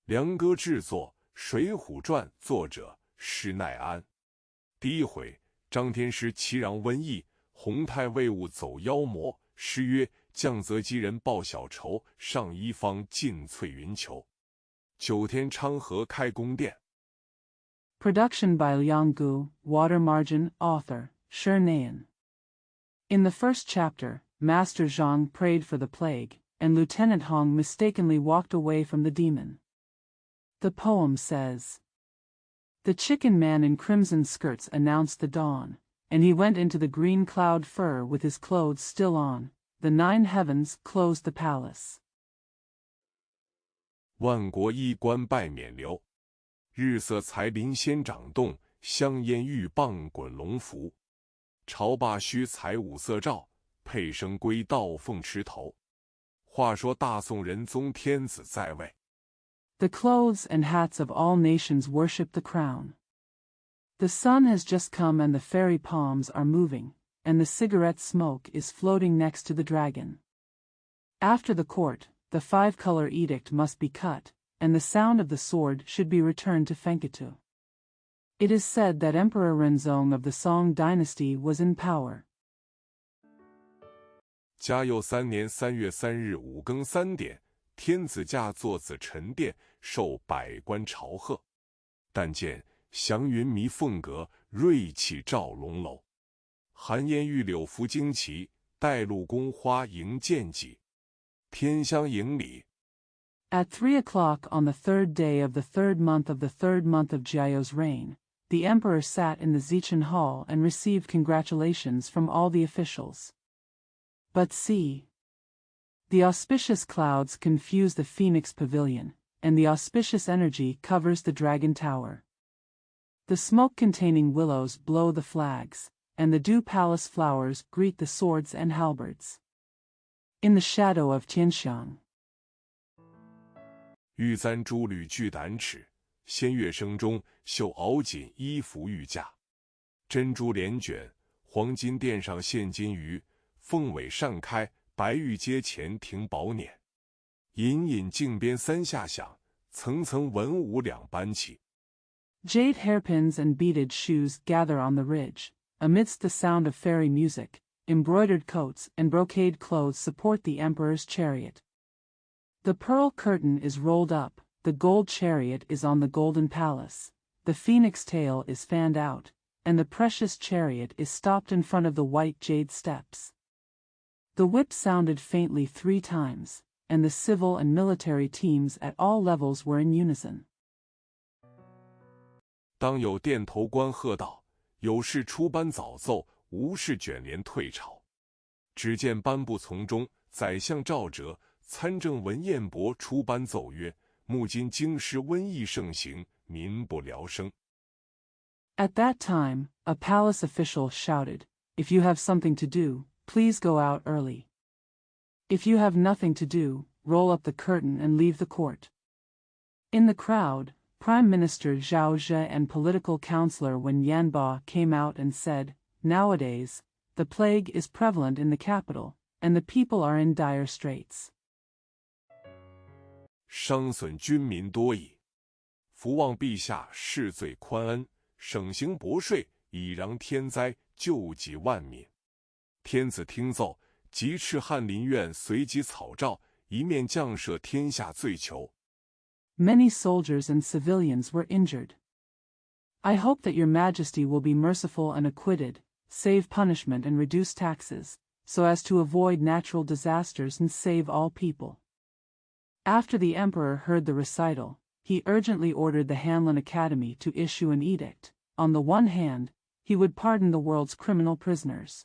梁歌制作《水浒传》，作者施耐庵。第一回，张天师齐壤瘟疫，洪泰魏物走妖魔。诗曰：降泽击人报小仇，上一方尽翠云裘。九天昌河开宫殿。Production by Liang Gu, Water Margin, author, Shi Nayan. In the first chapter, Master Zhang prayed for the plague, and Lieutenant Hong mistakenly walked away from the demon. The poem says, The chicken man in crimson skirts announced the dawn, and he went into the green cloud fur with his clothes still on. The 9 heavens closed the palace. 万国衣冠拜冕旒，日色才林仙掌动，香烟玉棒滚龙符。朝罢须裁五色诏，配生归道凤池头。话说大宋仁宗天子在位。The clothes and hats of all nations worship the crown. The sun has just come and the fairy palms are moving, and the cigarette smoke is floating next to the dragon. After the court, the 5-color edict must be cut, and the sound of the sword should be returned to Fengketu. It is said that Emperor Renzong of the Song dynasty was in power. 嘉佑3年3月3日5更3点，天子驾坐紫宸殿，受百官朝贺。但见祥云弥凤阁，瑞气照龙楼。寒烟玉柳拂旌旗，带路宫花迎剑戟。天香迎礼。At 3 o'clock on the 3rd day of the 3rd month of the 3rd month of Jiao's reign, the emperor sat in the Zichen Hall and received congratulations from all the officials. But see, the auspicious clouds confuse the Phoenix Pavilion, and the auspicious energy covers the Dragon Tower. The smoke-containing willows blow the flags, and the dew palace flowers greet the swords and halberds. In the shadow of Tianxiang. 玉簪珠履具胆齿，仙乐声中绣袄锦衣服玉架。珍珠帘卷，黄金殿上现金鱼，凤尾扇开，白玉阶前停宝辇。隐隐镜边3下响，层层文武2班起。Jade hairpins and beaded shoes gather on the ridge, amidst the sound of fairy music. Embroidered coats and brocade clothes support the emperor's chariot. The pearl curtain is rolled up, the gold chariot is on the golden palace, the phoenix tail is fanned out, and the precious chariot is stopped in front of the white jade steps. The whip sounded faintly 3 times, and the civil and military teams at all levels were in unison. 当有殿头官喝道：有事出班早奏，无事卷帘退朝。只见颁布从中，宰相赵哲、参政文彦博出班奏曰：目今京师瘟疫盛行，民不聊生。At that time, a palace official shouted, If you have something to do, please go out early. If you have nothing to do, roll up the curtain and leave the court. In the crowd, Prime Minister Zhao Zhe and political counselor Wen Yanba came out and said, Nowadays, the plague is prevalent in the capital, and the people are in dire straits. 伤损军民多矣，伏望陛下赦罪宽恩，省刑薄税，以攘天灾，救济万民。天子听奏，即敕翰林院随即草诏，一面降赦天下罪囚。Many soldiers and civilians were injured. I hope that your majesty will be merciful and acquitted, save punishment and reduce taxes, so as to avoid natural disasters and save all people. After the emperor heard the recital, he urgently ordered the Hanlin Academy to issue an edict. On the one hand, he would pardon the world's criminal prisoners.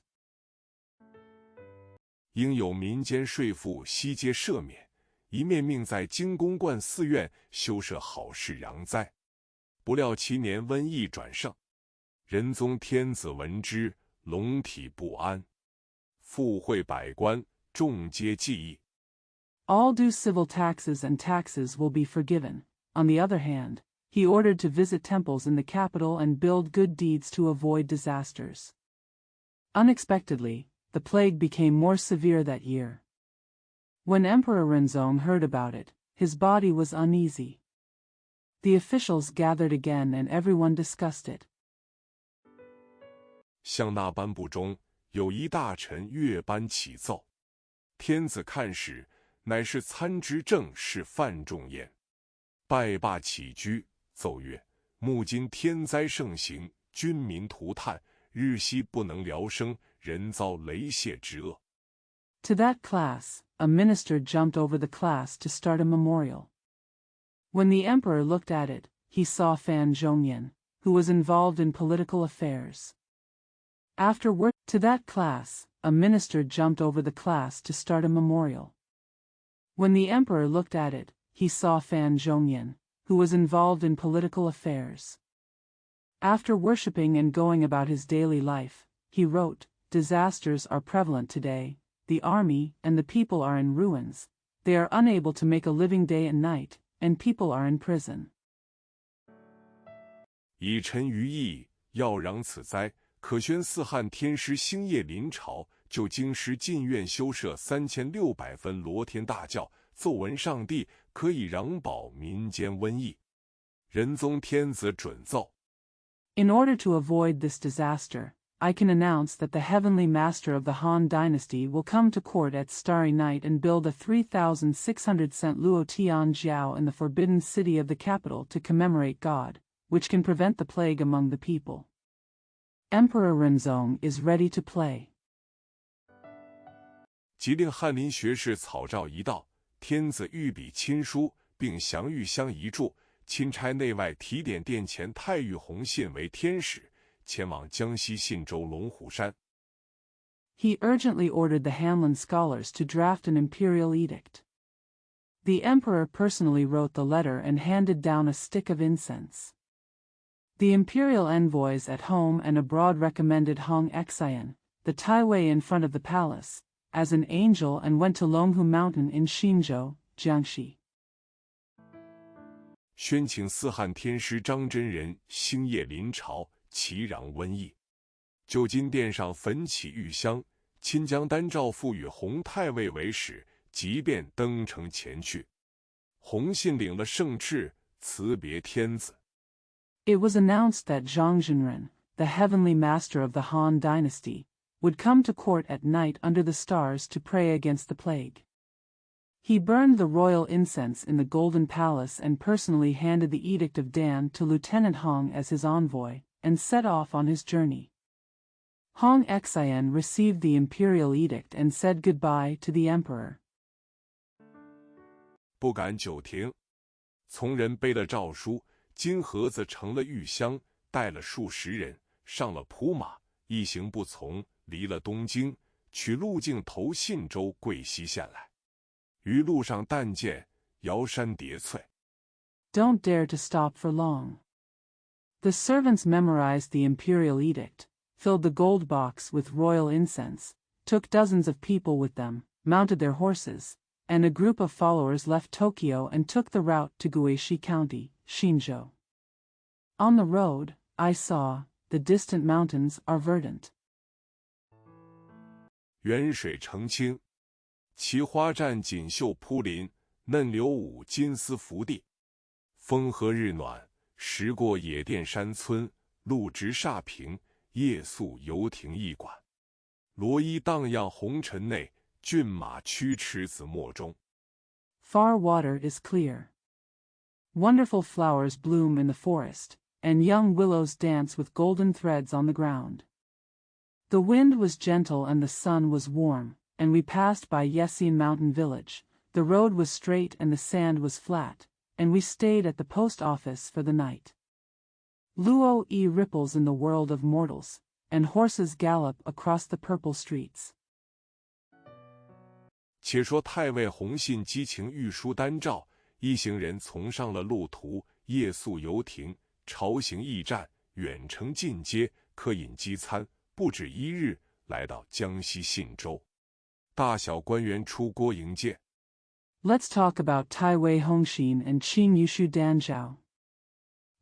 应有民间税赋悉皆赦免，一面命在京宫观寺院修设好事攘灾。不料其年瘟疫转盛，仁宗天子闻之，龙体不安，复会百官，众皆记忆。All due civil taxes and taxes will be forgiven. On the other hand, he ordered to visit temples in the capital and build good deeds to avoid disasters. Unexpectedly, the plague became more severe that year. When Emperor Renzong heard about it, his body was uneasy. The officials gathered again and everyone discussed it. 向那颁布中，有一大臣乐班启奏，天子看时，乃是参知政事范仲淹。拜罢起居，奏曰：目今天灾盛行，军民涂炭，日夕不能聊生，人遭雷泄之恶。 To that class, a minister jumped over the class to start a memorial. When the emperor looked at it, he saw Fan Zhongyan, who was involved in political affairs. Afterward, to that class, a minister jumped over the class to start a memorial. When the emperor looked at it, he saw Fan Zhongyan, who was involved in political affairs. After worshipping and going about his daily life, he wrote, disasters are prevalent today, the army and the people are in ruins, they are unable to make a living day and night, and people are in prison. 以臣于意，要攘此灾，可宣四汉天师星夜临朝，就京师进院修设3600分罗天大教，奏闻上帝，可以攘保民间瘟疫。仁宗天子准奏。 In order to avoid this disaster, I can announce that the heavenly master of the Han dynasty will come to court at starry night and build a 3,600 cent luo tian jiao in the forbidden city of the capital to commemorate God, which can prevent the plague among the people. Emperor Renzong is ready to play. 即令翰林学士草诏一道，天子御笔亲书，并降御相一注，钦差内外提点殿前太尉洪信为天使。 前往江西信州龙虎山。 He urgently ordered the Hanlin scholars to draft an imperial edict. The emperor personally wrote the letter and handed down a stick of incense. The imperial envoys at home and abroad recommended Hong Xian, the Taiwei in front of the palace, as an angel and went to Longhu Mountain in Xinzhou, Jiangxi. 宣请四汉天师张真人星夜临朝。 齐攘瘟疫，就金殿上焚起玉香，亲将丹诏付与洪太尉为使，即便登城前去。洪信领了圣敕，辞别天子。It was announced that Zhang Zhenren, the heavenly master of the Han dynasty, would come to court at night under the stars to pray against the plague. He burned the royal incense in the Golden Palace and personally handed the Edict of Dan to Lieutenant Hong as his envoy, and set off on his journey. Hong Xian received the imperial edict and said goodbye to the emperor. 不敢久停，从人背了诏书，金盒子盛了玉香，带了数十人，上了铺马，一行不从，离了东京，取路径投信州贵溪县来。于路上但见瑶山叠翠。 Don't dare to stop for long. The servants memorized the imperial edict, filled the gold box with royal incense, took dozens of people with them, mounted their horses, and a group of followers left Tokyo and took the route to Guishi County, Xinzhou. On the road, I saw, the distant mountains are verdant. 远水澄清，奇花绽锦绣铺林，嫩柳舞金丝拂地。风和日暖。 时过野店山村，路直煞平，夜宿游亭驿馆。罗衣荡漾红尘内，骏马驱驰紫陌中。Far water is clear. Wonderful flowers bloom in the forest, and young willows dance with golden threads on the ground. The wind was gentle and the sun was warm, and we passed by Yesin Mountain Village. The road was straight and the sand was flat, and we stayed at the post office for the night. Luo E ripples in the world of mortals, and horses gallop across the purple streets. 且说太尉洪信激情御书丹诏，一行人从上了路途，夜宿游亭，朝行驿站，远程进阶，客饮饥餐，不止一日，来到江西信州。大小官员出郭迎接。 Let's talk about Taiwei Hongxin and Qing Yushu Danzhao.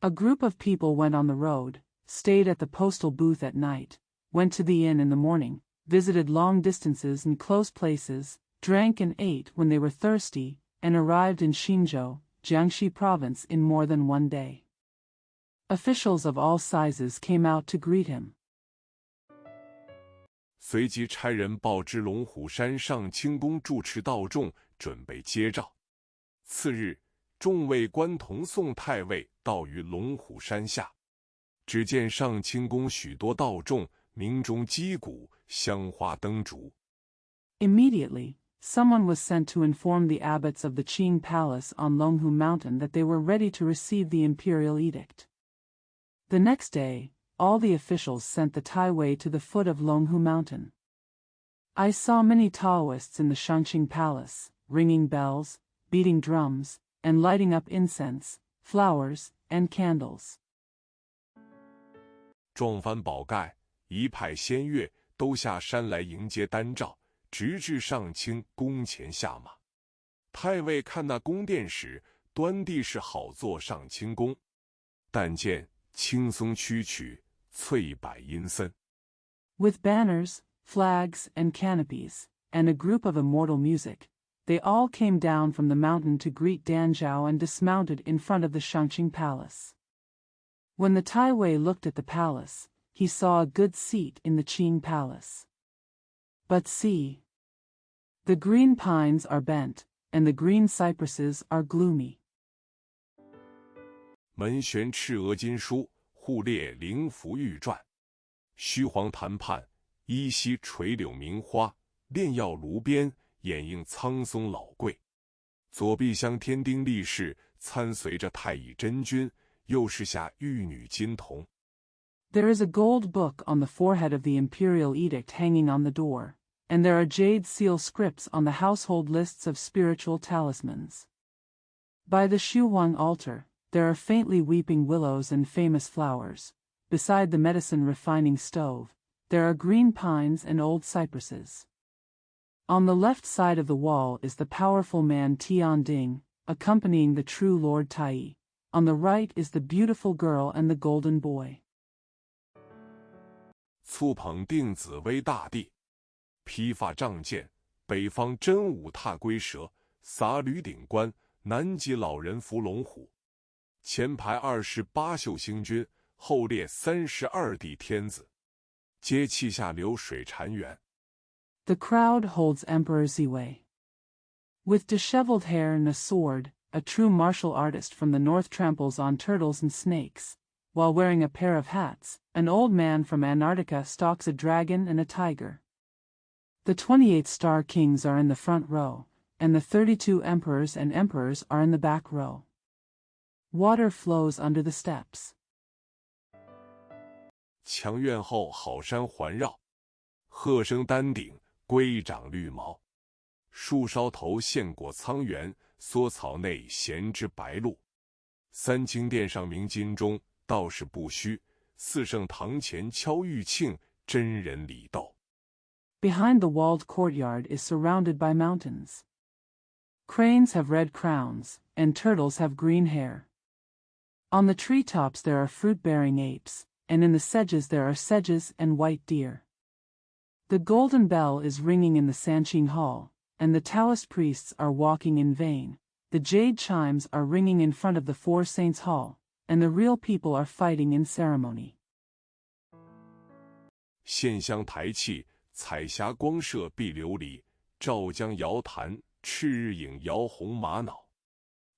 A group of people went on the road, stayed at the postal booth at night, went to the inn in the morning, visited long distances and close places, drank and ate when they were thirsty, and arrived in Xinzhou, Jiangxi Province in more than one day. Officials of all sizes came out to greet him. 随即差人报知龙虎山上清宫住持道众，准备接诏。次日，众位官同送太尉到于龙虎山下。只见上清宫许多道众，鸣钟击鼓，香花灯烛。Immediately, someone was sent to inform the abbots of the Qing Palace on Longhu Mountain that they were ready to receive the imperial edict. The next day, all the officials sent the Taiwei to the foot of Longhu Mountain. I saw many Taoists in the Shangqing Palace, ringing bells, beating drums, and lighting up incense, flowers, and candles. 撞翻宝盖，一派仙乐都下山来迎接丹诏，直至上清宫前下马。太尉看那宫殿时，端地是好坐上清宫，但见青松曲曲，翠柏阴森。With banners, flags, and canopies, and a group of immortal music, they all came down from the mountain to greet Danzhao and dismounted in front of the Shangqing Palace. When the Taiwei looked at the palace, he saw a good seat in the Qing Palace. But see, the green pines are bent, and the green cypresses are gloomy. 门悬赤额金书，户列灵符玉篆。虚黄坛畔，依稀垂柳名花，炼药炉边，掩映苍松老桂。左臂镶天丁力士，参随着太乙真君，右是下玉女金童。There is a gold book on the forehead of the imperial edict hanging on the door, and there are jade seal scripts on the household lists of spiritual talismans. By the Shuhuang altar, there are faintly weeping willows and famous flowers. Beside the medicine refining stove, there are green pines and old cypresses. On the left side of the wall is the powerful man Tian Ding, accompanying the true Lord Tai. On the right is the beautiful girl and the golden boy. 簇捧定子威大帝，披发仗剑，北方真武踏龟蛇，撒履顶冠，南极老人扶龙虎。前排28宿星君，后列32帝天子，皆泣下流水潺湲。The crowd holds Emperor Ziwei. With disheveled hair and a sword, a true martial artist from the north tramples on turtles and snakes. While wearing a pair of hats, an old man from Antarctica stalks a dragon and a tiger. The 28 star kings are in the front row, and the 32 emperors and emperors are in the back row. Water flows under the steps. 墙院后好山环绕，鹤声丹顶，龟掌绿毛。树梢头现果苍原，梭草内衔枝白露。三清殿上鸣金钟，道士不虚；四圣堂前敲玉磬，真人礼斗。Behind the walled courtyard is surrounded by mountains. Cranes have red crowns, and turtles have green hair. On the treetops there are fruit-bearing apes, and in the sedges there are sedges and white deer. The golden bell is ringing in the Sanqing Hall, and the Taoist priests are walking in vain. The jade chimes are ringing in front of the Four Saints Hall, and the real people are fighting in ceremony. 线香台气，彩霞光射碧琉璃，照江瑶潭，赤日影摇红玛瑙。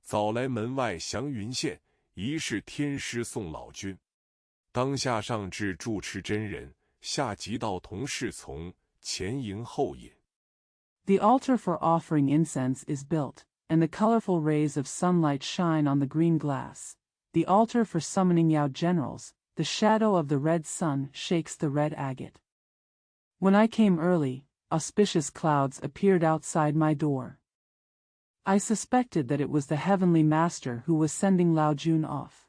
早来门外祥云现，疑是天师送老君。当下上至住持真人，下即道童侍从，前迎后引。The altar for offering incense is built, and the colorful rays of sunlight shine on the green glass. The altar for summoning Yao generals, the shadow of the red sun shakes the red agate. When I came early, auspicious clouds appeared outside my door. I suspected that it was the heavenly master who was sending Lao Jun off.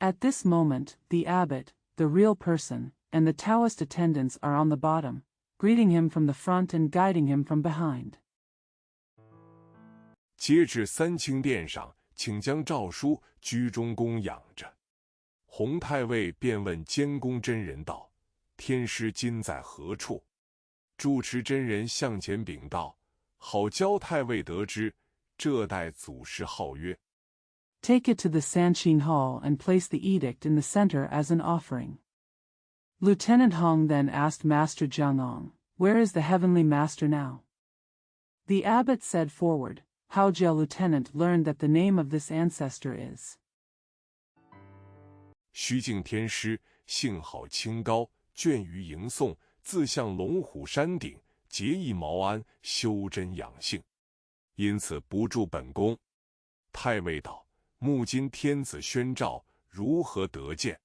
At this moment, the abbot, the real person, and the Taoist attendants are on the bottom, greeting him from the front and guiding him from behind. 接至三清殿上，请将诏书居中供养着。洪太尉便问监公真人道：“天师今在何处？”住持真人向前禀道：“好教太尉得知，这代祖师号曰 Take it to the Sanqing Hall and place the edict in the center as an offering. Lieutenant Hong then asked Master Jiangong, "Where is the heavenly master now?" The abbot said forward, "How Jia Lieutenant learned that the name of this ancestor is." 虚敬天师幸好清高，倦于吟诵，自向龙虎山顶结义毛安，修真养性，因此不助本宫。太尉道：目今天子宣诏，如何得见？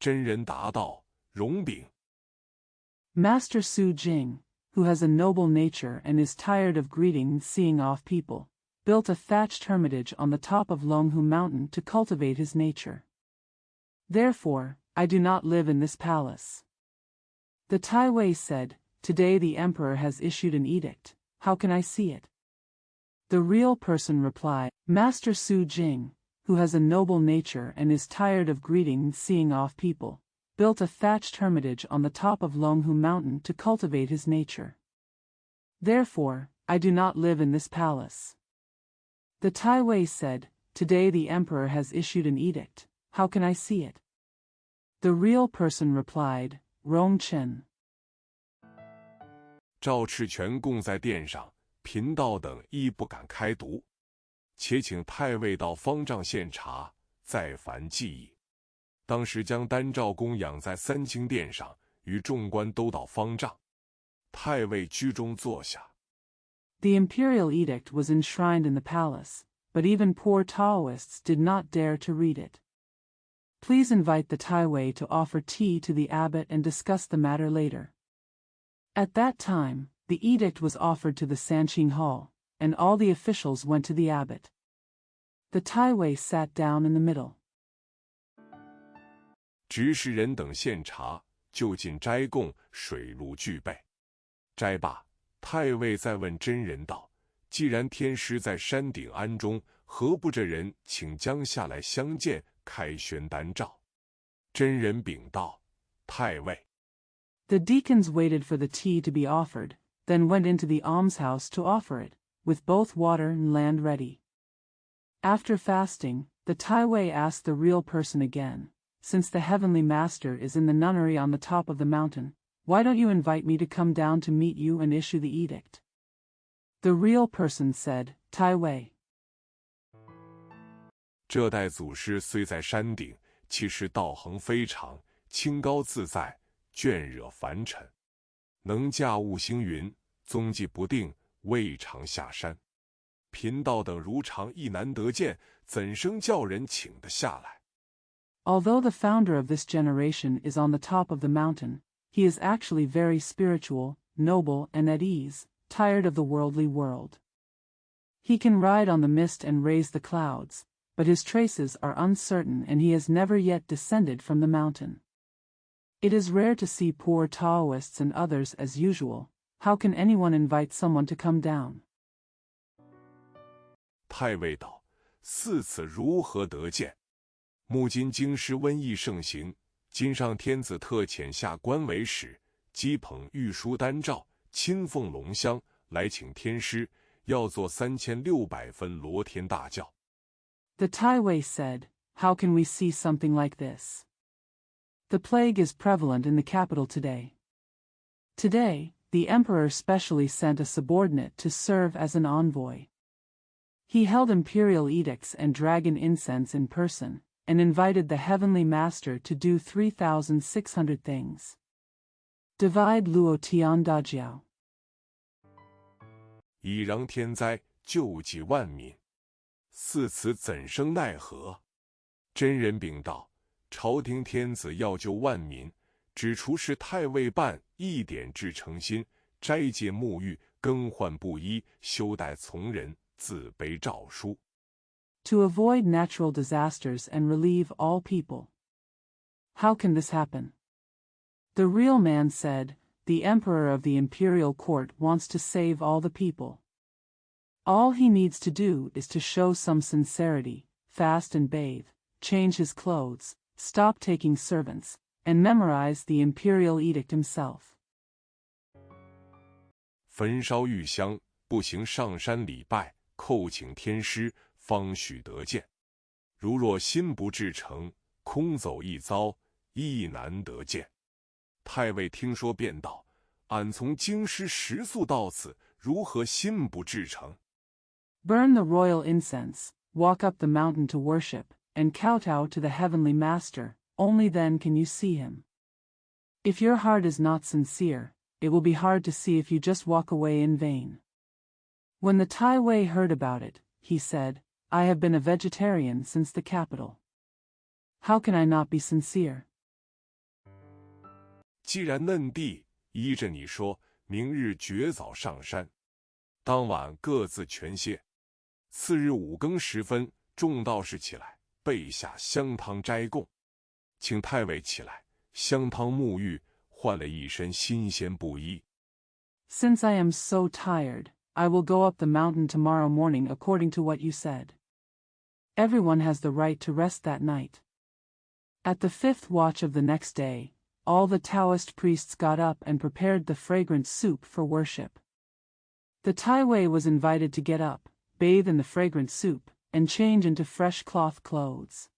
真人答道：容禀。 Master Su Jing, who has a noble nature and is tired of greeting and seeing off people, built a thatched hermitage on the top of Longhu Mountain to cultivate his nature. Therefore, I do not live in this palace. The Tai Wei said, "Today the emperor has issued an edict. How can I see it?" The real person replied, Master Su Jing, who has a noble nature and is tired of greeting and seeing off people, built a thatched hermitage on the top of Longhu Mountain to cultivate his nature. Therefore, I do not live in this palace. The Tai Wei said, "Today the emperor has issued an edict. How can I see it?" The real person replied, Rong Chen. 赵赤泉供在殿上，贫道等亦不敢开读，且请太尉到方丈献茶，再凡记忆。当时将丹赵公养在三清殿上，与众官都到方丈。太尉居中坐下。 The imperial edict was enshrined in the palace, but even poor Taoists did not dare to read it. Please invite the Tai Wei to offer tea to the abbot and discuss the matter later. At that time, the edict was offered to the Sanqing Hall, and all the officials went to the abbot. The Tai Wei sat down in the middle. 执事人等献茶，就近斋供，水陆俱备。斋罢，太尉再问真人道：“既然天师在山顶庵中，何不这人请将下来相见，开宣丹诏？”真人禀道：“太尉。” The deacons waited for the tea to be offered, then went into the almshouse to offer it, with both water and land ready. After fasting, the Tai Wei asked the real person again, "Since the heavenly master is in the nunnery on the top of the mountain, why don't you invite me to come down to meet you and issue the edict?" The real person said, Tai Wei. 这代祖师虽在山顶，其实道行非常，清高自在，倦惹凡尘，能驾雾行云，踪迹不定，未尝下山。贫道等如常亦难得见，怎生叫人请得下来？ Although the founder of this generation is on the top of the mountain, he is actually very spiritual, noble and at ease, tired of the worldly world. He can ride on the mist and raise the clouds, but his traces are uncertain and he has never yet descended from the mountain. It is rare to see poor Taoists and others as usual. How can anyone invite someone to come down? 太尉道：“似此如何得见？目今京师瘟疫盛行，今上天子特遣下官为使，击捧御书丹诏，亲奉龙香，来请天师，要做3600分罗天大教。” The Tai Wei said, "How can we see something like this? The plague is prevalent in the capital today. Today, the emperor specially sent a subordinate to serve as an envoy. He held imperial edicts and dragon incense in person, and invited the heavenly master to do 3,600 things. Divide Luo Tian Dajiao. 以攘天灾，救济万民，似此怎生奈何？真人禀道：朝廷天子要救万民，只除是太尉办一点至诚心，斋戒沐浴，更换布衣，休待从人，自卑诏书。 To avoid natural disasters and relieve all people. How can this happen? The real man said, "The emperor of the imperial court wants to save all the people. All he needs to do is to show some sincerity, fast and bathe, change his clothes, stop taking servants, and memorize the imperial edict himself." 焚烧玉香，步行上山礼拜，叩请天师，方许得见。如若心不至诚，空走一遭，亦难得见。太尉听说便道：俺从京师食宿到此，如何心不至诚？ Burn the royal incense, walk up the mountain to worship, and kowtow to the heavenly master, only then can you see him. If your heart is not sincere, it will be hard to see if you just walk away in vain. When the Taiwei heard about it, he said, I have been a vegetarian since the capital. How can I not be sincere? 既然嫩弟依着你说，明日绝早上山，当晚各自全歇。次日5更时分，众道士起来，备下香汤斋供，请太尉起来，香汤沐浴，换了一身新鲜布衣。Since I am so tired, I will go up the mountain tomorrow morning according to what you said. Everyone has the right to rest that night. At the 5th watch of the next day, all the Taoist priests got up and prepared the fragrant soup for worship. The Taiwei was invited to get up, bathe in the fragrant soup, and change into fresh cloth clothes.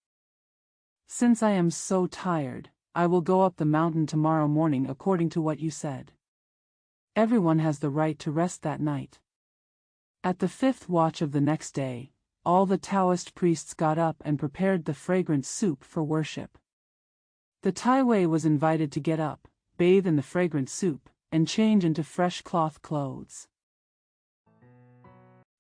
Since I am so tired, I will go up the mountain tomorrow morning according to what you said. Everyone has the right to rest that night. At the 5th watch of the next day, all the Taoist priests got up and prepared the fragrant soup for worship. The Taiwei was invited to get up, bathe in the fragrant soup, and change into fresh cloth clothes.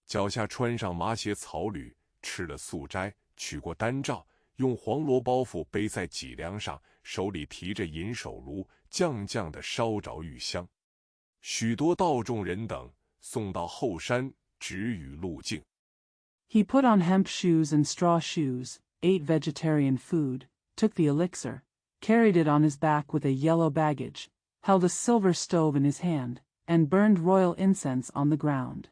脚下穿上麻鞋草履，吃了素斋，取过丹罩，用黄罗包袱背在脊梁上，手里提着银手炉，降降地烧着玉香。许多道众人等送到后山，指与路径。He put on hemp shoes and straw shoes, ate vegetarian food, took the elixir, carried it on his back with a yellow baggage, held a silver stove in his hand, and burned royal incense on the ground.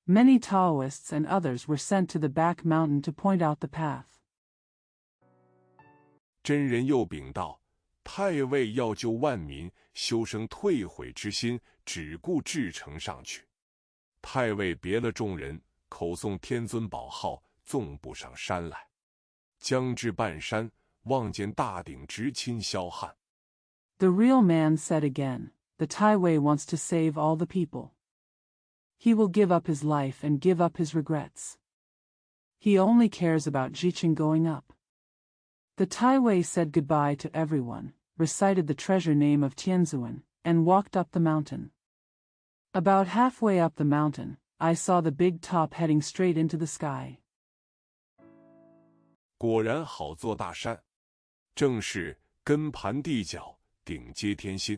Many Taoists and others were sent to the back mountain to point out the path. 真人又禀道：太尉要救万民，休生退悔之心，只顾至诚上去。太尉别了众人，口诵天尊宝号，纵步上山来。将至半山，望见大鼎直侵霄汉。The real man said again, the Taiwei wants to save all the people. He will give up his life and give up his regrets. He only cares about Jiqing going up. The Taiwei said goodbye to everyone, recited the treasure name of Tianzuan, and walked up the mountain. About halfway up the mountain, I saw the big top heading straight into the sky. 果然好座大山，正是根盘地角，顶接天心。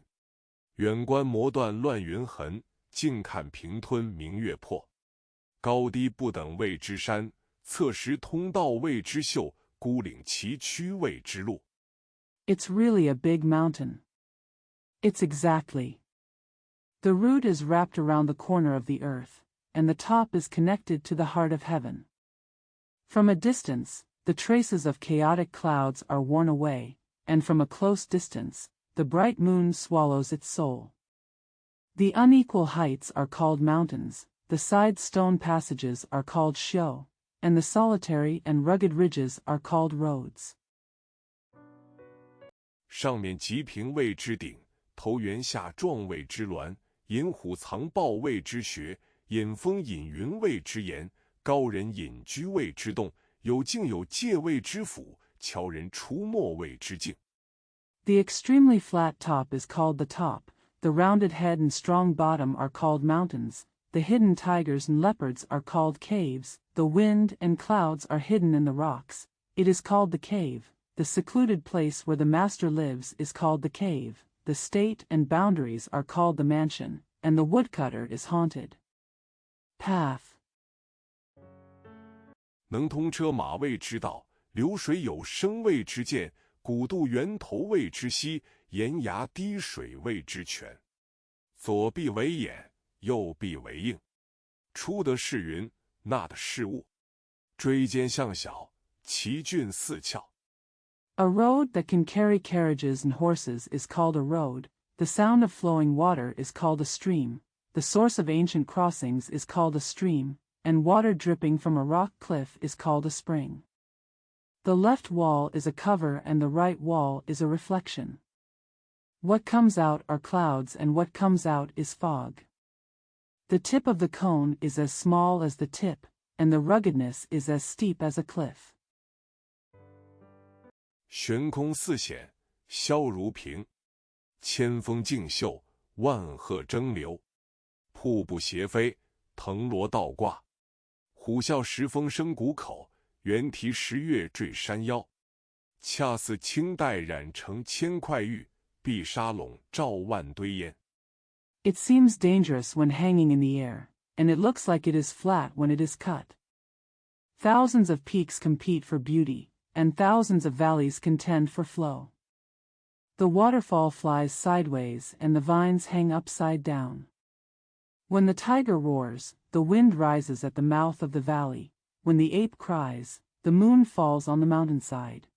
远观磨断乱云痕，近看平吞明月破。高低不等谓之山，侧石通道谓之秀，孤岭崎岖谓之路。 It's really a big mountain. It's exactly. The root is wrapped around the corner of the earth, and the top is connected to the heart of heaven. From a distance, the traces of chaotic clouds are worn away, and from a close distance, the bright moon swallows its soul. The unequal heights are called mountains, the side stone passages are called xiu, and the solitary and rugged ridges are called roads. 上面极平谓之顶，头圆下壮谓之峦，隐虎藏豹谓之穴，隐风隐云谓之岩，高人隐居谓之洞，有境有界谓之府，樵人出没谓之境。 The extremely flat top is called the top, the rounded head and strong bottom are called mountains, the hidden tigers and leopards are called caves, the wind and clouds are hidden in the rocks, it is called the cave, the secluded place where the master lives is called the cave, the state and boundaries are called the mansion, and the woodcutter is haunted. Path. 能通车马谓之道，流水有声谓之涧，古渡源头谓之溪，岩崖滴水谓之泉。左臂为眼，右臂为应。出的是云，纳的是雾。锥尖向小，奇峻似峭。 A road that can carry carriages and horses is called a road, the sound of flowing water is called a stream, the source of ancient crossings is called a stream, and water dripping from a rock cliff is called a spring. The left wall is a cover and the right wall is a reflection. What comes out are clouds and what comes out is fog. The tip of the cone is as small as the tip, and the ruggedness is as steep as a cliff. 悬空四显，萧如平。千峰竞秀，万壑争流。瀑布斜飞，藤萝倒挂。虎啸石峰生谷口，猿啼石月坠山腰。恰似清代染成千块玉，碧纱笼罩万堆烟。It seems dangerous when hanging in the air, and it looks like it is flat when it is cut. Thousands of peaks compete for beauty, and thousands of valleys contend for flow. The waterfall flies sideways and the vines hang upside down. When the tiger roars, the wind rises at the mouth of the valley. When the ape cries, the moon falls on the mountainside.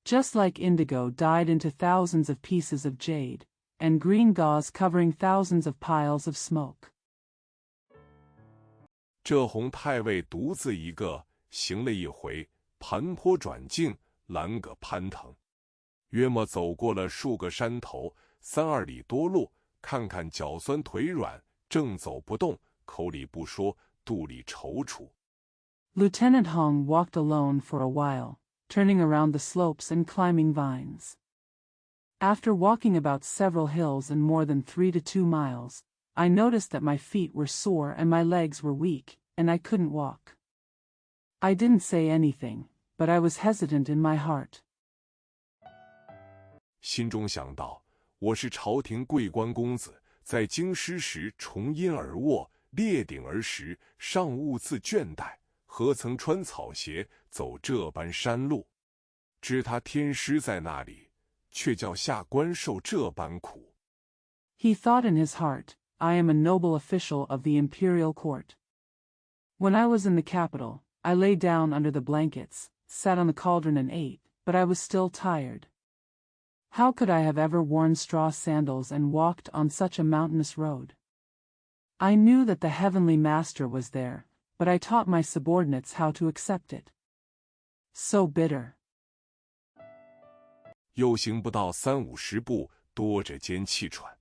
Just like indigo dyed into thousands of pieces of jade, and green gauze covering thousands of piles of smoke. 这洪太尉独自一个，行了一回，盘坡转径，栏杆攀藤。约莫走过了数个山头，3-2里多路，看看脚酸腿软，正走不动，口里不说，肚里踌躇。Lieutenant Hong walked alone for a while, turning around the slopes and climbing vines. After walking about several hills and more than 3 to 2 miles, I noticed that my feet were sore and my legs were weak, and I couldn't walk. I didn't say anything, but I was hesitant in my heart. 心中想到，我是朝廷贵官公子，在京师时重阴而卧，列顶而食，尚兀自倦怠，何曾穿草鞋走这般山路？知他天师在那里，却叫下官受这般苦。He thought in his heart, I am a noble official of the imperial court. When I was in the capital, I lay down under the blankets, sat on the cauldron and ate, but I was still tired. How could I have ever worn straw sandals and walked on such a mountainous road? I knew that the heavenly master was there, but I taught my subordinates how to accept it. So bitter. 又行不到30-50步，多着间气喘。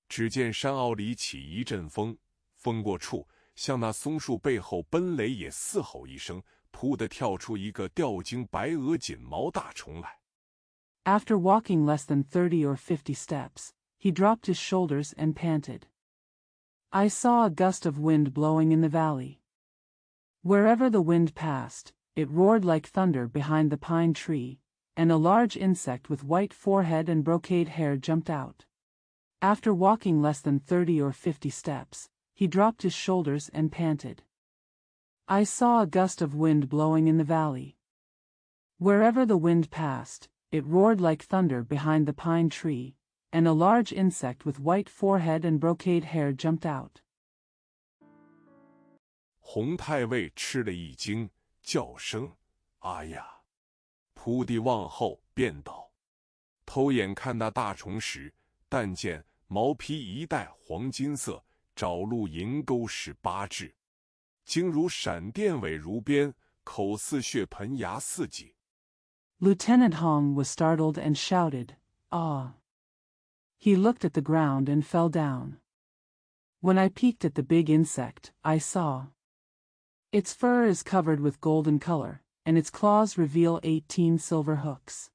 只见山坳里起一阵风，风过处，向那松树背后奔雷也嘶吼一声，扑地跳出一个吊睛白额锦毛大虫来。After walking less than 30 or 50 steps, he dropped his shoulders and panted. I saw a gust of wind blowing in the valley. Wherever the wind passed, it roared like thunder behind the pine tree, and a large insect with white forehead and brocade hair jumped out. After walking less than 30 or 50 steps, he dropped his shoulders and panted. I saw a gust of wind blowing in the valley. Wherever the wind passed, it roared like thunder behind the pine tree, and a large insect with white forehead and brocade hair jumped out. 洪太尉吃了一惊，叫声“哎呀”，扑地往后便倒。偷眼看那大虫时，但见毛披一带黄金色，爪露银钩18只，睛如闪电，尾如鞭，口似血盆，牙似戟。Lieutenant Hong was startled and shouted, "Ah!" He looked at the ground and fell down. When I peeked at the big insect, I saw. Its fur is covered with golden color, and its claws reveal 18 silver hooks.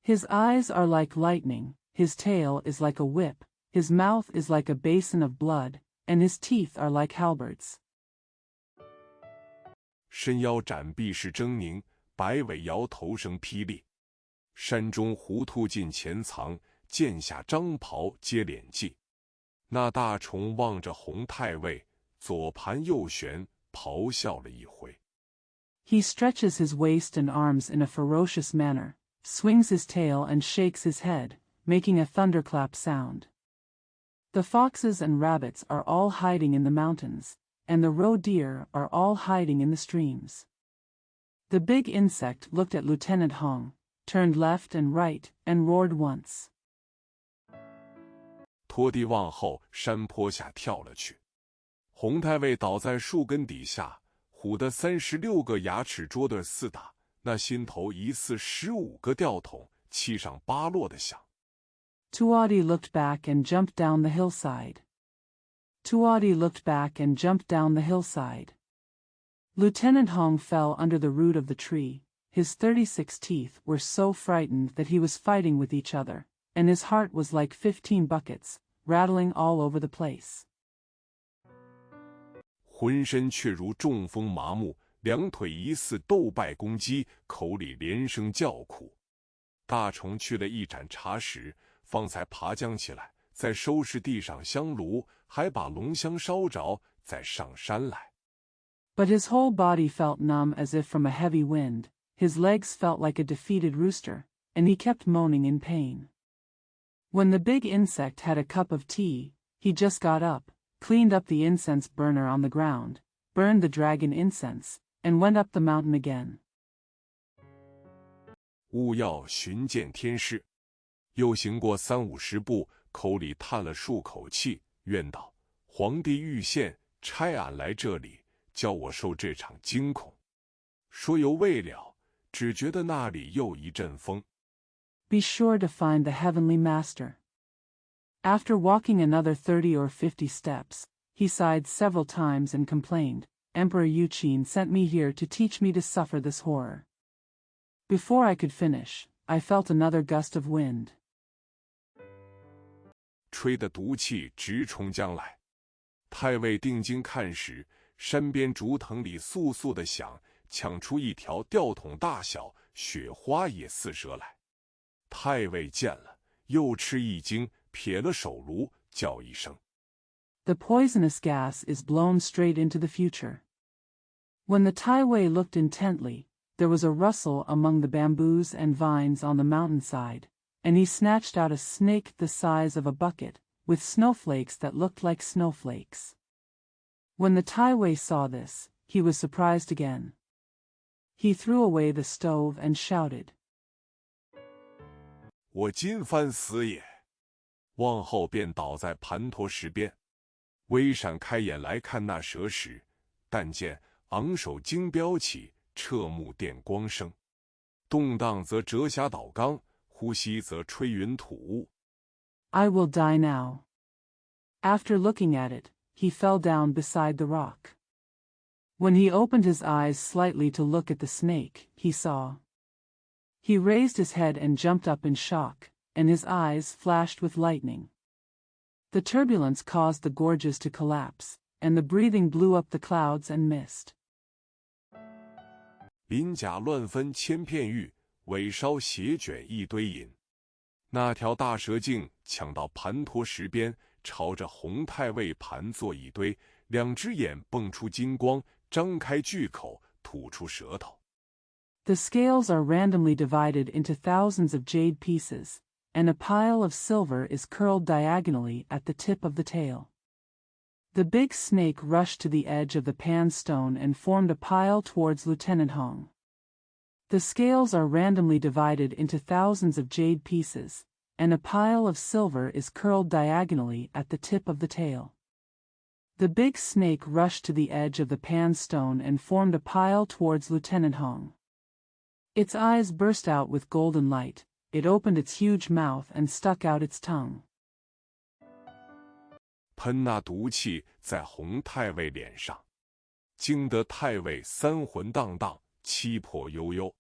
His eyes are like lightning, his tail is like a whip, his mouth is like a basin of blood, and his teeth are like halberds. 伸腰斩臂是狰狞，摆尾摇头声霹雳。山中狐兔近前藏，剑下张袍接脸髻。那大虫望着洪太尉，左盘右旋，咆哮了一回。He stretches his waist and arms in a ferocious manner, swings his tail and shakes his head, making a thunderclap sound. The foxes and rabbits are all hiding in the mountains, and the roe deer are all hiding in the streams. The big insect looked at Lieutenant Hong, turned left and right, and roared once. 拖地往后山坡下跳了去。洪太尉倒在树根底下，唬得36个牙齿捉得似打，那心头疑似15个吊桶七上八落的响。Tuadi looked back and jumped down the hillside. Tuadi looked back and jumped down the hillside. Lieutenant Hong fell under the root of the tree. His 36 teeth were so frightened that he was fighting with each other, and his heart was like 15 buckets, rattling all over the place. 浑身却如中风麻木，两腿疑似斗败公鸡，口里连声叫苦。大虫去了一盏茶时，方才爬将起来，再收拾地上香炉，还把龙香烧着，再上山来。But his whole body felt numb as if from a heavy wind, his legs felt like a defeated rooster, and he kept moaning in pain. When the big insect had a cup of tea, he just got up, cleaned up the incense burner on the ground, burned the dragon incense, and went up the mountain again. 勿要寻见天师，又行过30-50步，口里叹了数口气，怨道：“皇帝御县差俺来这里，叫我受这场惊恐。说犹未了，只觉得那里又一阵风。” Be sure to find the heavenly master. After walking another 30 or 50 steps, he sighed several times and complained, Emperor Yuqin sent me here to teach me to suffer this horror. Before I could finish, I felt another gust of wind. 吹得毒气直冲将来。太尉定睛看时，山边竹藤里簌簌的响，抢出一条吊桶大小，雪花也四射来。太尉见了，又吃一惊，撇了手炉，叫一声 The poisonous gas is blown straight into the future. When the Taiwei looked intently, there was a rustle among the bamboos and vines on the mountainside, and he snatched out a snake the size of a bucket, with snowflakes that looked like snowflakes. When the Taiwei saw this, he was surprised again. He threw away the stove and shouted, 我今番死也！望后便倒在盘陀石边。微闪开眼来看那蛇时，但见昂首惊飙起，彻目电光生。动荡则折霞倒缸，呼吸则吹云吐雾。 I will die now. After looking at it, he fell down beside the rock. When he opened his eyes slightly to look at the snake, he saw. He raised his head and jumped up in shock, and his eyes flashed with lightning. The turbulence caused the gorges to collapse, and the breathing blew up the clouds and mist. 鳞甲乱分千片玉，尾梢斜卷一堆银。那条大蛇径抢到盘陀石边，朝着洪太尉盘坐一堆，两只眼蹦出金光，张开巨口，吐出舌头。 The scales are randomly divided into thousands of jade pieces, and a pile of silver is curled diagonally at the tip of the tail. The big snake rushed to the edge of the pan stone and formed a pile towards Lieutenant Hong. The scales are randomly divided into thousands of jade pieces, and a pile of silver is curled diagonally at the tip of the tail. The big snake rushed to the edge of the pan stone and formed a pile towards Lieutenant Hong. Its eyes burst out with golden light, it opened its huge mouth and stuck out its tongue. 喷那毒气在洪太尉脸上，惊得太尉三魂荡荡，七魄悠悠。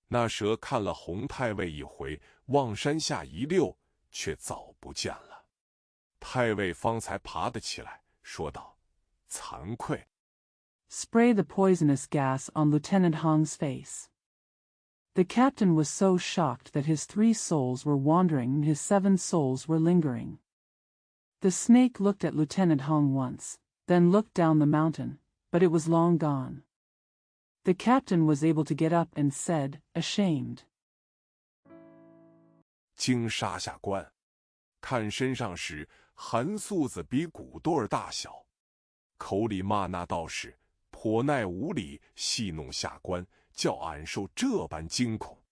那蛇看了洪太尉一回，往山下一溜，却早不见了。太尉方才爬得起来，说道：“惭愧。” Spray the poisonous gas on Lieutenant Hong's face. The captain was so shocked that his 3 souls were wandering and his 7 souls were lingering. The snake looked at Lieutenant Hong once, then looked down the mountain, but it was long gone. The captain was able to get up and said, ashamed. 经杀下关，看身上时，寒素子比骨豆儿大小，口里骂那道士颇耐无礼，戏弄下官。 叫俺受这般惊恐，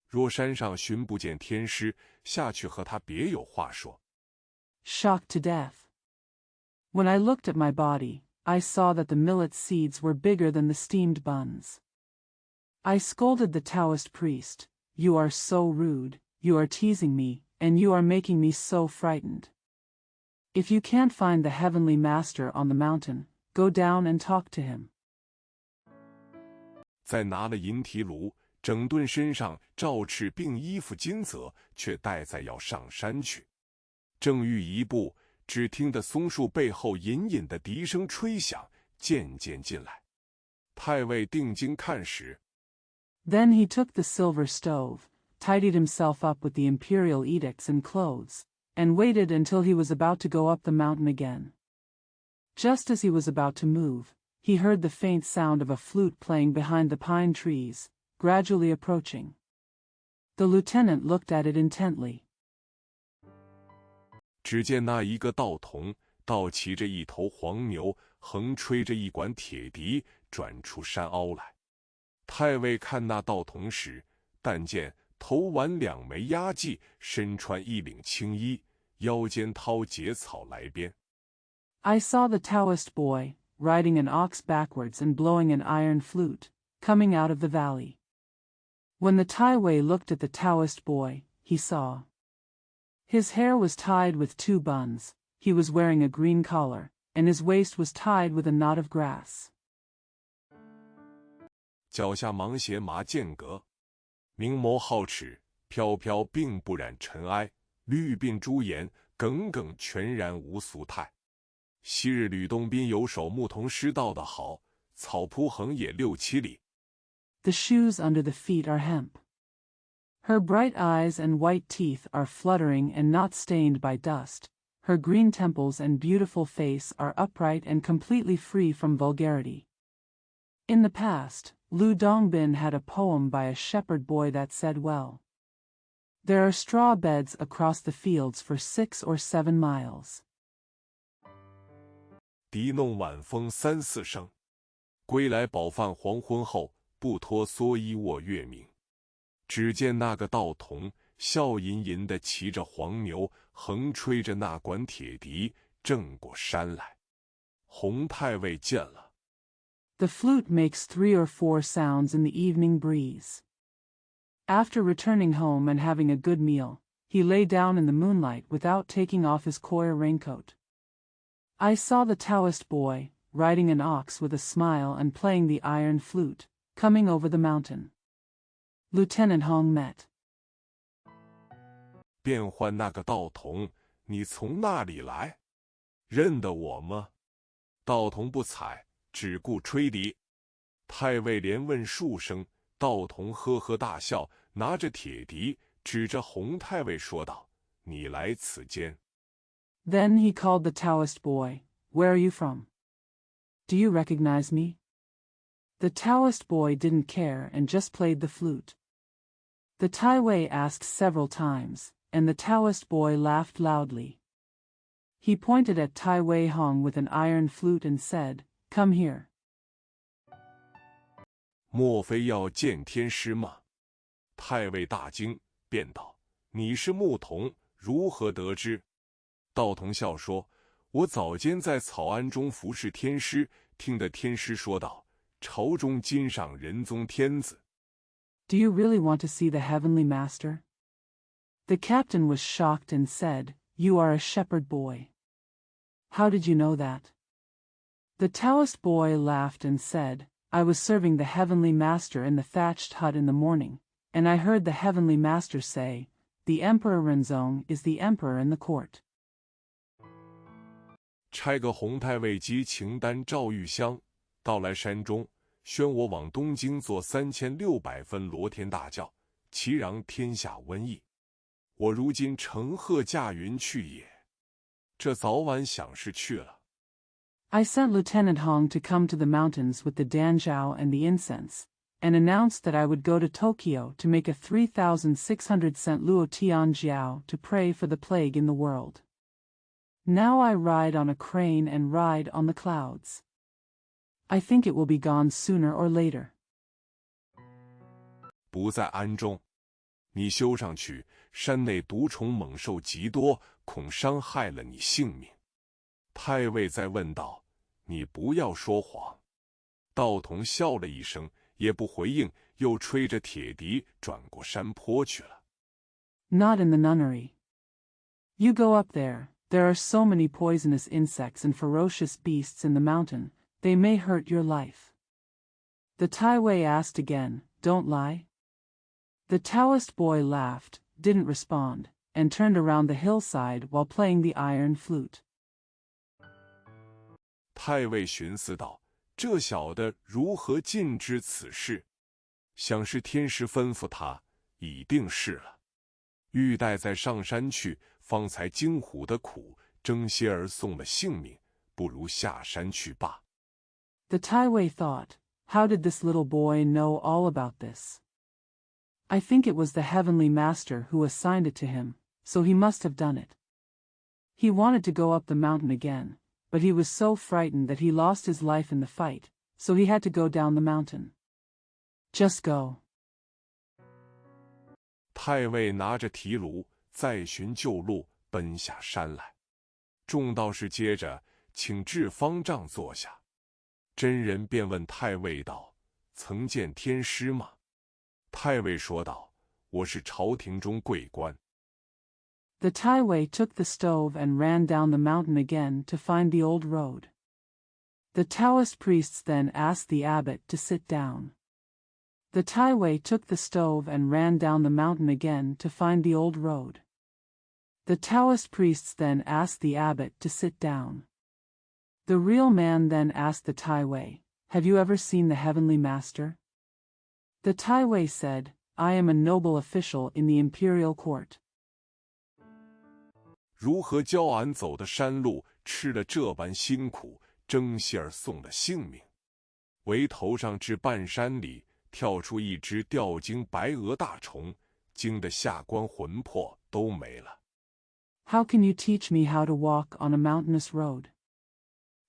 若山上寻不见天师，下去和他别有话说。 Shocked to death. When I looked at my body, I saw that the millet seeds were bigger than the steamed buns. I scolded the Taoist priest. You are so rude, you are teasing me, and you are making me so frightened. If you can't find the heavenly master on the mountain, go down and talk to him. 再拿了银提炉，整顿身上罩翅并衣服金泽，却待在要上山去。正欲一步，只听得松树背后隐隐的笛声吹响，渐渐近来。太尉定睛看时， Then he took the silver stove, tidied himself up with the imperial edicts and clothes, and waited until he was about to go up the mountain again. Just as he was about to move, he heard the faint sound of a flute playing behind the pine trees, gradually approaching. The lieutenant looked at it intently. 只见那一个道童倒骑着一头黄牛，横吹着一管铁笛，转出山凹来。太尉看那道童时，但见头挽两枚压髻，身穿一领青衣，腰间掏结草来鞭。 I saw the Taoist boy, riding an ox backwards and blowing an iron flute, coming out of the valley. When the Taiwei looked at the Taoist boy, he saw. His hair was tied with 2 buns, he was wearing a green collar, and his waist was tied with a knot of grass. 脚下芒鞋麻间隔，明眸皓齿，飘飘并不染尘埃，绿鬓朱颜，耿耿全然无俗态。昔日吕洞宾有首牧童诗道得好：草铺横野6、7里。 The shoes under the feet are hemp. Her bright eyes and white teeth are fluttering and not stained by dust. Her green temples and beautiful face are upright and completely free from vulgarity. In the past, Lu Dongbin had a poem by a shepherd boy that said well. There are straw beds across the fields for 6 or 7 miles. 笛弄晚风3、4声，归来饱饭黄昏后，不脱蓑衣卧月明。只见那个道童笑吟吟地骑着黄牛，横吹着那管铁笛，正过山来。洪太尉见了， The flute makes 3 or 4 sounds in the evening breeze. After returning home and having a good meal, he lay down in the moonlight without taking off his coir raincoat. I saw the Taoist boy, riding an ox with a smile and playing the iron flute, coming over the mountain. Lieutenant Hong met. 便唤那个道童：“你从那里来？认得我吗？”道童不睬，只顾吹笛。太尉连问数声，道童呵呵大笑，拿着铁笛，指着洪太尉说道：“你来此间。” Then he called the Taoist boy. Where are you from? Do you recognize me? The Taoist boy didn't care and just played the flute. The Taiwei asked several times, and the Taoist boy laughed loudly. He pointed at Taiwei Hong with an iron flute and said, "Come here." 莫非要见天师吗？太尉大惊，便道：“你是牧童，如何得知？”道童笑说：“我早间在草庵中服侍天师，听得天师说道：朝中今上仁宗天子。” Do you really want to see the heavenly master? The captain was shocked and said, "You are a shepherd boy. How did you know that?" The Taoist boy laughed and said, "I was serving the heavenly master in the thatched hut in the morning, and I heard the heavenly master say, 'The Emperor Renzong is the emperor in the court.'" 差个洪太尉及秦丹赵玉香到来山中，宣我往东京做3600分罗天大教，其攘天下瘟疫。我如今乘鹤驾云去也，这早晚想是去了。I sent Lieutenant Hong to come to the mountains with the danjiao and the incense, and announced that I would go to Tokyo to make a 3,600 cent luo tianjiao to pray for the plague in the world. Now I ride on a crane and ride on the clouds. I think it will be gone sooner or later. 不在庵中，你修上去，山内毒虫猛兽极多，恐伤害了你性命。太尉再问道：“你不要说谎。”道童笑了一声，也不回应，又吹着铁笛转过山坡去了。Not in the nunnery. You go up there. There are so many poisonous insects and ferocious beasts in the mountain, they may hurt your life. The Taiwei asked again, Don't lie? The Taoist boy laughed, didn't respond, and turned around the hillside while playing the iron flute. 太尉寻思道：这小的如何尽知此事？想是天师吩咐他，已定是了。欲待再上山去，方才惊唬的苦，争些儿送了性命，不如下山去罢。The Taiwei thought, How did this little boy know all about this? I think it was the heavenly master who assigned it to him, so he must have done it. He wanted to go up the mountain again, but he was so frightened that he lost his life in the fight, so he had to go down the mountain. Just go. 太尉拿着提炉，再寻旧路，奔下山来。众道士接着请至方丈坐下，真人便问太尉道：曾见天师吗？太尉说道：我是朝廷中贵官。The Taiwei took the stove and ran down the mountain again to find the old road. The Taoist priests then asked the abbot to sit down. The Taiwei took the stove and ran down the mountain again to find the old road. The Taoist priests then asked the abbot to sit down. The real man then asked the Taiwei, Have you ever seen the heavenly master? The Taiwei said, I am a noble official in the imperial court. 如何教俺走的山路，吃了这般辛苦，争些儿送了性命？唯头上至半山里，跳出一只吊睛白额大虫，惊得下官魂魄都没了。How can you teach me how to walk on a mountainous road?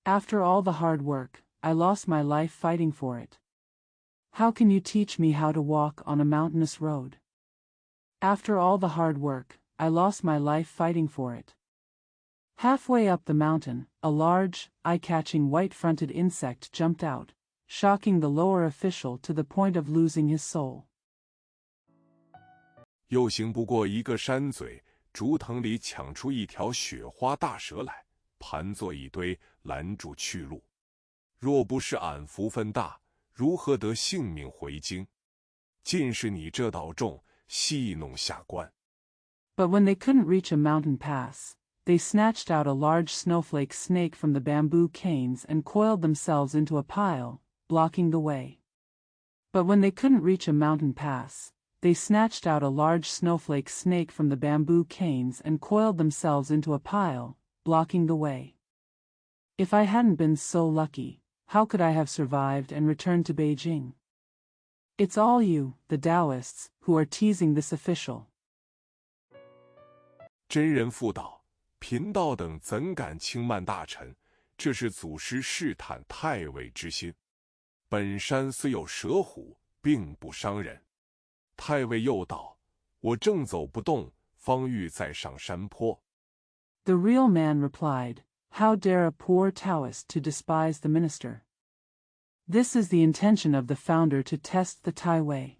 After all the hard work, I lost my life fighting for it. How can you teach me how to walk on a mountainous road? After all the hard work, I lost my life fighting for it. Halfway up the mountain, a large, eye-catching white-fronted insect jumped out, shocking the lower official to the point of losing his soul. 又行不过一个山嘴，竹藤里抢出一条雪花大蛇来，盘作一堆，拦住去路。若不是俺福分大，如何得性命回京？尽是你这道众戏弄下官。But when they couldn't reach a mountain pass, they snatched out a large snowflake snake from the bamboo canes and coiled themselves into a pile, blocking the way. But when they couldn't reach a mountain pass, they snatched out a large snowflake snake from the bamboo canes and coiled themselves into a pile, blocking the way. If I hadn't been so lucky, how could I have survived and returned to Beijing? It's all you, the Taoists, who are teasing this official. 真人复道：贫道等怎敢轻慢大臣？这是祖师试探太尉之心。本山虽有蛇虎，并不伤人。太尉又道：我正走不动，方欲再上山坡。The real man replied, How dare a poor Taoist to despise the minister? This is the intention of the founder to test the Taiwei.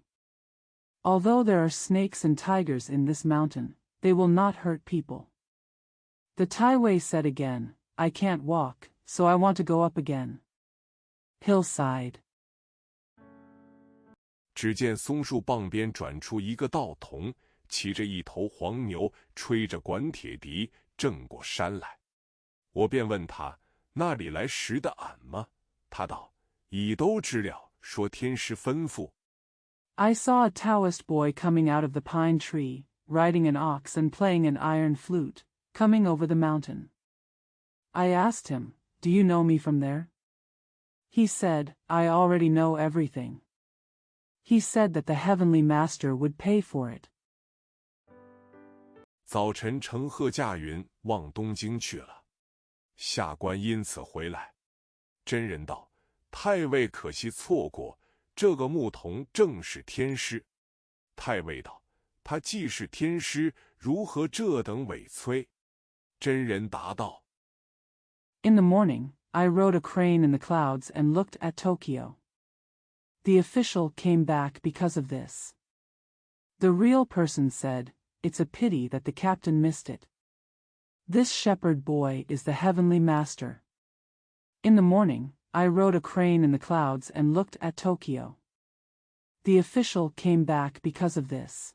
Although there are snakes and tigers in this mountain, they will not hurt people. The Taiwei said again, I can't walk, so I want to go up again. Hillside. 只见松树傍边转出一个道童，骑着一头黄牛，吹着管铁笛，正过山来。我便问他：那里来识得俺吗？他道：已都知了，说天师吩咐。I saw a Taoist boy coming out of the pine tree, riding an ox and playing an iron flute, coming over the mountain. I asked him, Do you know me from there? He said, I already know everything. He said that the heavenly master would pay for it. 早晨乘鹤驾云往东京去了，下官因此回来。真人道：太尉可惜错过，这个牧童正是天师。太尉道：他既是天师，如何这等委催？真人答道： In the morning, I rode a crane in the clouds and looked at Tokyo. The official came back because of this. The real person said, "It's a pity that the captain missed it. This shepherd boy is the heavenly master. In the morning, I rode a crane in the clouds and looked at Tokyo. The official came back because of this.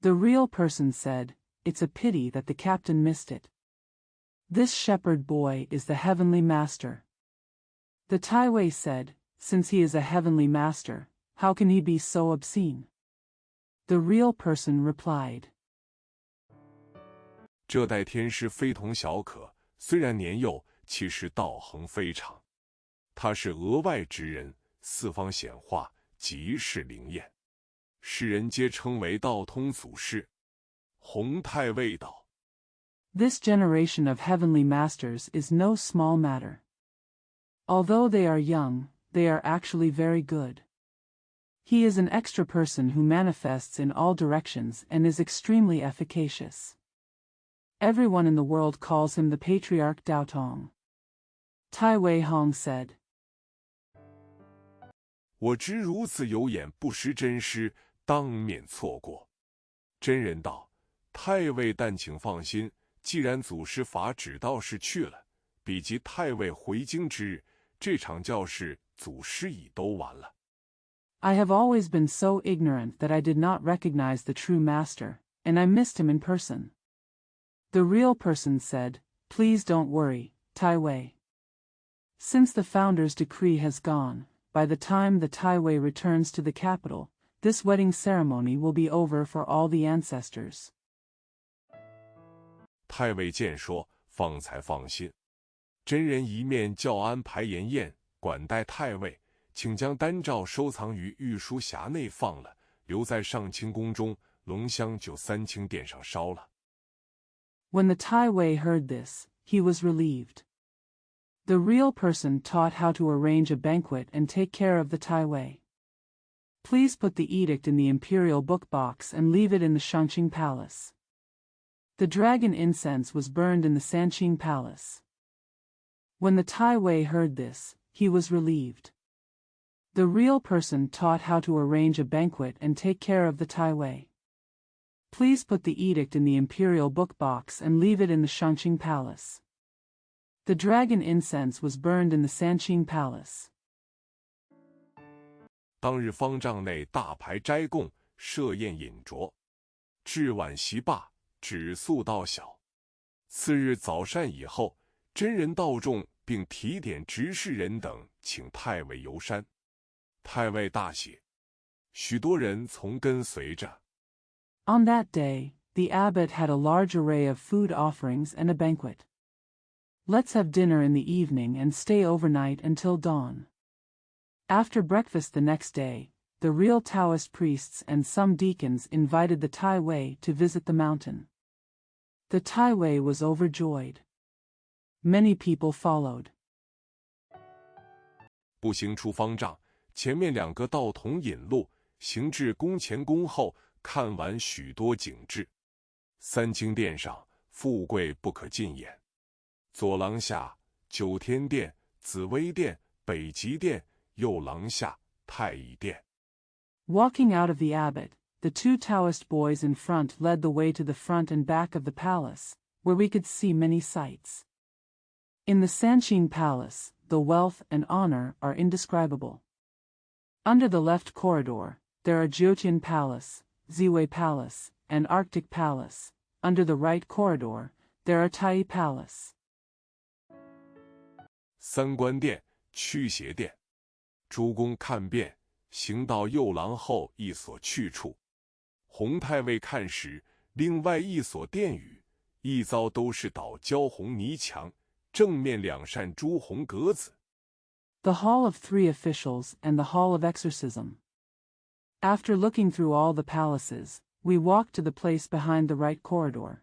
The real person said, "It's a pity that the captain missed it. This shepherd boy is the heavenly master." The Taiwei said, "Since he is a heavenly master, how can he be so obscene?" The real person replied. 这代天师非同小可，虽然年幼，其实道行非常。他是额外之人，四方显化，极是灵验，世人皆称为道通祖师。洪太尉道 This generation of heavenly masters is no small matter. Although they are young, they are actually very good. He is an extra person who manifests in all directions and is extremely efficacious. Everyone in the world calls him the Patriarch Daotong. Tai Wei Hong said, 我知如此有眼不识真师，当面错过。真人道：太尉但请放心，既然祖师法指道士去了，比及太尉回京之日，这场教士祖师已都完了。I have always been so ignorant that I did not recognize the true master, and I missed him in person. The real person said, "Please don't worry, Tai Wei. Since the founder's decree has gone, by the time the Tai Wei returns to the capital, this wedding ceremony will be over for all the ancestors." 太尉见说，方才放心。真人一面叫安排筵宴，管待太尉，请将丹诏收藏于御书匣内放了，留在上清宫中，龙香就三清殿上烧了。When the Tai Wei heard this, he was relieved. The real person taught how to arrange a banquet and take care of the Tai Wei. Please put the edict in the imperial book box and leave it in the Shangqing Palace. The dragon incense was burned in the Sanqing Palace. When the Tai Wei heard this, he was relieved. The real person taught how to arrange a banquet and take care of the Tai Wei. Please put the edict in the imperial book box and leave it in the Shangqing Palace. The dragon incense was burned in the Sanqing Palace. 当日方丈内大排斋供，设宴饮酌，至晚席罢，止宿到晓。次日早膳以后，真人道众并提点执事人等，请太尉游山。太尉大喜，许多人从跟随着。On that day, the abbot had a large array of food offerings and a banquet. Let's have dinner in the evening and stay overnight until dawn. After breakfast the next day, the real Taoist priests and some deacons invited the Tai Wei to visit the mountain. The Tai Wei was overjoyed. Many people followed. 步行出方丈，前面两个道童引路，行至宫前宫后，看完许多景致。三清殿上，富贵不可尽言。左廊下，九天殿、紫微殿、北极殿；右廊下，太乙殿。Walking out of the abbot, the two Taoist boys in front led the way to the front and back of the palace, where we could see many sights. In the Sanqing Palace, the wealth and honor are indescribable. Under the left corridor, there are Jiutian Palace, Ziwei Palace, and Arctic Palace. Under the right corridor, there are Tai Palace. 三官殿、驱邪殿，诸公看遍，行到右廊后一所去处。洪太尉看时，另外一所殿宇，一遭都是倒焦红泥墙，正面两扇朱红格子。The Hall of Three Officials and the Hall of Exorcism. After looking through all the palaces, we walked to the place behind the right corridor.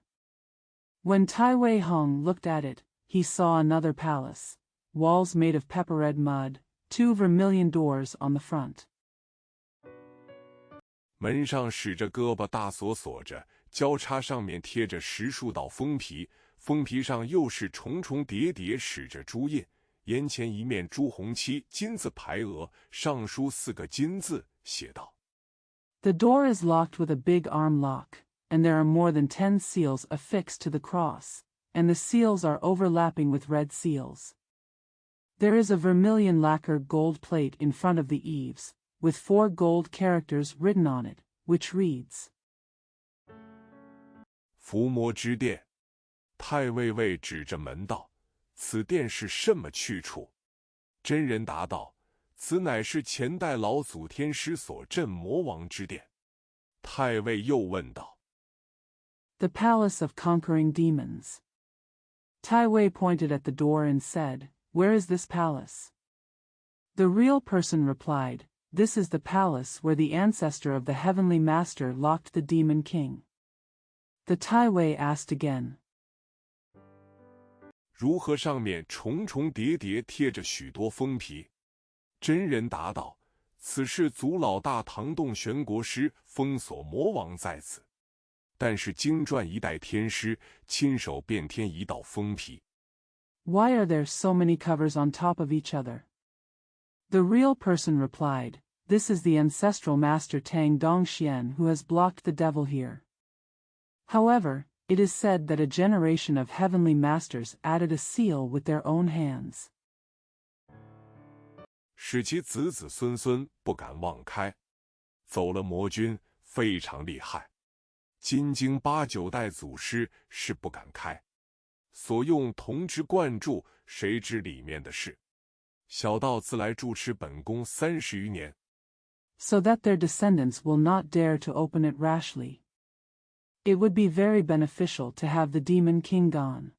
When Tai Wei Hong looked at it, he saw another palace, walls made of pepper red mud, 2 vermilion doors on the front. 门上使着胳膊大锁锁着，交叉上面贴着10数道封皮，封皮上又是重重叠叠使着朱印，檐前一面朱红漆金字牌额，上书4个金字，写道 The door is locked with a big arm lock, and there are more than 10 seals affixed to the cross, and the seals are overlapping with red seals. There is a vermilion lacquer gold plate in front of the eaves, with 4 gold characters written on it, which reads, 伏魔之殿。太尉尉指着门道，此殿是什么去处？真人答道，此乃是前代老祖天师所镇魔王之殿。太尉又问道 The palace of conquering demons. Tai Wei pointed at the door and said, Where is this palace? The real person replied, This is the palace where the ancestor of the heavenly master locked the demon king. The Tai Wei asked again, 如何上面重重叠叠贴着许多封皮？真人答道，此是祖老大唐洞玄国师封锁魔王在此，但是经传一代天师亲手便添一道封皮。 Why are there so many covers on top of each other? The real person replied, This is the ancestral master Tang Dongxian who has blocked the devil here. However, it is said that a generation of heavenly masters added a seal with their own hands. 使其子子孙孙不敢妄开，走了魔君非常厉害，金经8、9代祖师是不敢开，所用铜之灌注，谁知里面的事？小道自来住持本宫30余年， So that their descendants will not dare to open it rashly. It would be very beneficial to have the demon king gone.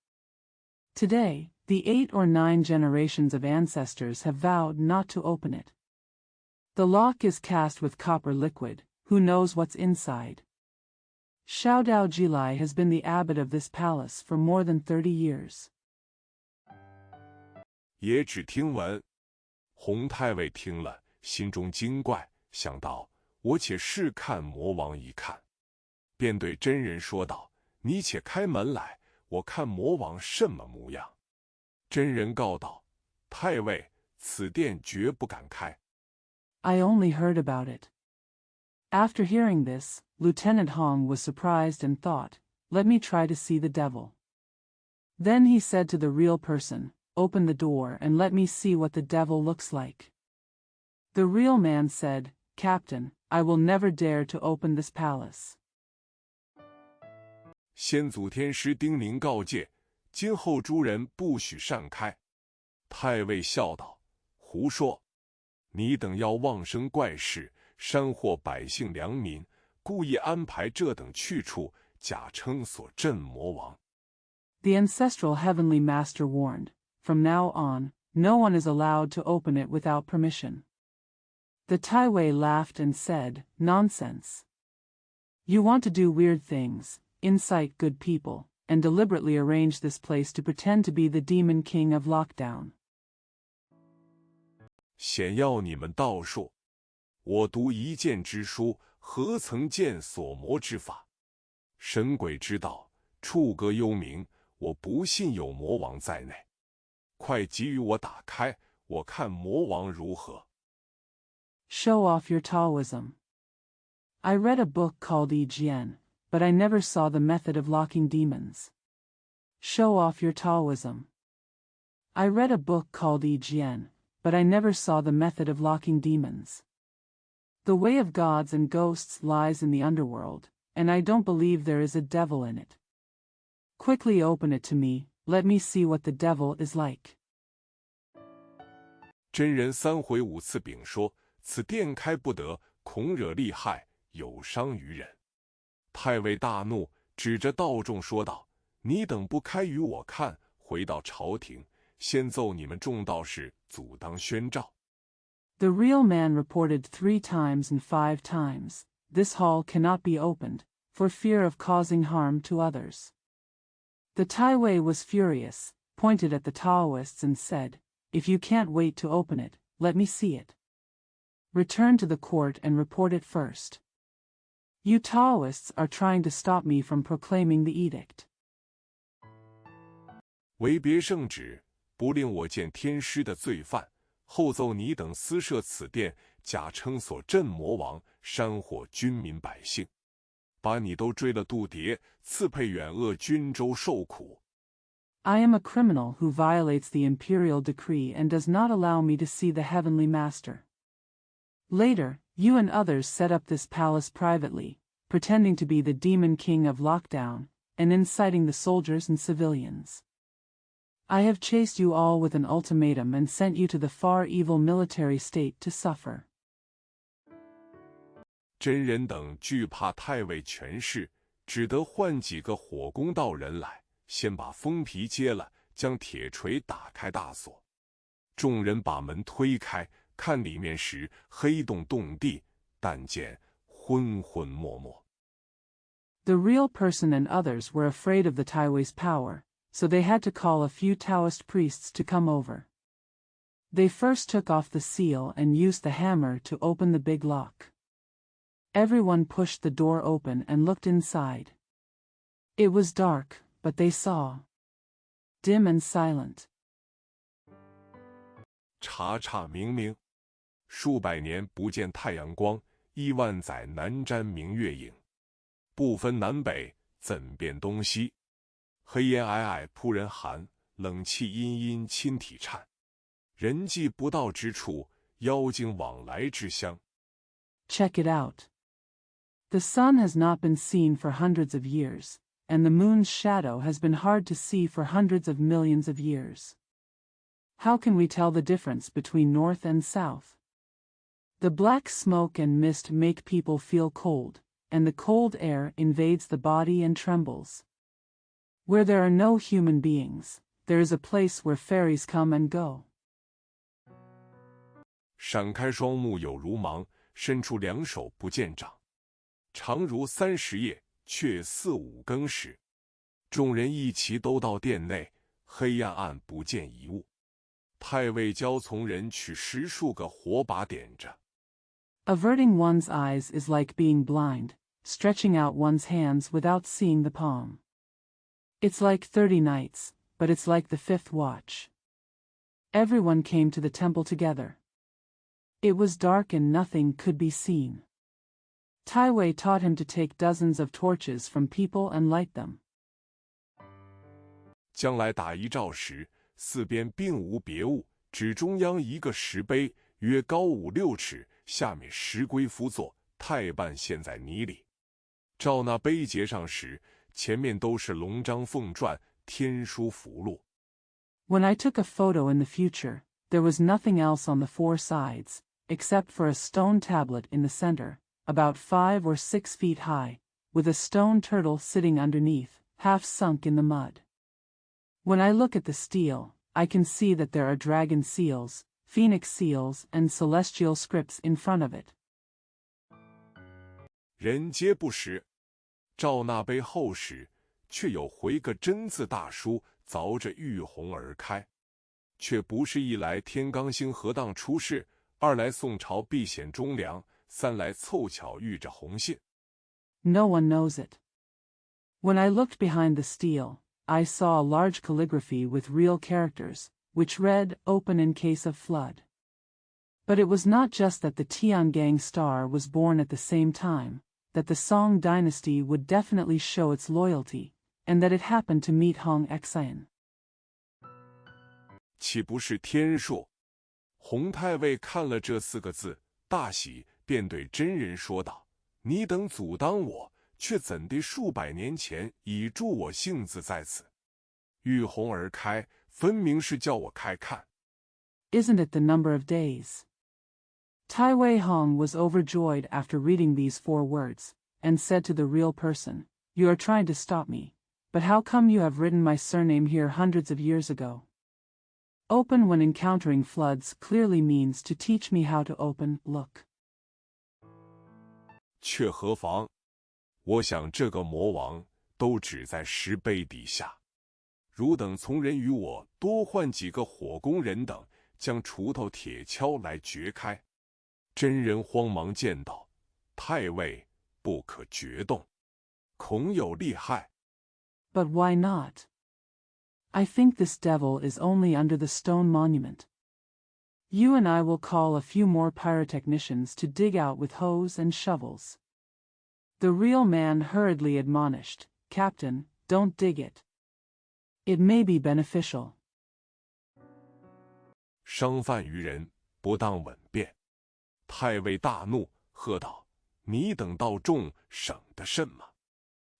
Today, the 8 or 9 generations of ancestors have vowed not to open it. The lock is cast with copper liquid, who knows what's inside? Xiao Dao Jilai has been the abbot of this palace for more than 30 years. 也只听闻。洪太尉听了，心中惊怪，想到我且试看魔王一看，便对真人说道：“你且开门来，我看魔王什么模样。”真人告道：“太尉，此殿绝不敢开。” I only heard about it. After hearing this, Lieutenant Hong was surprised and thought, Let me try to see the devil. Then he said to the real person, Open the door and let me see what the devil looks like. The real man said, Captain, I will never dare to open this palace. 先祖天师叮咛告诫，今后诸人不许擅开。太尉笑道：“胡说！你等要妄生怪事，煽惑百姓良民，故意安排这等去处，假称所镇魔王。” The ancestral heavenly master warned, From now on, no one is allowed to open it without permission. The Tai Wei laughed and said, Nonsense. You want to do weird things, incite good people, and deliberately arrange this place to pretend to be the demon king of lockdown. 显要你们道术，我读一剑之书，何曾见所魔之法？神鬼之道，处隔幽冥，我不信有魔王在内。快给予我打开，我看魔王如何。 Show off your Taoism. I read a book called Yi Jian, but I never saw the method of locking demons. Show off your Taoism. I read a book called Yi Jian, but I never saw the method of locking demons. The way of gods and ghosts lies in the underworld, and I don't believe there is a devil in it. Quickly open it to me, let me see what the devil is like. 真人3回5次禀说，此殿开不得，恐惹厉害，有伤于人。太尉大怒，指着道众说道：“你等不开与我看，回到朝廷，先奏你们众道士阻当宣召。” The real man reported 3 times and 5 times, This hall cannot be opened, for fear of causing harm to others. The Tai Wei was furious, pointed at the Taoists and said, If you can't wait to open it, let me see it. Return to the court and report it first. You Taoists are trying to stop me from proclaiming the edict. 为别圣旨，不令我见天师的罪犯，后奏你等私设此殿，假称所镇魔王，煽惑军民百姓，把你都追了渡牒，赐配远恶军州受苦。 I am a criminal who violates the imperial decree and does not allow me to see the heavenly master. Later, you and others set up this palace privately, pretending to be the demon king of lockdown, and inciting the soldiers and civilians. I have chased you all with an ultimatum and sent you to the far evil military state to suffer. 真人等惧怕太尉权势，只得唤几个火攻道人来，先把封皮揭了，将铁锤打开大锁。众人把门推开，看里面时，黑洞洞地，但见昏昏默默。 The real person and others were afraid of the Taiwei's power, so they had to call a few Taoist priests to come over. They first took off the seal and used the hammer to open the big lock. Everyone pushed the door open and looked inside. It was dark, but they saw. Dim and silent. 查查明明，数百年不见太阳光，1万载难沾明月影。不分南北，怎辨东西？黑烟霭霭扑人寒，冷气阴阴侵体颤。人迹不到之处，妖精往来之乡。 Check it out. The sun has not been seen for hundreds of years, and the moon's shadow has been hard to see for hundreds of millions of years. How can we tell the difference between north and south? The black smoke and mist make people feel cold, and the cold air invades the body and trembles. Where there are no human beings, there is a place where fairies come and go. 闪开双目有如芒，伸出两手不见掌。长如30夜，却4、5更时。众人一齐都到殿内，黑暗暗不见一物。太尉教从人取10数个火把点着。 Averting one's eyes is like being blind, stretching out one's hands without seeing the palm. It's like 30 nights, but it's like the 5th watch. Everyone came to the temple together. It was dark and nothing could be seen. Taiwei taught him to take dozens of torches from people and light them. 将来打一照时，四边并无别物，只中央一个石碑，约高5、6尺，下面石龟夫座，太半陷在泥里。照那碑碣上时，前面都是龙章凤传、天书符箓。 When I took a photo in the future, there was nothing else on the 4 sides, except for a stone tablet in the center, about 5 or 6 feet high, with a stone turtle sitting underneath, half sunk in the mud. When I look at the stele, I can see that there are dragon seals, phoenix seals, and celestial scripts in front of it. 人皆不识，照那碑后时，却有回个真字大书，凿着玉红而开。却不是一来天罡星合当出世，二来宋朝避险忠良，三来凑巧遇着红信。 No one knows it. When I looked behind the stele, I saw a large calligraphy with real characters, which read, "Open in case of flood." But it was not just that the Tiangang star was born at the same time, that the Song dynasty would definitely show its loyalty, and that it happened to meet Hong Xian. 岂不是天数？洪太尉看了这4个字，大喜，便对真人说道：“你等阻挡我，却怎地数百年前已助我性子在此？玉红而开，分明是叫我开看。” Isn't it the number of days? Taiwei Hong was overjoyed after reading these 4 words, and said to the real person, "You are trying to stop me, but how come you have written my surname here hundreds of years ago? Open when encountering floods clearly means to teach me how to open, look." 却何妨？我想这个魔王都只在石碑底下。汝等从人与我多换几个火工人等，将锄头铁锹来掘开。真人慌忙见道：“太尉不可决动，恐有利害。” But why not? I think this devil is only under the stone monument. You and I will call a few more pyrotechnicians to dig out with hose and shovels. The real man hurriedly admonished, Captain, don't dig it. It may be beneficial. 商贩于人，不当稳便。太尉大怒，喝道：“你等道众省得甚吗？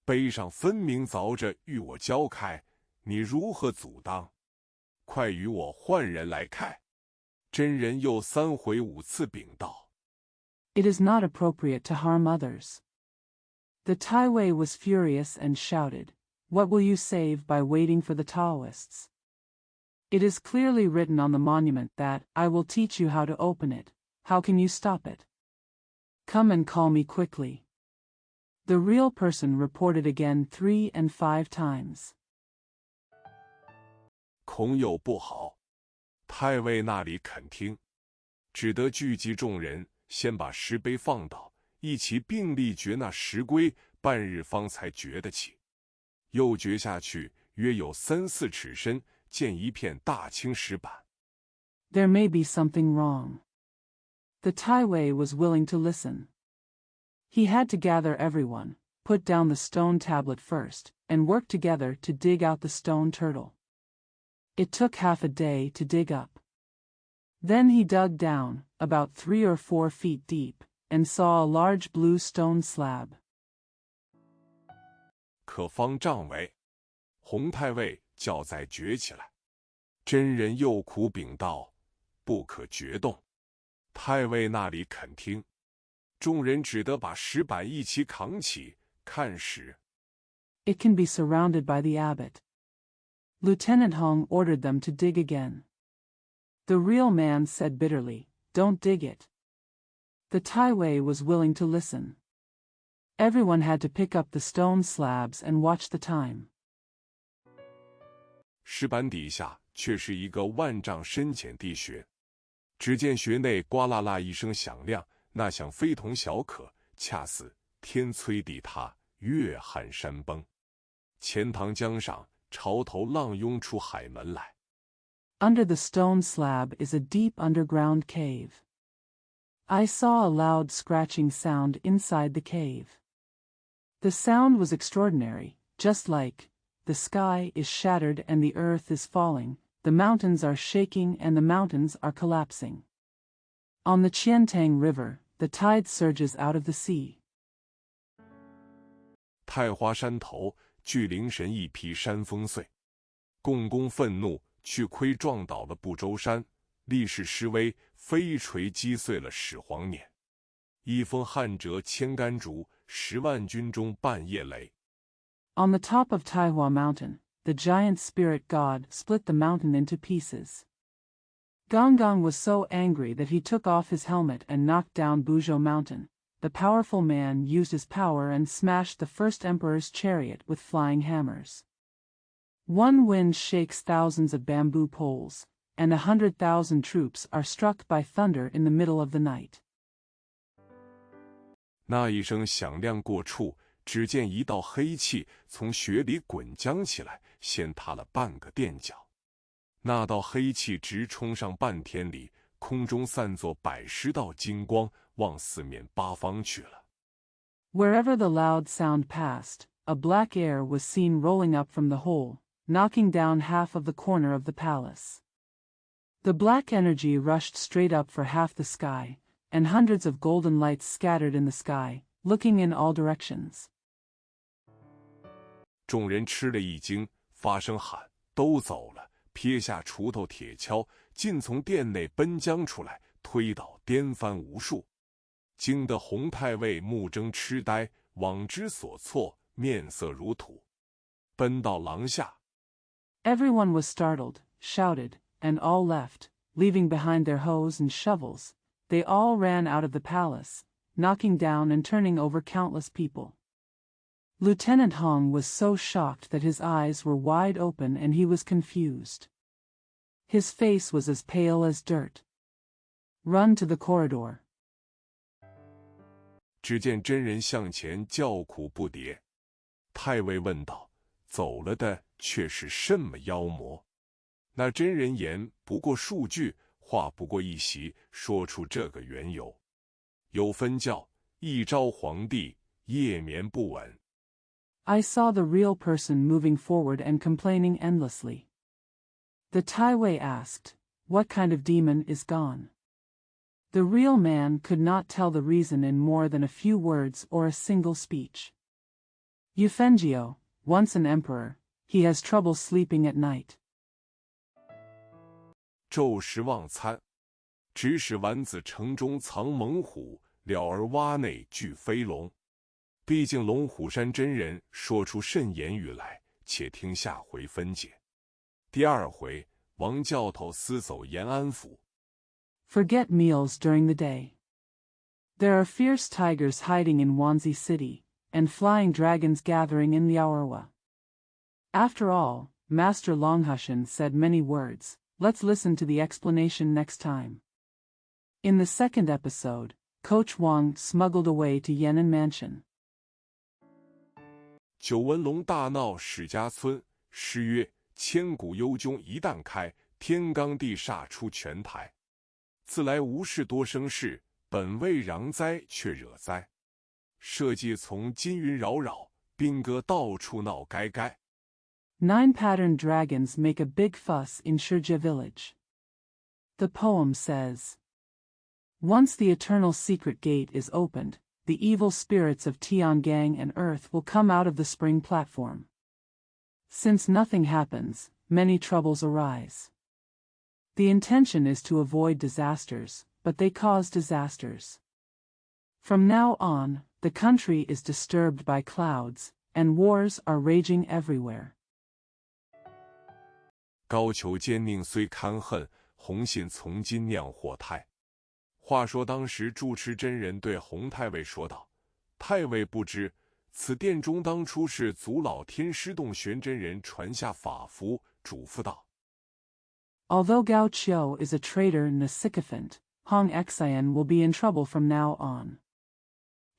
碑上分明凿着与我交开，你如何阻当？快与我换人来开！”真人又3回5次禀道。It is not appropriate to harm others. The Taiwei was furious and shouted, What will you save by waiting for the Taoists? It is clearly written on the monument that, I will teach you how to open it. How can you stop it? Come and call me quickly. The real person reported again 3 and 5 times. 恐有不好，太尉那里肯听，只得聚集众人，先把石碑放倒，一起并力掘那石龟，半日方才掘得起。又掘下去，约有3、4尺深，见一片大青石板。There may be something wrong. The Taiwei was willing to listen. He had to gather everyone, put down the stone tablet first, and work together to dig out the stone turtle. It took half a day to dig up. Then he dug down, about 3 or 4 feet deep, and saw a large blue stone slab. 可方丈为，洪太尉叫再掘起来。真人又苦禀道：“不可掘动。”太尉那里肯听，众人只得把石板一起扛起，看时。It can be surrounded by the abbot. Lieutenant Hong ordered them to dig again. The real man said bitterly, Don't dig it. The Taiwei was willing to listen. Everyone had to pick up the stone slabs and watch the time. 石板底下却是一个万丈深浅地穴。只见穴内呱啦啦一声响亮，那响非同小可，恰似天摧地塌，月撼山崩。钱塘江上潮头浪涌出海门来。Under the stone slab is a deep underground cave. I saw a loud scratching sound inside the cave. The sound was extraordinary, just like, the sky is shattered and the earth is falling, the mountains are shaking and the mountains are collapsing. On the Qiantang River, the tide surges out of the sea. 太华山头，巨灵神一劈山峰碎。共工愤怒，去窥撞倒了不周山，力士施威，飞锤击碎了始皇辇。一封汉折千竿竹，10万军中半夜雷。On the top of Taihua Mountain, the giant spirit god split the mountain into pieces. Gonggong was so angry that he took off his helmet and knocked down Buzhou Mountain. The powerful man used his power and smashed the first emperor's chariot with flying hammers. One wind shakes thousands of bamboo poles, and 100,000 troops are struck by thunder in the middle of the night. 那一声响亮过处，只见一道黑气从雪里滚将起来，先塌了半个垫脚。那道黑气直冲上半天里，空中散作百10道金光，往四面八方去了。Wherever the loud sound passed, a black air was seen rolling up from the hole, knocking down half of the corner of the palace. The black energy rushed straight up for half the sky, and hundreds of golden lights scattered in the sky, looking in all directions. 众人吃了一惊，发声喊：“都走了！”撇下锄头铁锹，尽从殿内奔将出来，推倒颠翻无数。惊得洪太尉目睁痴呆，枉之所措，面色如土，奔到廊下。Everyone was startled, shouted, and all left, leaving behind their hoes and shovels. They all ran out of the palace, knocking down and turning over countless people. Lieutenant Hong was so shocked that his eyes were wide open and he was confused. His face was as pale as dirt. Run to the corridor. 只见真人向前叫苦不迭。太尉问道：“走了的却是甚么妖魔。那真人言不过数句，话不过一席，说出这个缘由。有分教，一朝皇帝，夜眠不稳。I saw the real person moving forward and complaining endlessly. The Tai Wei asked, "What kind of demon is gone?" The real man could not tell the reason in more than a few words or a single speech. Yufengio, once an emperor, he has trouble sleeping at night. 昼食忘餐，指使丸子城中藏猛虎，了而蛙内聚飞龙。毕竟龙虎山真人说出甚言语来，且听下回分解。第2回，王教头私走延安府。Forget meals during the day. There are fierce tigers hiding in Wanzi City, and flying dragons gathering in Liaoerwa. After all, Master Longhushan said many words. Let's listen to the explanation next time. In the second episode, Coach Wang smuggled away to Yan'an Mansion. 久闻龙大闹史家村，诗曰：千古幽宗一旦开，天罡地煞出全台。自来无事多生事，本为攘灾却惹灾。社稷从金云扰扰，兵戈到处闹该该。9 patterned dragons make a big fuss in Shurja village. The poem says, "Once the eternal secret gate is opened, the evil spirits of Tiangang and Earth will come out of the spring platform. Since nothing happens, many troubles arise. The intention is to avoid disasters, but they cause disasters. From now on, the country is disturbed by clouds, and wars are raging everywhere." 高俅奸佞虽堪恨，洪信从今酿祸胎。话说当时住持真人对洪太尉说道：“太尉不知，此殿中当初是祖老天师洞玄真人传下法符，嘱咐道。” Although Gao Qiu is a traitor and a sycophant, Hong Xian will be in trouble from now on.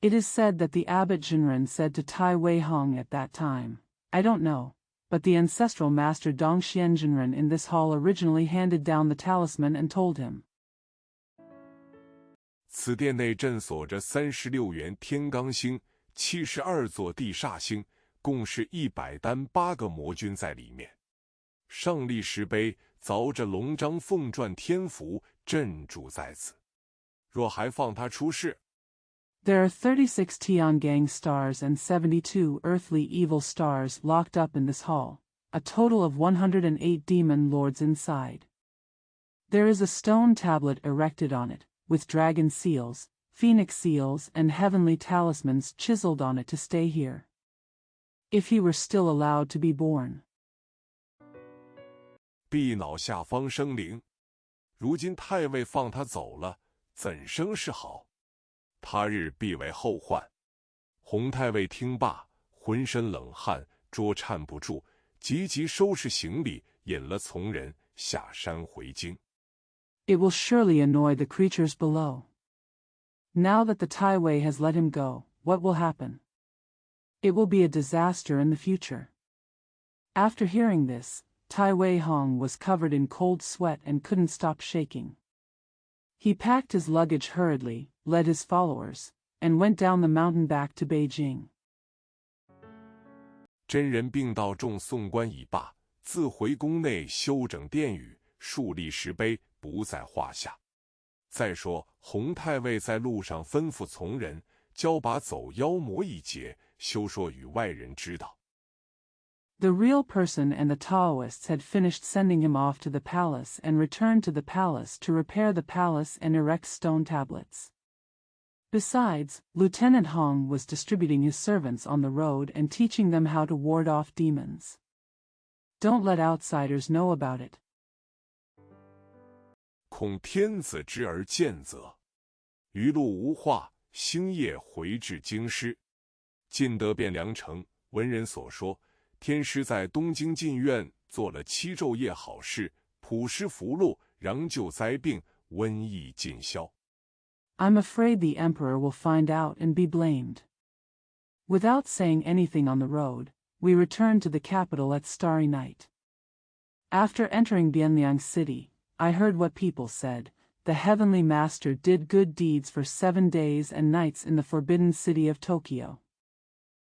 It is said that the abbot Jinren said to Tai Wei Hong at that time, "I don't know, but the ancestral master Dongxian Jinren in this hall originally handed down the talisman and told him." 此殿内镇锁着36元天罡星，72座地煞星，共是100单8个魔君在里面。上立石碑，凿着龙章凤传天符，镇住在此。若还放他出世， There are 36 Tiangang stars and 72 earthly evil stars locked up in this hall, a total of 108 demon lords inside. There is a stone tablet erected on it, with dragon seals, phoenix seals and heavenly talismans chiseled on it to stay here. If he were still allowed to be born. 必恼下方生灵。如今太尉放他走了，怎生是好？他日必为后患。洪太尉听罢，浑身冷汗，捉颤不住，急急收拾行李，引了从人下山回京。It will surely annoy the creatures below. Now that the Tai Wei has let him go, what will happen? It will be a disaster in the future. After hearing this, Tai Wei Hong was covered in cold sweat and couldn't stop shaking. He packed his luggage hurriedly, led his followers, and went down the mountain back to Beijing. 真人病到众送官已罢，自回宫内修整殿宇，树立石碑，不在话下。再说洪太尉在路上吩咐从人，教把走妖魔一劫，休说与外人知道。The real person and the Taoists had finished sending him off to the palace and returned to the palace to repair the palace and erect stone tablets. Besides, Lieutenant Hong was distributing his servants on the road and teaching them how to ward off demons. Don't let outsiders know about it. 恐天子知而见责。余路无话，星夜回至京师。进得汴梁城，闻人所说，天师在东京禁院做了7昼夜好事，普施福禄，攘救灾病，瘟疫尽消。I'm afraid the emperor will find out and be blamed. Without saying anything on the road, we returned to the capital at starry night. After entering Bianliang City, I heard what people said. The Heavenly Master did good deeds for 7 days and nights in the forbidden city of Tokyo.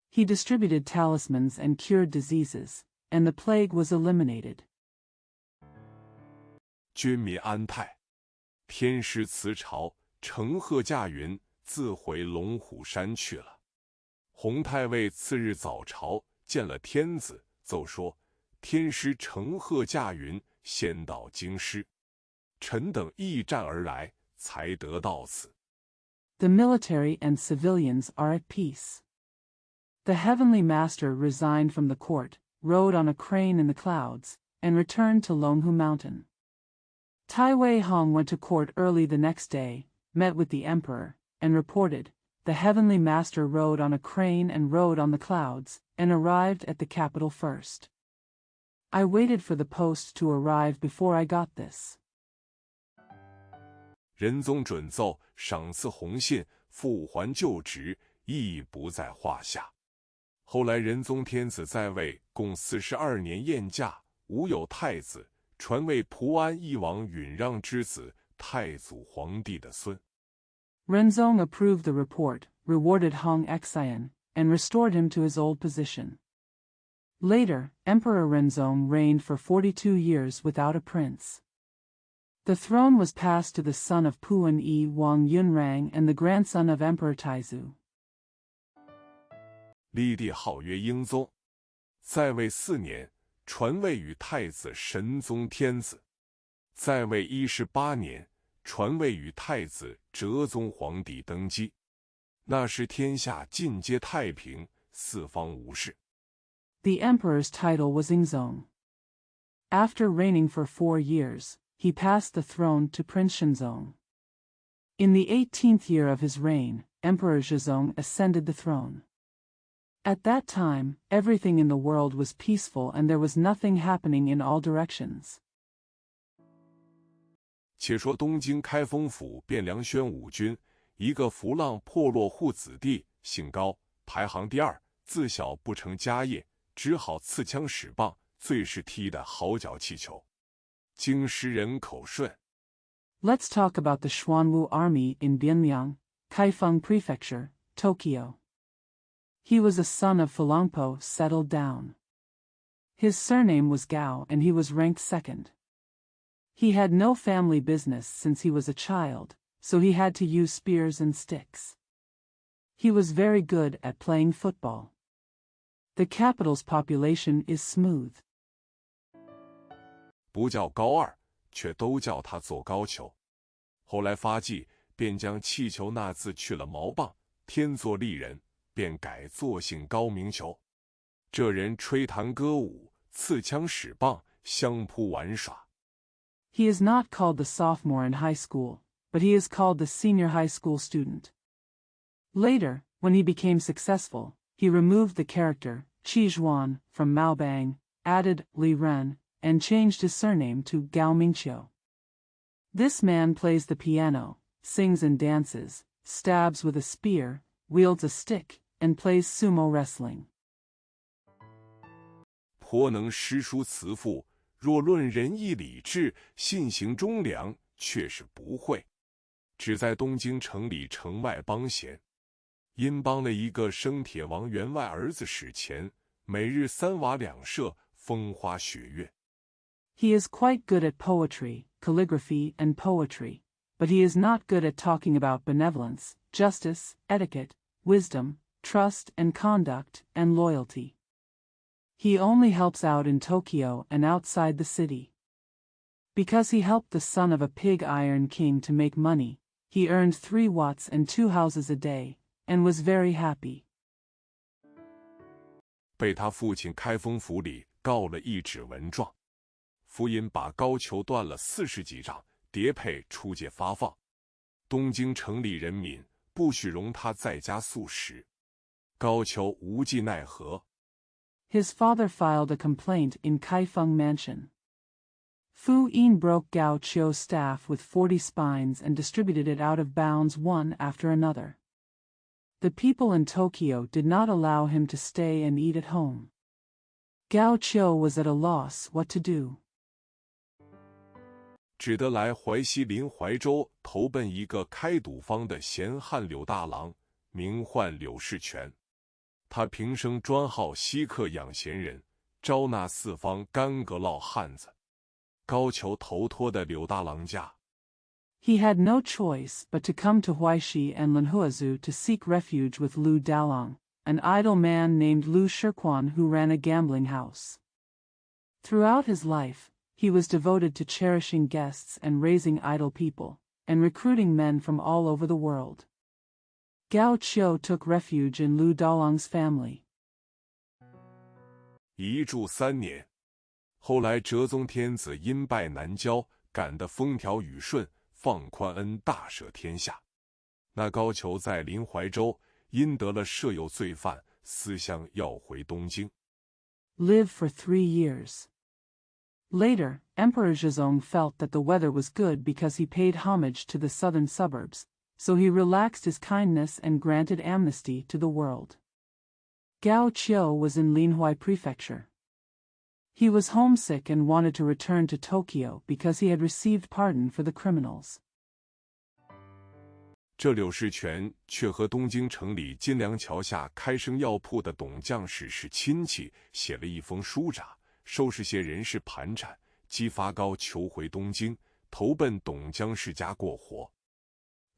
He distributed talismans and cured diseases, and the plague was eliminated. 君民安泰，天师辞朝，乘鹤驾云，自回龙虎山去了。洪太尉次日早朝，见了天子，奏说天师乘鹤驾云，先到京师。臣等驿站而来，才得到此。 The military and civilians are at peace. The Heavenly Master resigned from the court, rode on a crane in the clouds, and returned to Longhu Mountain. Tai Wei Hong went to court early the next day, met with the emperor, and reported, the Heavenly Master rode on a crane and rode on the clouds, and arrived at the capital first. I waited for the post to arrive before I got this. 仁宗准奏，赏赐洪信，复还旧职，亦不在话下。后来仁宗天子在位共42年宴驾，无有太子，传为蒲安义王允让之子，太祖皇帝的孙。 Renzong approved the report, rewarded Hong Xian, and restored him to his old position. Later, Emperor Renzong reigned for 42 years without a prince. The throne was passed to the son of Puan Yi Wang Yunrang and the grandson of Emperor Taizu. 立帝号曰英宗，在位4年，传位与太子神宗天子；在位18年，传位与太子哲宗皇帝登基。那时天下尽皆太平，四方无事。 The emperor's title was Ingzong. After reigning for 4 years, he passed the throne to Prince Shenzong. In the 18th year of his reign, Emperor Zhezong ascended the throne. At that time, everything in the world was peaceful and there was nothing happening in all directions. 且说东京开封府汴梁宣武军，一个浮浪破落户子弟，姓高，排行第2，自小不成家业，只好刺枪使棒，最是踢得好脚气球。京师人口顺。 Let's talk about the Xuanwu army in Bianliang, Kaifeng Prefecture, Tokyo. He was a son of Fulangpo settled down. His surname was Gao and he was ranked 2nd. He had no family business since he was a child, so he had to use spears and sticks. He was very good at playing football. The capital's population is smooth. 不叫高2，却都叫他做高俅。后来发迹，便将气球那字去了毛棒，天作丽人，便改作姓高名裘。这人吹弹歌舞，刺枪使棒，相扑玩耍。 He is not called the sophomore in high school, but he is called the senior high school student. Later, when he became successful, he removed the character Qi Zhuan from Mao Bang, added Li Ren, and changed his surname to Gao Mingqiu. This man plays the piano, sings and dances, stabs with a spear, wields a stick, and plays sumo wrestling. 颇能诗书辞赋，若论仁义礼智、信行忠良，却是不会。只在东京城里城外帮闲，因帮了一个生铁王员外儿子使钱，每日3瓦2舍，风花雪月。 He is quite good at poetry, calligraphy, and poetry, but he is not good at talking about benevolence, justice, etiquette, wisdom, trust and conduct, and loyalty. He only helps out in Tokyo and outside the city. Because he helped the son of a pig iron king to make money, he earned 3 watts and 2 houses a day, and was very happy. 被他父亲开封府里告了一纸文状，府尹把高俅断了40几掌，叠配出界发放。东京城里人民不许容他在家素食，高俅无计奈何。 His father filed a complaint in Kaifeng Mansion. Fu Yin broke Gao Qiu's staff with 40 spines and distributed it out of bounds one after another. The people in Tokyo did not allow him to stay and eat at home. Gao Qiu was at a loss what to do. 只得来淮西临淮州投奔一个开赌坊的闲汉柳大郎，名唤柳世全。他平生专好稀客养闲人，招纳四方干戈涝汉子。高俅投托的柳大郎家。He had no choice but to come to Huaishi and Lanhuazu to seek refuge with Lu Daolong, an idle man named Lu Shiquan who ran a gambling house. Throughout his life, he was devoted to cherishing guests and raising idle people, and recruiting men from all over the world. Gao Qiu took refuge in Lu Daolong's family. 一住3年，后来哲宗天子因拜南郊，赶得风调雨顺，放宽恩，大赦天下。那高俅在临淮州，因得了设有罪犯，思乡要回东京。Live for 3 years. Later, Emperor Zhezong felt that the weather was good because he paid homage to the southern suburbs, so he relaxed his kindness and granted amnesty to the world. Gao Qiu was in Linhuai Prefecture. He was homesick and wanted to return to Tokyo because he had received pardon for the criminals. 这柳世全却和东京城里金梁桥下开生药铺的董将士是亲戚，写了一封书札，收拾些人事盘缠，激发高俅回东京，投奔董将士家过活。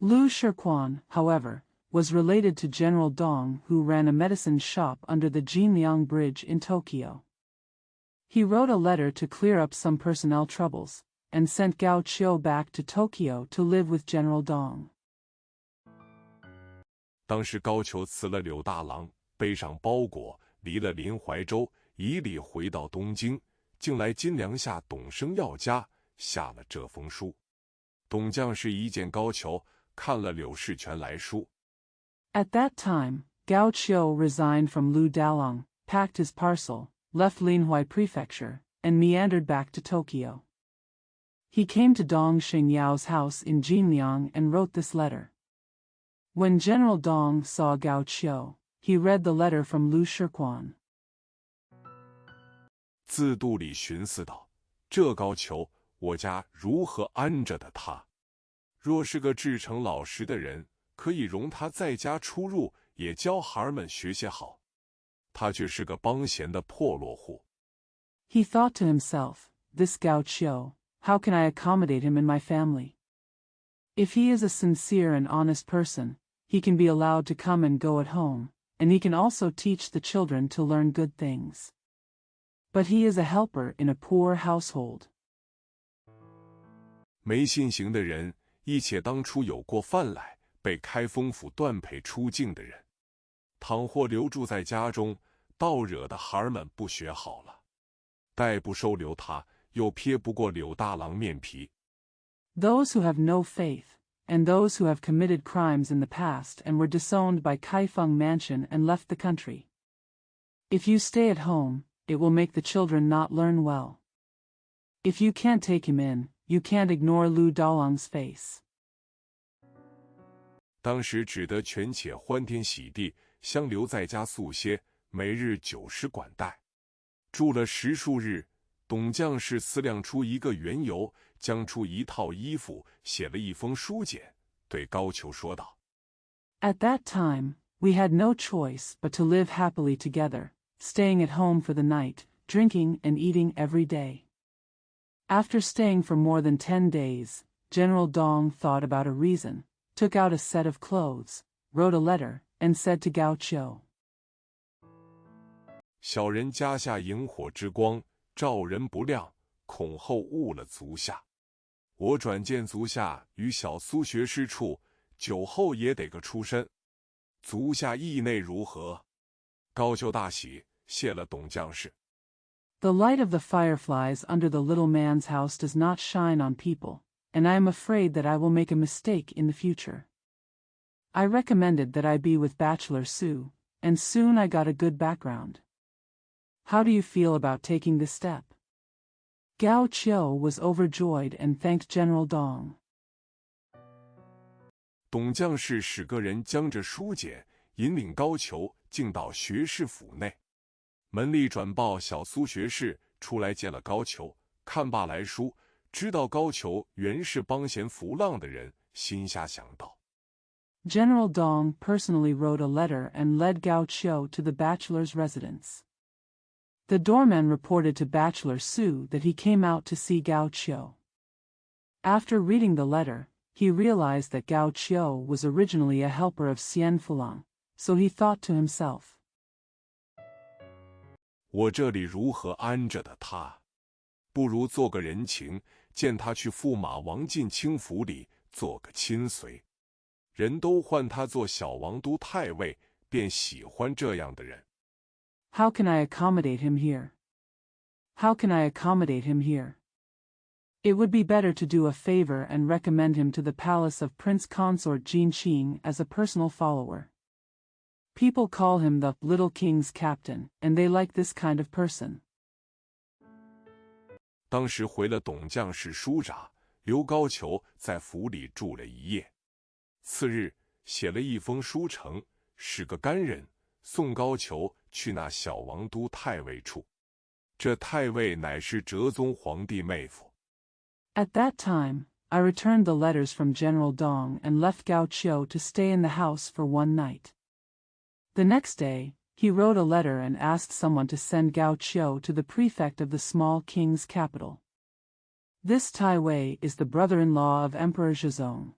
Lu Shiquan, however, was related to General Dong, who ran a medicine shop under the Jinliang Bridge in Tokyo. He wrote a letter to clear up some personnel troubles, and sent Gao Qiu back to Tokyo to live with General Dong. 当时高俅辞了柳大郎，背上包裹，离了临淮州，以礼回到东京，竟来金梁下董生耀家下了这封书。董将士一见高俅，看了柳世全来书。At that time, Gao Qiu resigned from Lu Daolong, packed his parcel, left Linhuai Prefecture, and meandered back to Tokyo. He came to Dong Xingyao's house in Jinliang and wrote this letter. When General Dong saw Gao Qiu, he read the letter from Lu Shiquan. 自肚里寻思道：这高俅，我家如何安着的他？若是个至诚老实的人，可以容他在家出入，也教孩儿们学些好。他却是个帮闲的破落户。He thought to himself, this Gao Qiu, how can I accommodate him in my family? If he is a sincere and honest person, he can be allowed to come and go at home, and he can also teach the children to learn good things. But he is a helper in a poor household. 没信行的人，亦且当初有过犯来，被开封府断配出境的人，倘或留住在家中，倒惹得孩儿们不学好了。待不收留他，又撇不过柳大郎面皮。Those who have no faith, and those who have committed crimes in the past and were disowned by Kaifeng Mansion and left the country. If you stay at home, it will make the children not learn well. If you can't take him in, you can't ignore Lu Daolong's face. 当时只得权且欢天喜地，相留在家宿歇，每日酒食管待。住了10数日，董将士思量出一个缘由，将出一套衣服，写了一封书简，对高俅说道 At that time, we had no choice but to live happily together, staying at home for the night, drinking and eating every day. After staying for more than 10 days, General Dong thought about a reason, took out a set of clothes, wrote a letter, and said to Gao Qiu. 小人家下萤火之光，照人不亮，恐后误了足下。我转见足下与小苏学师处，酒后也得个出身。足下意内如何？高俅大喜，谢了董将士。The light of the fireflies under the little man's house does not shine on people, and I am afraid that I will make a mistake in the future. I recommended that I be with Bachelor Su, and soon I got a good background. How do you feel about taking this step? Gao Qiu was overjoyed and thanked General Dong. 董将士使个人将这书简引领高俅进到学士府内。门吏转报小苏学士出来见了高俅，看罢来书，知道高俅原是帮闲浮浪的人，心下想到。General Dong personally wrote a letter and led Gao Qiu to the bachelor's residence. The doorman reported to Bachelor Su that he came out to see Gao Qiu. After reading the letter, he realized that Gao Qiu was originally a helper of Xian Fulang, so he thought to himself, 我这里如何安着的他？不如做个人情，见他去驸马王进清府里做个亲随。人都唤他做小王都太尉，便喜欢这样的人。How can I accommodate him here? How can I accommodate him here? It would be better to do a favor and recommend him to the palace of Prince Consort Jin Qing as a personal follower. People call him the Little King's Captain, and they like this kind of person. 当时回了董将士书札，留高俅在府里住了一夜。次日写了一封书呈，是个干人，送高俅去那小王都太尉处。这太尉乃是哲宗皇帝妹夫。At that time, I returned the letters from General Dong and left Gao Qiu to stay in the house for one night. The next day, he wrote a letter and asked someone to send Gao Qiu to the prefect of the small king's capital. This Tai Wei is the brother-in-law of Emperor Zhezong.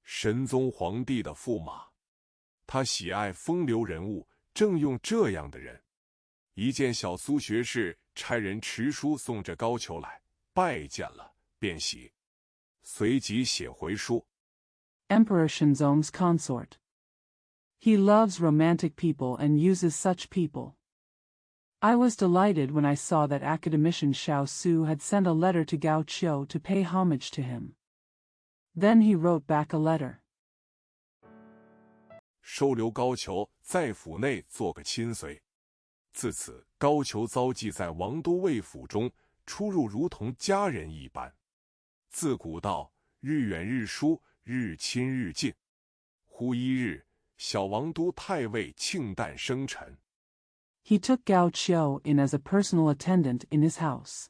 神宗皇帝的驸马，他喜爱风流人物，正用这样的人。一见小苏学士差人持书送着高俅来，拜见了，便喜，随即写回书。Emperor Shenzong's consort. He loves romantic people and uses such people. I was delighted when I saw that academician Xiao Su had sent a letter to Gao Qiu to pay homage to him. Then he wrote back a letter. 收留高俅在府内做个亲随。自此，高俅遭记在王都尉府中，出入如同家人一般。自古道，日远日疏，日亲日近。忽一日，小王都太尉庆诞生辰。He took Gao Qiu in as a personal attendant in his house.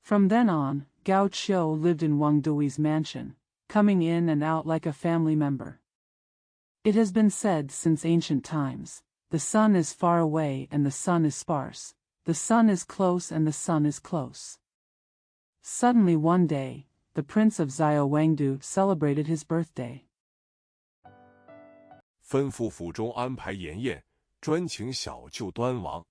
From then on, Gao Qiu lived in Wang Dui's mansion, coming in and out like a family member. It has been said since ancient times, the sun is far away and the sun is sparse, the sun is close and the sun is close. Suddenly one day, the prince of Xiao Wangdu celebrated his birthday. 吩咐府中安排筵宴，专请小舅端王。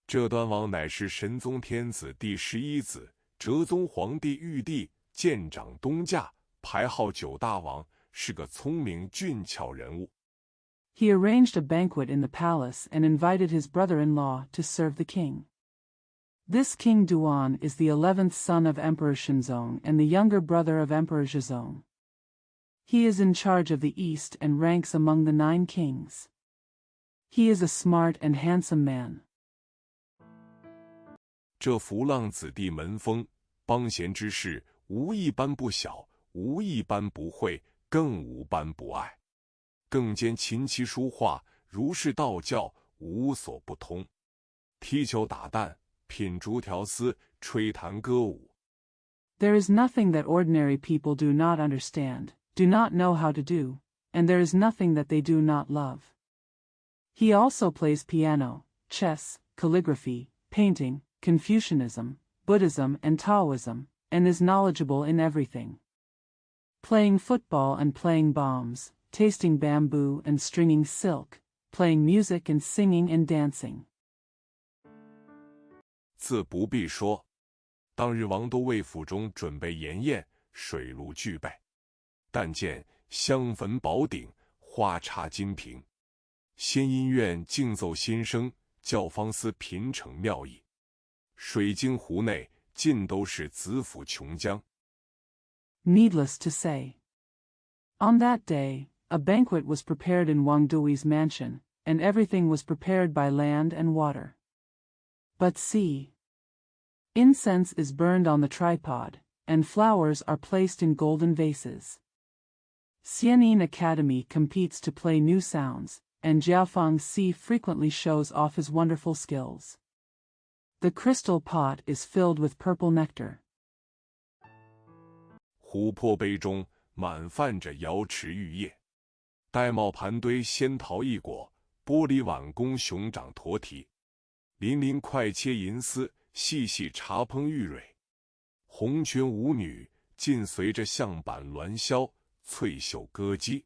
这端王乃是神宗天子第11子，哲宗皇帝玉帝舰长东驾，排号9大王，是个聪明俊俏人物。He arranged a banquet in the palace and invited his brother-in-law to serve the king. This King Duan is the 11th son of Emperor Shenzong and the younger brother of Emperor Zhezong. He is in charge of the East and ranks among the 9 kings. He is a smart and handsome man. 这浮浪子弟门风，帮闲之事，无一般不晓，无一般不会，更无般不爱。更兼琴棋书画，儒释道教，无所不通。踢球打蛋，品竹条丝，吹弹歌舞。There is nothing that ordinary people do not understand, do not know how to do, and there is nothing that they do not love. He also plays piano, chess, calligraphy, painting, Confucianism, Buddhism and Taoism, and is knowledgeable in everything. Playing football and playing bombs, tasting bamboo and stringing silk, playing music and singing and dancing. 自不必说，当日王都尉府中准备筵宴，水陆俱备。但见香焚宝鼎，花插金瓶，仙音院竞奏新声，教坊司品逞妙意。水晶壶内尽都是子府琼浆。Needless to say, on that day, a banquet was prepared in Wang Dui's mansion, and everything was prepared by land and water. But see, incense is burned on the tripod, and flowers are placed in golden vases. Xianin Academy competes to play new sounds, and Jiaofeng Si frequently shows off his wonderful skills. The crystal pot is filled with purple nectar. 琥珀杯中满泛着瑶池玉液，玳瑁盘堆仙桃异果，玻璃碗供熊掌驼蹄，鳞鳞块切银丝，细细茶烹玉蕊，红裙舞女尽随着象板鸾箫，翠袖歌姬。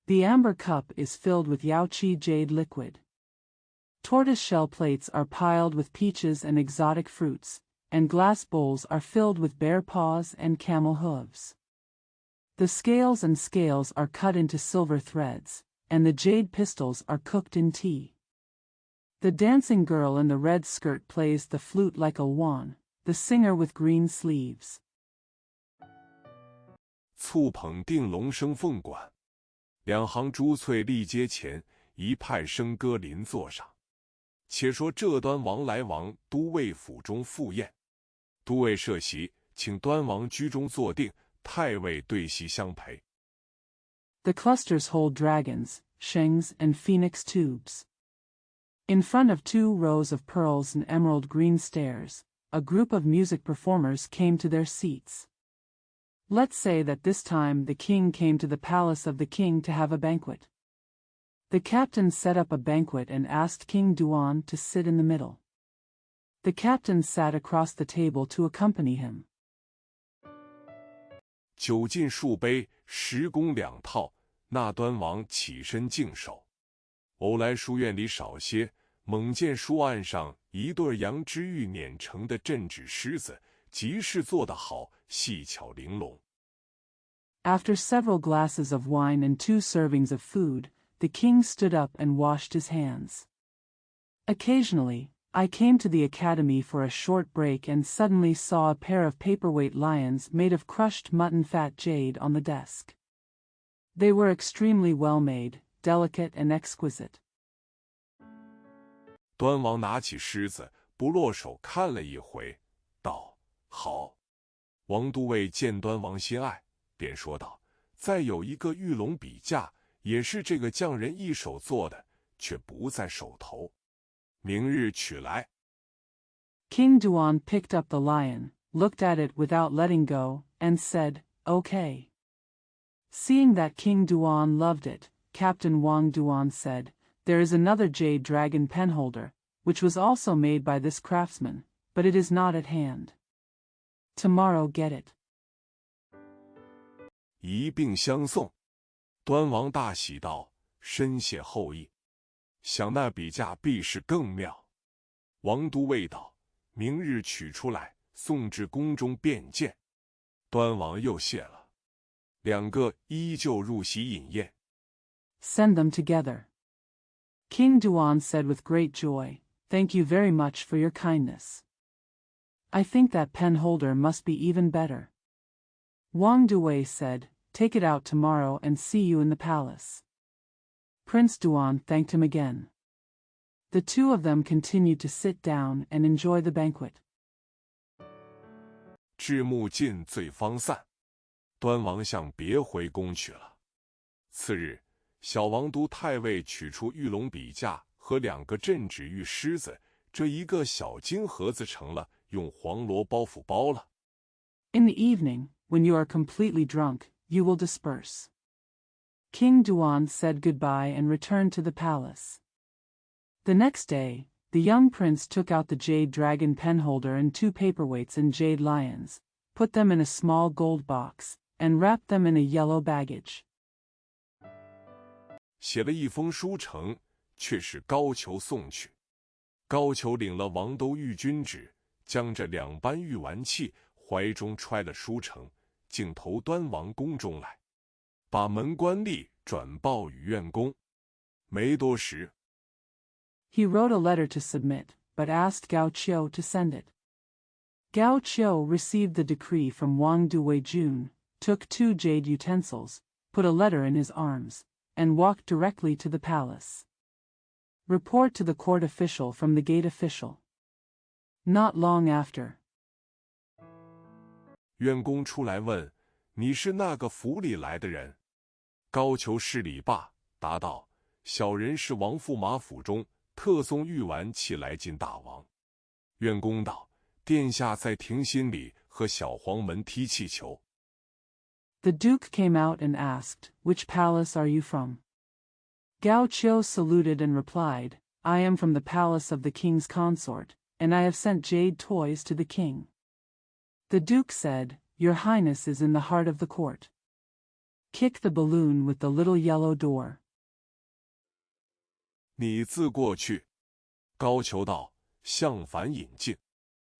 The amber cup is filled with Yaoqi jade liquid. Tortoiseshell plates are piled with peaches and exotic fruits, and glass bowls are filled with bear paws and camel hooves. The scales and scales are cut into silver threads, and the jade pistils are cooked in tea. The dancing girl in the red skirt plays the flute like a wand, the singer with green sleeves. 簇捧定龙生凤管，两行珠翠立阶前，一派笙歌临座上。且说这端王来往都尉府中赴宴，都尉设席，请端王居中坐定，太尉对席相陪。The clusters hold dragons, shengs, and phoenix tubes. In front of 2 rows of pearls and emerald green stairs, a group of music performers came to their seats. Let's say that this time the king came to the palace of the king to have a banquet. The captain set up a banquet and asked King Duan to sit in the middle. The captain sat across the table to accompany him. 酒尽数杯，10觥2套，那端王起身敬手。偶来书院里少些，猛见书案上一对羊脂玉碾成的镇纸狮子，极是做得好，细巧玲珑。After several glasses of wine and 2 servings of food, the king stood up and washed his hands. Occasionally, I came to the academy for a short break and suddenly saw a pair of paperweight lions made of crushed mutton fat jade on the desk. They were extremely well made, delicate and exquisite. 端王拿起狮子，不落手看了一回，道：“好。”王都尉见端王心爱，便说道：“再有一个玉龙笔架，也是这个匠人一手做的，却不在手头。明日取来。” King Duan picked up the lion, looked at it without letting go, and said, "Okay." Seeing that King Duan loved it, Captain Wang Duan said, "There is another jade dragon penholder, which was also made by this craftsman, but it is not at hand. Tomorrow get it." 一并相送，端王大喜道：“深谢厚意，想那笔架必是更妙。”王都尉道：“明日取出来，送至宫中便见。”端王又谢了，两个依旧入席饮宴。 Send them together. King Duan said with great joy, "Thank you very much for your kindness. I think that penholder must be even better." Wang Duwei said, "Take it out tomorrow and see you in the palace." Prince Duan thanked him again. The 2 of them continued to sit down and enjoy the banquet. 至暮尽醉方散，端王向别回宫去了。次日，小王都太尉取出玉龙笔架和2个镇纸玉狮子，这一个小金盒子成了，用黄罗包袱包了。 In the evening, when you are completely drunk, you will disperse. King Duan said goodbye and returned to the palace. The next day, the young prince took out the jade dragon penholder and 2 paperweights and jade lions, put them in a small gold box, and wrapped them in a yellow baggage. 写了一封书呈，却是高俅送去。高俅领了王都御军旨，将这2般玉玩器怀中揣了书呈，径投端王宫中来，把门官吏转报与院公。没多时， He wrote a letter to submit, but asked Gao Qiu to send it. Gao Qiu received the decree from Wang Duwei Jun, took 2 jade utensils, put a letter in his arms, and walked directly to the palace. Report to the court official from the gate official. Not long after. 院公出来问：“你是那个府里来的人？”高俅施礼罢，答道：“小人是王驸马府中特送玉丸器来进大王。院公道：殿下在庭心里和小黄门踢气球。The Duke came out and asked, "Which palace are you from?" Gao Qiu saluted and replied, "I am from the palace of the king's consort, and I have sent jade toys to the king." The Duke said, "Your Highness is in the heart of the court. Kick the balloon with the little yellow door." 你自过去。高俅道：向反引进。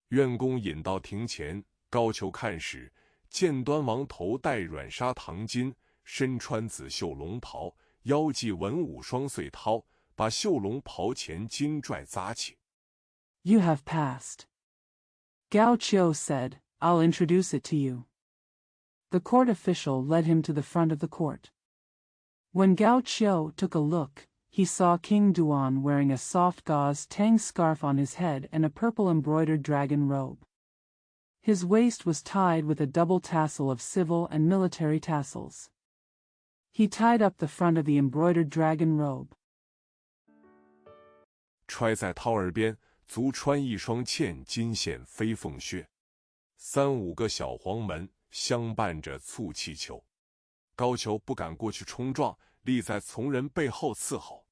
院公引到庭前，高俅看时，见端王头戴软纱唐巾，身穿紫绣龙袍，腰系文武双穗绦，把绣龙袍前金拽扎起。You have passed. Gao Qiu said, "I'll introduce it to you." The court official led him to the front of the court. When Gao Qiu took a look, he saw King Duan wearing a soft gauze tang scarf on his head and a purple embroidered dragon robe. His waist was tied with a double tassel of civil and military tassels. He tied up the front of the embroidered dragon robe. 揣在绦儿边，足穿一双嵌金线飞凤靴。3-5个小黄门相伴着簇气球。高俅不敢过去冲撞，立在从人背后伺候。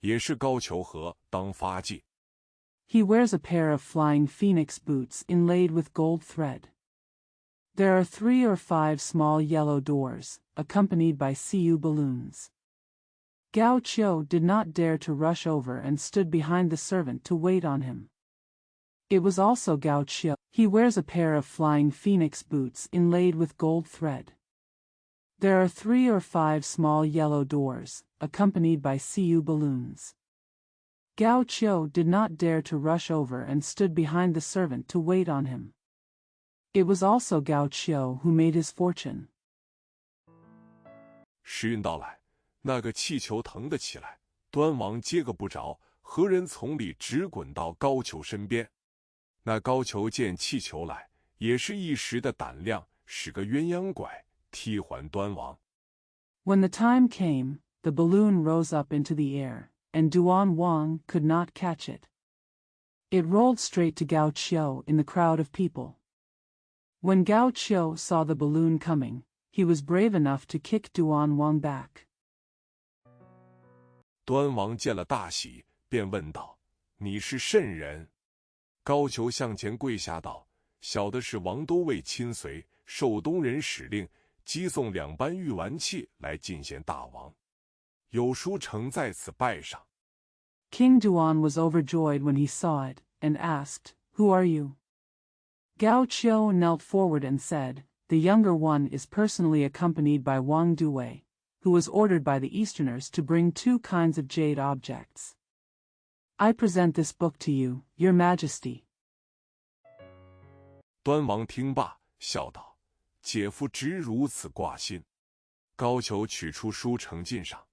也是高俅和当发髻。He wears a pair of flying phoenix boots inlaid with gold thread. There are 3 or 5 small yellow doors, accompanied by CU balloons. Gao Qiu did not dare to rush over and stood behind the servant to wait on him. It was also Gao Qiu. He wears a pair of flying phoenix boots inlaid with gold thread. There are 3 or 5 small yellow doors, accompanied by CU balloons. Gao Qiu did not dare to rush over and stood behind the servant to wait on him. It was also Gao Qiu who made his fortune. 时运到来，那个气球腾得起来，端王接个不着，何人从里直滚到高俅身边。那高俅见气球来，也是一时的胆量，使个鸳鸯拐踢还端王。When the time came, the balloon rose up into the air, and Duan Wang could not catch it. It rolled straight to Gao Qiu in the crowd of people. When Gao Qiu saw the balloon coming, he was brave enough to kick Duan Wang back. 端王见了大喜，便问道：“你是甚人？”高俅向前跪下道：“小的是王都尉亲随，受东人使令，击送2班玉丸器来进献大王。有书呈在此拜上。” King Duan was overjoyed when he saw it, and asked, "Who are you?" Gao Qiu knelt forward and said, "The younger one is personally accompanied by Wang Duwei, who was ordered by the Easterners to bring 2 kinds of jade objects. I present this book to you, Your Majesty." 端王听罢，笑道：“姐夫直如此挂心。”高俅取出书呈进上，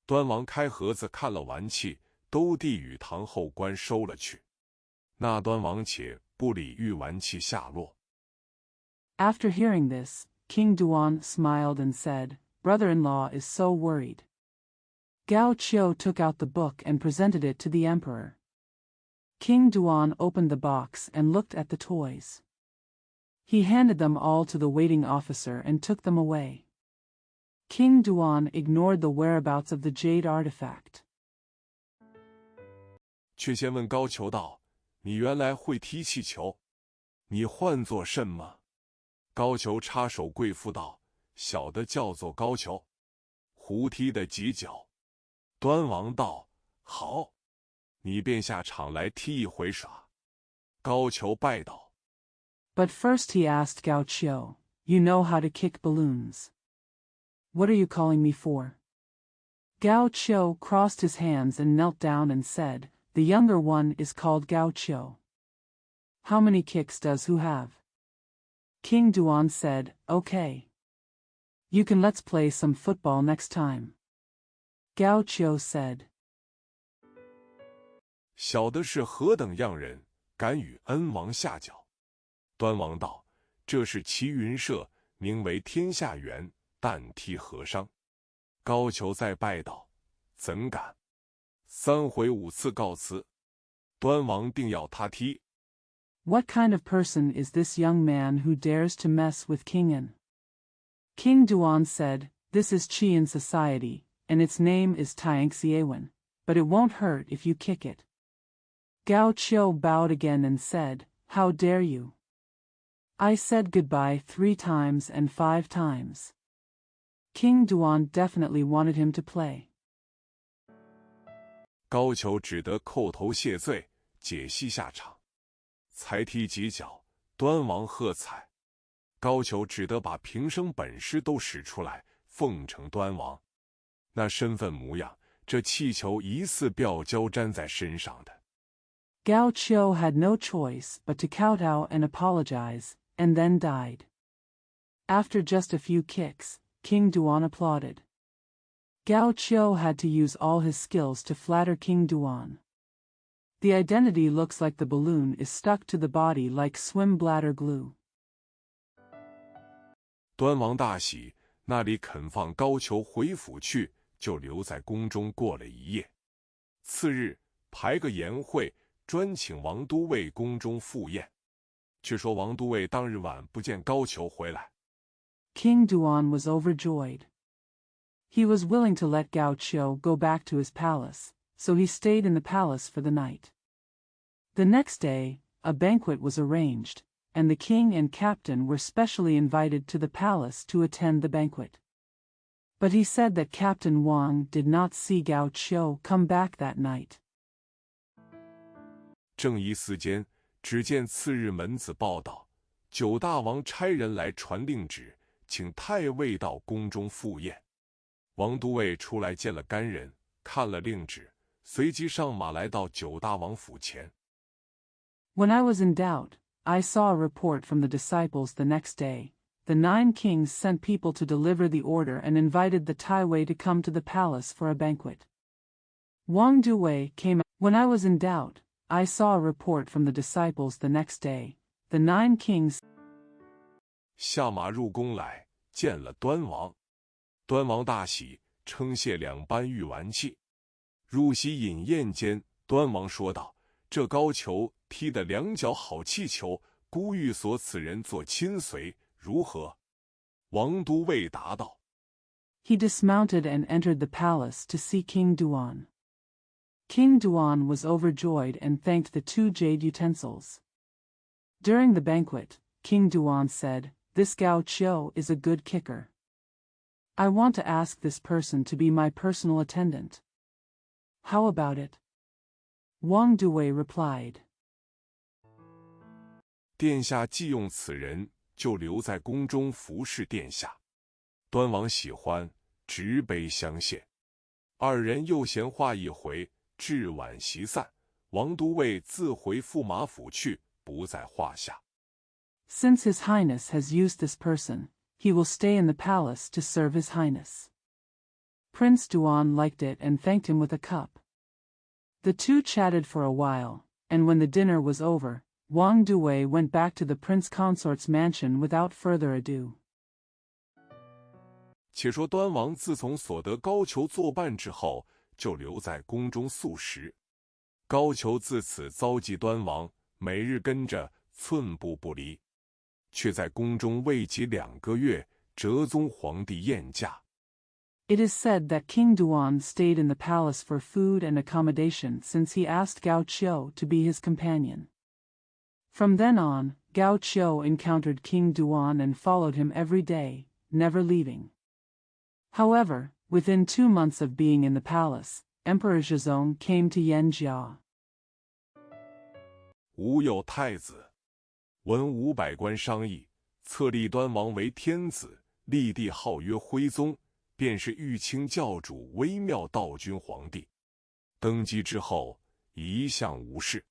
端王开盒子看了玩器，都递与堂后官收了去。那端王且不理玉丸器下落。After hearing this, King Duan smiled and said, "Brother-in-law is so worried." Gao Qiu took out the book and presented it to the emperor. King Duan opened the box and looked at the toys. He handed them all to the waiting officer and took them away. King Duan ignored the whereabouts of the jade artifact. 却先问高俅道：“你原来会踢气球，你唤作甚么？”高俅插手跪伏道：“小的叫做高俅，胡踢的几脚。”端王道：“好，你便下场来踢一回耍。”高俅拜道。But first he asked Gao Qiu, "You know how to kick balloons. What are you calling me for?" Gao Qiu crossed his hands and knelt down and said, "The younger one is called Gao Qiu. How many kicks does who have?" King Duan said, "Okay. You can let's play some football next time." Gao Qiu said. 小的是何等样人，敢与恩王下脚？端王道：“这是齐云社，名为天下元，但踢和商。”高俅再拜道：“怎敢！3回5次告辞，端王定要他踢。What kind of person is this young man who dares to mess with King An? King Duan said, This is Qian society, and its name is Tianxiawen, but it won't hurt if you kick it. Gao Qiu bowed again and said, How dare you? I said goodbye 3 times and 5 times. King Duan definitely wanted him to play. 高俅只得叩头谢罪，解析下场。才踢几脚，端王喝彩。高俅只得把平生本事都使出来，奉承端王。那身份模样，这气球疑似吊胶粘在身上的。Gao Qiu had no choice but to kowtow and apologize, and then died. After just a few kicks, King Duan applauded. Gao Qiu had to use all his skills to flatter King Duan. The identity looks like the balloon is stuck to the body like swim bladder glue. 端王大喜，那里肯放高俅回府去，就留在宫中过了一夜。次日排个筵会，专请王都尉宫中赴宴。却说王都尉当日晚不见高俅回来。King Duan was overjoyed. He was willing to let Gao Qiu go back to his palace, so he stayed in the palace for the night. The next day, a banquet was arranged, and the king and captain were specially invited to the palace to attend the banquet. But he said that Captain Wang did not see Gao Qiu come back that night. 正疑四间，只见次日门子报道，九大王差人来传令旨，请太尉到宫中赴宴。王都尉出来见了干人，看了令旨，随即上马来到九大王府前。When I was in doubt, I saw a report from the disciples the next day. The 9 kings sent people to deliver the order and invited the Taiwei to come to the palace for a banquet. Wang Duwei came. When I was in doubt, I saw a report from the disciples the next day. The 9 kings 下马入宫来，见了端王。端王大喜，称谢2班御玩器。入席饮宴间，端王说道：“这高俅踢得2脚好气球，孤欲所此人做亲随，如何？”王都尉答道 He dismounted and entered the palace to see King Duan. King Duan was overjoyed and thanked the 2 jade utensils. During the banquet, King Duan said, This Gao Qiu is a good kicker. I want to ask this person to be my personal attendant. How about it? Wang Duwei replied. 殿下既用此人，就留在宫中服侍殿下。端王喜欢，执杯相谢。2人又闲话一回，至晚席散，王都尉自回驸马府去，不在话下。Since His Highness has used this person, he will stay in the palace to serve His Highness. Prince Duan liked it and thanked him with a cup. The 2 chatted for a while, and when the dinner was over, Wang Duwei went back to the prince consort's mansion without further ado. 且说端王自从所得高俅作伴之后，就留在宫中宿食。高俅自此遭忌端王，每日跟着，寸步不离。却在宫中未及2个月，哲宗皇帝宴驾。It is said that King Duan stayed in the palace for food and accommodation since he asked Gao Qiu to be his companion. From then on, Gao Qiu encountered King Duan and followed him every day, never leaving. However, within 2 months of being in the palace, Emperor Zhezong came to Yanjia. 吾有太子，文500官商议，册立端王为天子，立帝号曰徽宗，便是玉清教主微妙道君皇帝。登基之后，一向无事。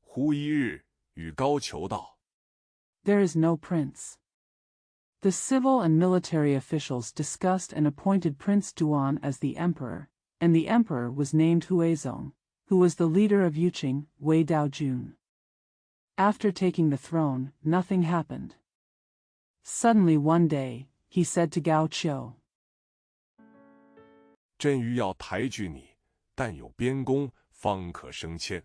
忽一日，与高俅道 There is no prince. The civil and military officials discussed and appointed Prince Duan as the emperor, and the emperor was named Huizong, who was the leader of Yuqing, Wei Daojun. After taking the throne, nothing happened. Suddenly one day, he said to Gao Qiu, 朕欲要抬举你，但有边功，方可升迁。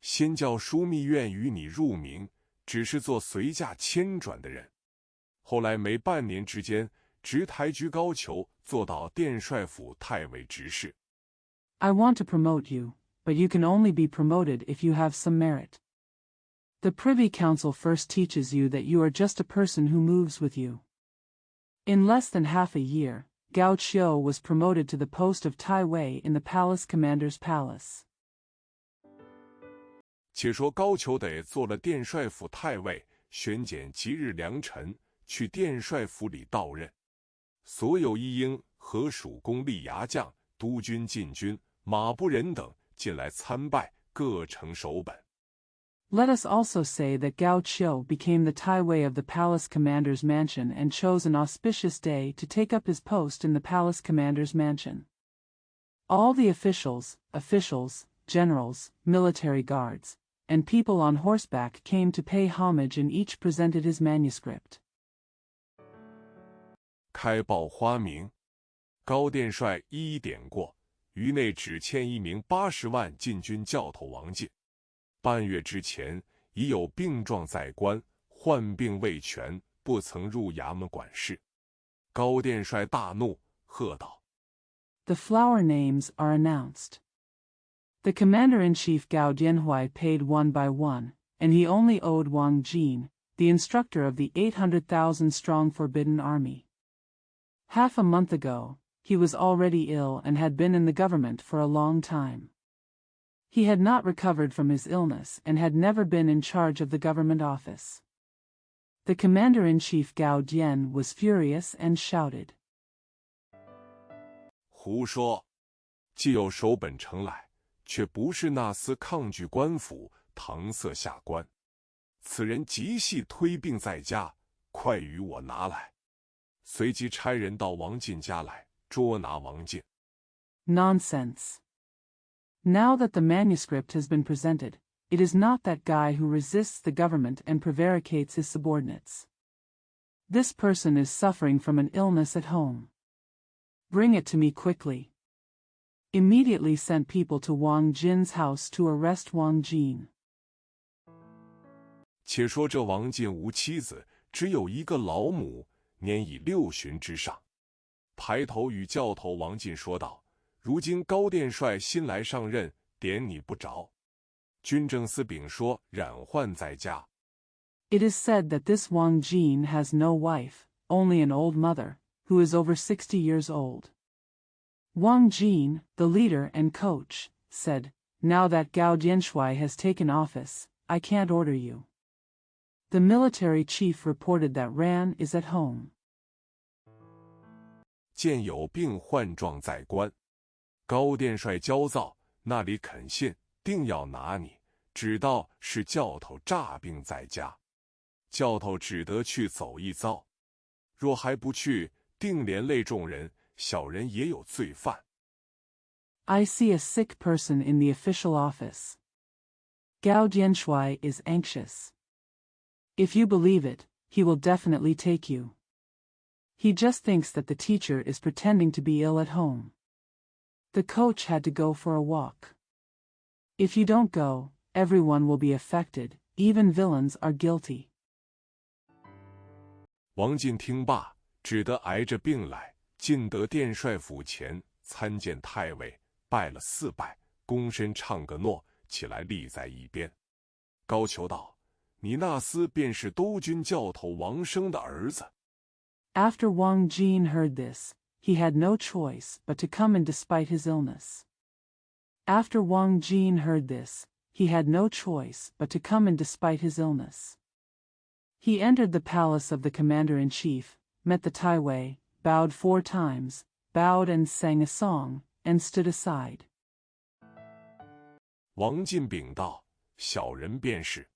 先叫枢密院与你入名，只是做随驾迁转的人。后来没半年之间，直抬举高俅，做到殿帅府太尉执事。I want to promote you, but you can only be promoted if you have some merit. The Privy Council first teaches you that you are just a person who moves with you. In less than half a year, Gao Qiu was promoted to the post of Tai Wei in the palace commander's palace. 且说高俅得做了殿帅府太尉，选拣吉日良辰，去殿帅府里到任。所有一应和属公吏牙将、督军、禁军、马步人等进来参拜，各呈手本。Let us also say that Gao Qiu became the Tai Wei of the palace commander's mansion and chose an auspicious day to take up his post in the palace commander's mansion. All the officials, generals, military guards, and people on horseback came to pay homage, and each presented his manuscript. 开报花名，高殿帅一一点过，于内只欠一名80万禁军教头王进。半月之前，已有病状在官，患病未痊，不曾入衙门管事。高殿帅大怒，喝道： The flower names are announced. The commander-in-chief Gao Dianhui paid one by one, and he only owed Wang Jin, the instructor of the 800,000-strong forbidden army. Half a month ago, he was already ill and had been in the government for a long time. He had not recovered from his illness and had never been in charge of the government office. The commander-in-chief Gao Dian was furious and shouted. 胡说！既有手本呈来，却不是那厮抗拒官府，搪塞下官。此人极系推病在家，快与我拿来。随即差人到王进家来，捉拿王进。 Nonsense. Now that the manuscript has been presented, it is not that guy who resists the government and prevaricates his subordinates. This person is suffering from an illness at home. Bring it to me quickly. Immediately sent people to Wang Jin's house to arrest Wang Jin. 且说这王进无妻子，只有一个老母，年已60旬之上。抬头与教头王进说道：如今高殿帅新来上任，点你不着。军政司禀说染患在家。 It is said that this Wang Jin has no wife, only an old mother, who is over 60 years old. Wang Jin, the leader and coach, said, Now that Gao Dianshui has taken office, I can't order you. The military chief reported that Ran is at home. 见有病患状在官，高殿帅焦躁，那里肯信，定要拿你，只道是教头诈病在家。教头只得去走一遭，若还不去，定连累众人，小人也有罪犯。 I see a sick person in the official office. Gao Dianshui is anxious. If you believe it, he will definitely take you. He just thinks that the teacher is pretending to be ill at home. The coach had to go for a walk. If you don't go, everyone will be affected, even villains are guilty. 王进听罢，只得挨着病来，进得殿帅府前，参见太尉，拜了4拜，躬身唱个诺，起来立在一边。高俅道：你那厮便是督军教头王生的儿子。 After Wang Jin heard this, he had no choice but to come in despite his illness. After Wang Jin heard this, he had no choice but to come in despite his illness. He entered the palace of the commander-in-chief, met the Tai Wei, bowed 4 times, bowed and sang a song, and stood aside. 王进禀道：小人便是。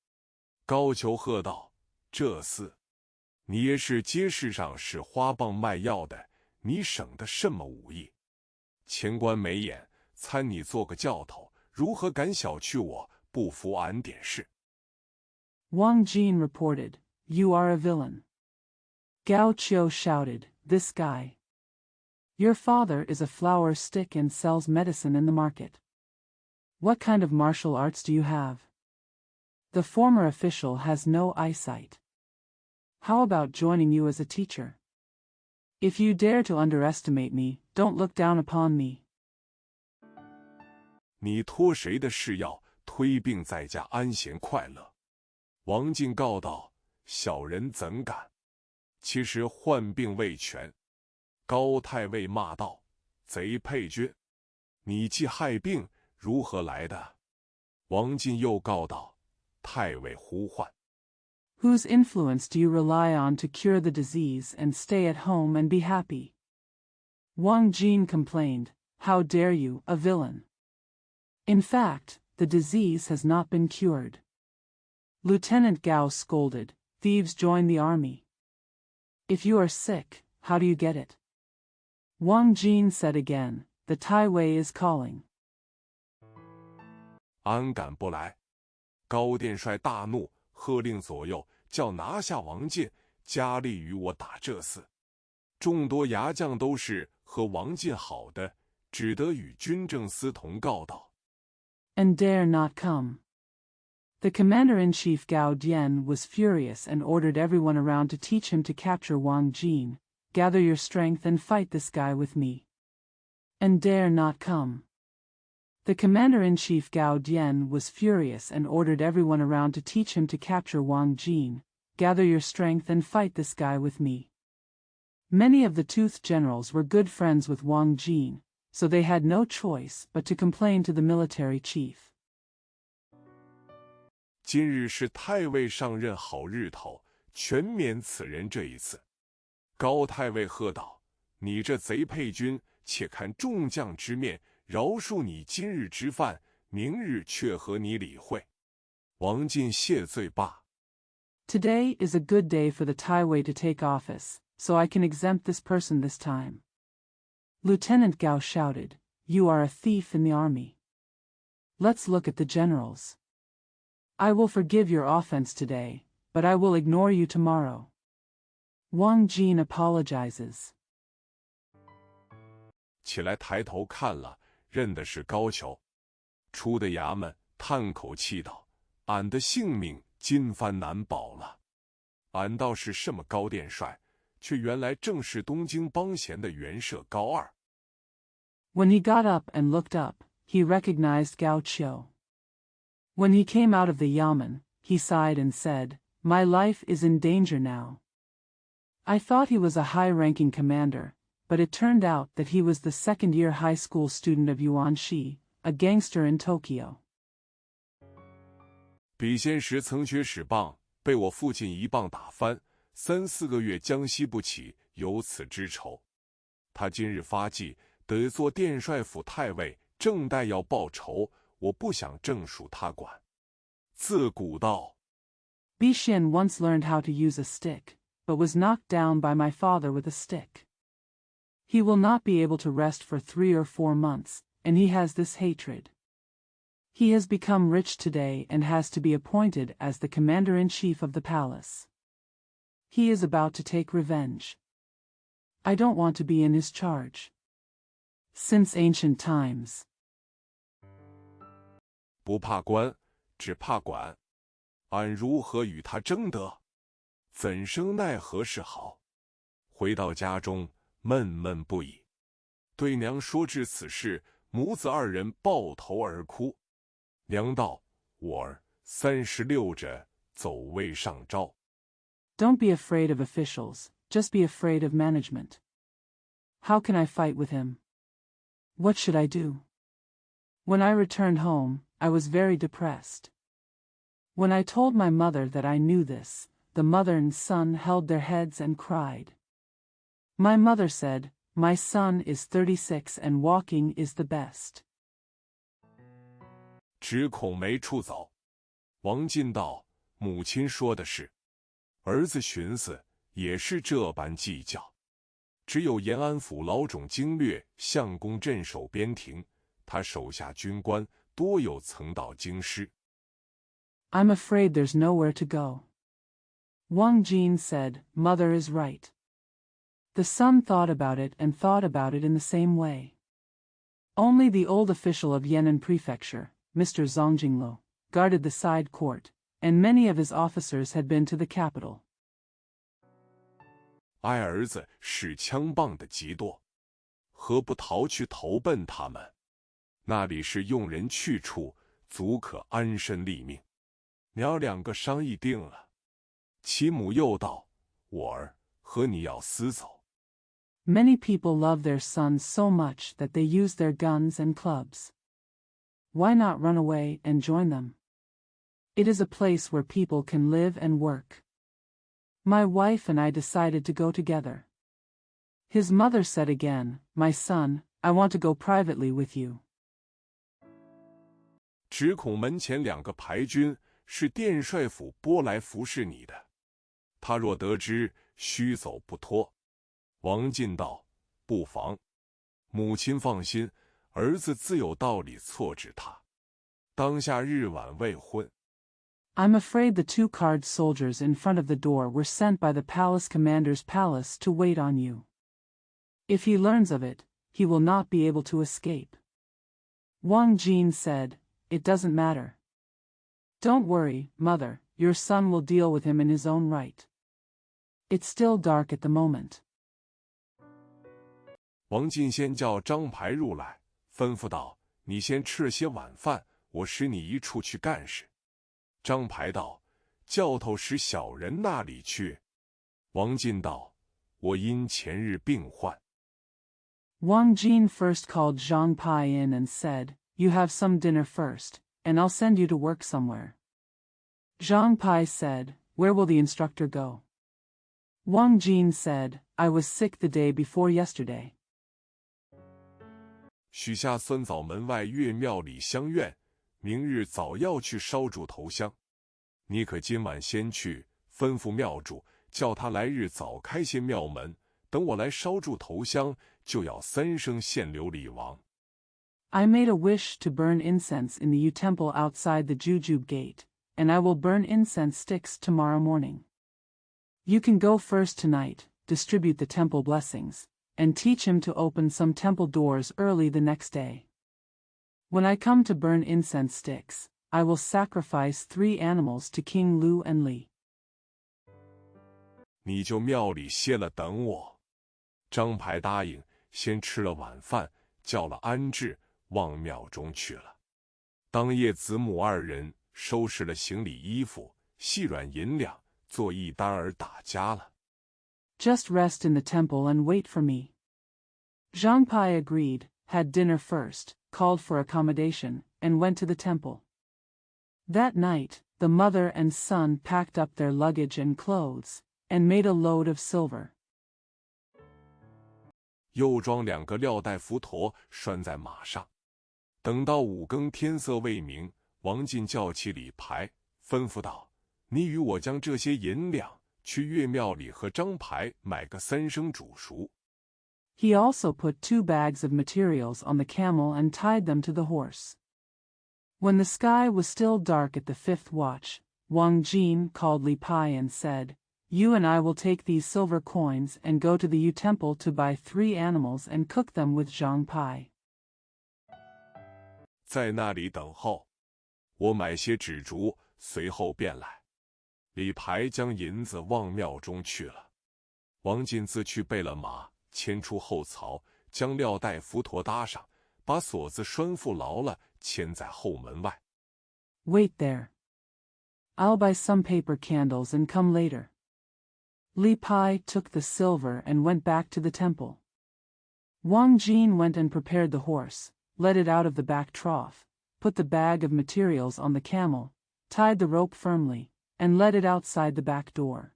高俅喝道：这厮，你也是街市上使花棒卖药的，你省得什么武艺？前官没眼，参你做个教头，如何敢小觑我，不服俺点事？ Wang Jin reported, You are a villain. Gao Qiu shouted, This guy. Your father is a flower stick and sells medicine in the market. What kind of martial arts do you have? The former official has no eyesight. How about joining you as a teacher? If you dare to underestimate me, don't look down upon me. 你托谁的是药，推病在家，安闲快乐？王进告道：小人怎敢？其实患病未全。高太尉骂道：贼配军，你既害病，如何来的？王进又告道：太尉呼唤。Whose influence do you rely on to cure the disease and stay at home and be happy? Wang Jin complained, How dare you, a villain! In fact, the disease has not been cured. Lieutenant Gao scolded, Thieves join the army. If you are sick, how do you get it? Wang Jin said again, The Tai Wei is calling. 安敢不来？高殿帅大怒，喝令左右，叫拿下王进，加力与我打这厮。众多牙将都是和王进好的，只得与军政司同告道。And dare not come. The commander-in-chief Gao Dian was furious and ordered everyone around to teach him to capture Wang Jin. Gather your strength and fight this guy with me. And dare not come. The commander-in-chief Gao Dian was furious and ordered everyone around to teach him to capture Wang Jin. Gather your strength and fight this guy with me. Many of the toothed generals were good friends with Wang Jin, so they had no choice but to complain to the military chief. 今日是太尉上任好日头，全免此人这一次。高太尉喝道：你这贼配军，且看众将之面，饶恕你今日之犯，明日却和你理会。王进谢罪罢。Today is a good day for the Tai Wei to take office, so I can exempt this person this time. Lieutenant Gao shouted, You are a thief in the army. Let's look at the generals. I will forgive your offense today, but I will ignore you tomorrow. Wang Jin apologizes. 起来抬头看了，认的是高俅。出的衙门，叹口气道：俺的性命今番难保了。俺倒是什么高殿帅，却原来正是东京帮闲的元社高二。When he got up and looked up, he recognized Gao Qiu. When he came out of the yamen, he sighed and said, My life is in danger now. I thought he was a high-ranking commander, but it turned out that he was the second-year high school student of Yuan Shi, a gangster in Tokyo. 比先时曾学使棒，被我父亲一棒打翻，3、4个月江西不起，有此之仇。他今日发迹，得做殿帅府太尉，正待要报仇，我不想正属他管。自古道 Bixian once learned how to use a stick, but was knocked down by my father with a stick. He will not be able to rest for 3 or 4 months, and he has this hatred. He has become rich today and has to be appointed as the commander-in-chief of the palace. He is about to take revenge. I don't want to be in his charge. Since ancient times. 不怕官，只怕管。俺如何与他争得？怎生奈何是好？回到家中，闷闷不已。对娘说至此事，母子2人抱头而哭。娘道：我儿36着，走位上招。Don't be afraid of officials, just be afraid of management. How can I fight with him? What should I do? When I returned home, I was very depressed. When I told my mother that I knew this, the mother and son held their heads and cried. My mother said, My son is 36 and walking is the best. 只恐没处走。王进道：母亲说的是。儿子寻思，也是这般计较。只有延安府老种经略相公镇守边庭，他手下军官多有曾到京师。I'm afraid there's nowhere to go. Wang Jin said, Mother is right. The son thought about it and thought about it in the same way. Only the old official of Yan'an Prefecture, Mr. Zongjinglo, guarded the side court, and many of his officers had been to the capital. 爱儿子使枪棒的极多，何不逃去投奔他们？那里是用人去处，足可安身立命。娘两个商议定了。其母又道：“我儿，和你要私走。” Many people love their sons so much that they use their guns and clubs. Why not run away and join them? It is a place where people can live and work. My wife and I decided to go together. His mother said again, "My son, I want to go privately with you." 只恐门前两个牌军是殿帅府拨来服侍你的，他若得知，须走不脱。王进道：“不妨，母亲放心，儿子自有道理错止他。当下日晚未婚。” I'm afraid the 2 card soldiers in front of the door were sent by the palace commander's palace to wait on you. If he learns of it, he will not be able to escape. Wang Jin said, "It doesn't matter. Don't worry, mother, your son will deal with him in his own right. It's still dark at the moment." 王进先叫张排入来，吩咐道：“你先吃了些晚饭，我使你一处去干事。”张排道：“教头使小人那里去？”王进道：“我因前日病患。” Wang Jin first called Zhang Pai in and said, "You have some dinner first, and I'll send you to work somewhere." Zhang Pai said, "Where will the instructor go?" Wang Jin said, "I was sick the day before yesterday." 许下孙早门外岳庙里香院，明日早要去烧柱头香。你可今晚先去，吩咐庙主，叫他来日早开些庙门，等我来烧柱头香，就要3声献琉璃王。 I made a wish to burn incense in the Yu temple outside the Jujube gate, and I will burn incense sticks tomorrow morning. You can go first tonight, distribute the temple blessings, and teach him to open some temple doors early the next day. When I come to burn incense sticks, I will sacrifice 3 animals to King Lu and Li. 你就庙里歇了等我。张排答应，先吃了晚饭，叫了安置，往庙中去了。当夜子母2人收拾了行李衣服，细软银两，做一单儿打家了。 Just rest in the temple and wait for me. Zhang Pai agreed, had dinner first, called for accommodation, and went to the temple. That night, the mother and son packed up their luggage and clothes, and made a load of silver. 又装2个料带浮陀拴在马上。等到5更天色未明，王进叫起李排，吩咐道：“你与我将这些银两去岳庙里和张排买个3升煮熟。” He also put 2 bags of materials on the camel and tied them to the horse. When the sky was still dark at the 5th watch, Wang Jin called Li Pai and said, "You and I will take these silver coins and go to the Yu temple to buy 3 animals and cook them with Zhang Pai. 在那里等候，我买些纸烛，随后便来。李排将银子往庙中去了。王进自去备了马，牵出后槽，将料带浮陀搭上，把锁子拴缚牢了，牵在后门外。 Wait there. I'll buy some paper candles and come later. Li Pai took the silver and went back to the temple. Wang Jin went and prepared the horse, led it out of the back trough, put the bag of materials on the camel, tied the rope firmly, and led it outside the back door.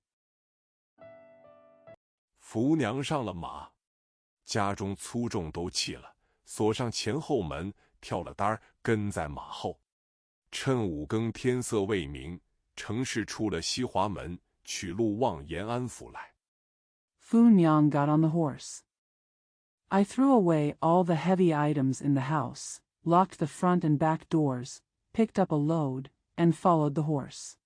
扶娘上了马，家中粗重都弃了，锁上前后门，跳了单儿，跟在马后。趁5更天色未明，程氏出了西华门，取路往延安府来。 Fu Niang got on the horse. I threw away all the heavy items in the house, locked the front and back doors, picked up a load, and followed the horse.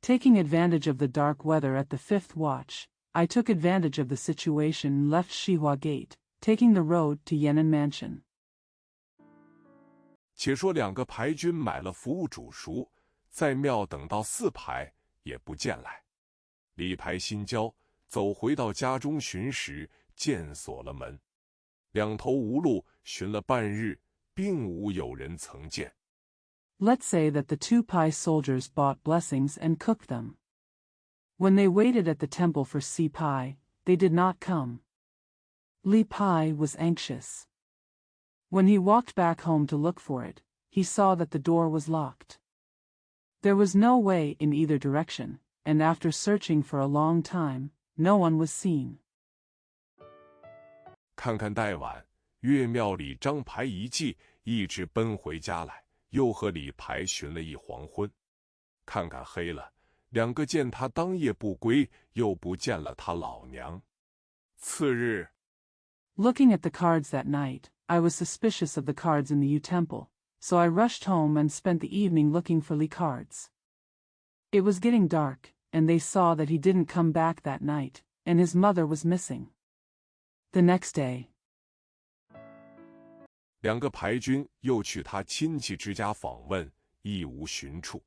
Taking advantage of the dark weather at the 5th watch, I took advantage of the situation and left Shihua Gate, taking the road to Yan'an Mansion. 且说两个牌军买了服务煮熟，在庙等到4排也不见来。李牌心焦，走回到家中寻时，见锁了门，两头无路，寻了半日，并无有人曾见。Let's say that the 2 Pai soldiers bought blessings and cooked them. When they waited at the temple for Si Pai, they did not come. Li Pai was anxious. When he walked back home to look for it, he saw that the door was locked. There was no way in either direction, and after searching for a long time, no one was seen. 看看待晚，岳庙里张牌一记，一直奔回家来，又和李牌寻了一黄昏。看看黑了，两个见他当夜不归，又不见了他老娘。次日 Looking at the cards that night, I was suspicious of the cards in the Yu Temple, so I rushed home and spent the evening looking for Li cards. It was getting dark, and they saw that he didn't come back that night, and his mother was missing. The next day, 两个牌军又去他亲戚之家访问，亦无寻处。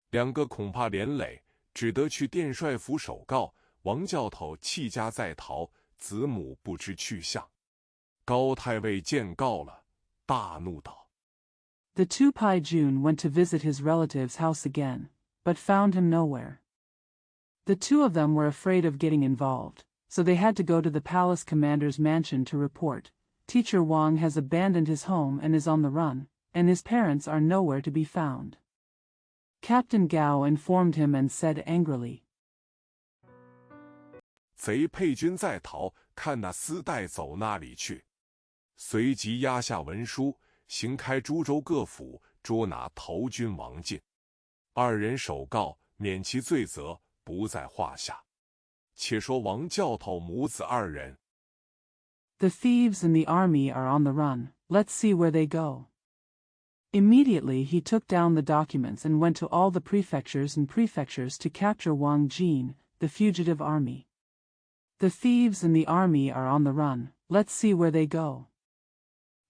两个恐怕连累，只得去殿帅府守告。王教头弃家在逃，子母不知去向。高太尉见告了，大怒道： The 2 Pai Jun went to visit his relative's house again, but found him nowhere. The 2 of them were afraid of getting involved, so they had to go to the palace commander's mansion to report. Teacher Wang has abandoned his home and is on the run, and his parents are nowhere to be found. Captain Gao informed him and said angrily, 贼配军在逃，看那丝带走那里去。随即压下文书，行开诸州各府，捉拿逃军王进。2人首告，免其罪责，不在话下。且说王教头母子2人。 The thieves in the army are on the run, let's see where they go. Immediately he took down the documents and went to all the prefectures to capture Wang Jin, the fugitive army. The thieves in the army are on the run, let's see where they go.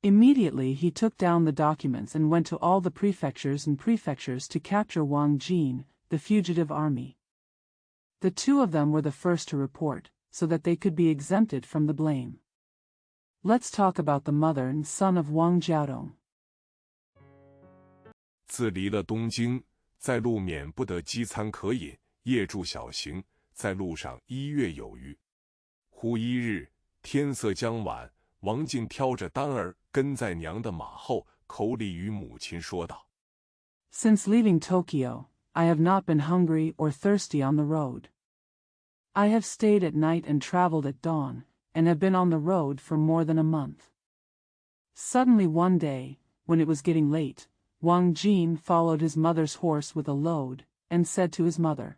Immediately he took down the documents and went to all the prefectures to capture Wang Jin, the fugitive army. The 2 of them were the first to report, so that they could be exempted from the blame. Let's talk about the mother and son of Wang Jiaodong. 自离了东京，在路免不得饥餐可饮，夜住小行，在路上1月有余。忽一日，天色将晚，王进挑着担儿跟在娘的马后，口里与母亲说道： Since leaving Tokyo, I have not been hungry or thirsty on the road. I have stayed at night and traveled at dawn, and have been on the road for more than a month. Suddenly one day, when it was getting late, Wang Jin followed his mother's horse with a load, and said to his mother,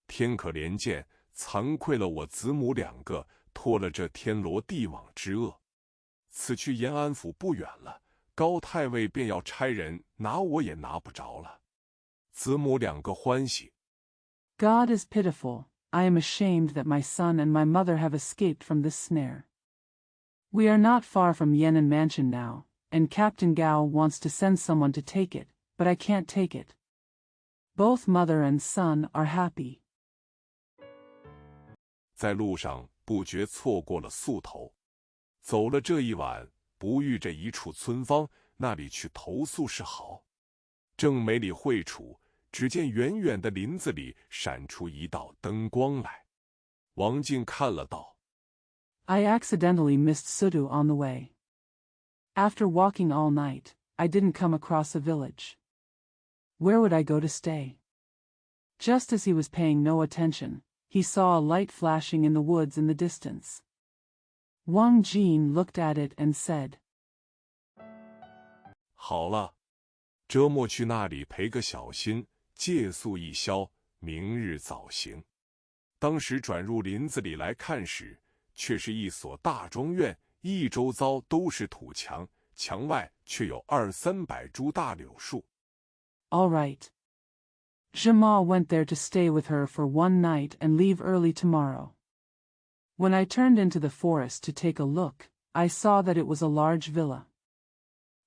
天可怜见，惭愧了我子母2个，拖了这天罗地网之恶。此去延安府不远了，高太尉便要差人拿我也拿不着了。子母2个欢喜。 God is pitiful, I am ashamed that my son and my mother have escaped from this snare. We are not far from Yan'an Mansion now, and Captain Gao wants to send someone to take it, but I can't take it. Both mother and son are happy. 在路上不觉错过了宿头，走了这一晚，不遇这一处村坊，那里去投宿是好。正没理会处，只见远远的林子里闪出一道灯光来。王进看了道： I accidentally missed Sudu on the way. After walking all night, I didn't come across a village. Where would I go to stay? Just as he was paying no attention, he saw a light flashing in the woods in the distance. Wang Jin looked at it and said, 好了，周末去那里赔个小心，借宿一宵，明日早行。当时转入林子里来看时，却是一所大庄院，一周遭都是土墙，墙外却有200-300株大柳树。 All right. Jamal went there to stay with her for one night and leave early tomorrow. When I turned into the forest to take a look, I saw that it was a large villa.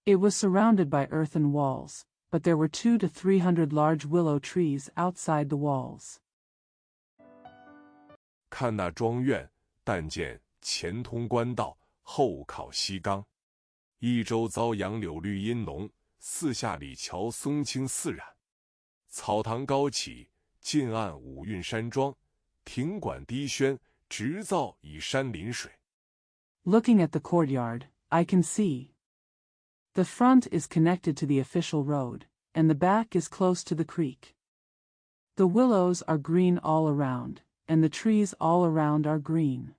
It was surrounded by earthen walls, but there were 200 to 300 large willow trees outside the walls. 看那庄院，但见前通官道，后靠西冈，一周遭杨柳绿荫浓，四下李桥松青四染。草堂高起，近岸五韵山庄，亭馆低轩，直造以山临水。Looking at the courtyard, I can see. The front is connected to the official road, and the back is close to the creek. The willows are green all around, and the trees all around are green.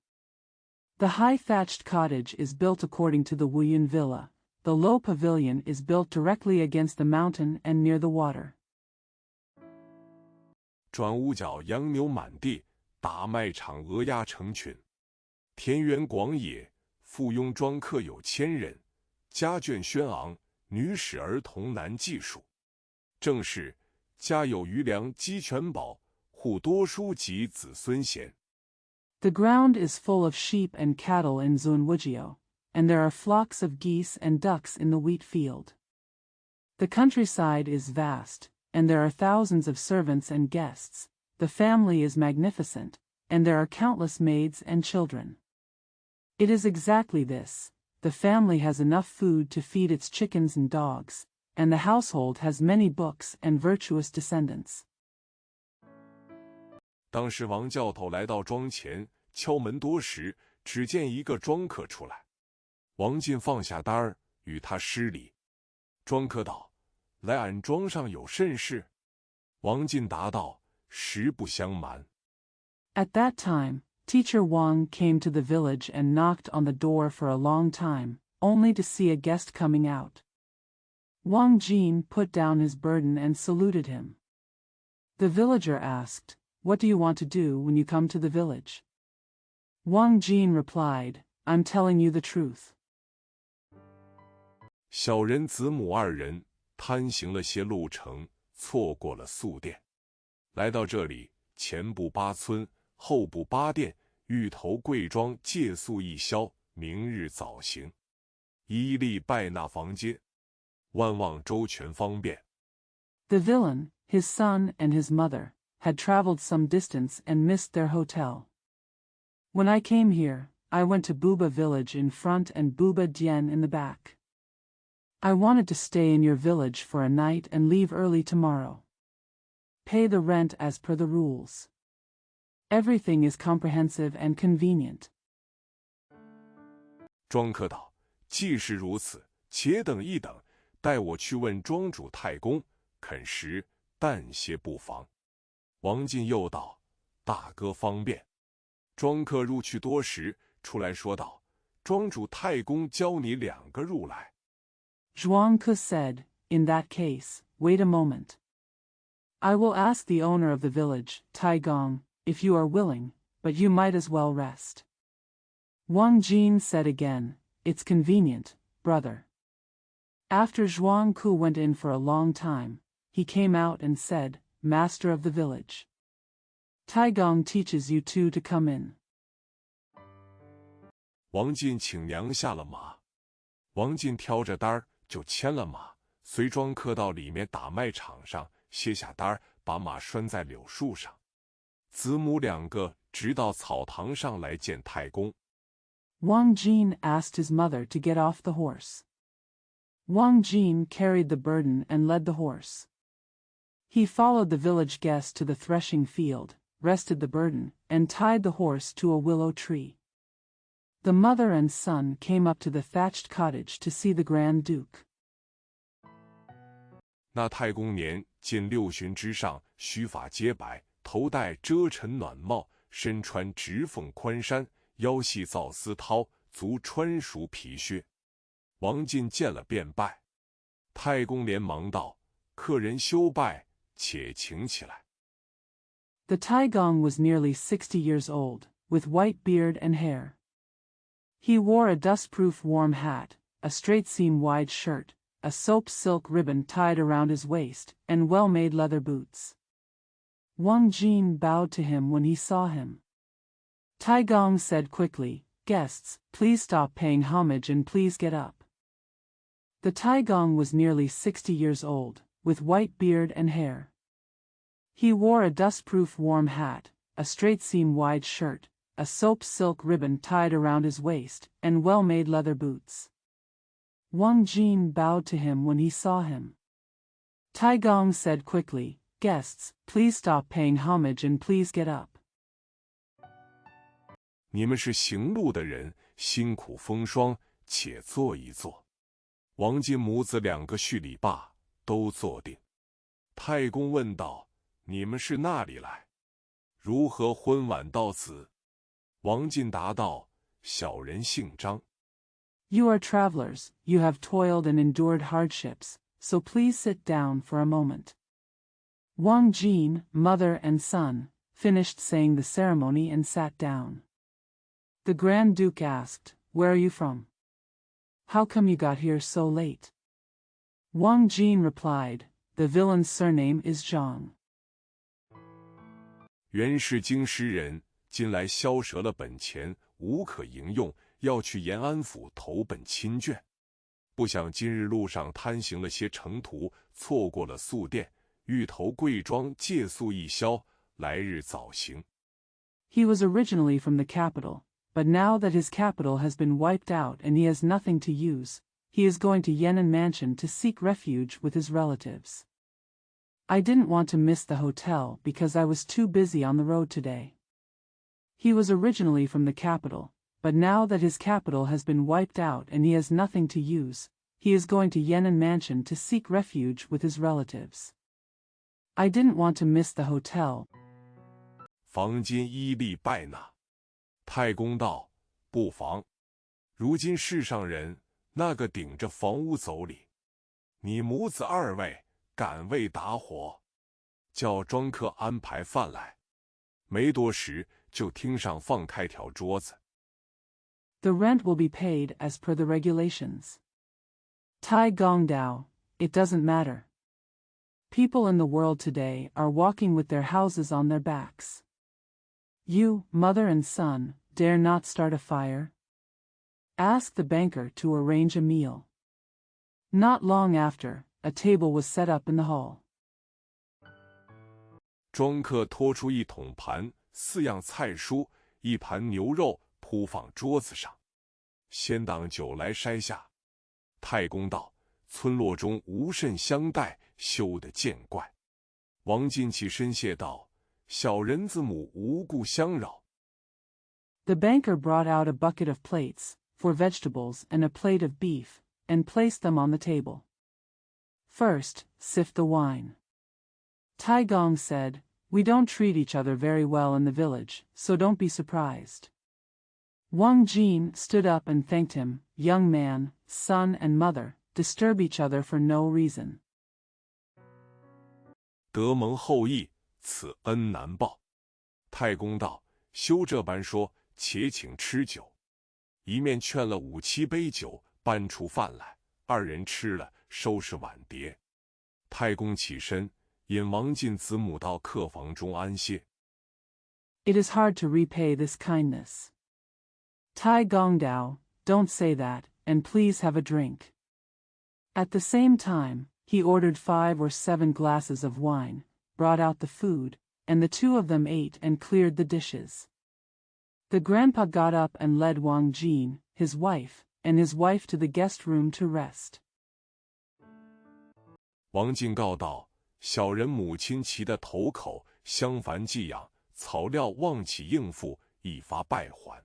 The high thatched cottage is built according to the Wuyun villa. The low pavilion is built directly against the mountain and near the water. 转屋角杨牛满地，大卖场鹅鸭成群。田园广野，附庸庄客有千人。家眷轩昂，女使儿童难计数。正是家有余粮鸡犬饱，户多书及子孙贤。The ground is full of sheep and cattle in Zunwujio, and there are flocks of geese and ducks in the wheat field. The countryside is vast, and there are thousands of servants and guests. The family is magnificent, and there are countless maids and children. It is exactly this. The family has enough food to feed its chickens and dogs, and the household has many books and virtuous descendants. 当时王教头来到庄前，敲门多时，只见一个庄客出来。王进放下单儿，与他施礼。庄客道：“来俺庄上有甚事？”王进答道：“实不相瞒。” At that time, Teacher Wang came to the village and knocked on the door for a long time, only to see a guest coming out. Wang Jin put down his burden and saluted him. The villager asked, "What do you want to do when you come to the village?" Wang Jin replied, "I'm telling you the truth." 小人子母二人贪行了些路程，错过了宿店。来到这里，前不八村，后不八店，欲投贵庄借宿一宵，明日早行。一力拜纳房街，万望周全方便。 The villain, his son and his mother, had traveled some distance and missed their hotel. When I came here, I went to Buba village in front and Buba Dian in the back. I wanted to stay in your village for a night and leave early tomorrow. Pay the rent as per the rules. Everything is comprehensive and convenient. 庄客道：“既是如此，且等一等，待我去问庄主太公，肯时但些不妨。”王进又道：“大哥方便。”庄客入去多时，出来说道：“庄主太公教你2个入来。” Zhuangke said, "In that case, wait a moment. I will ask the owner of the village, Taigong, if you are willing, but you might as well rest." Wang Jin said again, "It's convenient, brother." After Zhuangke went in for a long time, he came out and said, "Master of the village, Taigong teaches you two to come in." 王进请娘下了马，王进挑着单儿就牵了马，随庄客到里面打卖场上卸下单儿，把马拴在柳树上。子母2个直到草堂上来见太公。Wang Jin asked his mother to get off the horse. Wang Jin carried the burden and led the horse. He followed the village guest to the threshing field, rested the burden, and tied the horse to a willow tree. The mother and son came up to the thatched cottage to see the Grand Duke. 那太公年近6旬之上，须发皆白，头戴遮尘暖帽，身穿直凤宽衫，腰系皂丝绦，足穿熟皮靴。王进见了便拜。太公连忙道：“客人休拜，且请起来。” The Taigong was nearly 60 years old, with white beard and hair. He wore a dust-proof warm hat, a straight-seam wide shirt, a soap silk ribbon tied around his waist, and well-made leather boots. Wang Jin bowed to him when he saw him. Tai Gong said quickly, "Guests, please stop paying homage and please get up." The Tai Gong was nearly 60 years old, with white beard and hair. He wore a dust-proof warm hat, a straight-seam wide shirt, a soap silk ribbon tied around his waist, and well-made leather boots. Wang Jin bowed to him when he saw him. Tai Gong said quickly, "Guests, please stop paying homage and please get up." 你们是行路的人，辛苦风霜，且坐一坐。王金母子两个叙礼罢，都坐定。太公问道：“你们是那里来？如何昏晚到此？”王进答道：“小人姓张。” You are travelers, you have toiled and endured hardships, so please sit down for a moment. Wang Jin, mother and son, finished saying the ceremony and sat down. The Grand Duke asked, "Where are you from? How come you got here so late?" Wang Jin replied, "The villain's surname is Zhang." 原是京师人，近来消折了本钱，无可营用，要去延安府投奔亲眷。不想今日路上贪行了些程途，错过了宿店，欲投贵庄借宿一宵，来日早行。 He was originally from the capital, but now that his capital has been wiped out and he has nothing to use, he is going to Yan'an Mansion to seek refuge with his relatives. I didn't want to miss the hotel because I was too busy on the road today. He was originally from the capital, but now that his capital has been wiped out and he has nothing to use, he is going to Yan'an Mansion to seek refuge with his relatives. I didn't want to miss the hotel. 房间依例拜纳。太公道：“不妨。如今世上人，那个顶着房屋走礼。你母子二位敢为打火，叫庄客安排饭来。”没多时，就厅上放开条桌子。 The rent will be paid as per the regulations. Tai Gong Dao, it doesn't matter. People in the world today are walking with their houses on their backs. You, mother and son, dare not start a fire? Ask the banker to arrange a meal. Not long after, a table was set up in the hall. 庄客拖出一桶盘，4样菜蔬，一盘牛肉铺放桌子上。先当酒来筛下。太公道：“村落中无甚相待，休得见怪。”王进起身谢道：“小人子母无故相扰。” The banker brought out a bucket of plates, 4 vegetables and a plate of beef, and placed them on the table. First, sift the wine. Tai Gong said, "We don't treat each other very well in the village, so don't be surprised." Wang Jin stood up and thanked him. Young man, son and mother, disturb each other for no reason. 得蒙厚意，此恩难报。太公道：“休这般说，且请吃酒。”一面劝了5、7杯酒，搬出饭来，二人吃了，收拾碗碟。太公起身，引王进子母到客房中安歇。 It is hard to repay this kindness. Tai Gong Dao, don't say that, and please have a drink. At the same time, he ordered 5 or 7 glasses of wine, brought out the food, and the two of them ate and cleared the dishes. The grandpa got up and led Wang Jin, his wife, and his wife to the guest room to rest. 王进告道：“小人母亲骑的头口，相烦寄养，草料忘起应付，一发败还。”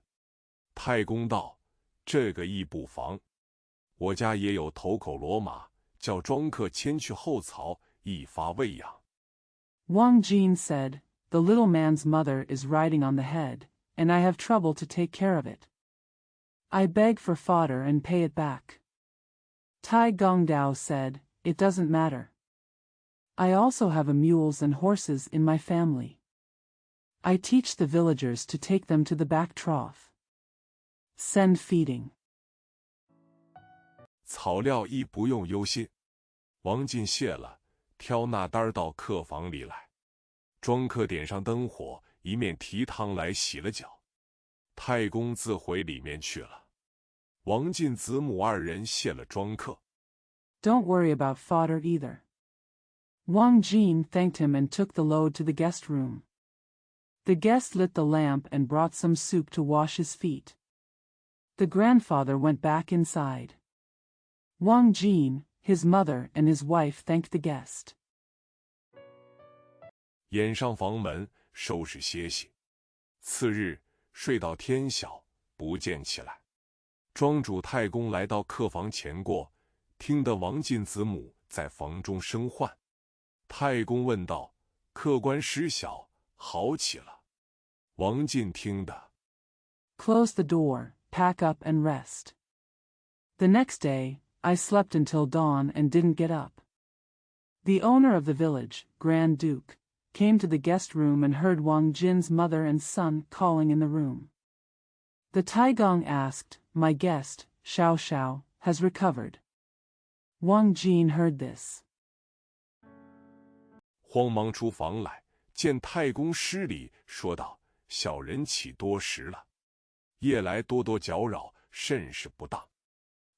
太公道：“这个亦不妨，我家也有头口骡马，叫庄客牵去后槽，一发喂养。” Wang Jin said, "The little man's mother is riding on the head, and I have trouble to take care of it. I beg for fodder and pay it back." Tai Gong Dao said, "It doesn't matter. I also have mules and horses in my family. I teach the villagers to take them to the back trough. Send feeding." 草料亦不用忧心。王进谢了，挑那单到客房里来。庄客点上灯火，一面提汤来洗了脚。太公自回里面去了。王进子母二人谢了庄客。Don't worry about fodder either. Wang Jin thanked him and took the load to the guest room. The guest lit the lamp and brought some soup to wash his feet. The grandfather went back inside. Wang Jin, his mother, and his wife thanked the guest. 掩上房门，收拾歇息。次日睡到天晓，不见起来。庄主太公来到客房前过，听得王进子母在房中生唤。太公问道：“客官失晓，好起了。”王进听得 Close the door, pack up and rest. The next day, I slept until dawn and didn't get up. The owner of the village, Grand Duke, came to the guest room and heard Wang Jin's mother and son calling in the room. The Taigong asked, "My guest, Xiao Xiao, has recovered." Wang Jin heard this. 慌忙出房来，见太公施礼，说道：“小人起多时了，夜来多多搅扰，甚是不当。”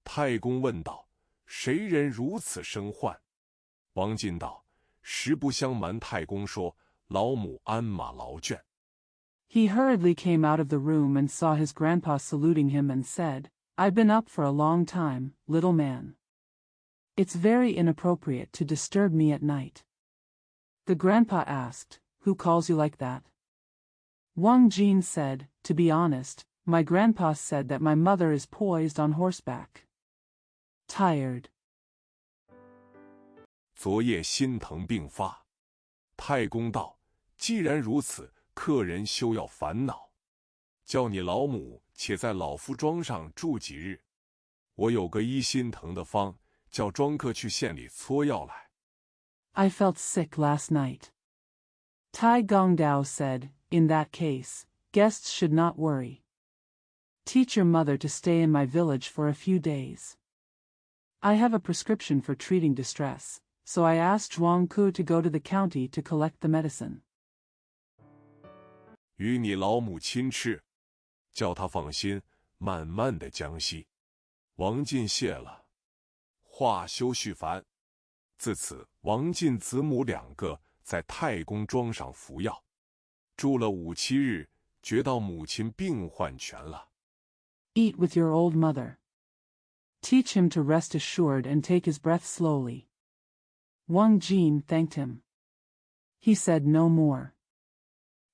太公问道：“谁人如此生唤？”王进道：“实不相瞒，太公说，老母鞍马劳倦。” He hurriedly came out of the room and saw his grandpa saluting him and said, "I've been up for a long time, little man. It's very inappropriate to disturb me at night." The grandpa asked, "Who calls you like that?" Wang Jin said, "To be honest, my grandpa said that my mother is poised on horseback. Tired." 昨夜心疼病发。太公道：“既然如此，客人休要烦恼，叫你老母且在老夫庄上住几日。我有个医心疼的方，叫庄客去县里搓药来。” I felt sick last night. Tai Gongdao said, "In that case, guests should not worry. Teach your mother to stay in my village for a few days. I have a prescription for treating distress, so I asked Zhuang Ku to go to the county to collect the medicine." 与你老母亲斥，叫她放心，慢慢的将息。王进谢了，话休续烦。自此，王进子母两个在太公庄上服药，住了5、7日，觉到母亲病患全了。Eat with your old mother. Teach him to rest assured and take his breath slowly. Wang Jin thanked him. He said no more.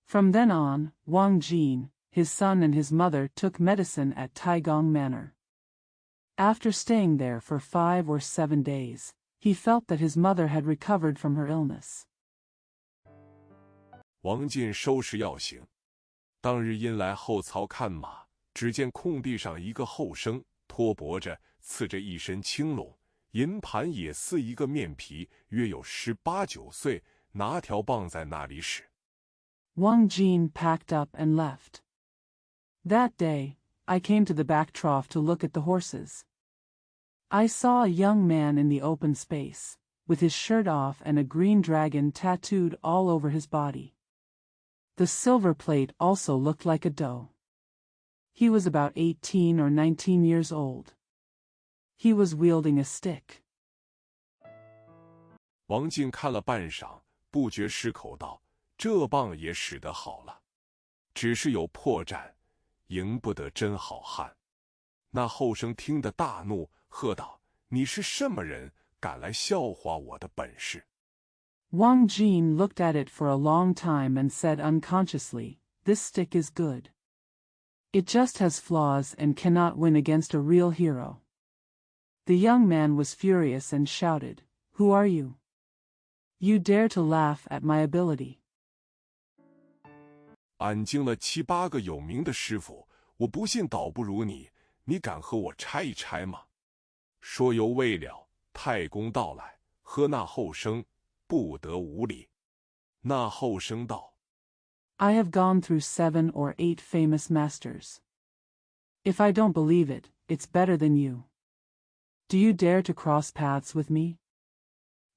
From then on, Wang Jin, his son and his mother took medicine at Taigong Manor. After staying there for 5 or 7 days, he felt that his mother had recovered from her illness. 王进收拾药行，当日因来后槽看马，只见空地上一个后生，托帛着，刺着一身青龙，银盘也似一个面皮，约有18、19岁，拿条棒在那里使。Wang Jin packed up and left. That day, I came to the back trough to look at the horses. I saw a young man in the open space, with his shirt off and a green dragon tattooed all over his body. The silver plate also looked like a doe. He was about 18 or 19 years old. He was wielding a stick. 王进看了半晌，不觉失口道：“这棒也使得好了，只是有破绽，赢不得真好汉。”那后生听得大怒，喝道：“你是什么人，敢来笑话我的本事？” Wang Jin looked at it for a long time and said unconsciously, "This stick is good. It just has flaws and cannot win against a real hero." The young man was furious and shouted, "Who are you? You dare to laugh at my ability?" 俺经了7、8个有名的师傅，我不信倒不如你，你敢和我拆一拆吗？说犹未了，太公到来，喝那后生不得无礼。那后生道： I have gone through 7 or 8 famous masters. If I don't believe it, it's better than you. Do you dare to cross paths with me?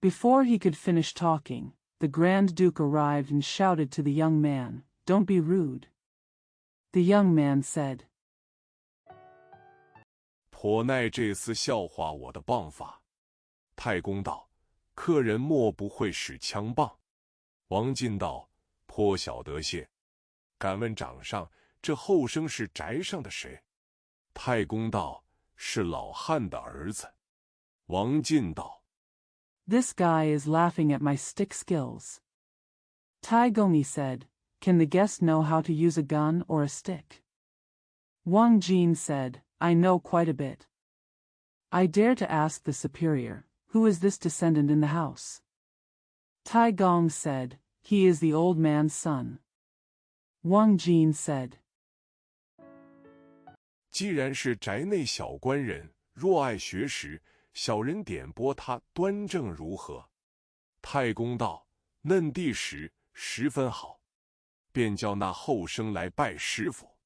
Before he could finish talking, the Grand Duke arrived and shouted to the young man, "Don't be rude." The young man said, 颇耐这厮笑话我的棒法。太公道：客人莫不会使枪棒。王进道：颇晓得些。敢问掌上，这后生是宅上的谁？太公道：是老汉的儿子。王进道： This guy is laughing at my stick skills. Tai Gongyi said, Can the guest know how to use a gun or a stick? Wang Jin said, I know quite a bit. I dare to ask the superior, who is this descendant in the house? Tai Gong said, He is the old man's son. Wang Jin said, 既然是宅内小官人，若爱学识，小人点拨他端正如何？太公道：嫩弟时十分好，便叫那后生来拜师傅。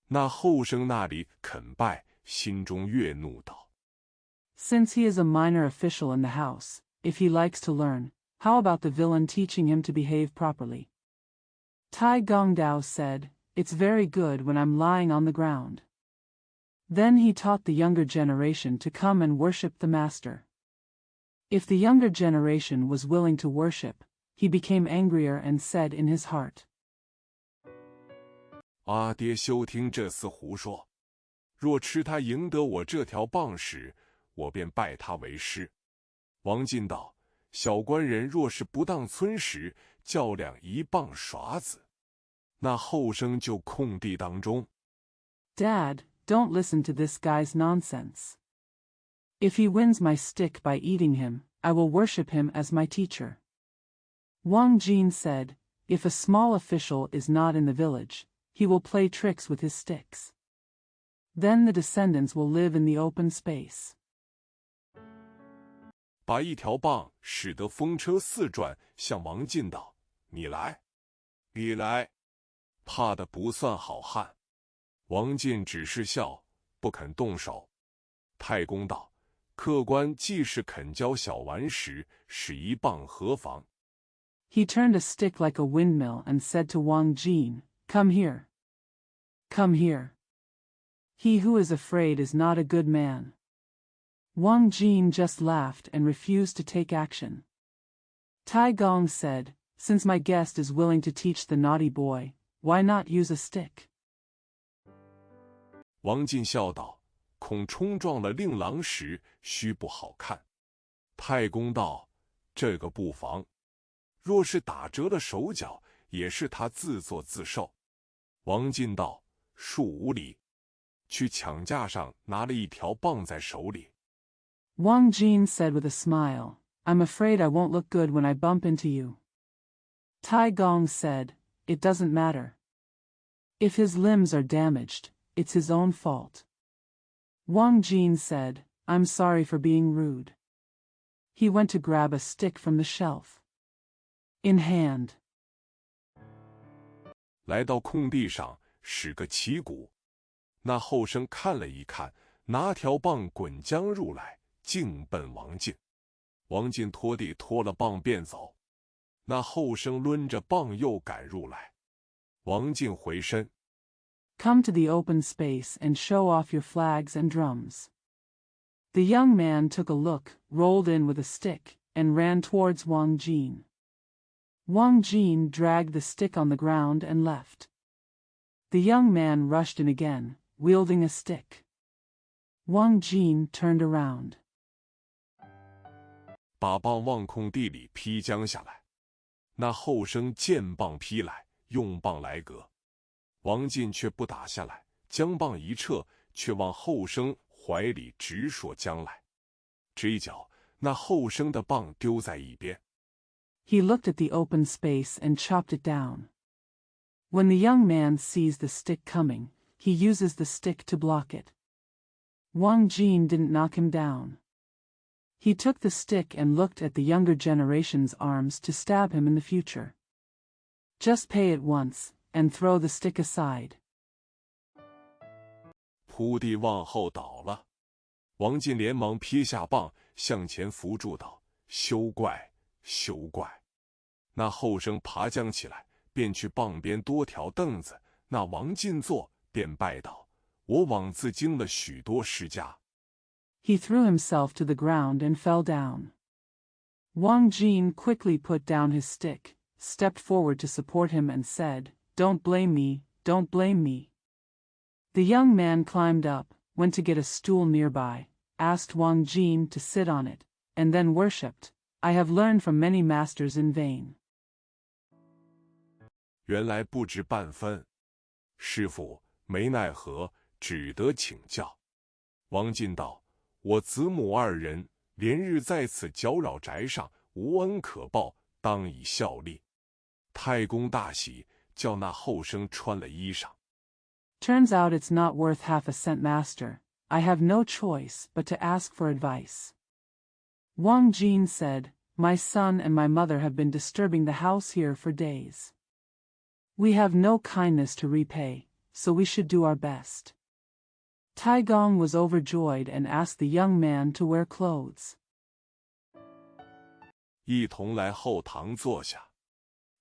那后生那里肯拜，心中悦怒道： Since he is a minor official in the house, if he likes to learn, how about the villain teaching him to behave properly? Tai Gongdao said, It's very good when I'm lying on the ground. Then he taught the younger generation to come and worship the master. If the younger generation was willing to worship, he became angrier and said in his heart, 阿爹休听这厮胡说，若吃他赢得我这条棒时，我便拜他为师。王进道：小官人若是不当村时，较量一棒耍子，那后生就空地当中。 Dad, don't listen to this guy's nonsense. If he wins my stick by eating him, I will worship him as my teacher. Wang Jin said, If a small official is not in the village, he will play tricks with his sticks. Then the descendants will live in the open space. 把一条棒使得风车四转，向王进道：你来，你来，怕的不算好汉。王进只是笑，不肯动手。太公道：客官既是肯教小顽石，使一棒何妨？ He turned a stick like a windmill and said to Wang Jin, Come here. Come here. He who is afraid is not a good man. Wang Jin just laughed and refused to take action. Tai Gong said, Since my guest is willing to teach the naughty boy, why not use a stick? 王进笑道：恐冲撞了令郎时，须不好看。太公道：这个不妨。若是打折了手脚，也是他自作自受。王进道：恕无礼。去抢架上拿了一条棒在手里。 Wang Jin said with a smile, I'm afraid I won't look good when I bump into you. Tai Gong said, It doesn't matter. If his limbs are damaged, it's his own fault. Wang Jin said, I'm sorry for being rude. He went to grab a stick from the shelf. In hand. 来到空地上，使个旗鼓。那后生看了一看，拿条棒滚将入来，径奔王进。王进拖地拖了棒便走，那后生抡着棒又赶入来。王进回身， Come to the open space and show off your flags and drums. The young man took a look, rolled in with a stick, and ran towards Wang Jin. Wang Jin dragged the stick on the ground and left. The young man rushed in again, wielding a stick. Wang Jin turned around. 把棒往空地里劈将下来。那后生见棒劈来，用棒来格。王进却不打下来，将棒一撤，却往后生怀里直说将来。这一脚，那后生的棒丢在一边。 He looked at the open space and chopped it down. When the young man sees the stick coming, he uses the stick to block it. Wang Jin didn't knock him down. He took the stick and looked at the younger generation's arms to stab him in the future. Just pay it once, and throw the stick aside. 扑地往后倒了。王进连忙撇下棒，向前扶住道：休怪，休怪。那后生爬将起来，便去傍边多条凳子，那王进坐，便拜道：“我枉自经了许多世家。” He threw himself to the ground and fell down. Wang Jin quickly put down his stick, stepped forward to support him and said, "Don't blame me, don't blame me." The young man climbed up, went to get a stool nearby, asked Wang Jin to sit on it, and then worshipped. "I have learned from many masters in vain." 原来不值半分，师傅没奈何，只得请教。王进道：“我子母二人连日在此搅扰宅上，无恩可报，当以效力。”太公大喜，叫那后生穿了衣裳。Turns out it's not worth half a cent, master. I have no choice but to ask for advice. Wang Jin said, "My son and my mother have been disturbing the house here for days. We have no kindness to repay, so we should do our best." Taigong was overjoyed and asked the young man to wear clothes. 一同来后堂坐下，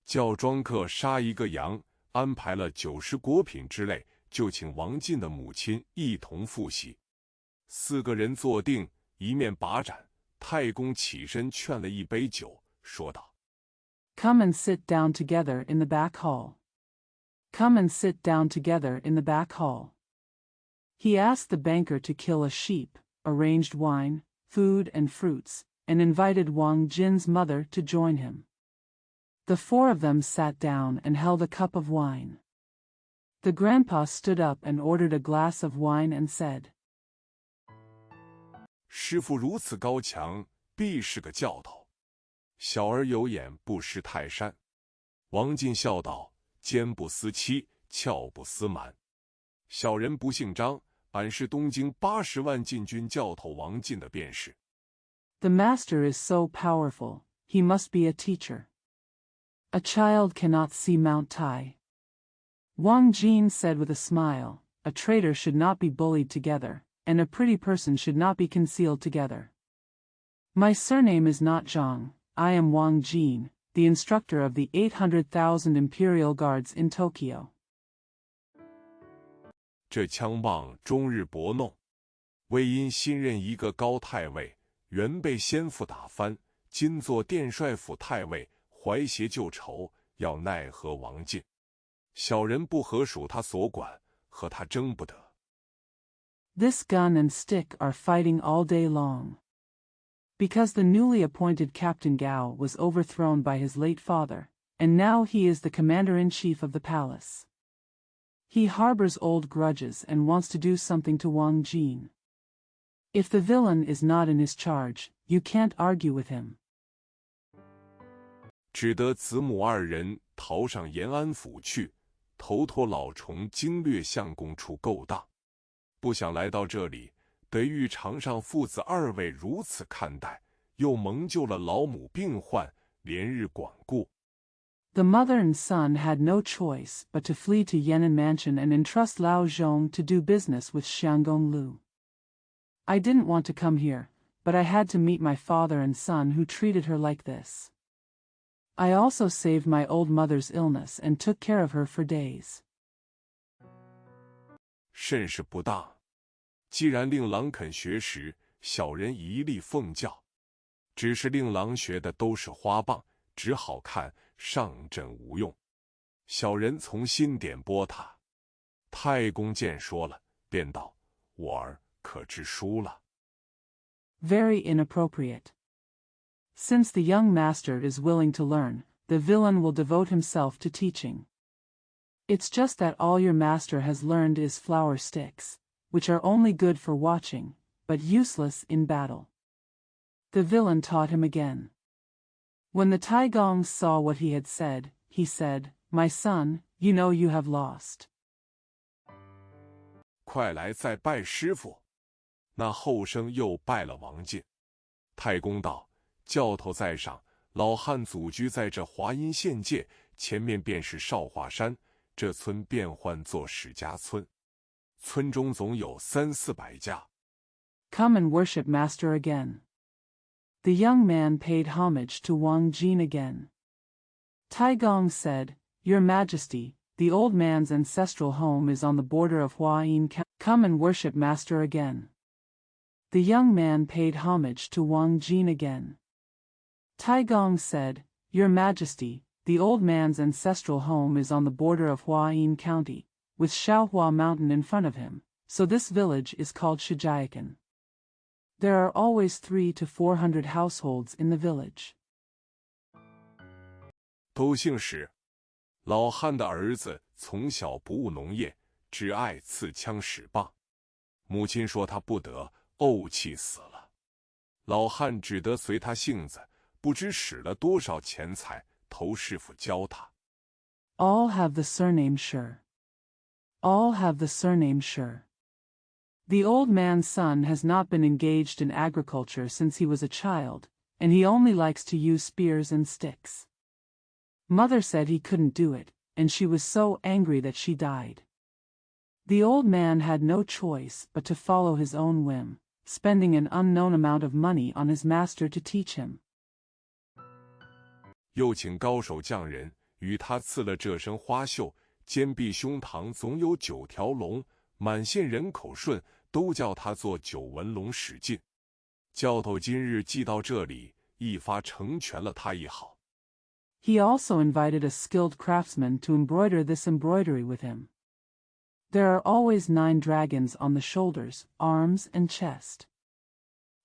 叫庄客杀一个羊，安排了90果品之类，就请王进的母亲一同复习。4个人坐定，一面把盏。太公起身劝了一杯酒，说道：“ Come and sit down together in the back hall. Come and sit down together in the back hall." He asked the banker to kill a sheep, arranged wine, food and fruits, and invited Wang Jin's mother to join him. The 4 of them sat down and held a cup of wine. The grandpa stood up and ordered a glass of wine and said, 师父如此高强，必是个教头。小儿有眼不识泰山。王进笑道：“奸不思欺，俏不思瞒。小人不姓张，俺是东京80万禁军教头王进的便是。” The master is so powerful, he must be a teacher. A child cannot see Mount Tai. Wang Jin said with a smile, "A traitor should not be bullied together, and a pretty person should not be concealed together. My surname is not Zhang, I am Wang Jin, the instructor of the 800,000 imperial guards in Tokyo." 这枪棒终日搏弄，为因新任一个高太尉，原被先父打翻，今做殿帅府太尉，怀挟旧仇，要奈何王进。小人不合属他所管，和他争不得。This gun and stick are fighting all day long. Because the newly appointed Captain Gao was overthrown by his late father, and now he is the commander-in-chief of the palace. He harbors old grudges and wants to do something to Wang Jin. If the villain is not in his charge, you can't argue with him. 只得子母二人逃上延安府去，头托老虫经略相公处勾当。不想来到这里，得遇常上父子2位如此看待，又蒙救了老母病患，连日管顾。The mother and son had no choice but to flee to Yan'an Mansion and entrust Lao Zhong to do business with Xianggong Lu. I didn't want to come here, but I had to meet my father and son who treated her like this. I also saved my old mother's illness and took care of her for days. 甚是不当。既然令郎肯学识，小人一力奉教。只是令郎学的都是花棒，只好看，上阵无用。小人从心点拨他。太公见说了，便道：“我儿可知书了。” Very inappropriate. Since the young master is willing to learn, the villain will devote himself to teaching. It's just that all your master has learned is flower sticks, which are only good for watching, but useless in battle. The villain taught him again. When the Taigong saw what he had said, he said, "My son, you know you have lost." 快来再拜师傅。那后生又拜了王进。太公道：“教头在上，老汉祖居在这华阴县界，前面便是少华山，这村便唤作史家村。村中总有300-400家。” Come and worship master again. The young man paid homage to Wang Jin again. Taigong said, Your Majesty, the old man's ancestral home is on the border of Huayin County. Come and worship Master again. The young man paid homage to Wang Jin again. Taigong said, Your Majesty, the old man's ancestral home is on the border of Huayin County, with Shaohua Mountain in front of him, so this village is called Shijiakan. There are always 300 to 400 households in the village. 都姓史。老汉的儿子从小不务农业，只爱刺枪使棒。母亲说他不得，怄气死了。老汉只得随他性子，不知使了多少钱财，投师傅教他。All have the surname Sher. All have the surname Sher. The old man's son has not been engaged in agriculture since he was a child, and he only likes to use spears and sticks. Mother said he couldn't do it, and she was so angry that she died. The old man had no choice but to follow his own whim, spending an unknown amount of money on his master to teach him. 又请高手匠人与他刺了这身花绣，肩臂胸膛总有9条龙，满县人口顺，都叫他做9纹龙使劲。教头今日寄到这里，一发成全了他一好。He also invited a skilled craftsman to embroider this embroidery with him. There are always 9 dragons on the shoulders, arms, and chest.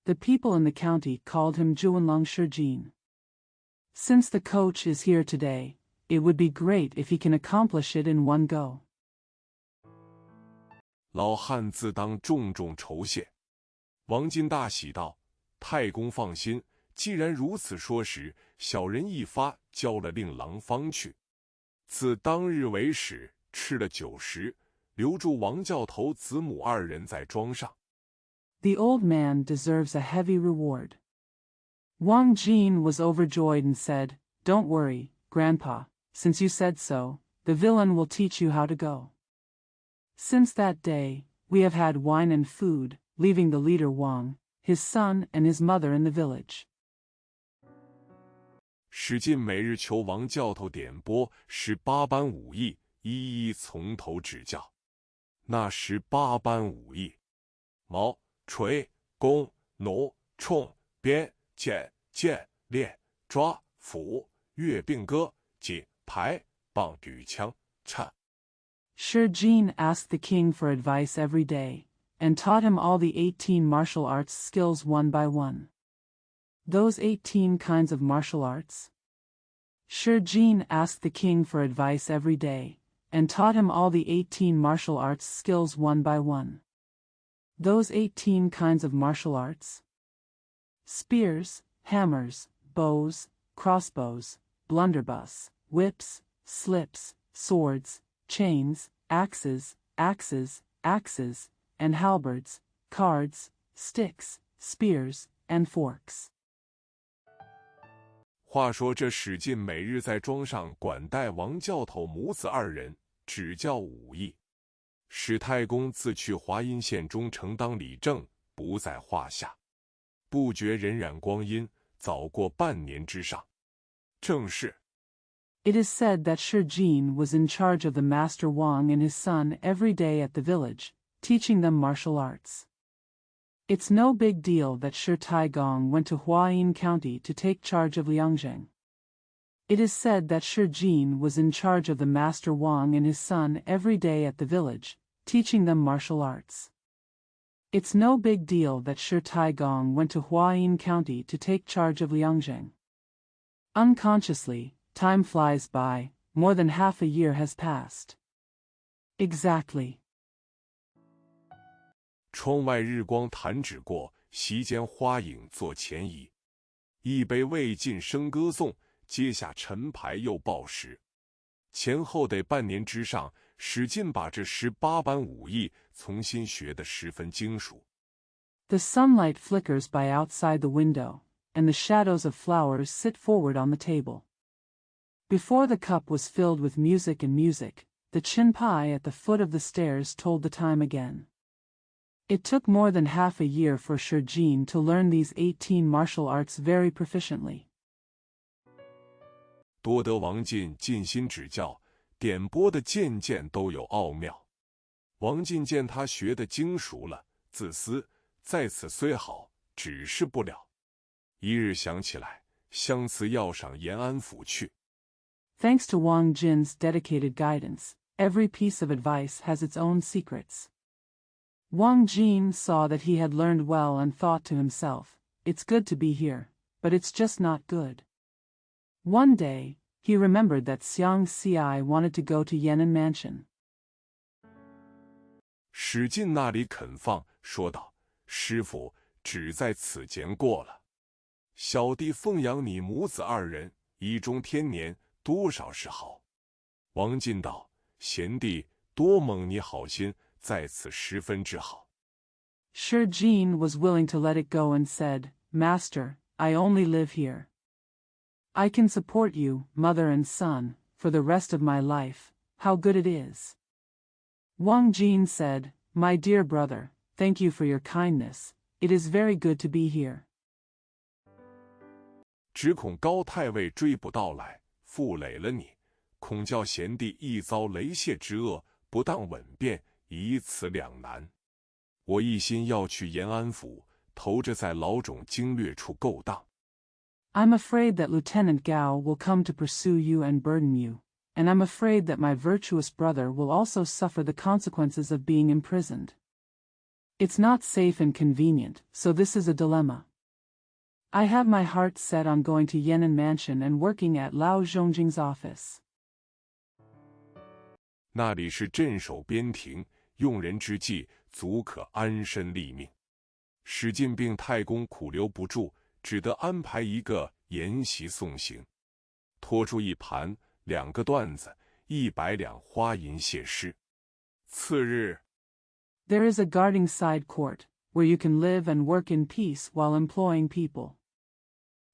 The people in the county called him Zhuanlong Shijin. Since the coach is here today, it would be great if he can accomplish it in one go. 老汉自当重重酬谢。王金大喜道：“太公放心，既然如此说时，小人一发交了令郎方去。自当日为始，吃了酒食，留住王教头子母2人在庄上。” The old man deserves a heavy reward. Wang Jin was overjoyed and said, Don't worry, Grandpa, since you said so, the villain will teach you how to go. Since that day, we have had wine and food, leaving the leader Wang, his son and his mother in the village. 史进每日求王教头点拨18般武艺，一一从头指教。那18般武艺：矛、锤、弓、弩、铳、鞭、锏、剑、链、抓、斧、月并戈、戟、牌、棒、羽枪、叉。Shijin asked the king for advice every day, and taught him all the 18 martial arts skills one by one. Those 18 kinds of martial arts? Shijin asked the king for advice every day, and taught him all the 18 martial arts skills one by one. Those 18 kinds of martial arts? Spears, hammers, bows, crossbows, blunderbuss, whips, slips, swords, chains, axes, and halberds, cards, sticks, spears, and forks. 话说这史进每日在庄上管带王教头母子2人，指教武艺。史太公自去华阴县中承当理政，不在话下。不觉荏苒光阴，早过半年之上。正是 It is said that Shijin was in charge of the master Wang and his son every day at the village, teaching them martial arts. It's no big deal that Shi Taigong went to Huayin County to take charge of Liangzheng. It is said that Shijin was in charge of the master Wang and his son every day at the village, teaching them martial arts. It's no big deal that Shi Taigong went to Huayin County to take charge of Liangzheng. Unconsciously, time flies by, more than half a year has passed. Exactly. 窗外日光弹指过，席间花影作前移。一杯未尽声歌颂，阶下陈牌又报时。前后得半年之上，史进把这18般武艺重新学得十分精熟。The sunlight flickers by outside the window, and the shadows of flowers sit forward on the table. Before the cup was filled with music, the chinpai at the foot of the stairs told the time again. It took more than half a year for Shijin to learn these 18 martial arts very proficiently. 多得王进尽心指教，点拨的件件都有奥妙。王进见他学得精熟了，自思在此虽好，只是不了。一日想起来，相思要上延安府去。Thanks to Wang Jin's dedicated guidance, every piece of advice has its own secrets. Wang Jin saw that he had learned well and thought to himself, "It's good to be here, but it's just not good." One day, he remembered that Xiang Xi wanted to go to Yan'an Mansion. 史进那里肯放，说道：“师傅只在此间过了。小弟奉养你母子二人，一中天年，多少是好。”王进道：“贤弟多蒙你好心，在此十分之好。” Shi Jin was willing to let it go and said, "Master, I only live here. I can support you, mother and son, for the rest of my life. How good it is." Wang Jin said, "My dear brother, thank you for your kindness. It is very good to be here." 只恐高太尉追捕到来，负累了你，恐叫贤弟亦遭雷泄之恶，不当稳便，以此两难。我一心要去延安府，投着在老种经略处勾当。I'm afraid that Lieutenant Gao will come to pursue you and burden you, and I'm afraid that my virtuous brother will also suffer the consequences of being imprisoned. It's not safe and convenient, so this is a dilemma. I have my heart set on going to Yan'an Mansion and working at Lao Zhongjing's office. 那里是镇守边庭，用人之际，足可安身立命。史进病太公苦留不住，只得安排一个筵席送行，拖出一盘2个段子，100两花银谢师。次日 There is a guarding side court, where you can live and work in peace while employing people.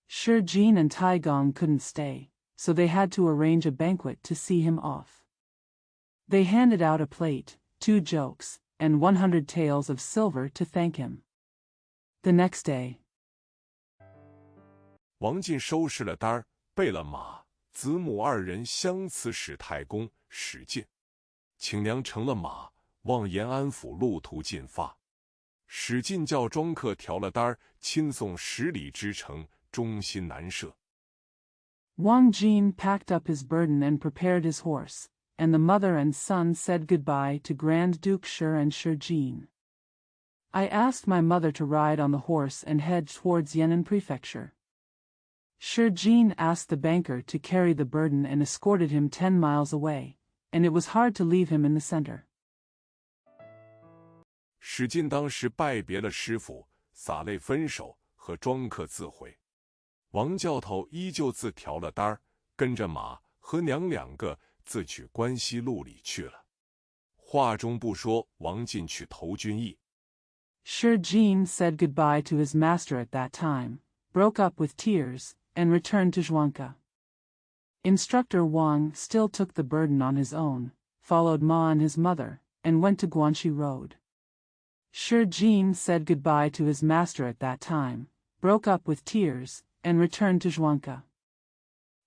Shi Jin and Taigong couldn't stay, so they had to arrange a banquet to see him off. They handed out a plate, 2 jokes, and 100 taels of silver to thank him. The next day, 王进收拾了单儿，备了马，子母2人相辞使太公、史进，请娘乘了马，往延安府路途进发。史进叫庄客调了单儿，亲送10里之程，忠心难舍。Wang Jin packed up his burden and prepared his horse, and the mother and son said goodbye to Grand Duke Shi and Shi Jin. I asked my mother to ride on the horse and head towards Yan'an Prefecture. Shi Jin asked the banker to carry the burden and escorted him 10 miles away, and it was hard to leave him in the center. 史进当时拜别了师傅，洒泪分手，和庄客自回。王教头依旧自调了单儿，跟着马和娘2个自去关西路里去了。话中不说王进去投军役。Shi Jin said goodbye to his master at that time, broke up with tears, and returned to Zhuangke. Instructor Wang still took the burden on his own, followed Ma and his mother, and went to Guanxi Road. Shi Jin said goodbye to his master at that time, broke up with tears, and returned to Zhuangke.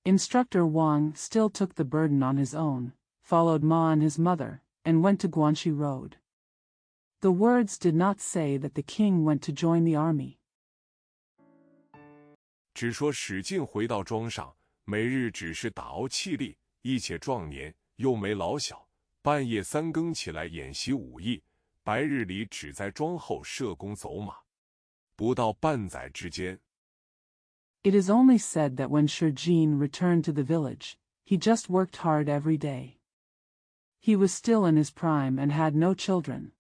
Instructor Wang still took the burden on his own, followed Ma and his mother, and went to Guanxi Road. The words did not say that the king went to join the army. 只说史进回到庄上，每日只是打熬气力，亦且壮年，又没老小，半夜3更起来演习武艺，白日里只在庄后射弓走马，不到半载之间。It is only said that when Shi Jin returned to the village, he just worked hard every day. He was still in his prime and had no children.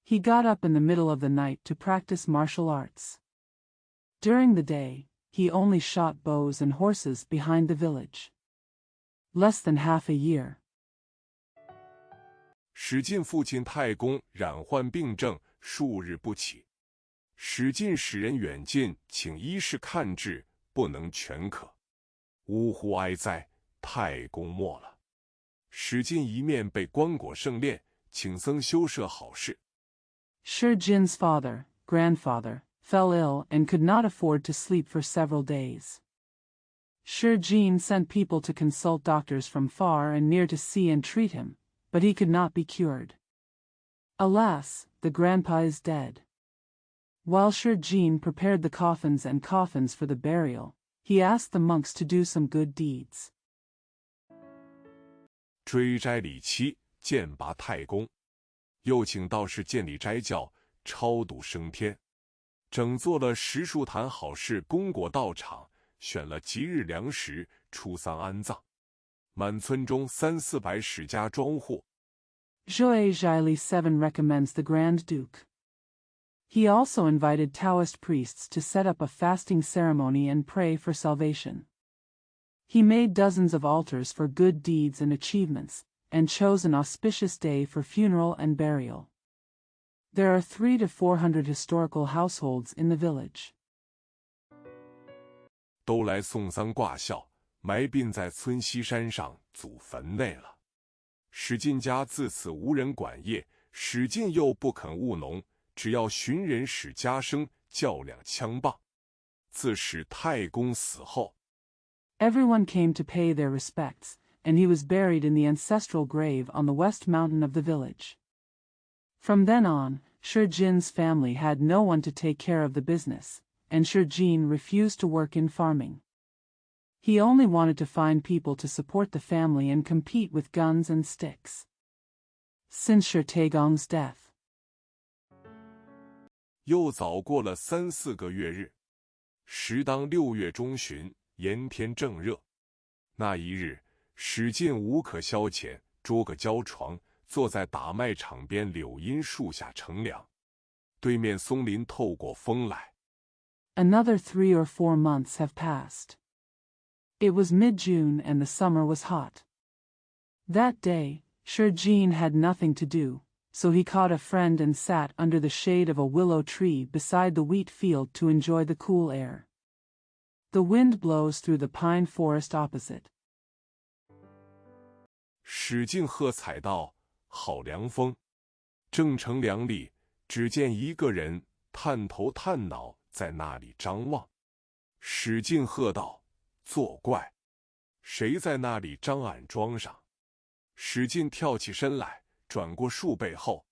He got up in the middle of the night to practice martial arts. During the day, he only shot bows and horses behind the village. Less than half a year. 史进父亲太公染患病症，数日不起。史进使人远近，请医士看治，不能全可。呜呼哀哉！太公没了。史进一面被棺椁圣殓，请僧修设好事。Shi Jin's father, grandfather, fell ill and could not afford to sleep for several days. Shurjin sent people to consult doctors from far and near to see and treat him, but he could not be cured. Alas, the grandpa is dead. While Shurjin prepared the coffins for the burial, he asked the monks to do some good deeds. 追斋礼七，剑拔太公。又请道士建立斋教，超度升天，整做了十数坛好事，功果道场，选了吉日良时，出丧安葬。满村中300-400史家庄户。Joe Gilly 7 recommends the Grand Duke. He also invited Taoist priests to set up a fasting ceremony and pray for salvation. He made dozens of altars for good deeds and achievements, and chose an auspicious day for funeral and burial. There are 300 to 400 historical households in the village. 都来送丧挂孝，埋殡在村西山上祖坟内了。史进家自此无人管业，史进又不肯务农，只要寻人使家生，较量枪棒。自使太公死后， Everyone came to pay their respects, and he was buried in the ancestral grave on the west mountain of the village. From then on, Shurjin's family had no one to take care of the business, and Shurjin refused to work in farming. He only wanted to find people to support the family and compete with guns and sticks. Since Shurtaegong's death, 又早过了3-4个月日，时当6月中旬，炎天正热。那一日，史进无可消遣，捉个胶床，坐在打麦场边柳荫树下乘凉。对面松林透过风来。Another 3 or 4 months have passed. It was mid-June and the summer was hot. That day, Shurjin had nothing to do, so he caught a friend and sat under the shade of a willow tree beside the wheat field to enjoy the cool air. The wind blows through the pine forest opposite. 史进喝彩道：“好凉风！”正乘凉里，只见一个人探头探脑在那里张望。史进喝道：“作怪！谁在那里张俺庄上？”史进跳起身来，转过树背后。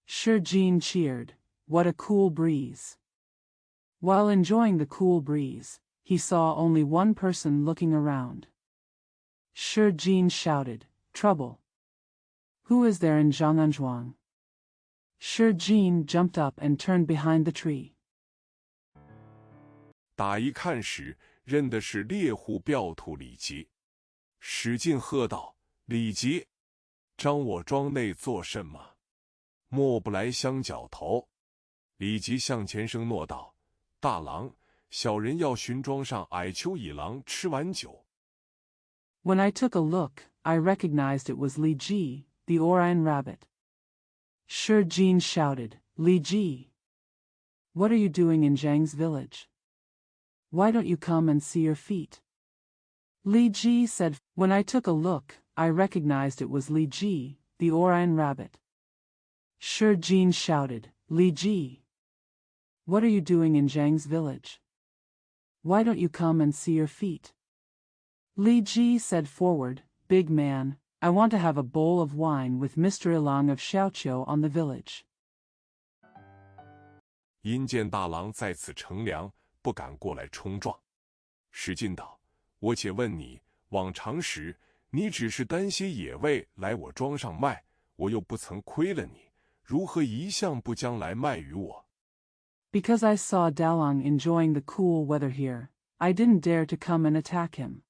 Shurjin cheered, "What a cool breeze!" While enjoying the cool breeze, he saw only one person looking around. Shurjin shouted, "Trouble! Who is there in Zhang'anzhuang?" Shurjin jumped up and turned behind the tree. 打一看时，认的是猎户镖徒李吉。史进喝道：“李吉，张我庄内做甚么？莫不来相绞头？”李吉向前声诺道：“大郎，小人要寻庄上矮丘乙郎吃完酒。” When I took a look, I recognized it was Li Ji, the Orion rabbit. Shurjin shouted, "Li Ji! What are you doing in Zhang's village? Why don't you come and see your feet?" Li Ji said, "When I took a look, I recognized it was Li Ji, the Orion rabbit." Shurjin shouted, "Li Ji! What are you doing in Zhang's village? Why don't you come and see your feet?" Li Ji said, "Forward, big man, I want to have a bowl of wine with Mr. Ilang of Xiaoqiu on the village." 因见大郎在此乘凉，不敢过来冲撞。史进道：“我且问你，往常时你只是担些野味来我庄上卖，我又不曾亏了你，如何一向不将来卖与我？” Because I saw Dalang enjoying the cool weather here, I didn't dare to come and attack him.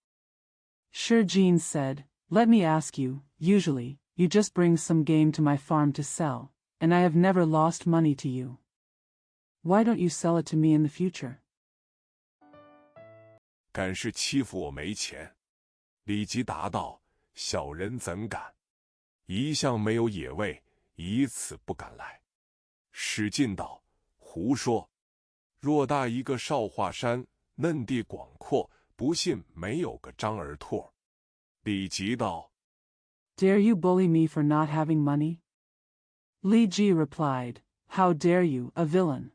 Shurjin said, "Let me ask you, usually, you just bring some game to my farm to sell, and I have never lost money to you. Why don't you sell it to me in the future?" 敢是欺负我没钱？李吉答道：“小人怎敢？一向没有野味，以此不敢来。”史进道：“胡说！偌大一个少华山，嫩地广阔，不信没有个张儿兔。”李吉道：“ Dare you bully me for not having money?" Li Ji replied, "How dare you, a villain?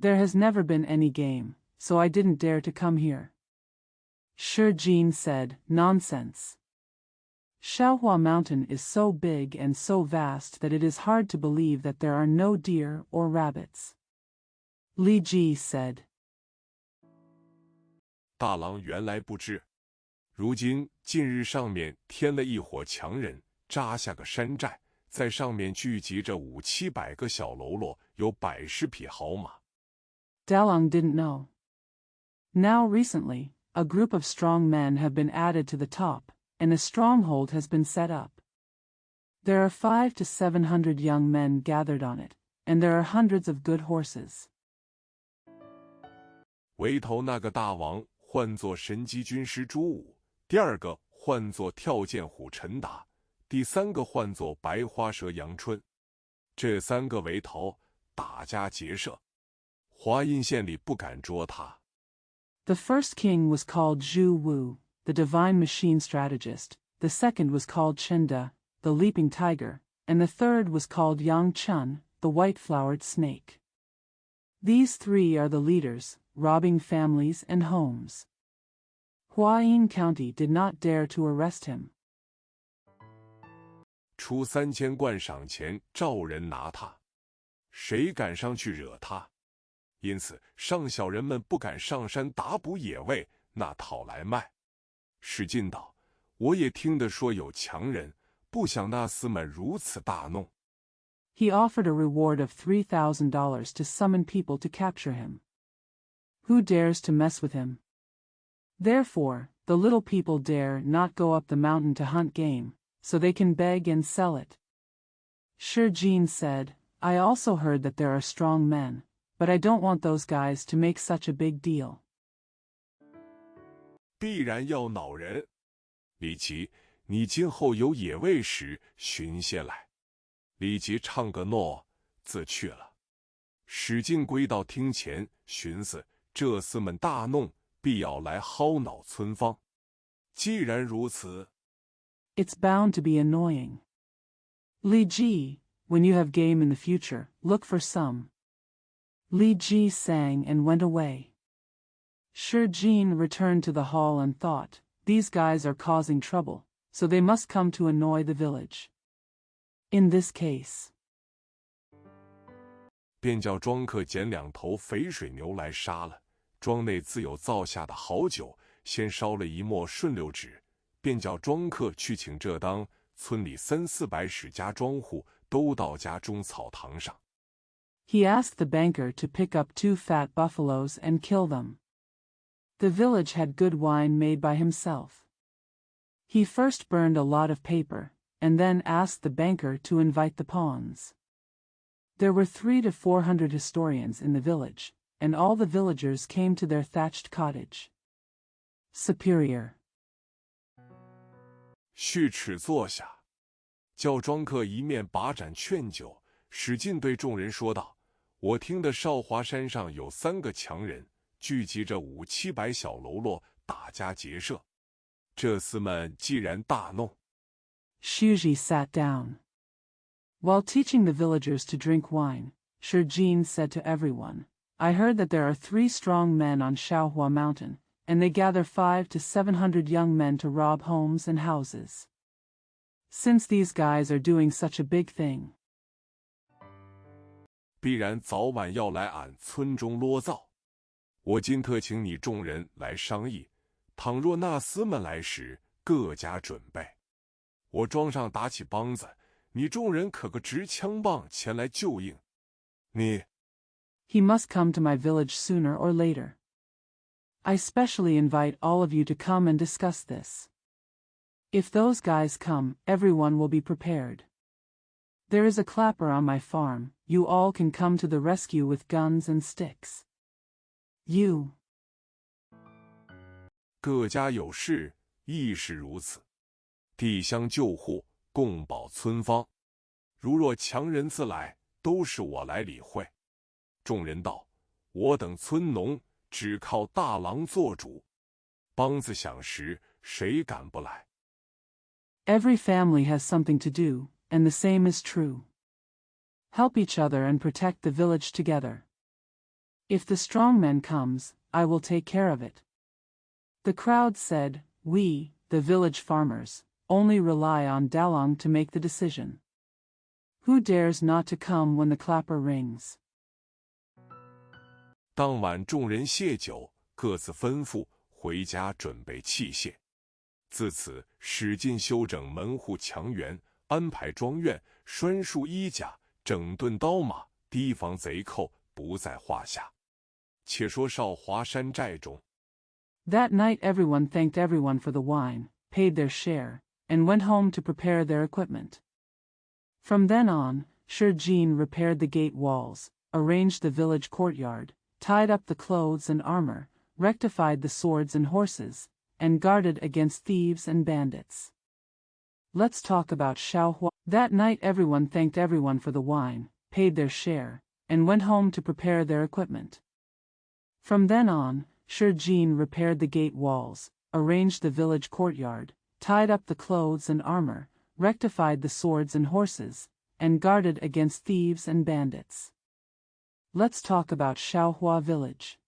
There has never been any game, so I didn't dare to come here." Shi Jin said, "Nonsense. Shaohua Mountain is so big and so vast that it is hard to believe that there are no deer or rabbits." Li Ji said. 大郎原来不知，如今近日上面添了一伙强人，扎下个山寨，在上面聚集着500-700个小喽啰，有100匹好马。Dalong didn't know. Now recently, a group of strong men have been added to the top, and a stronghold has been set up. There are 500 to 700 young men gathered on it, and there are hundreds of good horses. 围头那个大王唤作神机军师朱武，第二个唤作跳涧虎陈达，第三个唤作白花蛇杨春。这3个围头打家劫舍，华阴县里不敢捉他。The first king was called Zhu Wu, the divine machine strategist, the second was called Chenda, the leaping tiger, and the third was called Yang Chun, the white-flowered snake. These 3 are the leaders, robbing families and homes. Huayin County did not dare to arrest him. 出3000贯赏钱，召人拿他，谁敢上去惹他？因此上小人们不敢上山打捕野味，那讨来卖。史进道，我也听得说有强人，不想那厮们如此大弄。He offered a reward of $3,000 to summon people to capture him. Who dares to mess with him? Therefore, the little people dare not go up the mountain to hunt game, so they can beg and sell it. Shi Jin said, "I also heard that there are strong men, but I don't want those guys to make such a big deal." 必然要恼人。李琦，你今后有野味时寻些来。李琦唱个诺，自去了。史进归到厅前，寻思这厮们大弄，必要来薅恼村坊。既然如此， It's bound to be annoying. Li Ji, when you have game in the future, look for some. Li Ji sang and went away. Shi Jin returned to the hall and thought, these guys are causing trouble, so they must come to annoy the village. In this case, 便叫庄客捡2头肥水牛来杀了。庄内自有造下的好酒，先烧了一磨顺溜纸，便叫庄客去请这当村里300-400家庄户都到家中草堂上。He asked the banker to pick up 2 fat buffaloes and kill them. The village had good wine made by himself. He first burned a lot of paper, and then asked the banker to invite the pawns. There were 300 to 400 historians in the village, and all the villagers came to their thatched cottage. Superior. 续齿坐下，叫庄客一面把盏劝酒，使劲对众人说道：“我听得少华山上有3个强人，聚集着500-700小喽啰，打家劫舍。这厮们既然大弄。” Shuji sat down. While teaching the villagers to drink wine, Shi Jin said to everyone, "I heard that there are 3 strong men on Shaohua Mountain, and they gather 500 to 700 young men to rob homes and houses. Since these guys are doing such a big thing, 必然早晚要来俺村中啰噪。我今特请你众人来商议，倘若那厮们来时，各家准备。我庄上打起梆子，你众人可个执枪棒前来救应。你 he must come to my village sooner or later. I specially invite all of you to come and discuss this. If those guys come, everyone will be prepared. There is a clapper on my farm, you all can come to the rescue with guns and sticks. You. 各家有事，亦是如此。地相救护，共保村坊。如若强人自来，都是我来理会。众人道：“我等村农只靠大郎做主，梆子响时，谁敢不来？” Every family has something to do, and the same is true. Help each other and protect the village together. If the strong man comes, I will take care of it. The crowd said, "We, the village farmers, only rely on Dalong to make the decision. Who dares not to come when the clapper rings?" 当晚众人谢酒，各自吩咐回家准备器械。自此，使劲修整门户墙垣，安排庄院，拴束衣甲，整顿刀马，提防贼寇不在话下。且说少华山寨中 That night everyone thanked everyone for the wine, paid their share, and went home to prepare their equipment. From then on, Shurjin repaired the gate walls, arranged the village courtyard, tied up the clothes and armor, rectified the swords and horses, and guarded against thieves and bandits. Let's talk about Xiaohua. That night everyone thanked everyone for the wine, paid their share, and went home to prepare their equipment. From then on, Shurjin repaired the gate walls, arranged the village courtyard, tied up the clothes and armor, rectified the swords and horses, and guarded against thieves and bandits. Let's talk about Xiaohua village.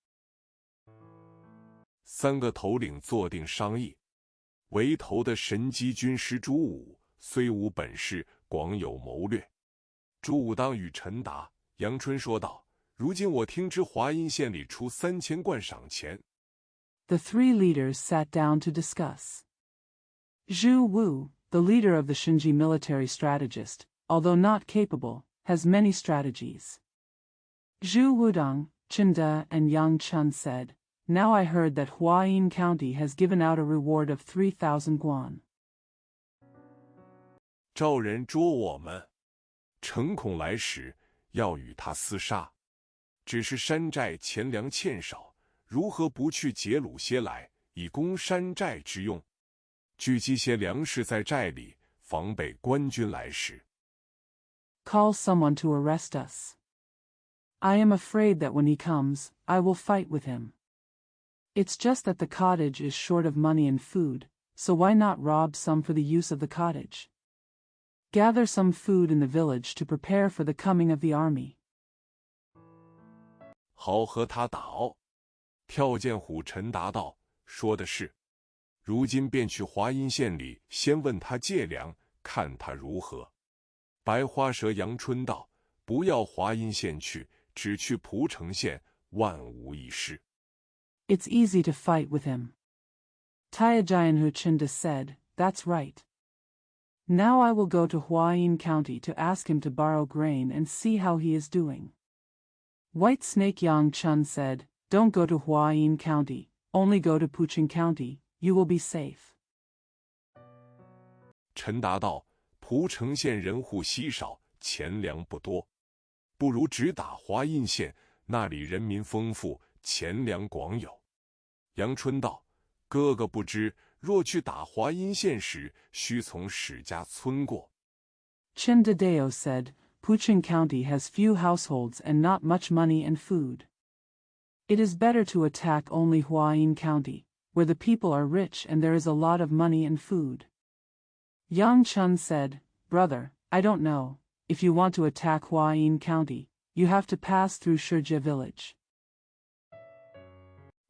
三个头领坐定商议。为头的神机军师朱武，虽无本事，广有谋略。朱武当与陈达、杨春说道：“如今我听知华阴县里出3000贯赏钱。” The three leaders sat down to discuss. Zhu Wu, the leader of the Shinji military strategist, although not capable, has many strategies. Zhu Wudong, Chinda, and Yang Chun said, "Now I heard that Huayin County has given out a reward of 3,000 guan." 赵人捉我们，诚恐来时要与他厮杀。只是山寨钱粮欠少，如何不去劫掳些来，以供山寨之用？聚集些粮食在寨里，防备官军来时。Call someone to arrest us. I am afraid that when he comes, I will fight with him. It's just that the cottage is short of money and food, so why not rob some for the use of the cottage? Gather some food in the village to prepare for the coming of the army. 好和他打哦！跳涧虎陈答道：“说的是，如今便去华阴县里，先问他借粮，看他如何。”白花蛇杨春道：“不要华阴县去，只去蒲城县，万无一失。” It's easy to fight with him. Tayajayanhu Chinda said, "That's right. Now I will go to Huayin County to ask him to borrow grain and see how he is doing." White Snake Yang Chun said, "Don't go to Huayin County, only go to Pucheng County, you will be safe." 陈答道：“蒲城县人户稀少，钱粮不多，不如直打华阴县，那里人民丰富，钱粮广有。”杨春道：“哥哥不知，若去打华阴县时，须从史家村过。” Chindadeo said, "Pucheng County has few households and not much money and food. It is better to attack only Huayin County, where the people are rich and there is a lot of money and food." Yang Chun said, "Brother, I don't know. If you want to attack Huayin County, you have to pass through Shurjia village."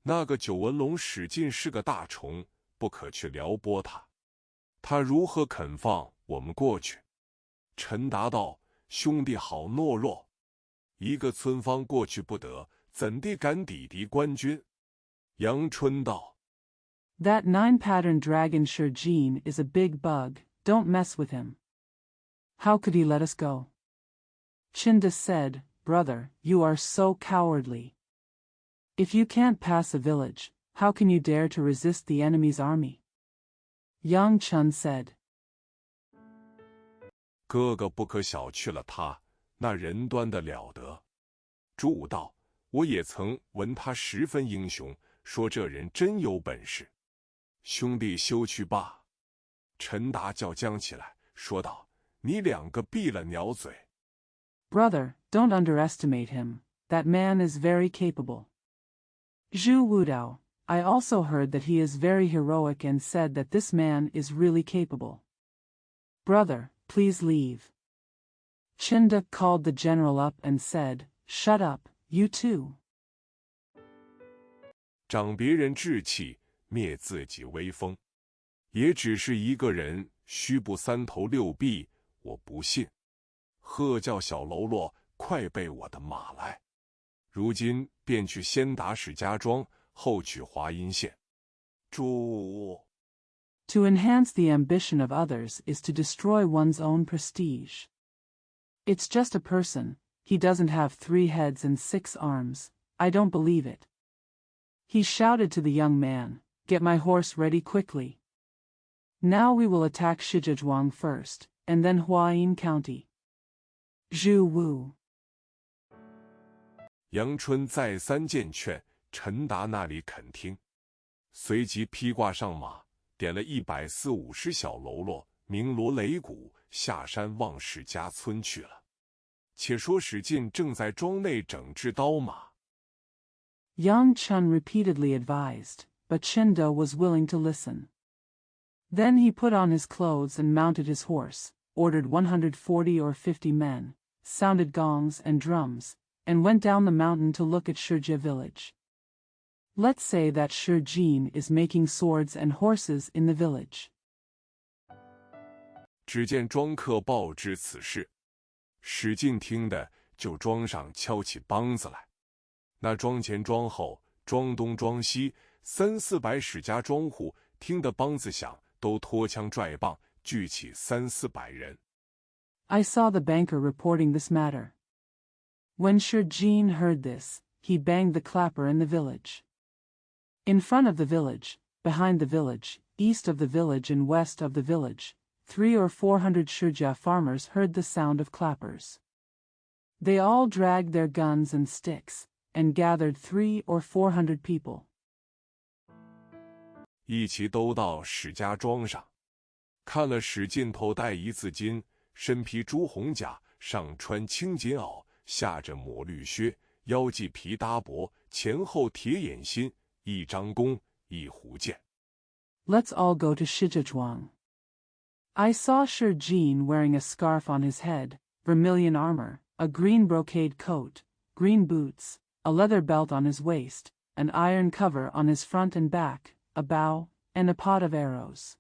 那个九纹龙史进是个大虫，不可去撩拨他。他如何肯放我们过去？陈答道：“兄弟好懦弱，一个村坊过去不得，怎地敢抵敌官军？”杨春道：“ That 9-pattern dragon Shurjin is a big bug, don't mess with him. How could he let us go?" Chinda said, "Brother, you are so cowardly. If you can't pass a village, how can you dare to resist the enemy's army?" Yang Chun said, 哥哥不可小觑了他，那人端的了得。朱武道：“我也曾闻他十分英雄，说这人真有本事。兄弟休去罢。”陈达叫僵起来，说道：“你两个闭了鸟嘴。” "Brother, don't underestimate him. That man is very capable. Zhu Wudao, I also heard that he is very heroic and said that this man is really capable. Brother, please leave." Chinda called the general up and said, "Shut up, you two." 长别人志气，灭自己威风。也只是一个人，须不三头六臂，我不信。喝叫小喽啰，快备我的马来！如今便去先打史家庄，后取华阴县。注 To enhance the ambition of others is to destroy one's own prestige. It's just a person, he doesn't have 3 heads and 6 arms, I don't believe it. He shouted to the young man, "Get my horse ready quickly. Now we will attack Shijazhuang first, and then Huayin County." Zhu Wu. 杨春再三荐劝，陈达那里肯听，随即披挂上马，点了140-50小喽啰，鸣锣擂鼓，下山往史家村去了。且说史进正在庄内整治刀马。Yang Chun repeatedly advised, but Chinda was willing to listen. Then he put on his clothes and mounted his horse, ordered 140 or 50 men, sounded gongs and drums, and went down the mountain to look at Shijia village. Let's say that Shijin is making swords and horses in the village. 只见庄客报知此事，史进听的就庄上敲起梆子来。那庄前庄后庄东庄西300-400史家庄户听得梆子响，都拖枪拽棒，聚起300-400人。I saw the banker reporting this matter. When Shijin heard this, he banged the clapper in the village. In front of the village, behind the village, east of the village and west of the village, 300 or 400 Shijia farmers heard the sound of clappers. They all dragged their guns and sticks, and gathered 300 or 400 people. 一齐都到史家庄上，看了史进头戴一字巾，身披朱红甲，上穿青锦袄，下着抹绿靴，腰系皮搭帛，前后铁眼心，一张弓，一壶箭。Let's all go to Shijazhuang. I saw Shijin wearing a scarf on his head, vermilion armor, a green brocade coat, green boots, a leather belt on his waist, an iron cover on his front and back, a bow, and a pot of arrows.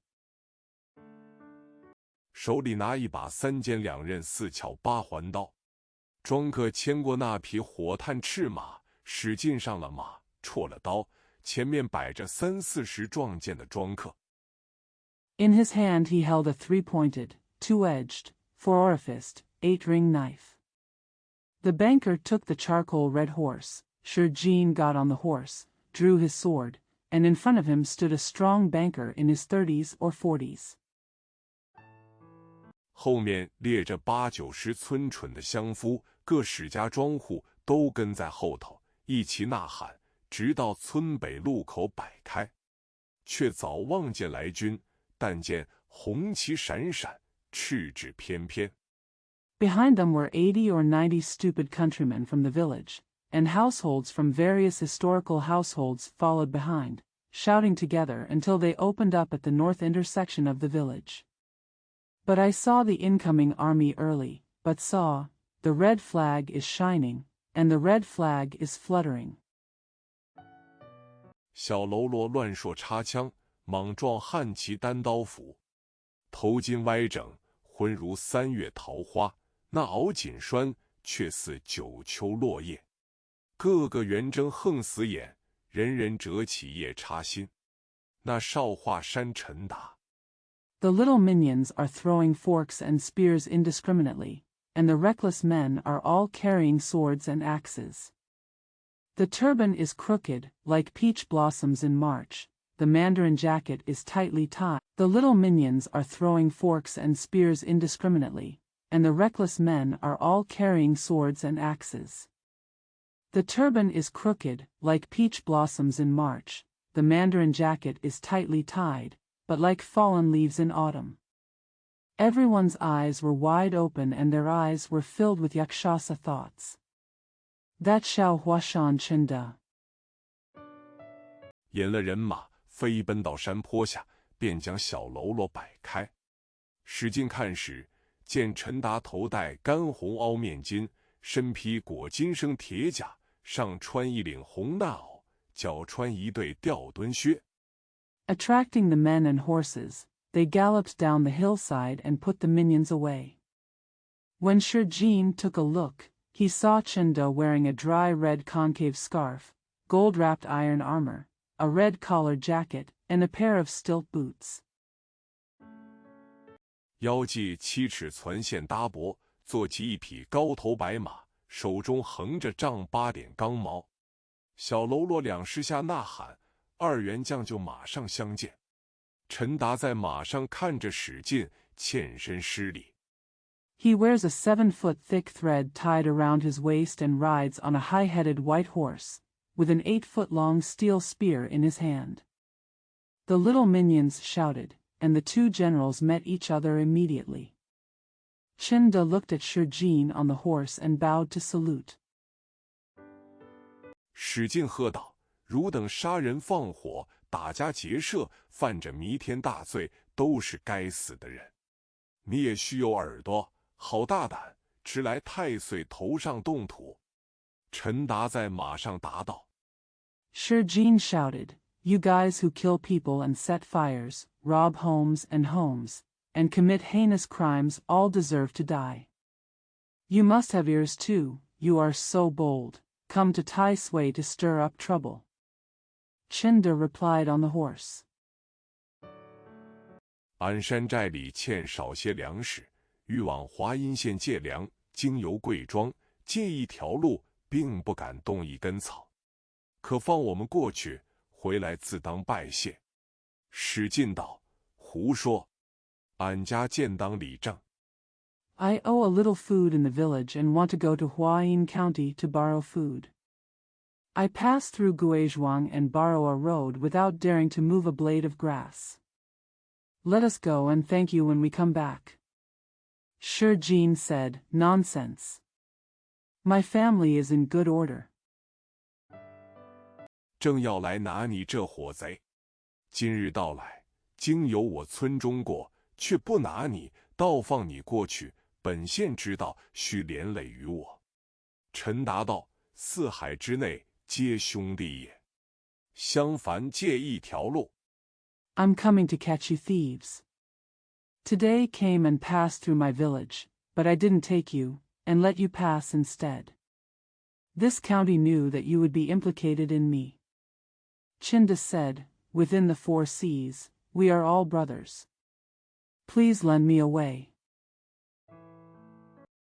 手里拿一把3尖2刃4巧8环刀。庄客牵过那匹火炭赤马，史进上了马，绰了刀，前面摆着30-40壮健的庄客。In his hand he held a 3-pointed, 2-edged, 4-orifaced, 8-ring knife. The banker took the charcoal red horse, Shijin got on the horse, drew his sword, and in front of him stood a strong banker in his 30s or 40s. 后面列着80-90村蠢的乡夫，各史家庄户都跟在后头，一齐呐喊，直到村北路口摆开。却早望见来军，但见红旗闪闪，赤指翩翩。Behind them were 80 or 90 stupid countrymen from the village, and households from various historical households followed behind, shouting together until they opened up at the north intersection of the village. But I saw the incoming army early, but saw, the red flag is shining, and the red flag is fluttering. 小喽啰乱槊插枪，莽撞汉旗单刀斧，头巾歪整，浑如3月桃花，那袄锦栓却似9秋落叶。个个圆睁横死眼，人人折起夜插心。那少华山陈达。The little minions are throwing forks and spears indiscriminately, and the reckless men are all carrying swords and axes. The turban is crooked, like peach blossoms in March, the mandarin jacket is tightly tied. The little minions are throwing forks and spears indiscriminately, and the reckless men are all carrying swords and axes. The turban is crooked, like peach blossoms in March, the mandarin jacket is tightly tied, but like fallen leaves in autumn. Everyone's eyes were wide open and their eyes were filled with yakshasa thoughts. That Xiao Huashan Chinda. 引了人马飞奔到山坡下，便将小喽啰摆开。史进看时，见陈达头戴干红凹面巾，身披裹金生铁甲，上穿一领红大袄，脚穿一对吊墩靴。Attracting the men and horses, they galloped down the hillside and put the minions away. When Shurjin took a look, he saw Chinda wearing a dry red concave scarf, gold-wrapped iron armor, a red collared jacket, and a pair of stilt boots. 腰系7尺攒线搭脖，坐骑一匹高头白马，手中横着丈8点钢矛。小喽啰两师下呐喊，二员将就马上相见。陈达在马上看着史进，欠身施礼。He wears a 7-foot thick thread tied around his waist and rides on a high-headed white horse, with an 8-foot-long steel spear in his hand. The little minions shouted, and the two generals met each other immediately. Chinda looked at Shurjin on the horse and bowed to salute. 史进喝道：“汝等杀人放火，打家劫舍，犯着弥天大罪，都是该死的人。你也须有耳朵，好大胆，直来太岁头上动土。”陈达在马上答道。Shurjin shouted, "You guys who kill people and set fires, rob homes, and commit heinous crimes all deserve to die. You must have ears too, you are so bold, come to Tai Sui to stir up trouble." Chinda replied on the horse. 鞍山寨里欠少些粮食，欲往华阴县借粮，经由贵庄，借一条路，并不敢动一根草，可放我们过去，回来自当拜谢。史进道：“胡说，俺家建当里正。” I owe a little food in the village and want to go to Huayin County to borrow food. I pass through Guizhuang and borrow a road without daring to move a blade of grass. Let us go and thank you when we come back. Shurjin said, "Nonsense. My family is in good order." 正要来拿你这伙贼，今日到来，经由我村中过，却不拿你，倒放你过去。本县知道，须连累于我。陈达道：“四海之内，皆兄弟也。相烦借一条路。” I'm coming to catch you thieves. Today came and passed through my village, but I didn't take you, and let you pass instead. This county knew that you would be implicated in me. Chinda said, "Within the 4 seas, we are all brothers. Please lend me away."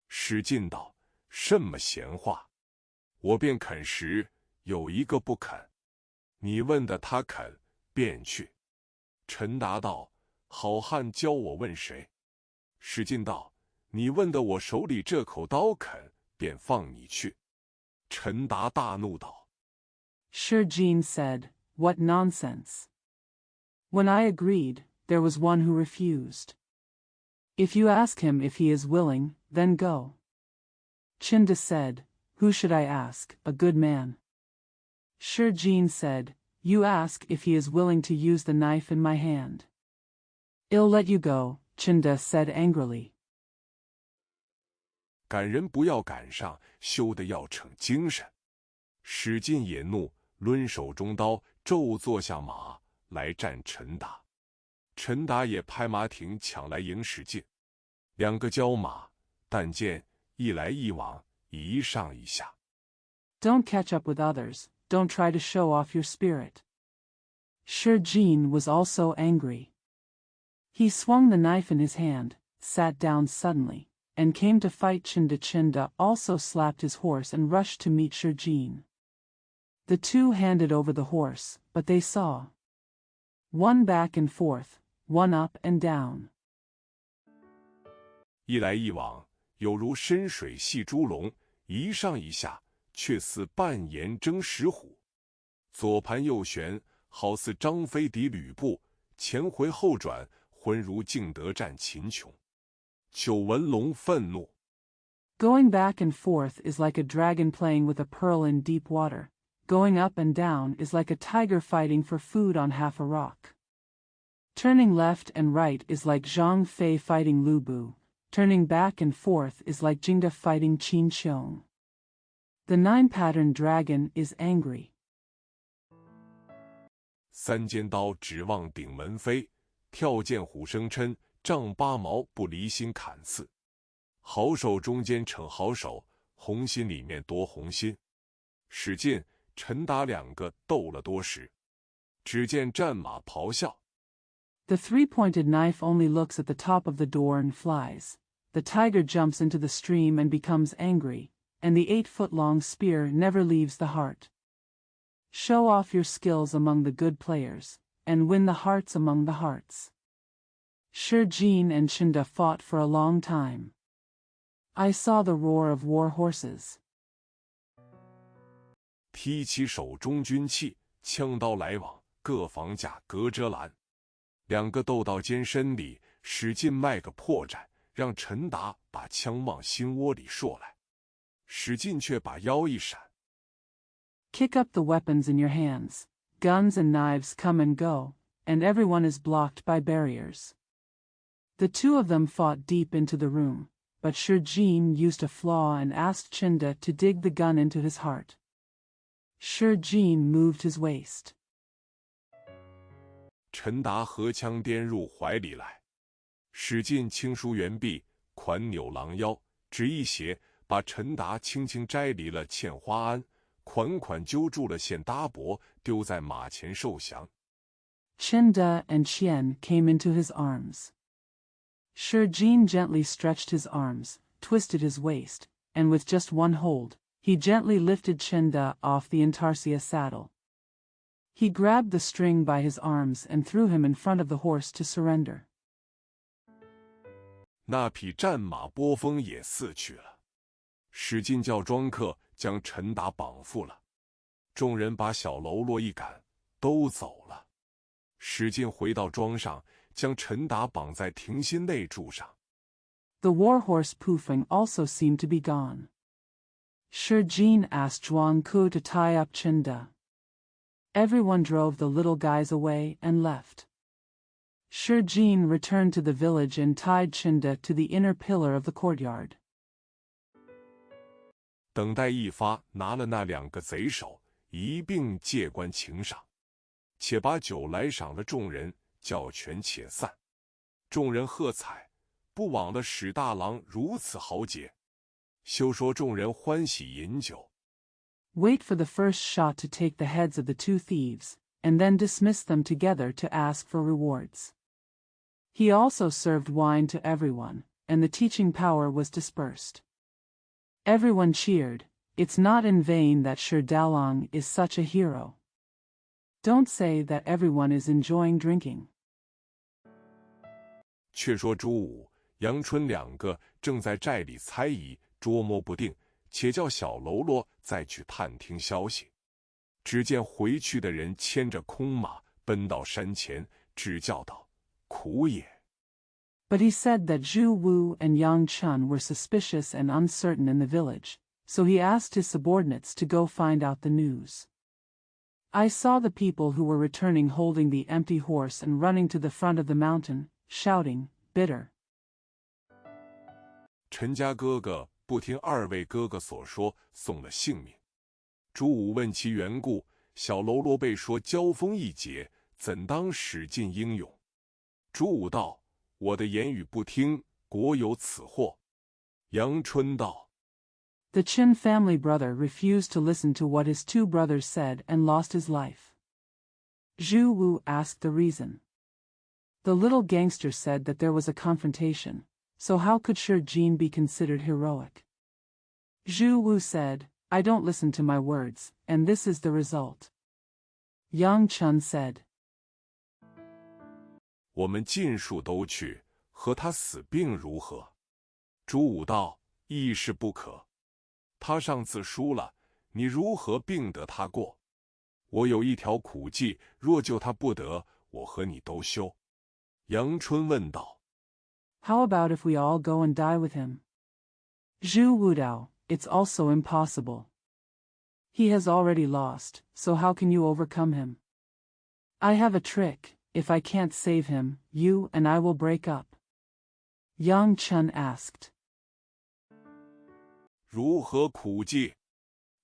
史进道：“什么闲话！我便肯时，有一个不肯。你问的他肯，便去。”陈达道：“好汉教我问谁？”史进道：“你问的我手里这口刀肯，便放你去。”陈达大怒道。Shurjin said, "What nonsense! When I agreed, there was one who refused. If you ask him if he is willing, then go." Chinda said, "Who should I ask, a good man?" Shurjin said, "You ask if he is willing to use the knife in my hand." "I'll let you go," Chinda said angrily. 赶人不要赶上，休得要逞精神。史进也怒，抡手中刀，骤坐下马来战陈达。陈达也拍马挺抢来迎史进，两个交马，但见一来一往，一上一下。Don't catch up with others, don't try to show off your spirit. Shurjin was also angry. He swung the knife in his hand, sat down suddenly, and came to fight Chinda. Chinda also slapped his horse and rushed to meet Shurjin. The two handed over the horse, but they saw. One back and forth, one up and down. 一来一往，有如深水戏猪笼，一上一下，却似半岩争石虎。左盘右旋，好似张飞敌吕布，前回后转，浑如敬德战秦琼。九纹龙愤怒。Going back and forth is like a dragon playing with a pearl in deep water. Going up and down is like a tiger fighting for food on half a rock. Turning left and right is like Zhang Fei fighting Lu Bu. Turning back and forth is like Jingda fighting Qin Qiong. The 9-patterned dragon is angry. 三尖刀指望顶门飞，跳涧虎生嗔，丈八矛不离心砍刺。好手中间逞好手，红心里面夺红心。史进、陈达两个斗了多时，只见战马咆哮。The three-pointed knife only looks at the top of the door and flies. The tiger jumps into the stream and becomes angry, and the 8-foot-long spear never leaves the heart. Show off your skills among the good players, and win the hearts among the hearts. Shi Jin and Chinda fought for a long time. I saw the roar of war horses. 提起手中军器，枪刀来往，各防架隔遮拦。两个斗到肩身里，史进卖个破绽，让陈达把枪往心窝里射来。史进却把腰一闪。Kick up the weapons in your hands. Guns and knives come and go, and everyone is blocked by barriers. The two of them fought deep into the room, but Shi Jin used a flaw and asked Chinda to dig the gun into his heart. Shi Jin moved his waist. 陈达合枪颠入怀里来，史进轻舒猿臂，款扭狼腰，只一斜，把陈达轻轻摘离了茜花鞍，款款揪住了线搭脖，丢在马前受降。Chinda and Qian came into his arms. Shi Jin gently stretched his arms, twisted his waist, and with just one hold, he gently lifted Chinda off the intarsia saddle. He grabbed the string by his arms and threw him in front of the horse to surrender. 那匹战马波峰也四去了。史进叫庄客将陈达绑缚了，众人把小喽啰一赶，都走了。史进回到庄上，将陈达绑在停心肋柱上。The warhorse Pufeng also seemed to be gone. Shi Jin asked Zhuang Ku to tie up Chinda. Everyone drove the little guys away and left. Shi Jin returned to the village and tied Chinda to the inner pillar of the courtyard. 等待一发，拿了那两个贼首，一并借官请赏，且把酒来赏了众人，叫全且散。众人喝彩，不枉了史大郎如此豪杰。休说众人欢喜饮酒。Wait for the first shot to take the heads of the two thieves, and then dismiss them together to ask for rewards. He also served wine to everyone, and the teaching power was dispersed. Everyone cheered. It's not in vain that Shi Dalang is such a hero. Don't say that everyone is enjoying drinking. 却说朱武、杨春两个正在寨里猜疑，捉摸不定，且叫小喽啰再去探听消息。只见回去的人牵着空马奔到山前，只叫道：“苦也。” But he said that Zhu Wu and Yang Chun were suspicious and uncertain in the village, so he asked his subordinates to go find out the news. I saw the people who were returning holding the empty horse and running to the front of the mountain, shouting, bitter. 陈家哥哥不听二位哥哥所说，送了性命。朱武问其缘故，小喽啰被说交锋一劫，怎当使尽英勇？朱武道：“我的言语不听，国有此祸。”杨春道： The Qin family brother refused to listen to what his two brothers said and lost his life. Zhu Wu asked the reason. The little gangster said that there was a confrontation, so how could Shi Jin be considered heroic? Zhu Wu said, I don't listen to my words, and this is the result. Yang Chun said, 我们尽数都去，和他死病如何？朱武道：亦是不可。他上次输了，你如何并得他过？我有一条苦计，若救他不得，我和你都休。杨春问道： How about if we all go and die with him? Zhu Wu Dao, it's also impossible. He has already lost, so how can you overcome him? I have a trick. If I can't save him, you and I will break up. Yang Chun asked. 如何苦计？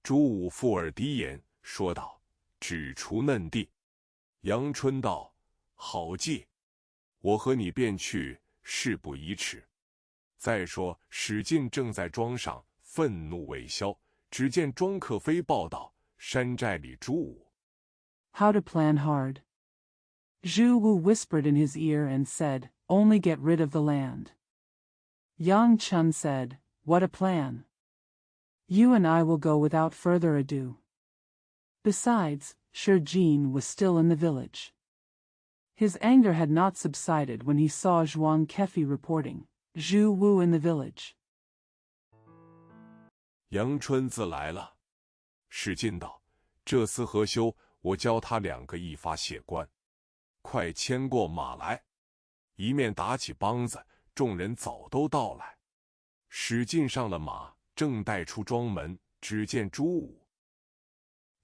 朱武附耳低言说道：指除嫩地。杨春道：“好计，我和你便去，事不宜迟。”再说史进正在庄上，愤怒未消，只见庄克飞报道：“山寨里朱武。” How to plan hard. Zhu Wu whispered in his ear and said, "Only get rid of the land." Yang Chun said, "What a plan! You and I will go without further ado." Besides, Shi Jin was still in the village. His anger had not subsided when he saw Zhuang Kefi reporting Zhu Wu in the village. 杨春自来了。史进道：“这厮何休？我教他2个一发谢关。快牵过马来。”一面打起梆子，众人早都到来。史进上了马，正待出庄门，只见朱武。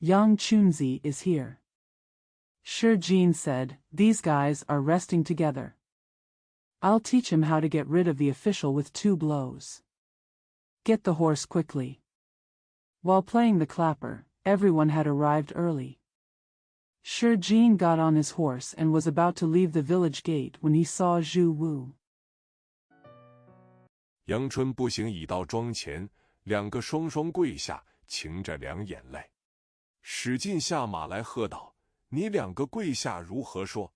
Yang Chunzi is here. Shi Jin said, "These guys are resting together. I'll teach him how to get rid of the official with 2 blows. Get the horse quickly." While playing the clapper, everyone had arrived early. Shi Jin got on his horse and was about to leave the village gate when he saw Zhu Wu. 杨春步行已到庄前，2个双双跪下，噙着2眼泪。史进下马来喝道：“你2个跪下如何说？”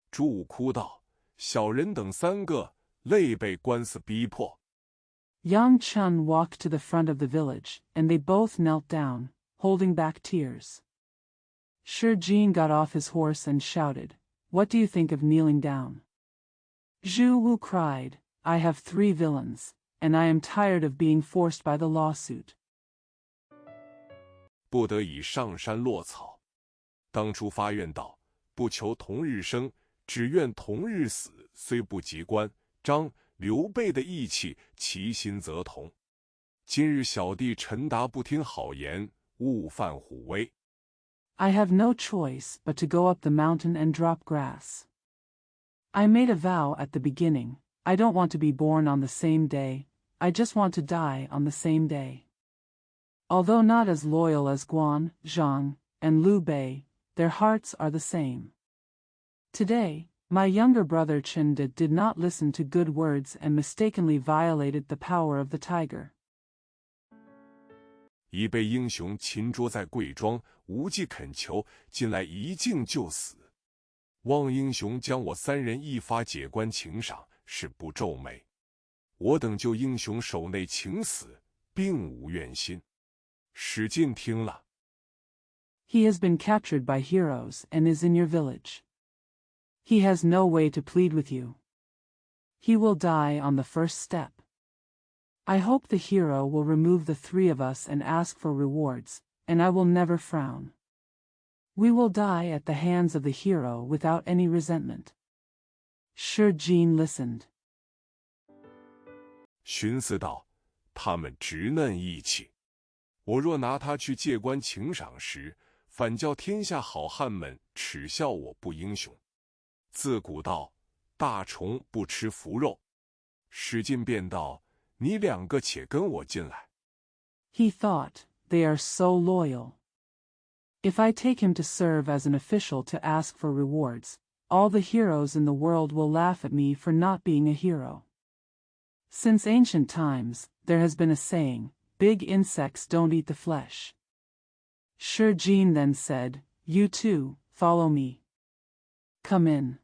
朱武哭道：“小人等3个，累被官司逼迫。” Yang Chun walked to the front of the village, and they both knelt down, holding back tears. Shi Jin got off his horse and shouted, "What do you think of kneeling down?" Zhu Wu cried, "I have 3 villains, and I am tired of being forced by the lawsuit." 不得已上山落草。当初发愿道：“不求同日生，只愿同日死。虽不及关张刘备的义气，其心则同。今日小弟陈达不听好言，误犯虎威。” I have no choice but to go up the mountain and drop grass. I made a vow at the beginning. I don't want to be born on the same day, I just want to die on the same day. Although not as loyal as Guan, Zhang, and Liu Bei, their hearts are the same. Today, my younger brother Chinda did not listen to good words and mistakenly violated the power of the tiger. 已被英雄擒捉在贵庄，无计恳求，近来一敬就死。望英雄将我3人一发解关请赏，是不皱眉。我等就英雄手内请死，并无怨心。史进听了。He has been captured by heroes and is in your village. He has no way to plead with you. He will die on the first step. I hope the hero will remove the 3 of us and ask for rewards, and I will never frown. We will die at the hands of the hero without any resentment. Shi Jin listened. 寻思道：“他们直嫩义气，我若拿他去借关请赏时，反叫天下好汉们耻笑我不英雄。自古道，大虫不吃腐肉。”史进便道：“你2个且跟我进来。” He thought, "They are so loyal. If I take him to serve as an official to ask for rewards, all the heroes in the world will laugh at me for not being a hero. Since ancient times, there has been a saying, 'Big insects don't eat the flesh.'" Shi Jin then said, "You too, follow me. Come in."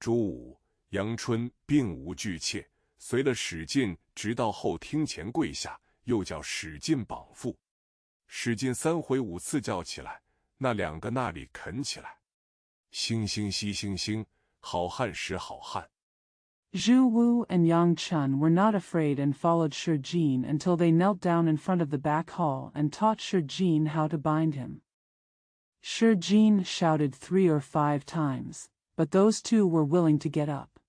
朱武、杨春并无惧怯，随了史进直到后厅前跪下，又叫史进绑缚。史进3回5次叫起来，那2个那里肯起来。星星惜星星，好汉识好汉。Zhu Wu and Yang Chun were not afraid and followed Shi Jin until they knelt down in front of the back hall and taught Shi Jin how to bind him. Shi Jin shouted 3 or 5 times, but those 2 were willing to get up.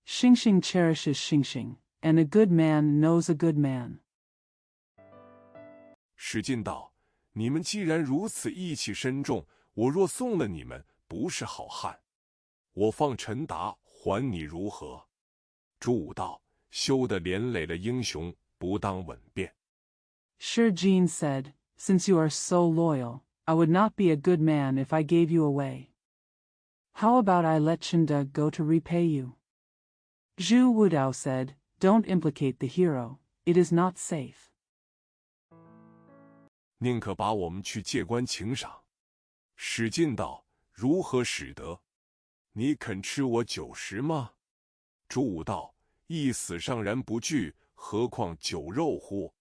Xingxing cherishes Xingxing, and a good man knows a good man. 史进道：“你们既然如此义气深重，我若送了你们，不是好汉。我放陈达还你如何？”朱武道：“休得连累了英雄，不当稳便。” Shi Jin said, "Since you are so loyal, I would not be a good man if I gave you away. How about I let Chinda go to repay you? Zhu Wudao said, Don't implicate the hero, it is not safe. 宁可把我们去借官请赏。史进道：如何使得？你肯吃我酒食吗？朱武道：一死尚然不惧，何况酒肉乎？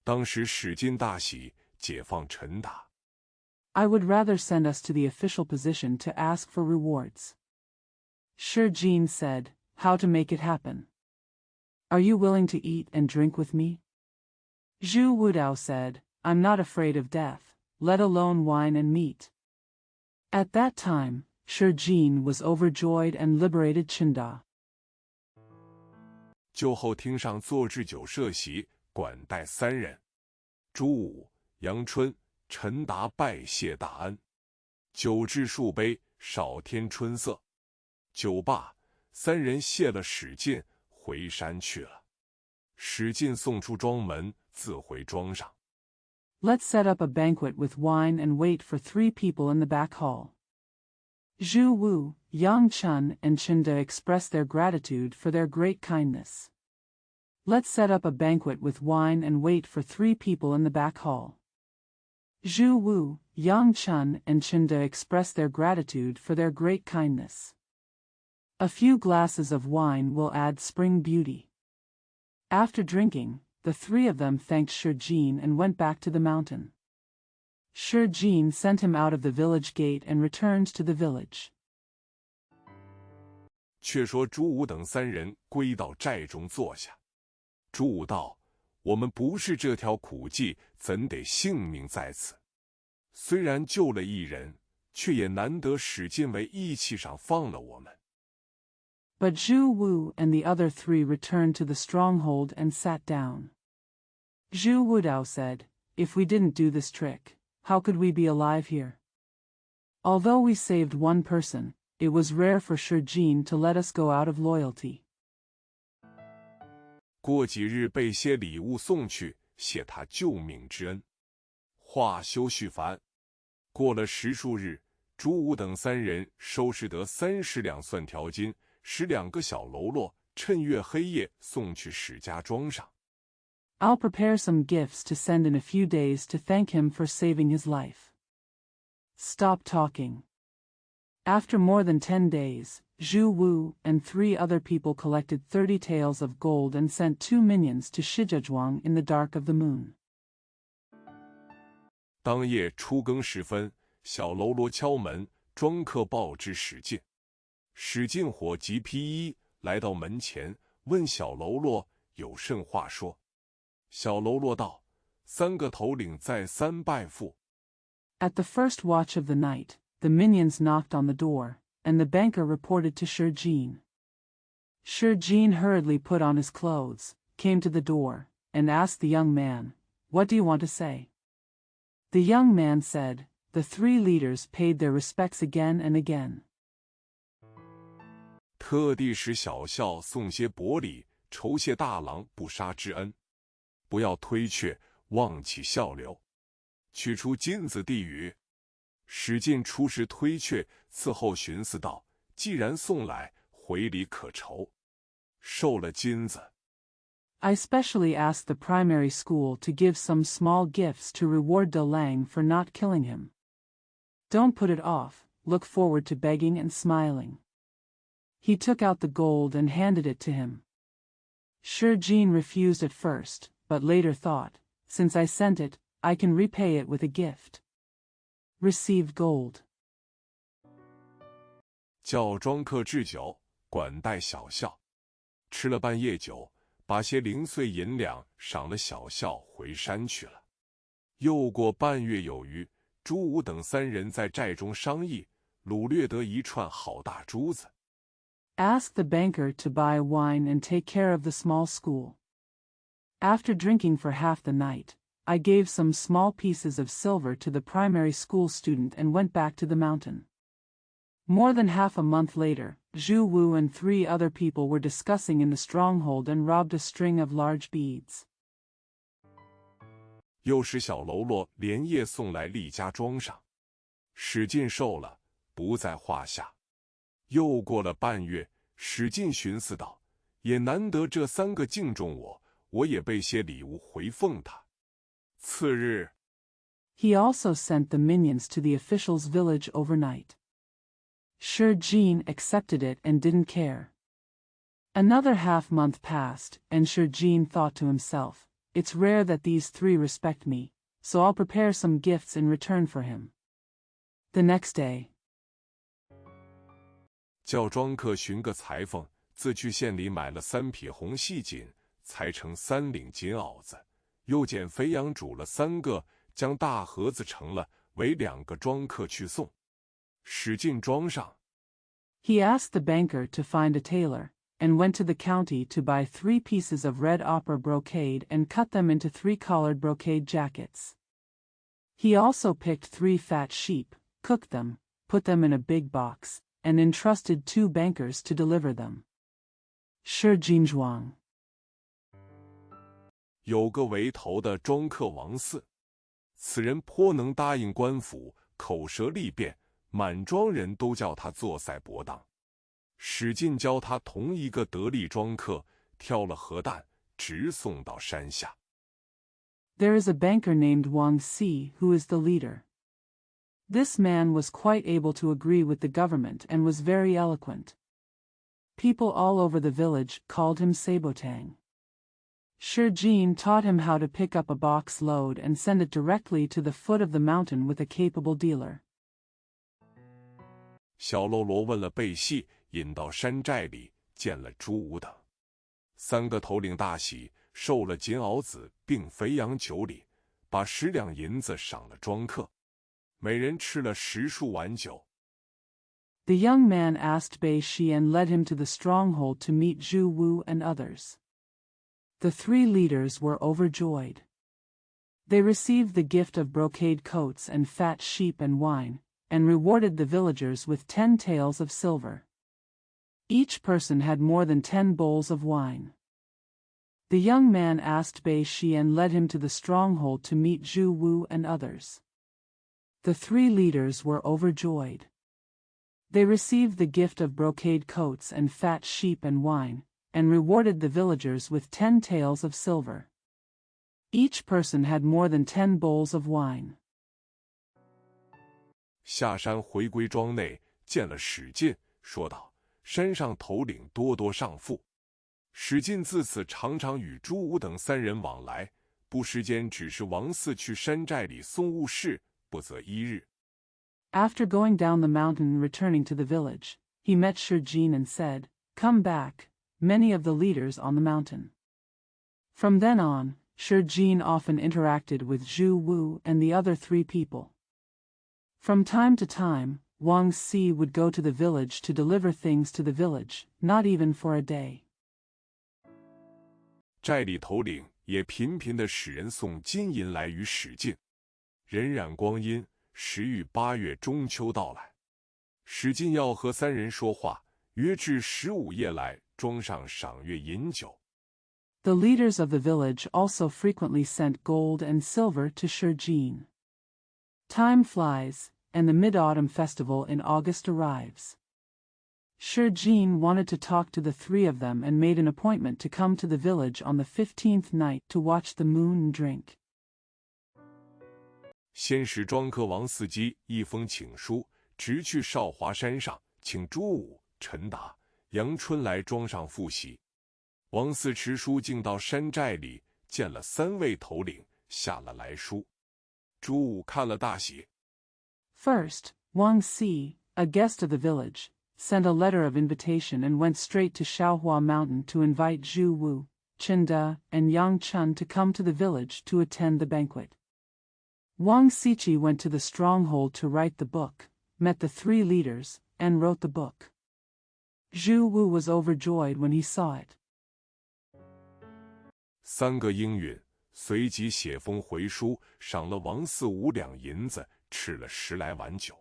当时史进大喜，解放陈达。I would rather send us to the official position to ask for rewards. Shi Jin said, How to make it happen? Are you willing to eat and drink with me? Zhu Wudao said, I'm not afraid of death, let alone wine and meat. At that time, Shi Jin was overjoyed and liberated Chinda. 酒后厅上坐置酒设席，管待3人。朱武、杨春、陈达拜谢大恩。酒至数杯，少添春色。酒罢，3人谢了史进，回山去了。史进送出庄门，自回庄上。Let's set up a banquet with wine and wait for 3 people in the back hall. Zhu Wu, Yang Chun, and Chinda expressed their gratitude for their great kindness. Let's set up a banquet with wine and wait for 3 people in the back hall. Zhu Wu, Yang Chun, and Chinda expressed their gratitude for their great kindness. A few glasses of wine will add spring beauty. After drinking, the 3 of them thanked Shi Jin and went back to the mountain. Shi Jin sent him out of the village gate and returned to the village. 却说朱武等3人归到寨中坐下。朱武道：我们不是这条苦计，怎得性命在此？虽然救了1人，却也难得史进为义气上放了我们。But Zhu Wu and the other 3 returned to the stronghold and sat down. Zhu Wudao said, If we didn't do this trick, how could we be alive here? Although we saved 1 person, it was rare for Shi Jin to let us go out of loyalty. 过几日备些礼物送去，谢他救命之恩。话休叙繁。过了10数日，朱武等3人收拾得30两蒜条金，12个小喽啰，趁月黑夜送去史家庄上。I'll prepare some gifts to send in a few days to thank him for saving his life. Stop talking. After more than 10 days, Zhu Wu and 3 other people collected 30 taels of gold and sent 2 minions to Shijazhuang in the dark of the moon. 当夜初更时分，小喽啰敲门，庄客报知史进。史进火急披衣，来到门前，问小喽啰有甚话说。小喽啰道：3个头领再三拜赴。 At the first watch of the night, the minions knocked on the door, and the banker reported to Shi Jin. Shi Jin hurriedly put on his clothes, came to the door, and asked the young man, What do you want to say? The young man said, The 3 leaders paid their respects again and again. 特地使小校送些薄礼，酬谢大郎不杀之恩。不要推却，忘起笑留。取出金子递与。史进出时推却，伺候寻思道：既然送来，回礼可酬。受了金子。 I specially asked the primary school to give some small gifts to reward De Lang for not killing him. Don't put it off, look forward to begging and smiling. He took out the gold and handed it to him. Shi Jin refused at first, but later thought, since I sent it, I can repay it with a gift. Received gold. 叫庄客置酒，管待小校。吃了半夜酒，把些零碎银两赏了小校，回山去了。又过半月有余，朱武等3人在寨中商议，掳掠得一串好大珠子。 Asked the banker to buy wine and take care of the small school. After drinking for half the night, I gave some small pieces of silver to the primary school student and went back to the mountain. More than half a month later, Zhu Wu and 3 other people were discussing in the stronghold and robbed a string of large beads. 又使小喽啰连夜送来厉家庄上。史进受了，不在话下。又过了半月，史进寻思道，也难得这3个敬重我，我也备些礼物回奉他。次日 He also sent the minions to the official's village overnight. Shurjin accepted it and didn't care. Another half-month passed, and Shurjin thought to himself, it's rare that these 3 respect me, so I'll prepare some gifts in return for him. The next day, 叫庄客寻个裁缝，自去县里买了3匹红细锦，裁成3领锦袄子，又捡肥羊煮了3个，将大盒子盛了，为2个庄客去送。史进庄上 he asked the banker to find a tailor, and went to the county to buy 3 pieces of red opera brocade and cut them into 3-collared brocade jackets. He also picked 3 fat sheep, cooked them, put them in a big box, and entrusted 2 bankers to deliver them. Shurjin Zhuang. 有个为头的庄客王四，此人颇能答应官府，口舌利辩，满庄人都叫他作赛博当。史进教他同一个得力庄客，挑了核弹，直送到山下。There is a banker named Wang Si who is the leader. This man was quite able to agree with the government and was very eloquent. People all over the village called him Sabotang. Shurjin taught him how to pick up a box load and send it directly to the foot of the mountain with a capable dealer. 小喽啰问了背细，引到山寨里，见了朱武等3个头领，大喜，受了锦袄子并肥羊9里，把10两银子赏了庄客，每人吃了10数碗酒。The young man asked Bei Shi and led him to the stronghold to meet Zhu Wu and others. The 3 leaders were overjoyed. They received the gift of brocade coats and fat sheep and wine, and rewarded the villagers with 10 taels of silver. Each person had more than 10 bowls of wine. The young man asked Bei Shi and led him to the stronghold to meet Zhu Wu and others. The 3 leaders were overjoyed. They received the gift of brocade coats and fat sheep and wine, and rewarded the villagers with 10 taels of silver. Each person had more than 10 bowls of wine. 下山回归庄内，见了史进，说道：“山上头领多多上赋。”史进自此常常与朱武等3人往来，不时间只是王四去山寨里送物事，不择一日。After going down the mountain and returning to the village, he met Shurjin and said, "Come back, many of the leaders on the mountain." From then on, Shurjin often interacted with Zhu Wu and the other 3 people. From time to time, Wang Si would go to the village to deliver things to the village, not even for a day. 寨里头领也频频地使人送金银来与史进。荏苒光阴，时遇8月中秋到来，史进要和3人说话，约至15夜来，庄上赏月饮酒。The leaders of the village also frequently sent gold and silver to Shurjin. Time flies, and the Mid-Autumn Festival in August arrives. Shurjin wanted to talk to the 3 of them and made an appointment to come to the village on the 15th night to watch the moon and drink. 先使庄客王四基一封请书，直去少华山上，请朱武、陈达、杨春来庄上复习。王四持书径到山寨里，见了3位头领，下了来书。朱武看了大喜。First, Wang Si, a guest of the village, sent a letter of invitation and went straight to Shaohua Mountain to invite Zhu Wu, Chinda, and Yang Chun to come to the village to attend the banquet. Wang Siqi went to the stronghold to write the book, met the 3 leaders, and wrote the book. Zhu Wu was overjoyed when he saw it. 3个应允，随即写封回书，赏了王四5两银子，吃了10来碗酒。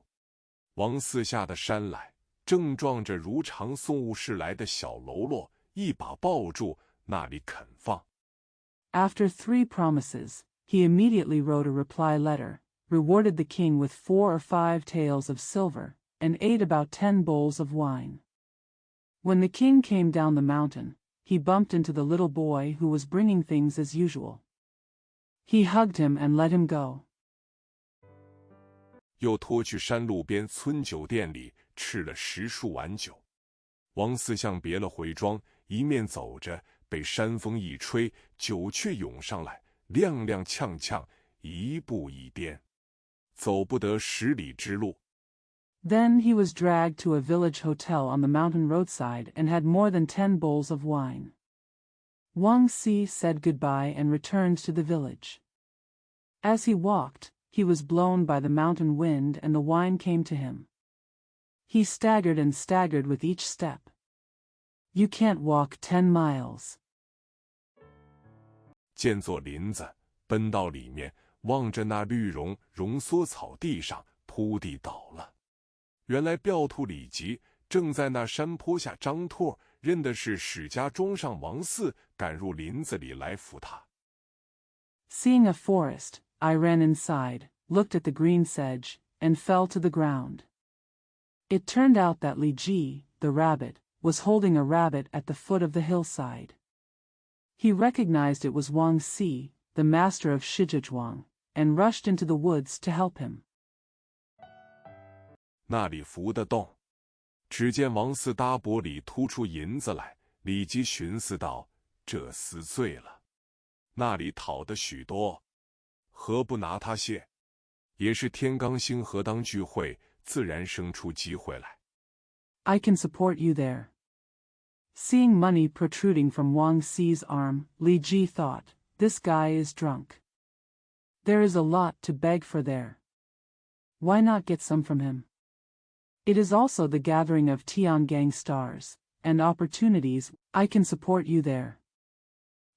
王四下的山来，正撞着如常送物事来的小喽啰，一把抱住，那里肯放。After 3 promises, he immediately wrote a reply letter, rewarded the king with 4 or 5 taels of silver, and ate about 10 bowls of wine. When the king came down the mountain, he bumped into the little boy who was bringing things as usual. He hugged him and let him go. 又拖去山路边村酒店里吃了10数碗酒。王四像别了回庄，一面走着，被山风一吹，酒却涌上来，踉踉跄跄，一步一颠，走不得10里之路。Then he was dragged to a village hotel on the mountain roadside and had more than 10 bowls of wine. Wang Si said goodbye and returned to the village. As he walked, he was blown by the mountain wind and the wine came to him. He staggered and staggered with each step. You can't walk 10 miles. 见作林子，奔到里面，望着那绿茸茸缩草地上扑地倒了。原来镖徒李吉正在那山坡下张拓，认的是史家庄上王四，赶入林子里来扶他。Seeing a forest, I ran inside, looked at the green sedge, and fell to the ground. It turned out that Li Ji, the rabbit, was holding a rabbit at the foot of the hillside. He recognized it was Wang Si, the master of Shizhizhuang, and rushed into the woods to help him. 那里浮得动，只见王四搭脖里突出银子来，李吉寻思道：这厮醉了，那里讨得许多，何不拿他些？也是天罡星河当聚会，自然生出机会来。I can support you there. Seeing money protruding from Wang Si's arm, Li Ji thought, this guy is drunk. There is a lot to beg for there. Why not get some from him? It is also the gathering of Tiangang stars, and opportunities. I can support you there.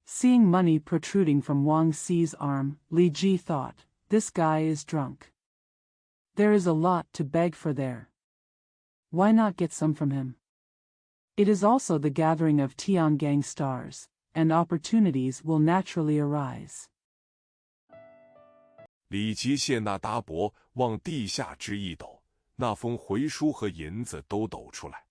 Seeing money protruding from Wang Si's arm, Li Ji thought, this guy is drunk. There is a lot to beg for there. Why not get some from him? It is also the gathering of Tiangang stars, and opportunities will naturally arise. 李吉谢那搭脖，往地下之一抖，那封回书和银子都抖出来。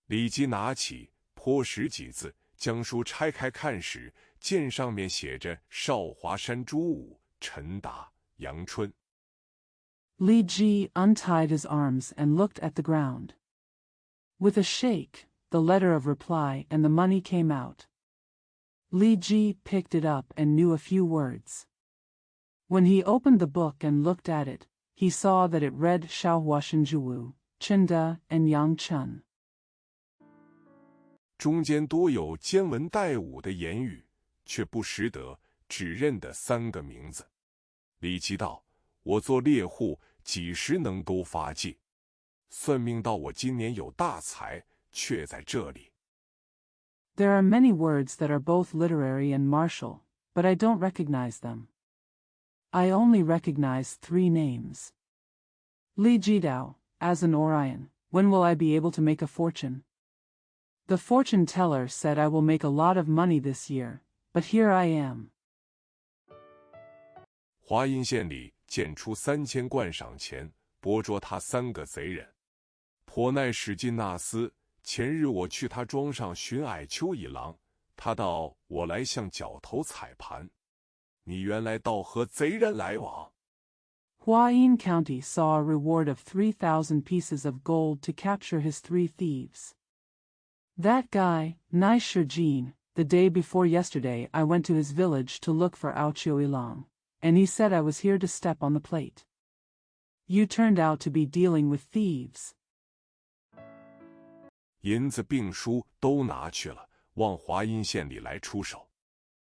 李吉拿起，颇识几字，将书拆开看时，见上面写着少华山朱武、陈达、杨春。Li Ji untied his arms and looked at the ground. With a shake, the letter of reply and the money came out. Li Ji picked it up and knew a few words. When he opened the book and looked at it, he saw that it read Shaohuashenjuwu, Chinda, and Yang Chun. 中间多有兼文带武的言语，却不识得，只认得3个名字。李吉道：我做猎户，几时能够发迹？算命到我今年有大财，却在这里。There are many words that are both literary and martial, but I don't recognize them. I only recognize 3 names. Li Jidao, as an Orion, when will I be able to make a fortune? The fortune teller said I will make a lot of money this year, but here I am. 华阴县里检出3000贯赏钱，剥捉他3个贼人。颇耐史进纳斯，前日我去他庄上寻矮丘一郎，他道我来向角头踩盘，你原来倒和贼人来往。Huayin County saw a reward of 3,000 pieces of gold to capture his 3 thieves. That guy, Nai Shijin, the day before yesterday I went to his village to look for Aoqiu Ilang, and he said I was here to step on the plate. You turned out to be dealing with thieves. 银子并书都拿去了，往华阴县里来出手。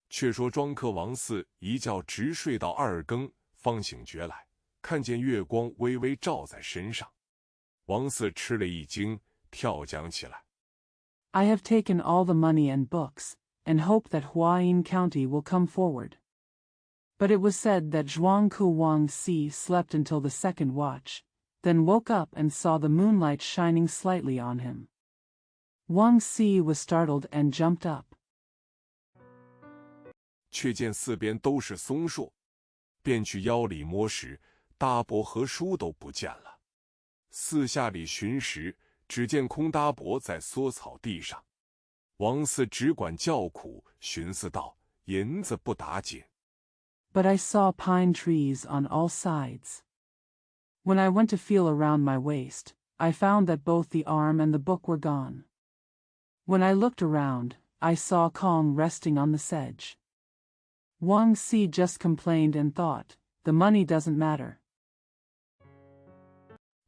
却说庄客王四一觉直睡到2更，方醒觉来，看见月光微微照在身上。王四吃了一惊，跳将起来。I have taken all the money and books, and hope that Huayin County will come forward. But it was said that Zhuangku Wang Si slept until the 2nd watch, then woke up and saw the moonlight shining slightly on him. Wang Si was startled and jumped up. 却见4边都是松树，便去腰里摸时，大帛和书都不见了。四下里寻时，只见空大帛在缩草地上。王四只管叫苦，寻思道：银子不打紧。But I saw pine trees on all sides. When I went to feel around my waist, I found that both the arm and the book were gone. When I looked around, I saw Kong resting on the sedge. Wang Si just complained and thought, the money doesn't matter.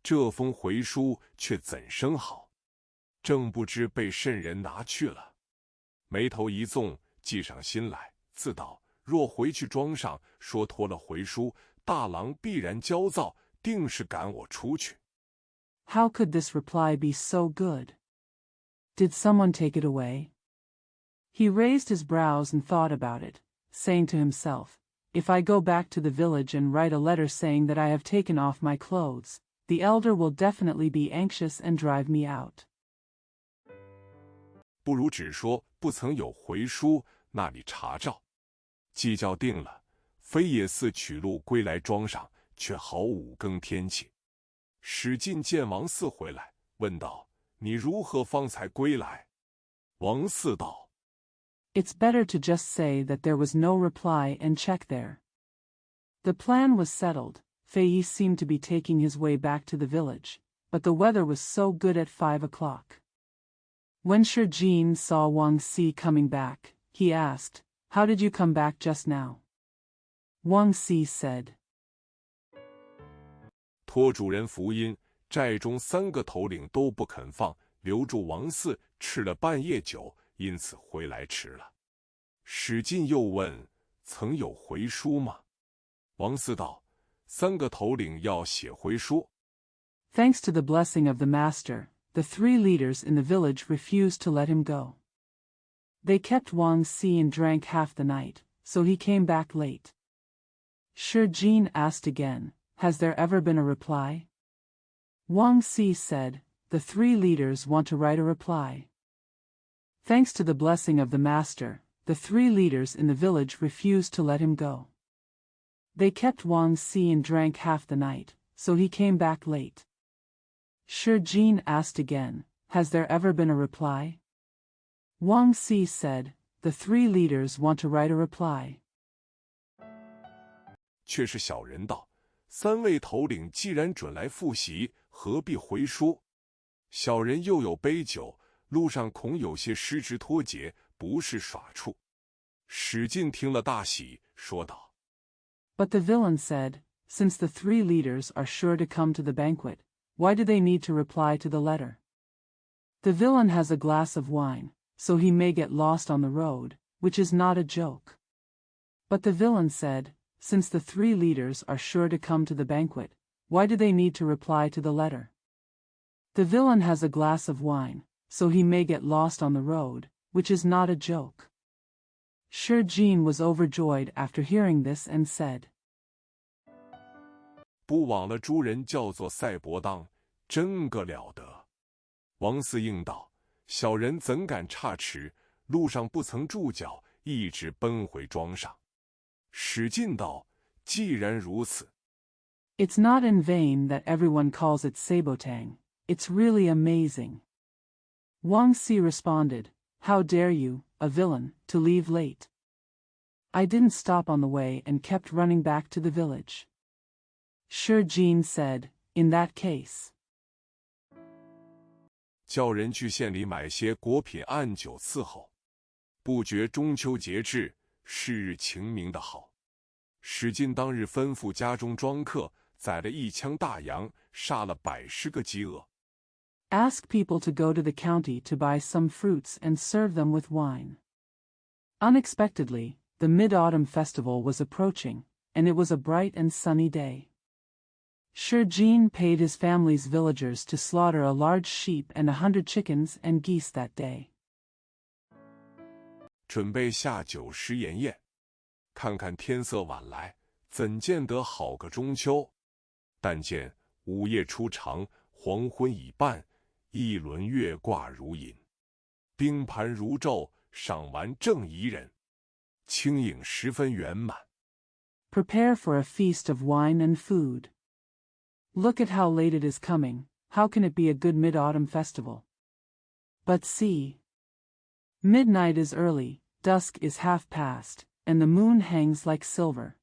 这封回书却怎生好？正不知被甚人拿去了。眉头一纵，计上心来，自道：若回去庄上说托了回书，大郎必然焦躁，定是赶我出去。How could this reply be so good? Did someone take it away? He raised his brows and thought about it, saying to himself, if I go back to the village and write a letter saying that I have taken off my clothes, the elder will definitely be anxious and drive me out. 不如只说不曾有回书，那里查照。计较定了，飞也似取路归来庄上，却好五更天气。史进见王四回来，问道：你如何方才归来？王四道： It's better to just say that there was no reply and check there. The plan was settled. Fei Yi seemed to be taking his way back to the village, but the weather was so good at 5 o'clock. When Shi Jin saw Wang Si coming back, he asked, How did you come back just now? Wang Si said, 托主人福音，寨中3个头领都不肯放，留住王四吃了半夜酒，因此回来迟了。史进又问：曾有回书吗？王四道：3个头领要写回书。Thanks to the blessing of the master, the 3 leaders in the village refused to let him go. They kept Wang Si and drank half the night, so he came back late. Shi Jin asked again, Has there ever been a reply? Wang Si said, The 3 leaders want to write a reply. Thanks to the blessing of the master, the 3 leaders in the village refused to let him go. They kept Wang Si and drank half the night, so he came back late. Shi Jin asked again, Has there ever been a reply? Wang Si said, The 3 leaders want to write a reply. 却是小人道：3位头领既然准来复习，何必回书？小人又有杯酒，路上恐有些失之脱节，不是耍处。史进听了大喜，说道： But the villain said, Since the 3 leaders are sure to come to the banquet, why do they need to reply to the letter? The villain has a glass of wine, so he may get lost on the road, which is not a joke. But the villain said, Since the 3 leaders are sure to come to the banquet, why do they need to reply to the letter? The villain has a glass of wine, so he may get lost on the road, which is not a joke. Shi Jin was overjoyed after hearing this and said, 不枉了诸人叫做赛伯当，真个了得。王四应道：小人怎敢差池，路上不曾住脚，一直奔回庄上。史进道：既然如此， It's not in vain that everyone calls it Sabotang. It's really amazing. Wang Si responded, How dare you, a villain, to leave late? I didn't stop on the way and kept running back to the village. Shi Jin said, In that case, 叫人去县里买些果品按酒伺候。不觉中秋节至，是日晴明的好。史进当日吩咐家中庄客宰了1枪大羊，杀了100个饥饿。Ask people to go to the county to buy some fruits and serve them with wine. Unexpectedly, the Mid-Autumn Festival was approaching, and it was a bright and sunny day. Shi Jin paid his family's villagers to slaughter a large sheep and 100 chickens and geese that day. 准备下酒食筵宴，看看天色晚来，怎见得好个中秋？但见午夜初长，黄昏已半，一轮月挂如银，冰盘如昼，赏玩正宜人，清影十分圆满。Prepare for a feast of wine and food. Look at how late it is coming, how can it be a good mid-autumn festival? But see. Midnight is early, dusk is half past, and the moon hangs like silver.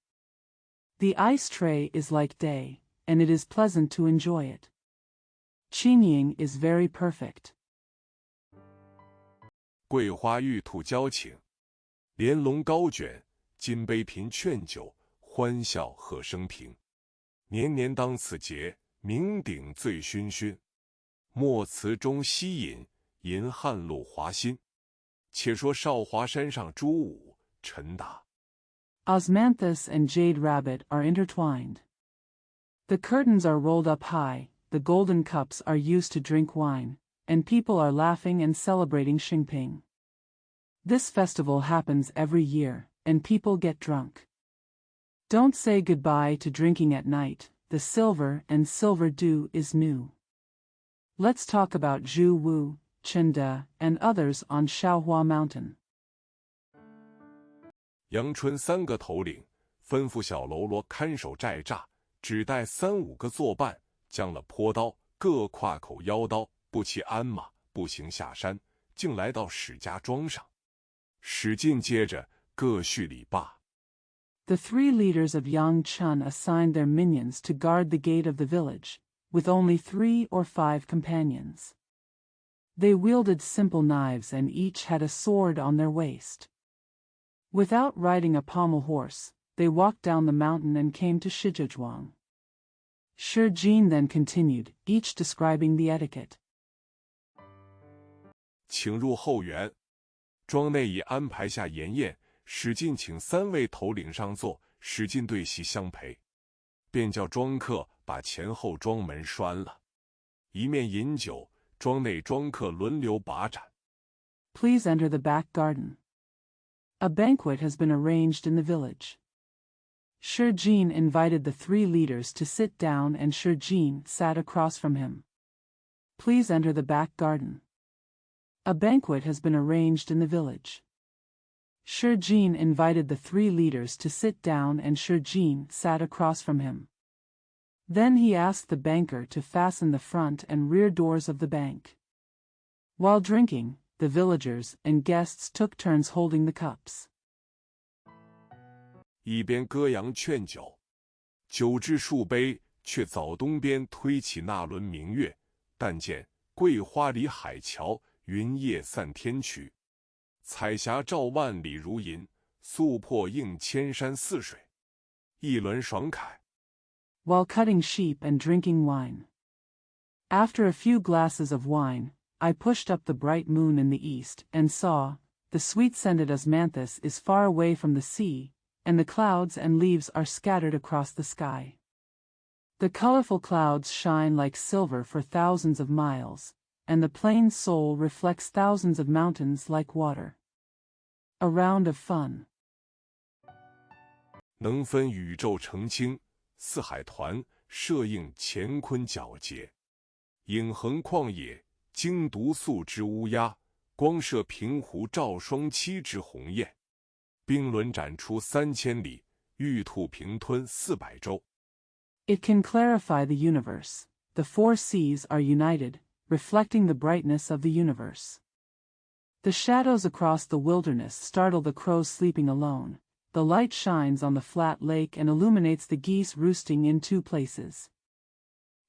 The ice tray is like day, and it is pleasant to enjoy it. Qingning is very perfect. 桂花玉兔交情，莲笼高卷，金杯频劝酒，欢笑贺生平。年年当此节，酩酊醉醺醺。莫辞中西饮，吟汉路华新。且说少华山上朱武，陈达。Osmanthus and Jade Rabbit are intertwined. The curtains are rolled up high, the golden cups are used to drink wine, and people are laughing and celebrating Xingping. This festival happens every year, and people get drunk. Don't say goodbye to drinking at night, the silver and silver dew is new. Let's talk about Zhu Wu, Chen De, and others on Shaohua Mountain. 阳春3个头领吩咐小喽啰看守寨栅，只带3、5个作伴，将了坡刀，各挎口腰刀，不骑鞍马，步行下山，竟来到史家庄上。史进接着各叙礼罢。The 3 leaders of Yang Chun assigned their minions to guard the gate of the village, with only 3 or 5 companions. They wielded simple knives and each had a sword on their waist. Without riding a pommel horse, they walked down the mountain and came to Shizhezhuang. Shi Jin then continued, each describing the etiquette. 请入后园。庄内已安排下筵宴，史进请3位头领上座，史进对席相陪，便叫庄客把前后庄门拴了，一面饮酒，庄内庄客轮流把盏。Please enter the back garden. A banquet has been arranged in the village. Shi Jin invited the 3 leaders to sit down and Shi Jin sat across from him. Please enter the back garden. A banquet has been arranged in the village. Shi Jin invited the 3 leaders to sit down and Shi Jin sat across from him. Then he asked the banker to fasten the front and rear doors of the bank. While drinking, the villagers and guests took turns holding the cups. 一边歌扬劝酒，酒至数杯，却早东边推起那轮明月。但见桂花里海桥，云叶散天曲。彩霞照万里如银，素破映千山似水。一轮爽凯。While cutting sheep and drinking wine. After a few glasses of wine, I pushed up the bright moon in the east and saw, the sweet-scented osmanthus is far away from the sea, and the clouds and leaves are scattered across the sky. The colorful clouds shine like silver for thousands of miles, and the plain soul reflects thousands of mountains like water. A round of fun. 能分宇宙澄清，四海团摄映乾坤皎洁。影横旷野，经毒素之乌鸦，光射平湖照双栖之鸿雁。冰轮展出3000里，玉兔平吞400州。It can clarify the universe. The 4 seas are united, reflecting the brightness of the universe. The shadows across the wilderness startle the crows sleeping alone. The light shines on the flat lake and illuminates the geese roosting in 2 places.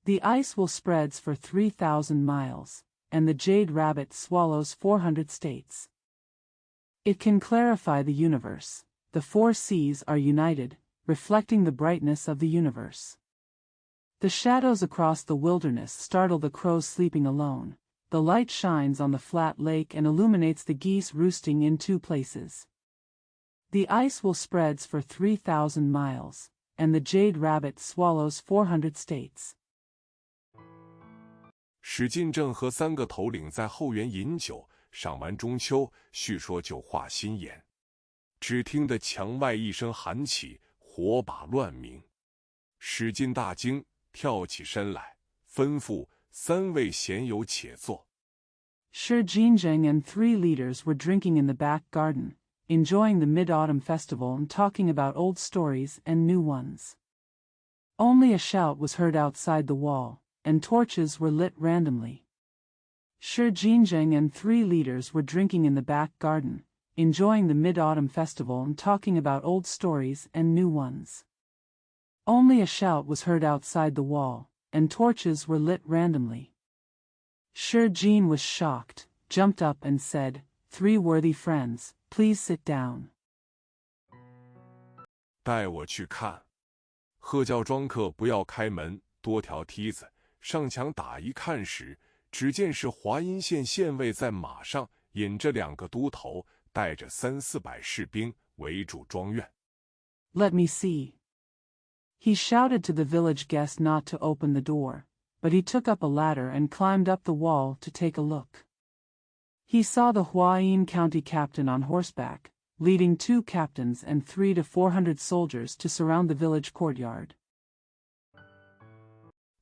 The ice will spreads for 3,000 miles, and the jade rabbit swallows 400 states. It can clarify the universe. The 4 seas are united, reflecting the brightness of the universe. The shadows across the wilderness startle the crows sleeping alone. The light shines on the flat lake and illuminates the geese roosting in 2 places. The ice will spreads for 3,000 miles, and the jade rabbit swallows 400 states. 史进正和3个头领在后园饮酒，赏完中秋，叙说就话新言。只听得墙外一声喊起，火把乱鸣。史进大惊，跳起身来，吩咐3位闲友且坐。Shi Jinzheng and 3 leaders were drinking in the back garden, enjoying the Mid-Autumn Festival and talking about old stories and new ones. Only a shout was heard outside the wall, and torches were lit randomly. Shi Jinzheng and 3 leaders were drinking in the back garden, enjoying the Mid-Autumn Festival and talking about old stories and new ones. Only a shout was heard outside the wall, and torches were lit randomly. Shi Jin was shocked, jumped up and said, 3 worthy friends, please sit down. 带我去看。贺教庄客不要开门，多条梯子，上墙打一看时，只见是华阴县县尉在马上，引着2个都头，带着300-400士兵围住庄院。Let me see. He shouted to the village guest not to open the door, but he took up a ladder and climbed up the wall to take a look. He saw the Huayin County captain on horseback, leading 2 captains and 300 to 400 soldiers to surround the village courtyard.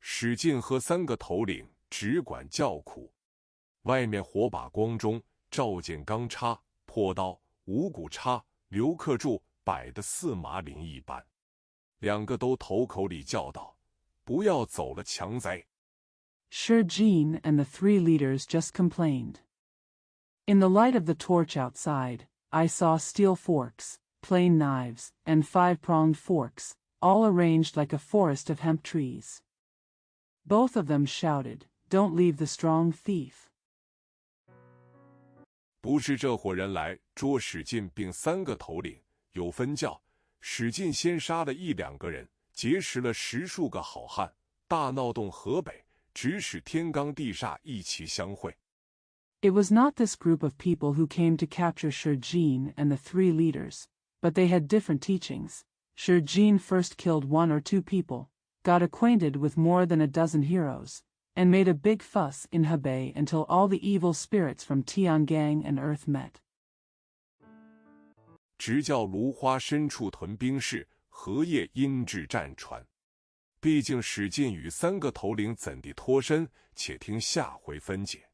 史进和3个头领只管叫苦，外面火把光中，照见钢叉、破刀、五谷叉、刘克柱摆得4马林一般。2个都头口里叫道：“不要走了，强贼！” Shi Jin and the 3 leaders just complained. In the light of the torch outside, I saw steel forks, plain knives, and 5-pronged forks, all arranged like a forest of hemp trees. Both of them shouted, "Don't leave the strong thief." 不是这伙人来捉史进并3个头领，有分教。史进先杀了1-2个人，结识了10数个好汉，大闹动河北，指使天罡地煞一齐相会。It was not this group of people who came to capture Shi Jin and the 3 leaders, but they had different teachings. Shi Jin first killed 1 or 2 people, got acquainted with more than a dozen heroes, and made a big fuss in Hebei until all the evil spirits from Tiangang and Earth met. 直教芦花深处屯兵士，荷叶因至战船。毕竟史进与3个头领怎地脱身，且听下回分解。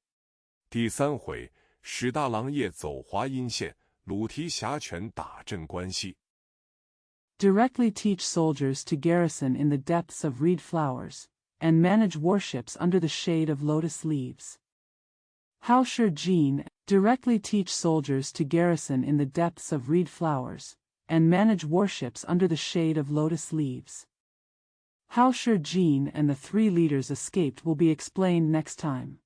第3回，史大郎夜走华阴县，鲁提辖权打镇关西。Directly teach soldiers to garrison in the depths of reed flowers, and manage warships under the shade of lotus leaves. How Shi Jin directly teach soldiers to garrison in the depths of reed flowers, and manage warships under the shade of lotus leaves. How Shi Jin and the 3 leaders escaped will be explained next time.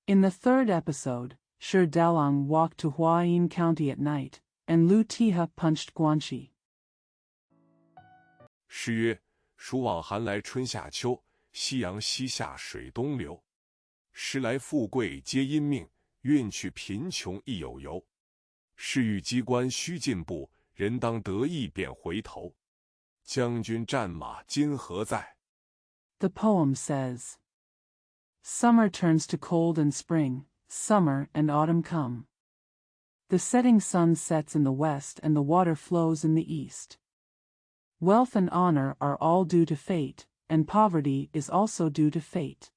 In the 3rd episode, Shi Dalang walked to Huayin County at night, and Lu Tiha punched Guanxi. 诗曰：暑往寒来春夏秋，夕阳西下水东流。时来富贵皆因命，运去贫穷亦有由。事遇机关须进步，人当得意便回头。将军战马今何在？ The poem says, Summer turns to cold and spring, summer and autumn come. The setting sun sets in the west and the water flows in the east. Wealth and honor are all due to fate, and poverty is also due to fate.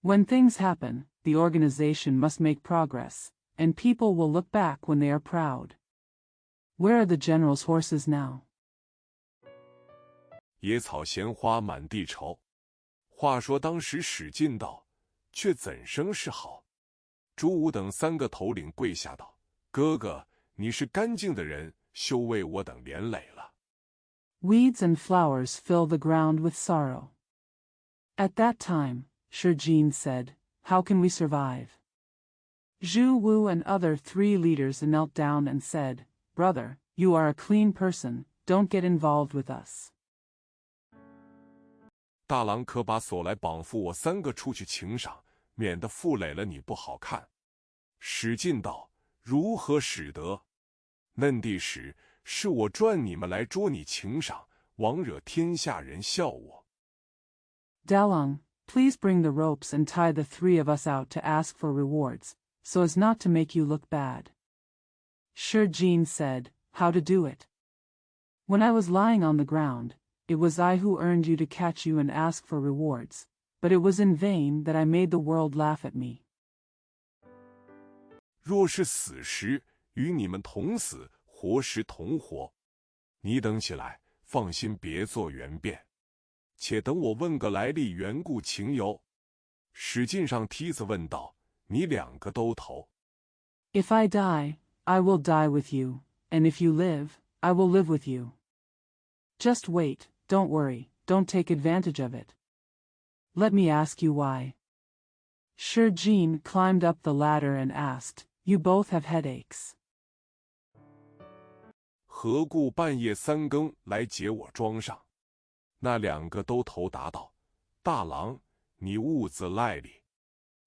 When things happen, the organization must make progress, and people will look back when they are proud. Where are the general's horses now? 野草闲花满地愁。话说当时史进道，却怎生是好？朱武等3个头领跪下道：“哥哥，你是干净的人，休为我等连累了。” Weeds and flowers fill the ground with sorrow. At that time, Shi Jin said, "How can we survive?" Zhu Wu and other 3 leaders knelt down and said, "Brother, you are a clean person, don't get involved with us." 大郎可把锁来绑缚我3个出去请赏，免得负累了你不好看。史进道：“如何使得？嫩地时，是我赚你们来捉你请赏，枉惹天下人笑我。” Dalang, please bring the ropes and tie the 3 of us out to ask for rewards, so as not to make you look bad. Shi Jin said, "How to do it? When I was lying on the ground, it was I who earned you to catch you and ask for rewards, but it was in vain that I made the world laugh at me. 若是死时，与你们同死，活时同活。你等起来，放心，别做圆辩，且等我问个来历缘故情由。史进上梯子问道：你两个都头。 If I die, I will die with you, and if you live, I will live with you. Just wait, don't worry, don't take advantage of it. Let me ask you why. Shi Jin climbed up the ladder and asked, You both have headaches. 何故半夜3更来解我庄上？那两个都头答道：大郎，你兀自赖里，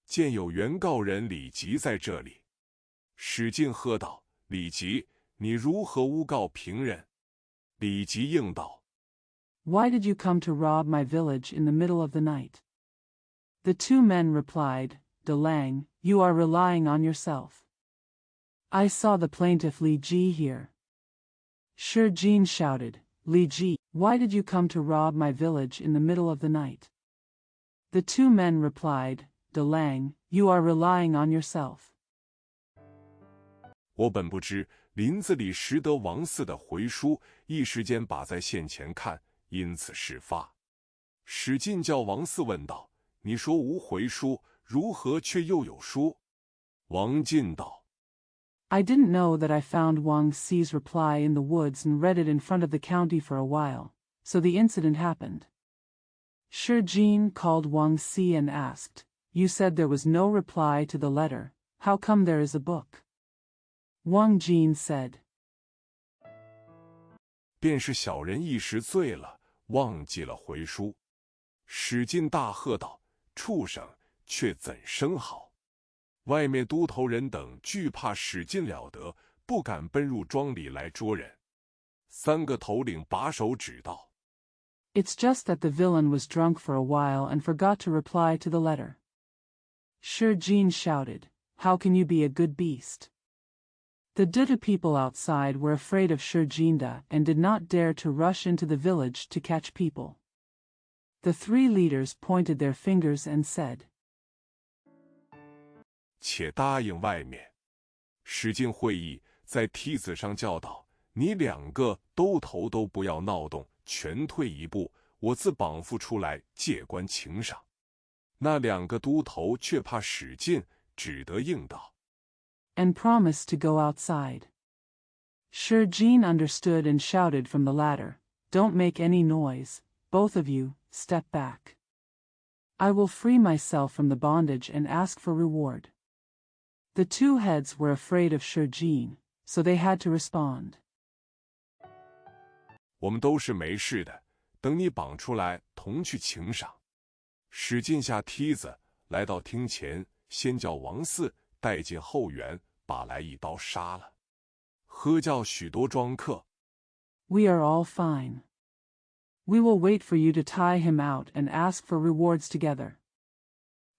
见有原告人李吉在这里。史进喝道：李吉，你如何诬告平人？李吉应道： Why did you come to rob my village in the middle of the night? The two men replied, De Lang, you are relying on yourself. I saw the plaintiff Li Ji here. Shi Jin shouted, Li Ji, why did you come to rob my village in the middle of the night? The two men replied, De Lang, you are relying on yourself. 我本不知林子里拾得王四的回书，一时间把在线前看，因此事发。史进叫王四问道：你说无回书，如何却又有书？王进道： I didn't know that I found Wang Xi's reply in the woods and read it in front of the county for a while, so the incident happened. Shi Jin called Wang Xi and asked, You said there was no reply to the letter, how come there is a book? Wang Jin said, 便是小人一时醉了，忘记了回书。史进大喝道：畜生，却怎生好？外面都头人等惧怕史进了得，不敢奔入庄里来捉人。3个头领把手指道： It's just that the villain was drunk for a while and forgot to reply to the letter. Shi Jin shouted, How can you be a good beast? The Dutta people outside were afraid of Shi Jinda and did not dare to rush into the village to catch people. The three leaders pointed their fingers and said, 且答应外面。史进会意，在梯子上叫道：你两个都头都不要闹动，全退一步，我自绑缚出来借官请赏。那两个都头却怕史进，只得应道。 and promised to go outside. Shi Jin understood and shouted from the ladder, Don't make any noise, both of you, step back. I will free myself from the bondage and ask for reward. The two heads were afraid of Shi Jin, so they had to respond. 我们都是没事的，等你绑出来，同去请赏。史进下梯子，来到厅前，先叫王四带进后园，把来一刀杀了。喝叫许多庄客。 We are all fine. We will wait for you to tie him out and ask for rewards together.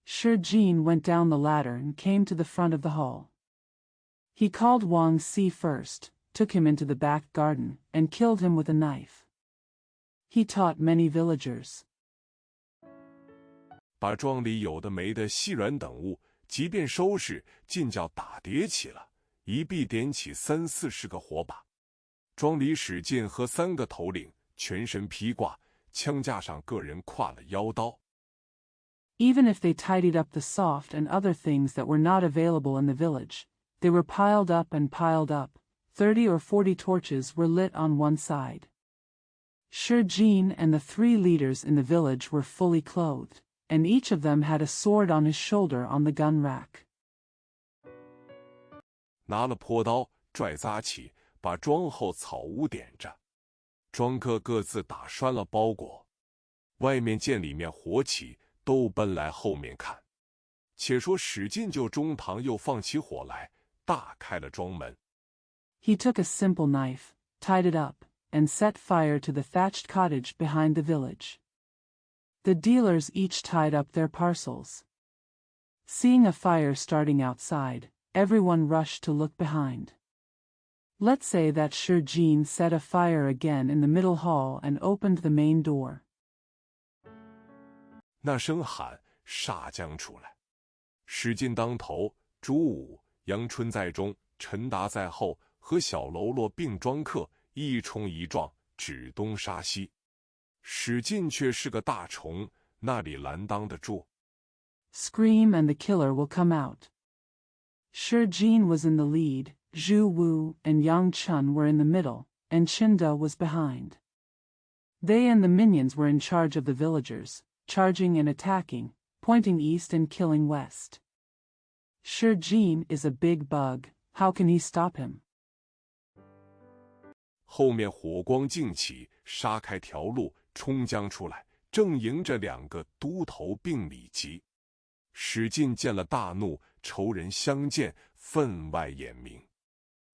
Shi Jin went down the ladder and came to the front of the hall. He called Wang Xi first, took him into the back garden, and killed him with a knife. He taught many villagers. 把庄里有的没的细软等物，即便收拾，尽叫打叠起了，一臂点起30-40个火把。庄里史进和3个头领全身披挂，枪架上个人挎了腰刀。 Even if they tidied up the soft and other things that were not available in the village, they were piled up and piled up. 30 or 40 torches were lit on one side. Shi Jin and the three leaders in the village were fully clothed, and each of them had a sword on his shoulder on the gun rack. 拿了坡刀，拽扎起，把庄后草屋点着。庄客各自打拴了包裹，外面见里面火起，都奔来后面看。且说史进就中堂又放起火来，大开了庄门。 He took a simple knife, tied it up, and set fire to the thatched cottage behind the village. The dealers each tied up their parcels. Seeing a fire starting outside, everyone rushed to look behind. Let's say that Shi Jin set a fire again in the middle hall and opened the main door. 那声喊煞将出来，史进当头，朱武、杨春在中，陈达在后，和小喽啰并装客，一冲一撞，指东杀西。史进却是个大虫，那里拦当得住？ Scream and the killer will come out. Shi Jin was in the lead, Zhu Wu and Yang Chun were in the middle, and Chinda was behind. They and the minions were in charge of the villagers, charging and attacking, pointing east and killing west. Shi Jin is a big bug, how can he stop him? 后面火光尽起，杀开条路，冲将出来，正迎着两个都头并里急。史进见了大怒，仇人相见，分外眼明。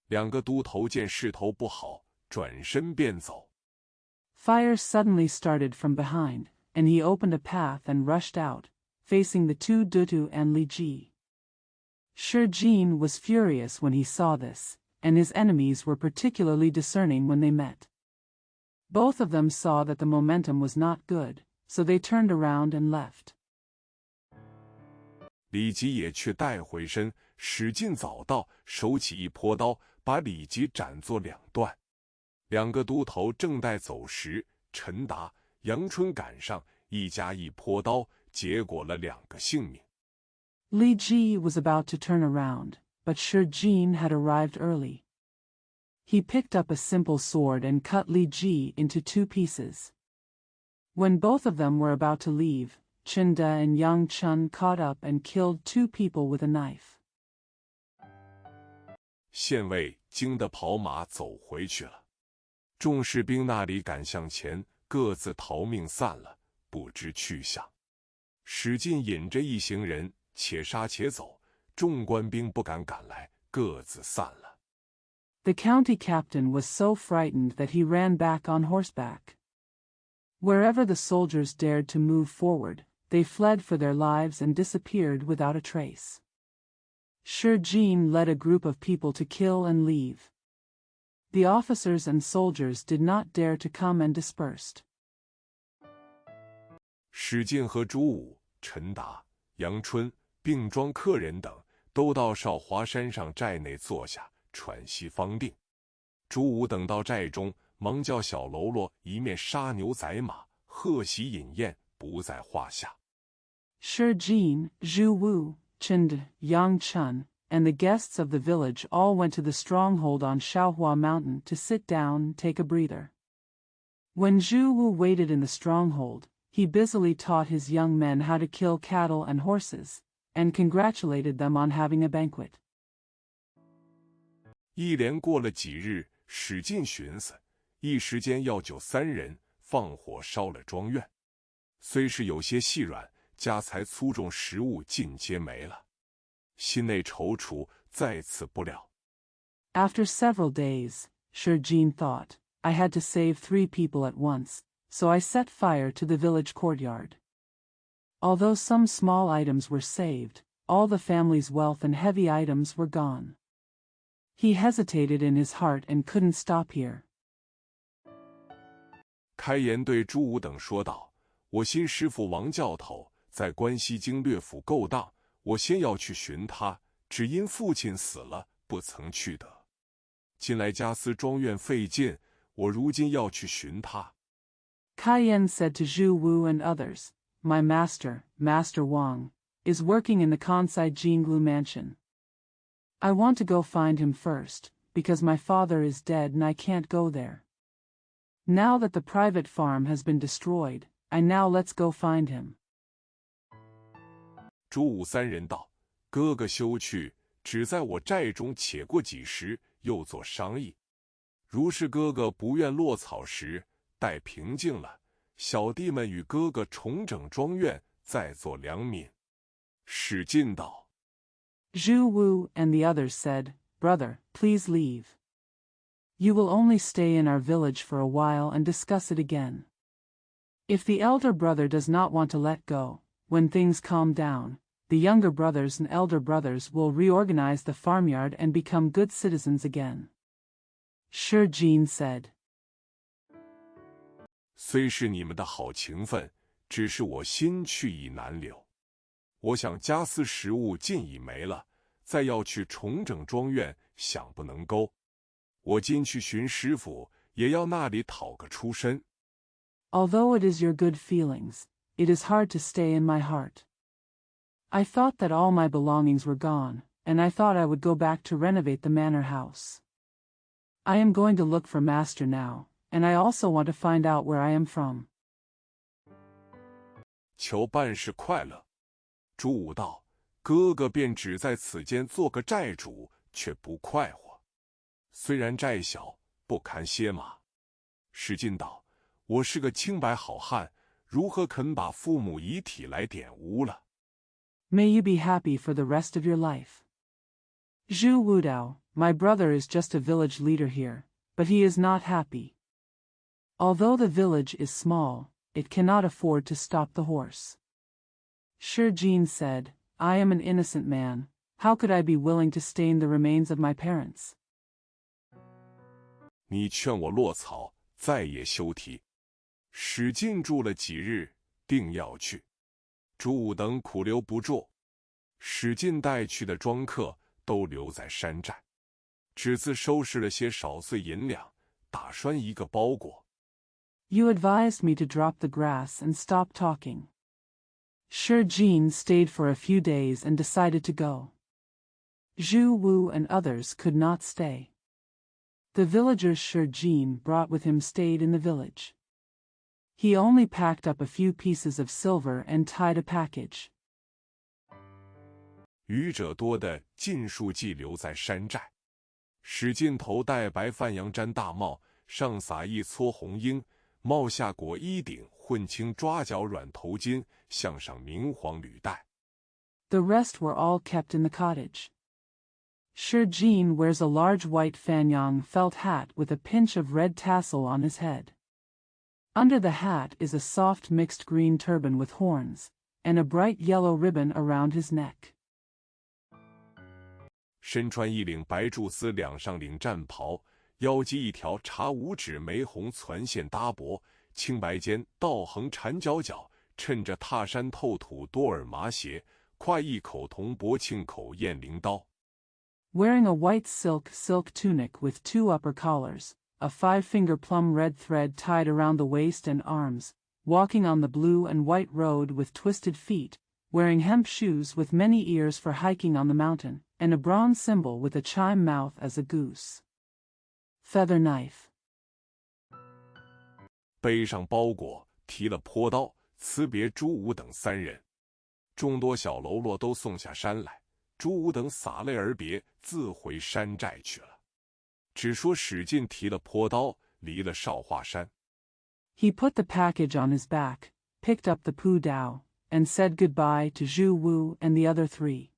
两个都头见势头不好，转身便走。Fire suddenly started from behind, and he opened a path and rushed out, facing the two Dutu and Li Ji. Shi Jin was furious when he saw this, and his enemies were particularly discerning when they met. Both of them saw that the momentum was not good, so they turned around and left. 李吉也却带回身，史进早到，手起一坡刀，把李吉斩作两段。两个都头正待走时，陈达、杨春赶上，一家一坡刀，结果了两个性命。Li Ji was about to turn around, but Shi Jin had arrived early. He picked up a simple sword and cut Li Ji into 2 pieces. When both of them were about to leave, Chinda and Yang Chun caught up and killed 2 people with a knife. 县尉惊得跑马走回去了。众士兵那里赶向前，各自逃命散了，不知去向。史进引着一行人，且杀且走，众官兵不敢赶来，各自散了。The county captain was so frightened that he ran back on horseback. Wherever the soldiers dared to move forward, they fled for their lives and disappeared without a trace. Shi Jin led a group of people to kill and leave. The officers and soldiers did not dare to come and dispersed. 史进和朱武、陈达、杨春并装客人等都到少华山上寨内坐下，喘息方定。朱武等到寨中，忙叫小喽啰一面杀牛宰马，贺喜饮宴，不在话下。Shi Jin, Zhu Wu, Chinda, Yang Chun, and the guests of the village all went to the stronghold on Shaohua Mountain to sit down and take a breather. When Zhu Wu waited in the stronghold, he busily taught his young men how to kill cattle and horses, and congratulated them on having a banquet. 一连过了几日，史进寻思，一时间要救3人，放火烧了庄院。虽是有些细软，家财粗重食物尽皆没了，心内踌躇，再此不了。After several days, Shi Jin thought, I had to save 3 people at once, so I set fire to the village courtyard. Although some small items were saved, all the family's wealth and heavy items were gone. He hesitated in his heart and couldn't stop here. 开言对朱武等说道：“我新师傅王教头在关西经略府勾当，我先要去寻他，只因父亲死了，不曾去得。近来家私庄院费尽，我如今要去寻他。” Kaiyan said to Zhu Wu and others, My master, Master Wang, is working in the Kansai Jinglu mansion. I want to go find him first, because my father is dead and I can't go there. Now that the private farm has been destroyed, I now let's go find him. 朱武3人道：“哥哥休去，只在我寨中且过几时，又作商议。如是哥哥不愿落草时，待平静了，小弟们与哥哥重整庄院，再做良民。”史进道。 Zhu Wu and the others said, Brother, please leave. You will only stay in our village for a while and discuss it again. If the elder brother does not want to let go, when things calm down, the younger brothers and elder brothers will reorganize the farmyard and become good citizens again. Shi Jin said. 虽是你们的好情分，只是我心去意难留。我想家私食物尽已没了，再要去重整庄院，想不能勾。我今去寻师傅，也要那里讨个出身。Although it is your good feelings, it is hard to stay in my heart. I thought that all my belongings were gone, and I thought I would go back to renovate the manor house. I am going to look for master now, and I also want to find out where I am from. 求办事快乐。朱武道：哥哥便只在此间做个寨主，却不快活。虽然寨小，不堪歇马。史进道：我是个清白好汉，如何肯把父母遗体来玷污了？ May you be happy for the rest of your life. Zhu Wudao, my brother is just a village leader here, but he is not happy. Although the village is small, it cannot afford to stop the horse. Shi Jin said, I am an innocent man, how could I be willing to stain the remains of my parents? 你劝我落草，再也休提。史进住了几日，定要去。朱武等苦留不住，史进带去的庄客都留在山寨，只自收拾了些少碎银两，打拴一个包裹。You advised me to drop the grass and stop talking. Shi Jin stayed for a few days and decided to go. Zhu Wu and others could not stay. The villagers Shi Jin brought with him stayed in the village. He only packed up a few pieces of silver and tied a package. 愚者多的尽数寄留在山寨。史进头戴白范阳毡大帽，上撒一撮红缨，帽下裹衣顶混青抓脚软头巾，项上明黄履带。The rest were all kept in the cottage. Shi Jin wears a large white fanyang felt hat with a pinch of red tassel on his head. Under the hat is a soft mixed green turban with horns, and a bright yellow ribbon around his neck. 身穿一领白贮丝两上领战袍，腰系一条茶五指玫红攒线搭脖，青白间倒横缠角角，趁着踏山透土多尔麻鞋，挎一口铜帛庆口雁翎刀。Wearing a white silk tunic with 2 upper collars, a 5-finger plum red thread tied around the waist and arms, walking on the blue and white road with twisted feet, wearing hemp shoes with many ears for hiking on the mountain, and a bronze symbol with a chime mouth as a goose. Feather knife. 背上包裹，提了坡刀，辞别朱武等3人。众多小喽啰都送下山来，朱武等洒泪而别，自回山寨去了。只说史进提了坡刀，离了少华山。He put the package on his back, picked up the pu dao, and said goodbye to Zhu Wu and the other 3.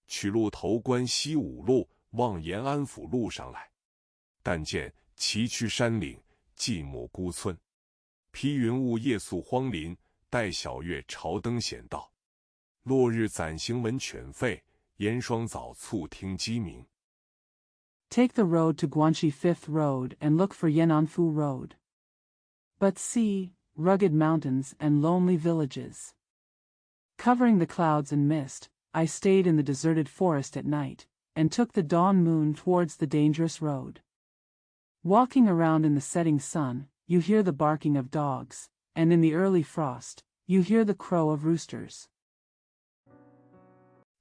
取路投关西5路，往延安府路上来。但见崎岖山岭，寂寞孤村。披云雾夜宿荒林，待晓月朝灯显道。落日暂行闻犬吠，严霜早促听鸡鸣。Take the road to Guanxi 5th Road and look for Yan'anfu Road. But see, rugged mountains and lonely villages. Covering the clouds and mist, I stayed in the deserted forest at night, and took the dawn moon towards the dangerous road. Walking around in the setting sun, you hear the barking of dogs, and in the early frost, you hear the crow of roosters.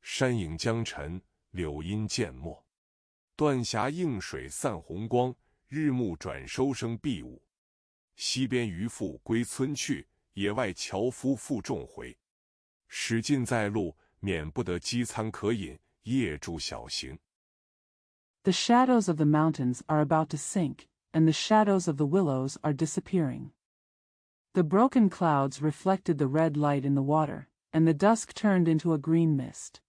山影将沉，柳阴渐没。断霞映水散红光，日暮转收生蔽物。西边渔父归村去，野外樵夫负重回。史进在路，免不得饥餐可饮，夜住小行。The shadows of the mountains are about to sink, and the shadows of the willows are disappearing. The broken clouds reflected the red light in the water, and the dusk turned into a green mist.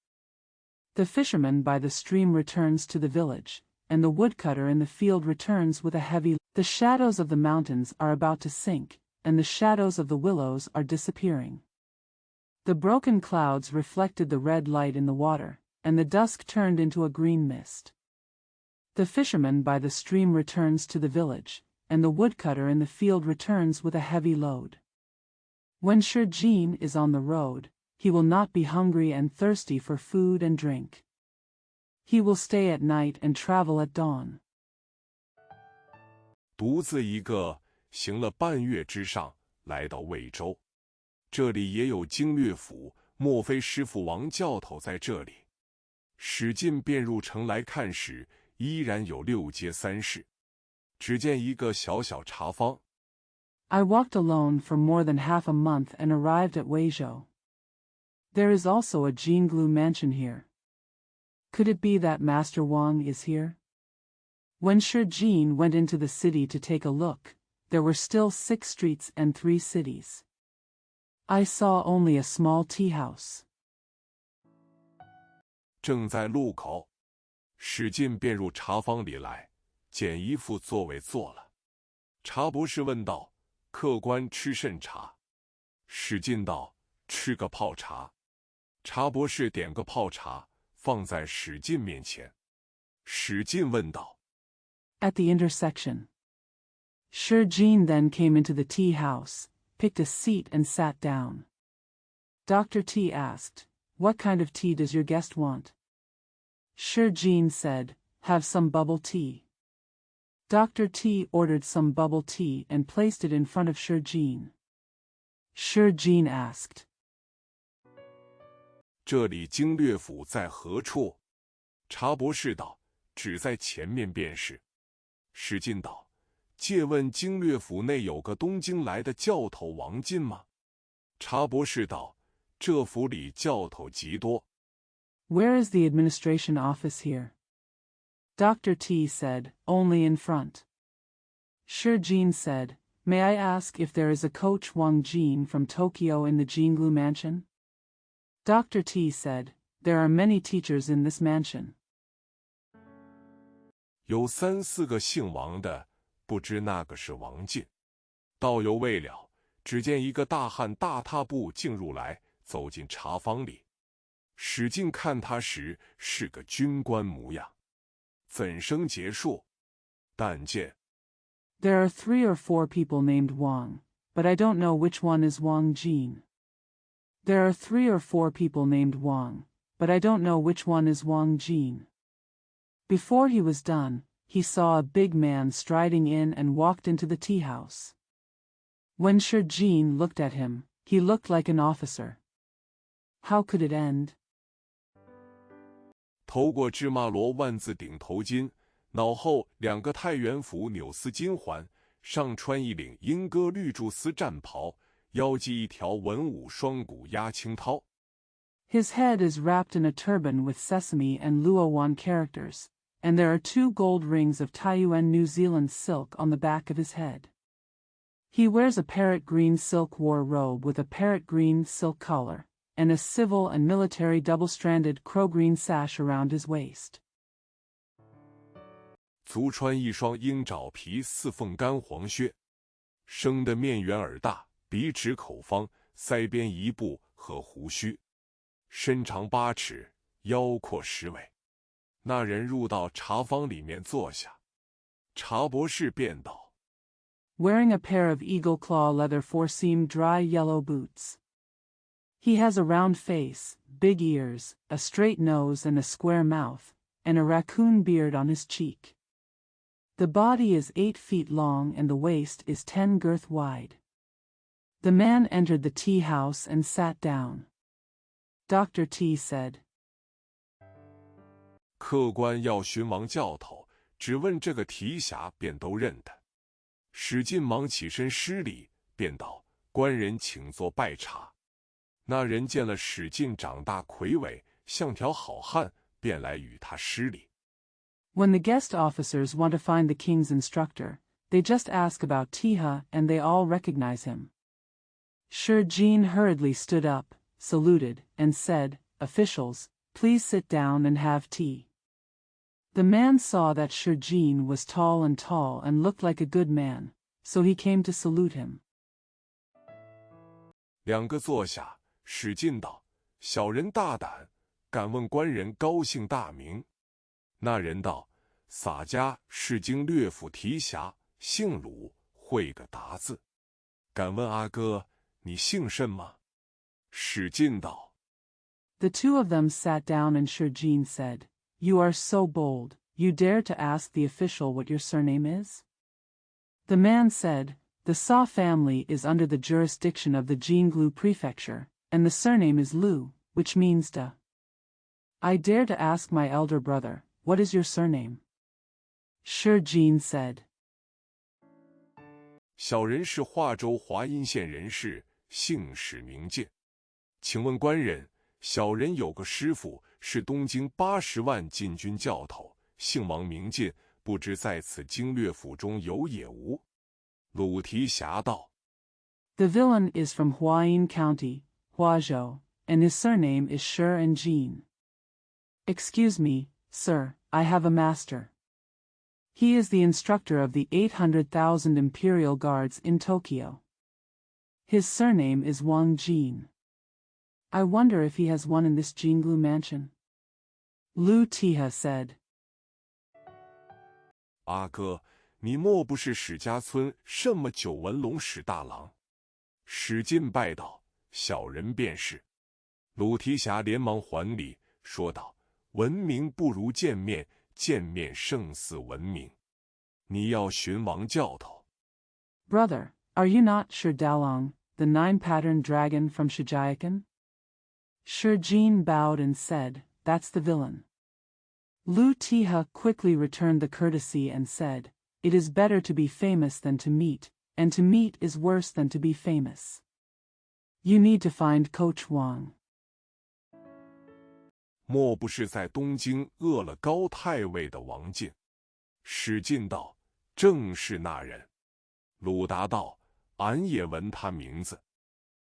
The fisherman by the stream returns to the village, and the woodcutter in the field returns with a heavy. The shadows of the mountains are about to sink, and the shadows of the willows are disappearing. The broken clouds reflected the red light in the water, and the dusk turned into a green mist. The fisherman by the stream returns to the village, and the woodcutter in the field returns with a heavy load. When Shi Jin is on the road, he will not be hungry and thirsty for food and drink. He will stay at night and travel at dawn. 独自一个行了半月之上，来到魏州。这里也有经略府，莫非师傅王教头在这里？史进便入城来看时，依然有六街三市。只见一个小小茶坊。I walked alone for more than half a month and arrived at Weizhou. There is also a Jinglu mansion here. Could it be that Master Wang is here? When Shi Jin went into the city to take a look, there were still 6 streets and 3 cities. I saw only a small tea house. 正在路口，史进便入茶坊里来，捡一副座位坐了。茶博士问道：“客官吃甚茶？”史进道：“吃个泡茶。”茶博士点个泡茶，放在史进面前。史进问道 At the intersection. Shi Jin then came into the tea house, picked a seat and sat down. Dr. T asked, "What kind of tea does your guest want?" Shi Jin said, "Have some bubble tea." Dr. T ordered some bubble tea and placed it in front of Shi Jin. Shi Jin asked, 这里经略府在何处？茶博士道：“只在前面便是。”史进道：“借问经略府内有个东京来的教头王进吗？”茶博士道：“这府里教头极多。” Where is the administration office here? Dr. T said, "Only in front." Shi Jin said, "May I ask if there is a coach Wang Jin from Tokyo in the Jinglu mansion?" Dr. T said, "There are many teachers in this mansion." 有3、4个姓王的，不知那个是王进。道犹未了，只见一个大汉大踏步进入来，走进茶坊里。史进看他时，是个军官模样，怎生结束？但见 There are 3 or 4 people named Wang, but I don't know which one is Wang Jin. There are 3 or 4 people named Wang, but I don't know which one is Wang Jin. Before he was done, he saw a big man striding in and walked into the tea house. When Shi Jin looked at him, he looked like an officer. How could it end? 头过芝麻罗万字顶头巾，脑后2个太原府纽丝金环，上穿一领莺歌绿柱丝战袍，腰系一条文武双股压青绦。 His head is wrapped in a turban with sesame and Luowan characters, and there are 2 gold rings of Taiyuan New Zealand silk on the back of his head. He wears a parrot green silk war robe with a parrot green silk collar, and a civil and military double-stranded crow-green sash around his waist. 足穿一双鹰爪皮4缝干黄靴，生得面圆耳大，鼻直口方，腮边一部和胡须，身长8尺，腰阔10尾。那人入到茶坊里面坐下，茶博士便道 Wearing a pair of eagle claw leather 4-seam dry yellow boots. He has a round face, big ears, a straight nose and a square mouth, and a raccoon beard on his cheek. The body is 8 feet long and the waist is 10 girth wide. The man entered the tea house and sat down. Dr. T said, 客官要寻王教头，只问这个提辖便都认得。史进忙起身施礼，便道：“官人请坐拜茶。”那人见了史进长大魁伟，像条好汉，便来与他施礼。 When the guest officers want to find the king's instructor, they just ask about Tiha and they all recognize him. Shi Jin hurriedly stood up, saluted, and said, "Officials, please sit down and have tea." The man saw that Shi Jin was tall and looked like a good man, so he came to salute him. 2个坐下。 史进道：“小人大胆，敢问官人高姓大名？”那人道：“洒家是经略府提辖，姓鲁，会个达字。敢问阿哥，你姓甚吗？”史进道 The 2 of them sat down and Shi Jin said, you are so bold, you dare to ask the official what your surname is? The man said, the Sa family is under the jurisdiction of the Jinglu Prefecture, and the surname is Lu, which means da. I dare to ask my elder brother, what is your surname? Shi Jin said. 小人是华州华阴县人士，姓史名介。请问官人，小人有个师傅是东京80万禁军教头，姓王名进，不知在此经略府中有也无？鲁提辖道。The villain is from Huayin County, Huazhou, and his surname is Shi and Jin. Excuse me, sir, I have a master. He is the instructor of the 800,000 Imperial Guards in Tokyo. His surname is Wang Jin. I wonder if he has one in this Jinglu mansion. Lu Tiha said. 阿哥，你莫不是史家村什么九纹龙史大郎？史进拜道：“小人便是。”鲁提辖连忙还礼，说道：“闻名不如见面，见面胜似闻名。你要寻王教头。” Brother, are you not Shi Daolong, the nine-patterned dragon from Shijiakan? Shi Jin bowed and said, that's the villain. Lu Tiha quickly returned the courtesy and said, it is better to be famous than to meet, and to meet is worse than to be famous. You need to find Coach Wang. 莫不是在东京饿了高太尉的王进？史进道：“正是那人。”鲁达道：“俺也闻他名字。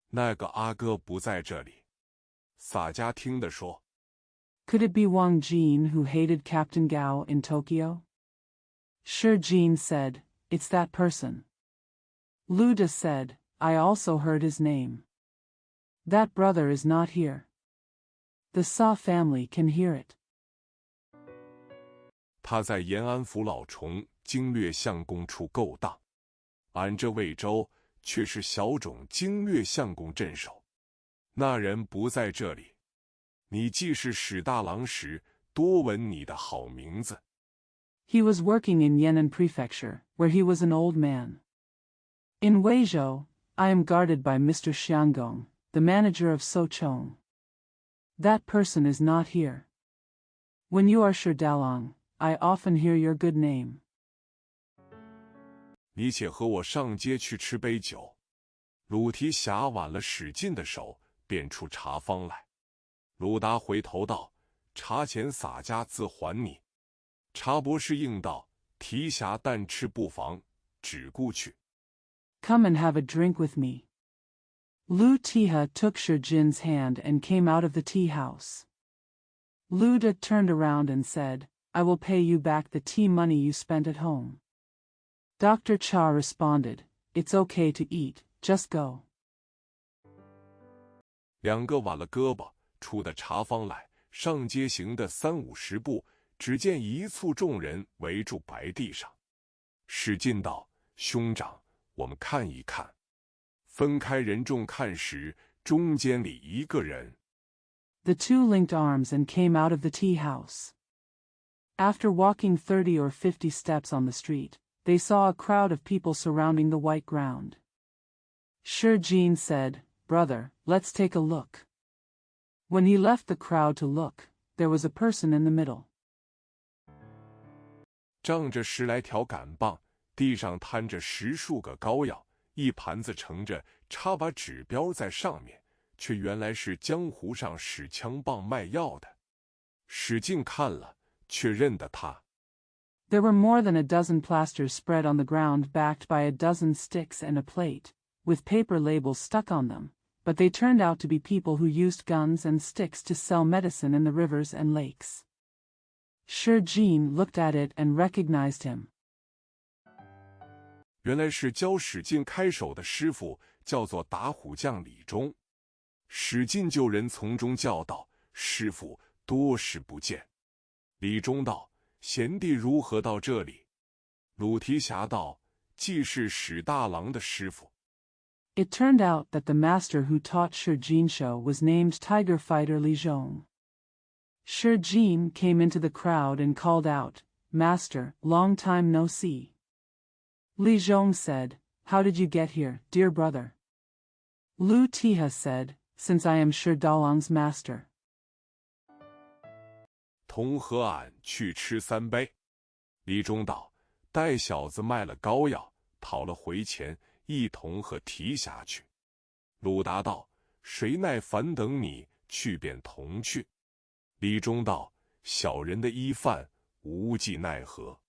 那个阿哥不在这里。”洒家听得说 Could it be Wang Jin who hated Captain Gao in Tokyo? Shi Jin said, it's that person. Lu Da said, I also heard his name. That brother is not here. The Sa family can hear it. 他在延安府老虫经略相公处勾当，俺这魏州却是小种经略相公镇守。那人不在这里。你既是史大郎时，多闻你的好名字。He was working in Yan'an Prefecture, where he was an old man. In Weizhou, I am guarded by Mr. Xianggong, the manager of Sochong. That person is not here. When you are Shi Daolong, I often hear your good name. 你且和我上街去吃杯酒。鲁提辖挽了史进的手，便出茶坊来。鲁达回头道：“茶钱洒家自还你。”茶博士应道：“提辖但吃不妨，只顾去。” Come and have a drink with me. Lu Tiha took Shi Jin's hand and came out of the tea house. Lu Da turned around and said, I will pay you back the tea money you spent at home. Dr. Cha responded, It's okay to eat, just go. 两个挽了胳膊，出的茶坊来，上街行的30-50步，只见一簇众人围住白地上。史进道：“兄长，我们看一看。”分开人众看时，中间里一个人。The two linked arms and came out of the tea house. After walking 30 or 50 steps on the street, they saw a crowd of people surrounding the white ground. Shi Jin said, Brother, let's take a look. When he left the crowd to look, there was a person in the middle. 仗着10来条杆棒，地上摊着10数个膏药，一盘子盛着，插把指标在上面，却原来是江湖上使枪棒卖药的。史进看了，却认得他。There were more than a dozen plasters spread on the ground backed by a dozen sticks and a plate, with paper labels stuck on them, but they turned out to be people who used guns and sticks to sell medicine in the rivers and lakes. Shi Jin looked at it and recognized him. 原来是教史进开手的师傅，叫做打虎将李忠。史进就人从中叫道：“师傅，多时不见。”李忠道：“贤弟如何到这里？”鲁提辖道：“既是史大郎的师傅。” It turned out that the master who taught Shi Jinsho was named Tiger Fighter Li Zhong. Shi Jin came into the crowd and called out, "Master, long time no see." Li Zhong said, "How did you get here, dear brother?" Lu Tiha said, "Since I am Shi Dalong's master." 同和俺去吃3杯。李忠道：“带小子卖了膏药，讨了回钱，一同和提辖去。”鲁达道：“谁耐烦等你，去便同去。”李忠道：“小人的衣饭，无计奈何。”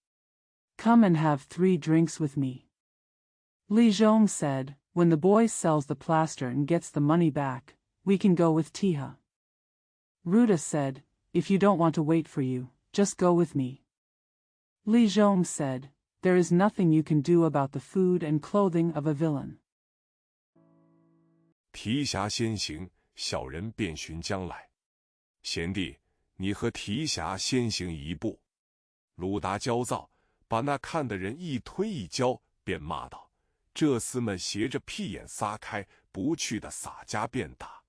Come and have 3 drinks with me. Li Zhong said, "When the boy sells the plaster and gets the money back, we can go with Tiha." Ruda said, "If you don't want to wait for you, just go with me." Li Zhong said, "There is nothing you can do about the food and clothing of a villain." 提辖先行，小人便寻将来。贤弟，你和提辖先行一步。鲁达焦躁，把那看的人一推一交，便骂道：“这厮们斜着屁眼撒开，不去的洒家便打。”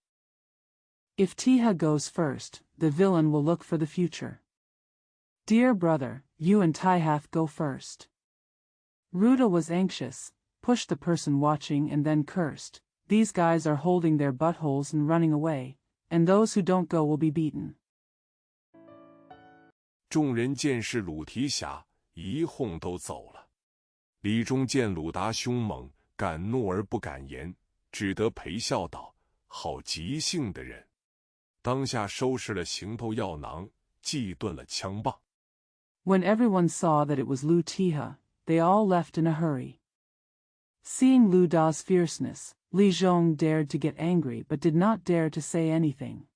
If Tiha goes first, the villain will look for the future. Dear brother, you and Tihath go first. Ruda was anxious, pushed the person watching and then cursed, "These guys are holding their buttholes and running away, and those who don't go will be beaten." 众人见是鲁提辖，一哄都走了。李忠见鲁达凶猛，敢怒而不敢言，只得陪笑道：“好急性的人！”当下收拾了行头药囊，系顿了枪棒。When everyone saw that it was Lu Tiha, they all left in a hurry. Seeing Lu Da's fierceness, Li Zhong dared to get angry but did not dare to say anything.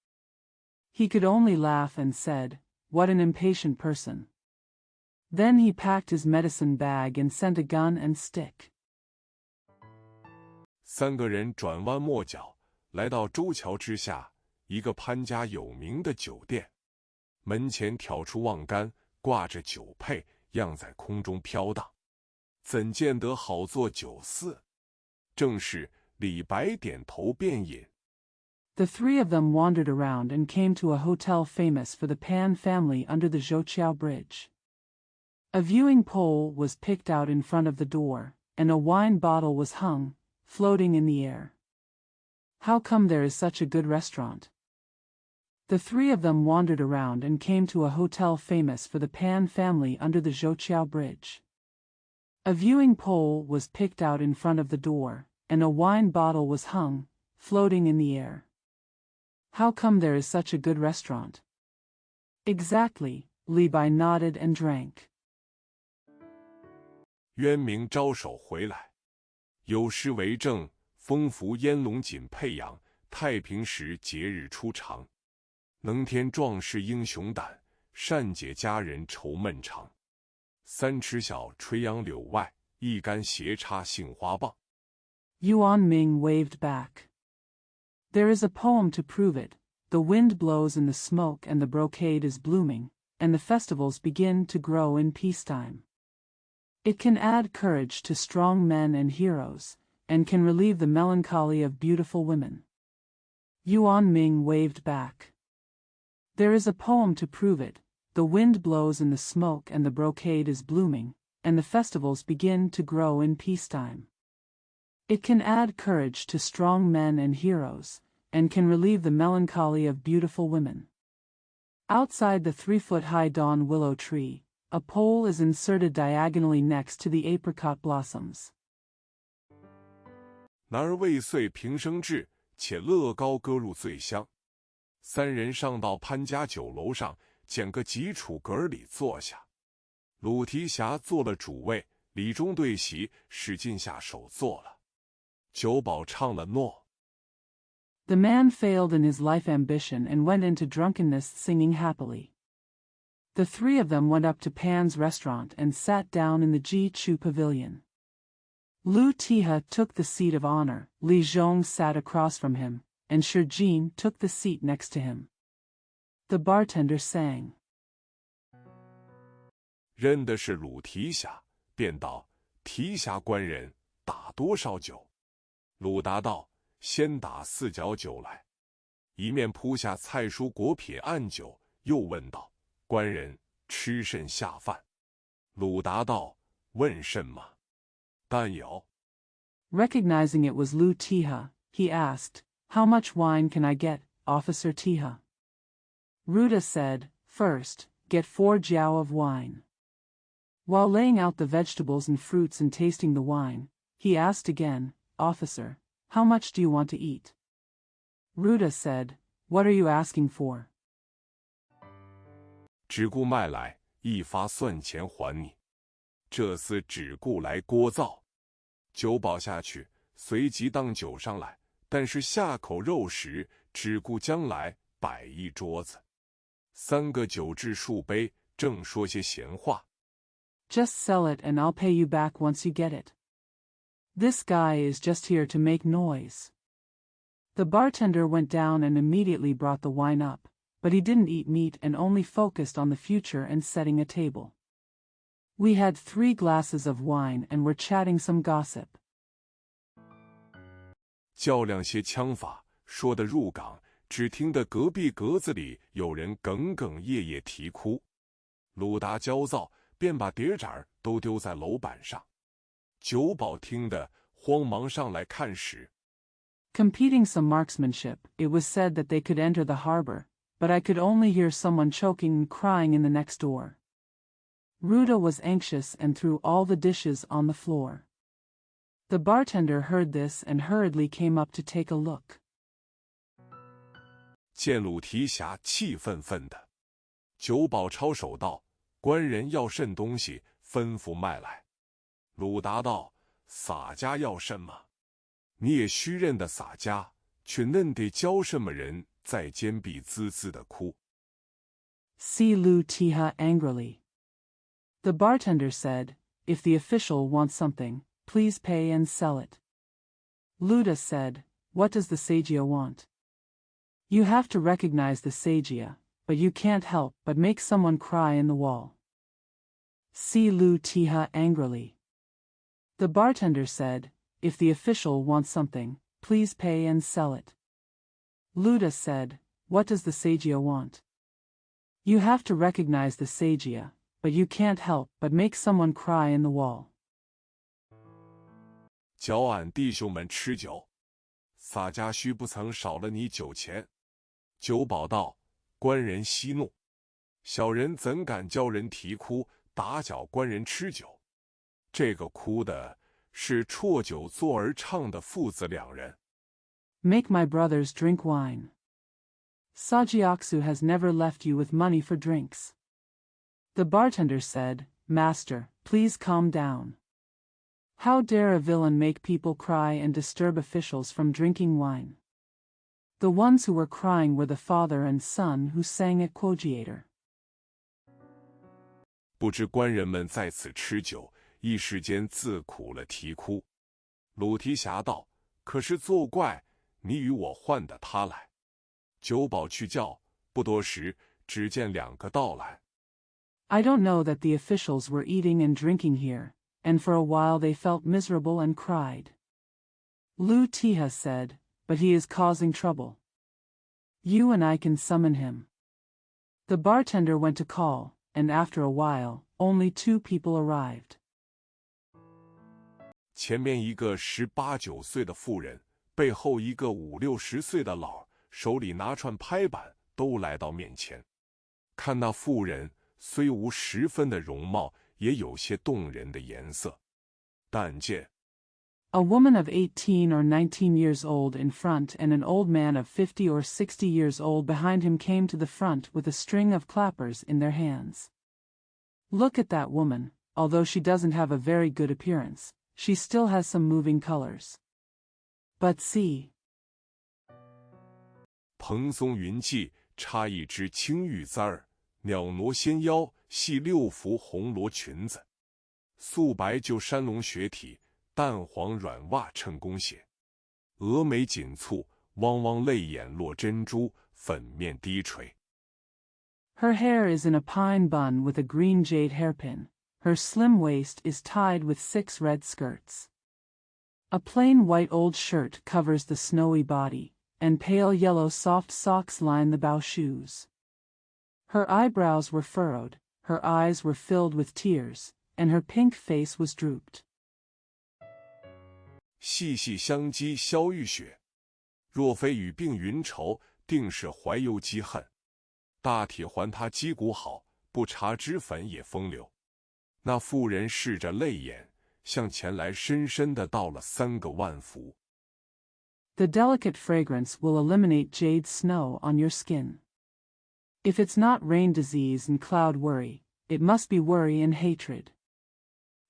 He could only laugh and said, "What an impatient person." Then he packed his medicine bag and sent a gun and stick. 3个人转弯抹角，来到周桥之下一个潘家有名的酒店，门前挑出望杆，挂着酒佩，样在空中飘荡。怎见得好做酒肆？正是李白点头便饮。The 3 of them wandered around and came to a hotel famous for the Pan family under the Zhouqiao Bridge. A viewing pole was picked out in front of the door, and a wine bottle was hung, floating in the air. How come there is such a good restaurant? The 3 of them wandered around and came to a hotel famous for the Pan family under the Zhouqiao Bridge. A viewing pole was picked out in front of the door, and a wine bottle was hung, floating in the air. How come there is such a good restaurant? Exactly, Li Bai nodded and drank. 渊明招手回来，有诗为证：风服烟笼锦佩扬，太平时节日初长。能添壮士英雄胆，善解佳人愁闷长。3尺小垂杨柳外，一竿斜插杏花棒。 Yuan Ming waved back. There is a poem to prove it. The wind blows in the smoke and the brocade is blooming, and the festivals begin to grow in peacetime. It can add courage to strong men and heroes, and can relieve the melancholy of beautiful women. Yuan Ming waved back. There is a poem to prove it. The wind blows in the smoke and the brocade is blooming, and the festivals begin to grow in peacetime. It can add courage to strong men and heroes, and can relieve the melancholy of beautiful women. Outside the 3-foot-high dawn willow tree, a pole is inserted diagonally next to the apricot blossoms. 男儿未遂平生志，且乐高歌入醉乡。3人上到潘家酒楼上，拣个几处阁里坐下。鲁提辖做了主位，李忠对席，使劲下手做了。酒保唱了诺。 The man failed in his life ambition and went into drunkenness singing happily. The 3 of them went up to Pan's restaurant and sat down in the Ji-Chu pavilion. Lu Tiha took the seat of honor, Li Zhong sat across from him, and Shi Jin took the seat next to him. The bartender sang. 认的是鲁提辖，便道：“提辖官人，打多少酒？”鲁答道：“先打4角酒来。”一面铺下菜蔬果撇暗酒，又问道：“官人吃甚下饭？”鲁答道：“问甚么？但有。” Recognizing it was Lu Tiha, he asked, "How much wine can I get, Officer Tiha?" Ruta said, "First, get 4 jiao of wine." While laying out the vegetables and fruits and tasting the wine, he asked again, "Officer, how much do you want to eat?" Ruta said, "What are you asking for?" 只顾卖来，一发算钱还你。这厮只顾来聒噪。酒饱下去，随即当酒上来，但是下口肉时，只顾将来摆一桌子。3个酒至数杯，正说些闲话。Just sell it and I'll pay you back once you get it. This guy is just here to make noise. The bartender went down and immediately brought the wine up, but he didn't eat meat and only focused on the future and setting a table. We had 3 glasses of wine and were chatting some gossip. 较量些枪法，说得入港，只听得隔壁格子里有人哽哽咽咽啼哭。鲁达焦躁，便把碟盏都丢在楼板上。酒保听得，慌忙上来看时， Competing some marksmanship, it was said that they could enter the harbor, but I could only hear someone choking and crying in the next door. Ruta was anxious and threw all the dishes on the floor. The bartender heard this and hurriedly came up to take a look. 见鲁提辖气愤愤的，酒保抄手道：“官人要甚东西，吩咐卖来。”鲁答道：“洒家要甚么？你也须认得洒家，却嫩得教什么人在坚壁滋滋的哭。” See Lu Tiha angrily. The bartender said, "If the official wants something, please pay and sell it." Luda said, "What does the Sagia want?" You have to recognize the Sagia, but you can't help but make someone cry in the wall. See Lu Tiha angrily. The bartender said, "If the official wants something, please pay and sell it." Luda said, "What does the Sagia want?" You have to recognize the Sagia, but you can't help but make someone cry in the wall. 叫俺弟兄们吃酒，洒家须不曾少了你酒钱。酒保道：“官人息怒，小人怎敢教人啼哭，打搅官人吃酒？这个哭的是啜酒作而唱的父子2人。” Make my brothers drink wine. Sajiaksu has never left you with money for drinks. The bartender said, "Master, please calm down. How dare a villain make people cry and disturb officials from drinking wine?" The ones who were crying were the father and son who sang at Quogiator. 不知官人们在此吃酒，一时间自苦了啼哭。鲁提辖道：“可是作怪，你与我唤得他来。”酒保去叫，不多时，只见2个到来。I don't know that the officials were eating and drinking here, and for a while they felt miserable and cried. Lu Tiha said, "But he is causing trouble. You and I can summon him." The bartender went to call, and after a while, only 2 people arrived. 前面一个18、19岁的妇人，背后一个50、60岁的老，手里拿串拍板，都来到面前。看那妇人虽无十分的容貌，也有些动人的颜色。但见 A woman of 18 or 19 years old in front and an old man of 50 or 60 years old behind him came to the front with a string of clappers in their hands. Look at that woman, although she doesn't have a very good appearance, she still has some moving colors. But see. 蓬松云髻，插一支青玉簪儿，袅娜纤腰，系6幅红罗裙子，素白就山龙雪体，淡黄软袜衬弓鞋，峨眉紧蹙，汪汪泪眼落珍珠，粉面低垂。Her hair is in a pine bun with a green jade hairpin. Her slim waist is tied with 6 red skirts. A plain white old shirt covers the snowy body, and pale yellow soft socks line the bow shoes. Her eyebrows were furrowed, her eyes were filled with tears, and her pink face was drooped. 细细相积消玉雪，若非与病云愁，定是怀忧积恨。大体还他击鼓好，不查脂粉也风流。那妇人拭着泪眼，向前来深深地道了3个万福。The delicate fragrance will eliminate jade snow on your skin. If it's not rain disease and cloud worry, it must be worry and hatred.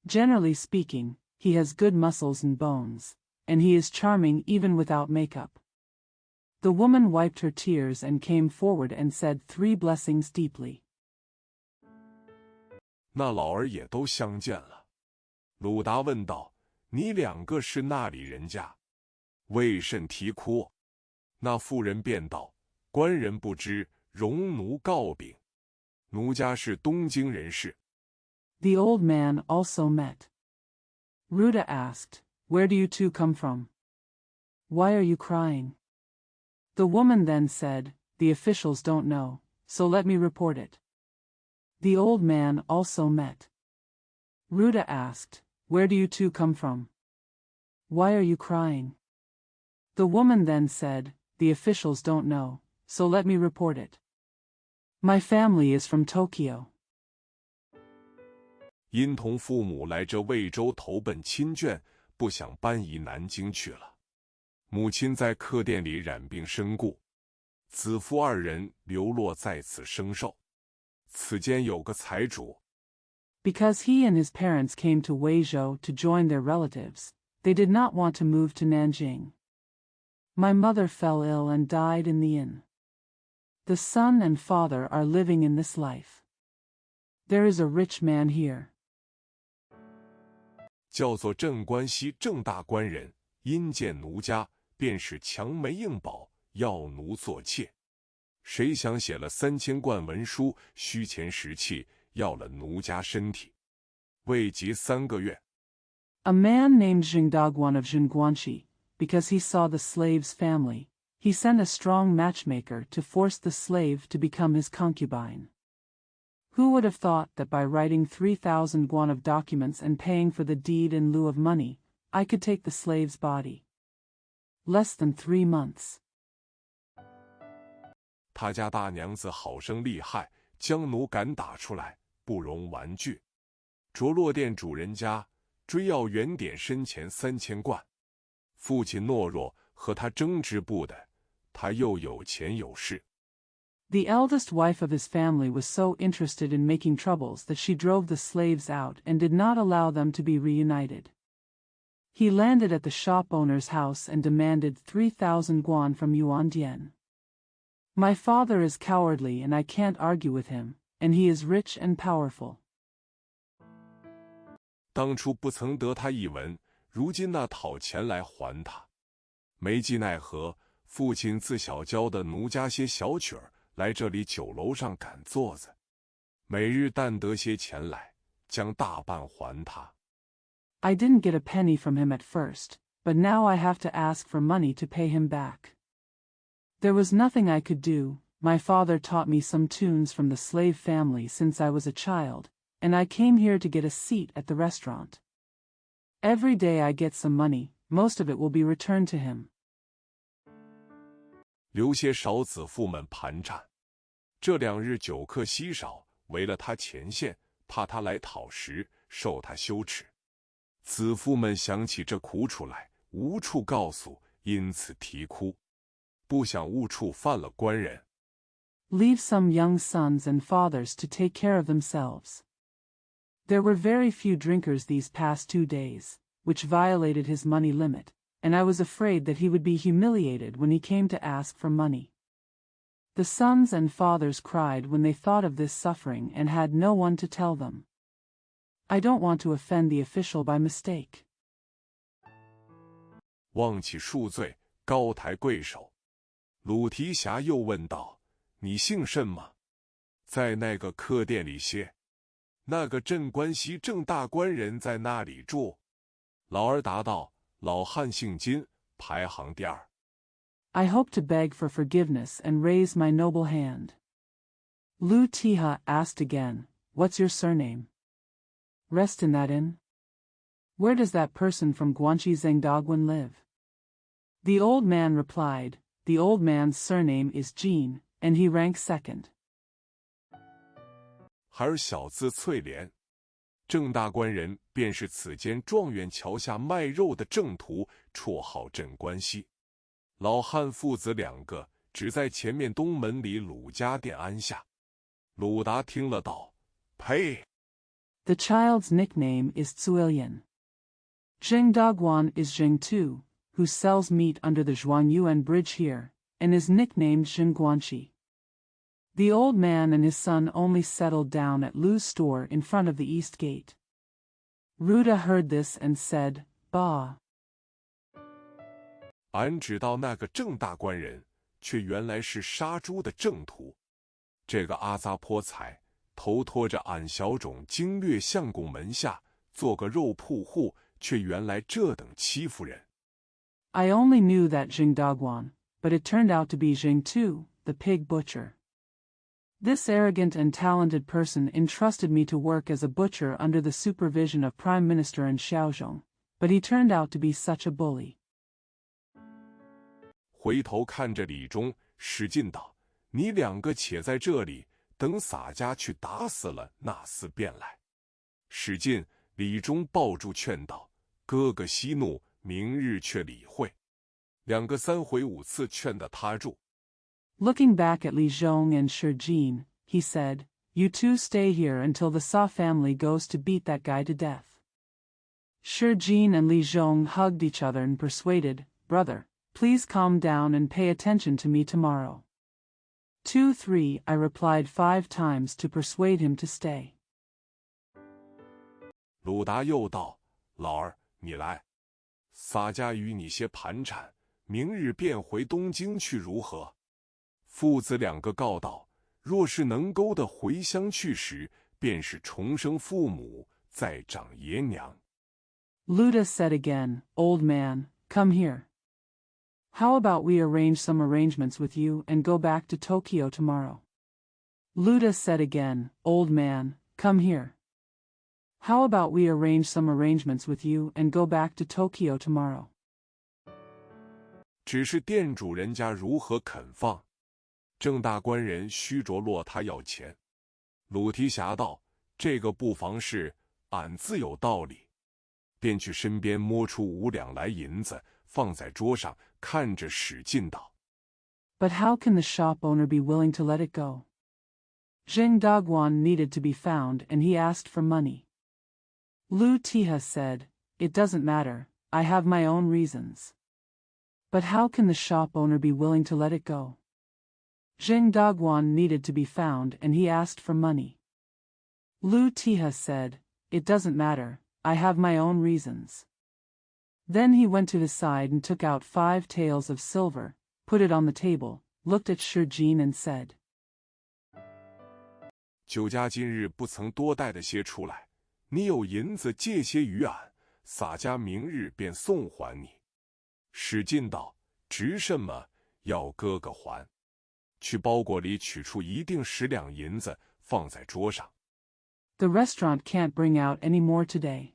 Generally speaking, he has good muscles and bones, and he is charming even without makeup. The woman wiped her tears and came forward and said 3 blessings deeply. 那老儿也都相见了。鲁达问道：“你2个是那里人家？为甚啼哭？”那妇人便道：“官人不知，容奴告禀。奴家是东京人士。” The old man also met. Ruta asked, "Where do you 2 come from? Why are you crying?" The woman then said, "The officials don't know, so let me report it." The old man also met. Ruta asked, "Where do you 2 come from? Why are you crying?" The woman then said, "The officials don't know, so let me report it. My family is from Tokyo." 因同父母来这魏州投奔亲眷，不想搬移南京去了。母亲在客店里染病身故，子夫2人流落在此生受。此间有个财主。Because he and his parents came to Weizhou to join their relatives, they did not want to move to Nanjing. My mother fell ill and died in the inn. The son and father are living in this life. There is a rich man here. 叫做镇关西郑大官人，因见奴家，便是强媒硬保，要奴做妾。谁想写了3000贯文书，虚钱实器，要了奴家身体。未及3个月， A man named Jingdagwan of Jingguanxi, because he saw the slave's family, he sent a strong matchmaker to force the slave to become his concubine. Who would have thought that by writing 3,000 guan of documents and paying for the deed in lieu of money, I could take the slave's body? Less than 3 months. 他家大娘子好生厉害，将奴赶打出来，不容玩具。着落店主人家追要原点身钱3000贯，父亲懦弱，和他争执不得，他又有钱有势。The eldest wife of his family was so interested in making troubles that she drove the slaves out and did not allow them to be reunited. He landed at the shop owner's house and demanded 3,000 guan from Yuan Dian. My father is cowardly and I can't argue with him, and he is rich and powerful. 当初不曾得他一文，如今那讨钱来还他，没计奈何，父亲自小教的奴家些小曲儿，来这里酒楼上赶座子，每日但得些钱来，将大半还他。I didn't get a penny from him at first, but now I have to ask for money to pay him back. There was nothing I could do. My father taught me some tunes from the slave family since I was a child, and I came here to get a seat at the restaurant. Every day I get some money, most of it will be returned to him. 留些少子妇们盘缠，这2日酒客稀少，围了他前线，怕他来讨食，受他羞耻。子妇们想起这苦楚来，无处告诉，因此啼哭。不想误处犯了官人。Leave some young sons and fathers to take care of themselves. There were very few drinkers these past 2 days, which violated his money limit, and I was afraid that he would be humiliated when he came to ask for money. The sons and fathers cried when they thought of this suffering and had no one to tell them. I don't want to offend the official by mistake. 忘起恕罪，高抬贵手。鲁提辖又问道：“你姓甚吗？在那个客店里歇。那个镇关西郑大官人在那里住？”老儿答道：“老汉姓金，排行第2。” I hope to beg for forgiveness and raise my noble hand. Lu Tiha asked again, "What's your surname? Rest in that inn? Where does that person from Guanxi Zhengdogwen live?" The old man replied, "The old man's surname is Jin, and he ranks second." 孩儿小字翠莲，郑大官人便是此间状元桥下卖肉的正途，绰号镇关西。老汉父子两个只在前面东门里鲁家店安下。鲁达听了道：“呸！” The child's nickname is Tsuilian. Zhengdogwan is Zheng Tu, who sells meat under the Zhuangyuan bridge here, and is nicknamed Zhengguanxi. The old man and his son only settled down at Lu's store in front of the east gate. Ruda heard this and said, "Bah." 俺知道那个郑大官人，却原来是杀猪的正途。这个阿扎颇财，头拖着俺小种经略相公门下，做个肉铺户，却原来这等欺负人。I only knew that Zhengdogwan, but it turned out to be Zheng Tu, the pig butcher. This arrogant and talented person entrusted me to work as a butcher under the supervision of Prime Minister and Xiaozhong, but he turned out to be such a bully. 回头看着李忠，使劲道：“你两个且在这里，等洒家去打死了那厮便来。”使劲，李忠抱住劝道：“哥哥息怒，明日却理会。”两个三回五次劝得他住。Looking back at Li Zhong and Shi Jin, he said, "You two stay here until the Sa family goes to beat that guy to death." Shi Jin and Li Zhong hugged each other and persuaded, "Brother, please calm down and pay attention to me tomorrow." 2, 3, I replied 5 times to persuade him to stay. 鲁达又道：“老儿，你来，洒家与你些盘缠，明日便回东京去，如何？”父子两个告道：“若是能勾得回乡去时，便是重生父母，再长爷娘。” Luda said again, "Old man, come here. How about we arrange some arrangements with you and go back to Tokyo tomorrow?" Luda said again, "Old man, come here. How about we arrange some arrangements with you and go back to Tokyo tomorrow?" 只是店主人家如何肯放？郑大官人须着落他要钱。鲁提辖道：“这个不妨事，俺自有道理。”便去身边摸出5两来银子，放在桌上，看着使劲道：“ But how can the shop owner be willing to let it go? Zhengdogwan needed to be found and he asked for money. Lu Tiha said, "It doesn't matter, I have my own reasons." But how can the shop owner be willing to let it go? Zhengdogwan needed to be found and he asked for money. Lu Tiha said, "It doesn't matter, I have my own reasons." Then he went to his side and took out 5 taels of silver, put it on the table, looked at Shi Jin and said, 酒家今日不曾多带的些出来，你有银子借些与俺，洒家明日便送还你。使劲道：“值什么？要哥哥还。”去包裹里取出一定10两银子，放在桌上。"The restaurant can't bring out any more today.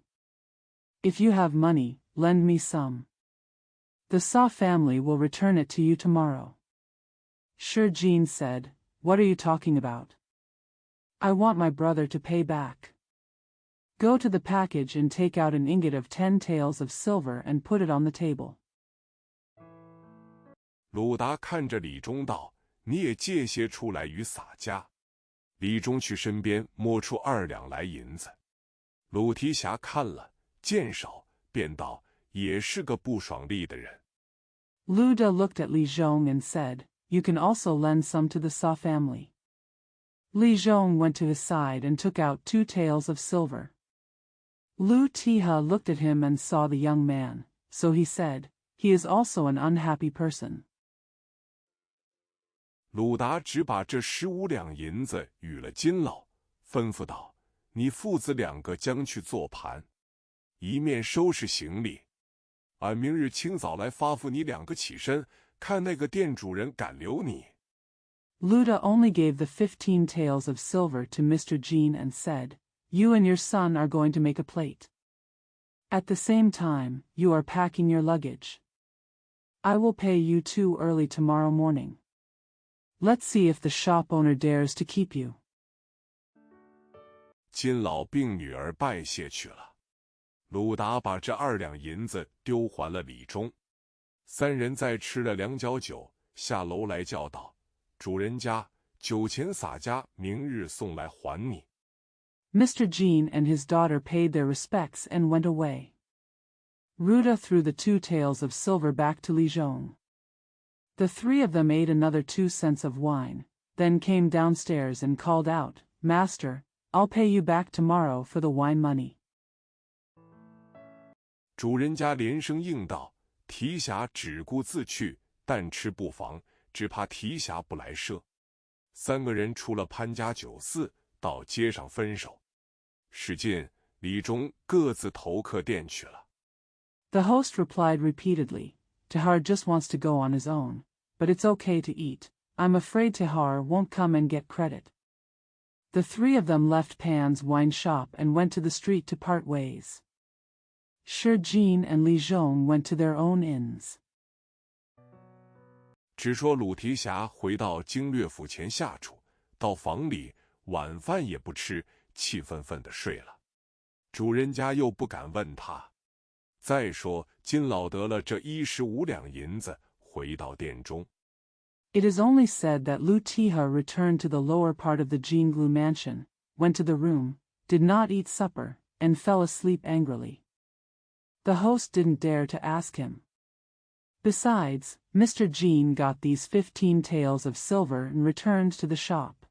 If you have money, lend me some. The Sa family will return it to you tomorrow." Shi Jin said, "What are you talking about? I want my brother to pay back. Go to the package and take out an ingot of 10 taels of silver and put it on the table." 鲁达看着李忠道：“你也借些出来与洒家。”李忠去身边摸出2两来银子。鲁提辖看了，见少，便道：“也是个不爽利的人。” Luda looked at Li Zhong and said, "You can also lend some to the Sa family." Li Zhong went to his side and took out 2 taels of silver. Lu Tiha looked at him and saw the young man, so he said, "He is also an unhappy person." 鲁达只把这15两银子与了金老，吩咐道：“你父子两个将去做盘，一面收拾行李。俺明日清早来发付你两个起身，看那个店主人敢留你。” Luda only gave the 15 taels of silver to Mr. Jean and said, "You and your son are going to make a plate. At the same time, you are packing your luggage. I will pay you too early tomorrow morning. Let's see if the shop owner dares to keep you." 金老并女儿拜谢去了。鲁达把这2两银子丢还了李忠。3人再吃了2角酒，下楼来叫道：“主人家，酒钱洒家明日送来还你。” Mr. Jean and his daughter paid their respects and went away. Ruda threw the 2 taels of silver back to Li Zhong. The 3 of them ate another 2 cents of wine, then came downstairs and called out, "Master, I'll pay you back tomorrow for the wine money." 主人家连声应道：“提辖只顾自去，但吃不妨，只怕提辖不来设。”3个人出了潘家酒肆，到街上分手。是尽，李忠各自投客店去了。The host replied repeatedly, "Tahar just wants to go on his own, but it's okay to eat. I'm afraid Tahar won't come and get credit." The 3 of them left Pan's wine shop and went to the street to part ways. Shi Jin and Li Zhong went to their own inns. 只说鲁提辖回到经略府前下处，到房里，晚饭也不吃，气愤愤地睡了。主人家又不敢问他。再说金老得了这15两银子，回到店中。It is only said that Lu Tiha returned to the lower part of the Jinglu mansion, went to the room, did not eat supper, and fell asleep angrily. The host didn't dare to ask him. Besides, Mr. Jean got these 15 taels of silver and returned to the shop.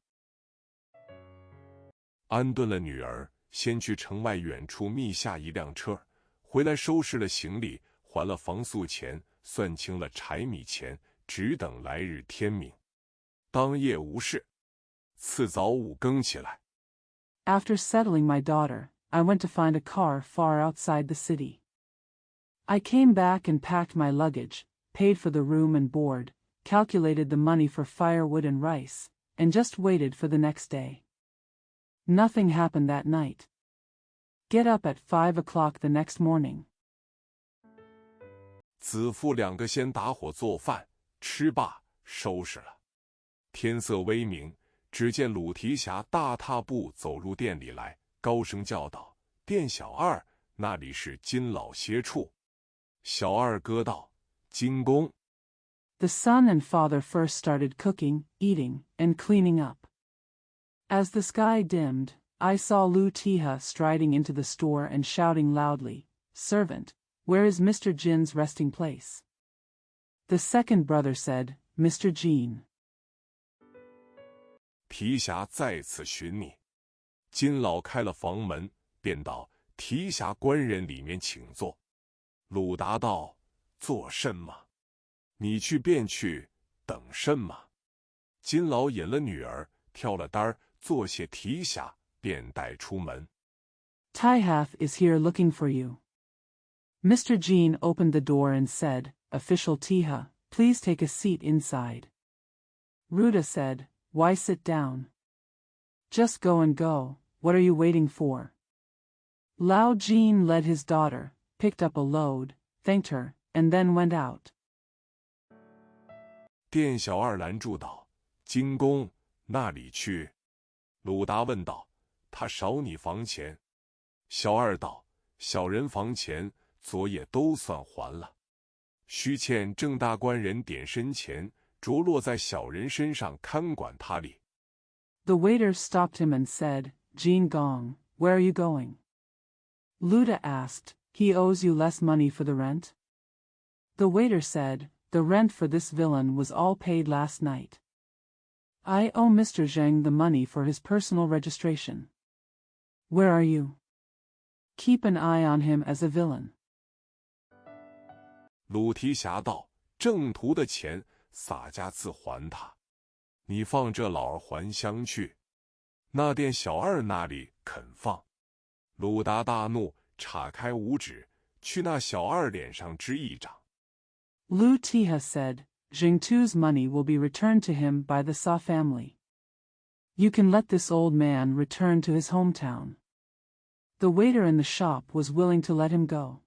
安顿了女儿，先去城外远处觅下一辆车，回来收拾了行李，还了房宿钱，算清了柴米钱，只等来日天明。当夜无事，次早5更起来。After settling my daughter, I went to find a car far outside the city. I came back and packed my luggage, paid for the room and board, calculated the money for firewood and rice, and just waited for the next day. Nothing happened that night. Get up at 5 o'clock the next morning. 子父2个先打火做饭，吃罢收拾了。天色微明，只见鲁提辖大踏步走入店里来，高声叫道：“店小二，那里是金老歇处。”小二哥道：“金公。” The son and father first started cooking, eating, and cleaning up. As the sky dimmed, I saw Lu Tiha striding into the store and shouting loudly, "Servant, where is Mr. Jin's resting place?" The second brother said, "Mr. Jin." 提辖在此寻你。金老开了房门，便道：“提辖官人里面请坐。”鲁达道：“做甚么？你去便去，等甚么？”金老引了女儿，挑了担，坐谢提辖，便带出门。Tihath is here looking for you. Mr. Jean opened the door and said, "Official Tiha, please take a seat inside." Ruda said, "Why sit down? Just go and go, what are you waiting for?" Lao Jean led his daughter, picked up a load, thanked her, and then went out. 店小二拦住道：“金公，那里去？”鲁达问道：“他少你房钱？”小二道：“小人房钱昨夜都算还了，须欠郑大官人点身钱，着落在小人身上看管他哩。” The waiter stopped him and said, "Jean Gong, where are you going?" Luda asked, "He owes you less money for the rent?" The waiter said, "The rent for this villain was all paid last night. I owe Mr. Zheng the money for his personal registration. Where are you? Keep an eye on him as a villain." 鲁提辖道：“正途的钱，洒家自还他。你放这老儿还乡去。那店小二那里肯放？”鲁达大怒，岔开5指，去那小二脸上支1掌。Lu Tiha said, Jingtu's money will be returned to him by the Sa family. You can let this old man return to his hometown. The waiter in the shop was willing to let him go.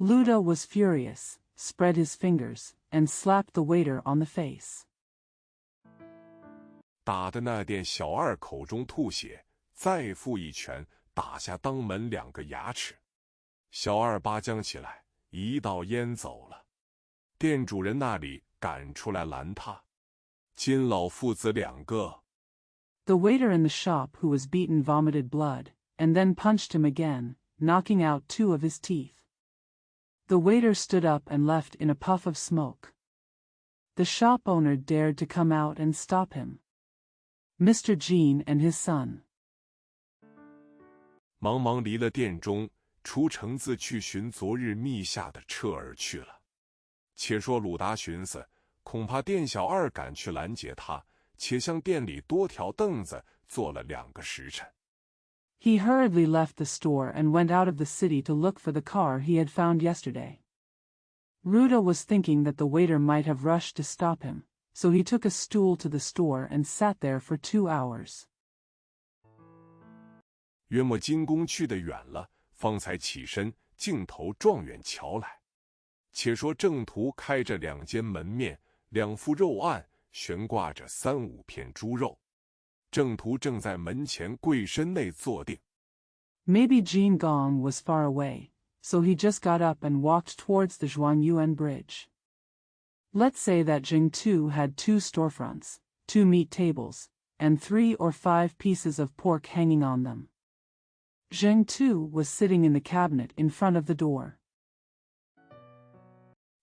Luda was furious, spread his fingers, and slapped the waiter on the face. 打的那店小二口中吐血，再复一拳打下当门2个牙齿。小二拔将起来，一道烟走了。店主人那里赶出来拦他。金老父子2个。The waiter in the shop who was beaten vomited blood, and then punched him again, knocking out 2 of his teeth. The waiter stood up and left in a puff of smoke. The shop owner dared to come out and stop him. Mr. Jean and his son. 忙忙离了店中，出城自去寻昨日密下的彻儿去了。且说鲁达寻思，恐怕店小二赶去拦截他，且向店里多条凳子坐了2个时辰。He hurriedly left the store and went out of the city to look for the car he had found yesterday. Ruda was thinking that the waiter might have rushed to stop him, so he took a stool to the store and sat there for 2 hours. 约莫金公去得远了，方才起身，径投状元桥来。且说正途开着2间门面，2副肉案，悬挂着3、5片猪肉。正途正在门前柜身内坐定。Maybe Jean Gong was far away, so he just got up and walked towards the Zhuangyuan bridge. Let's say that Jingtu had 2 storefronts, 2 meat tables, and 3 or 5 pieces of pork hanging on them. Jingtu was sitting in the cabinet in front of the door.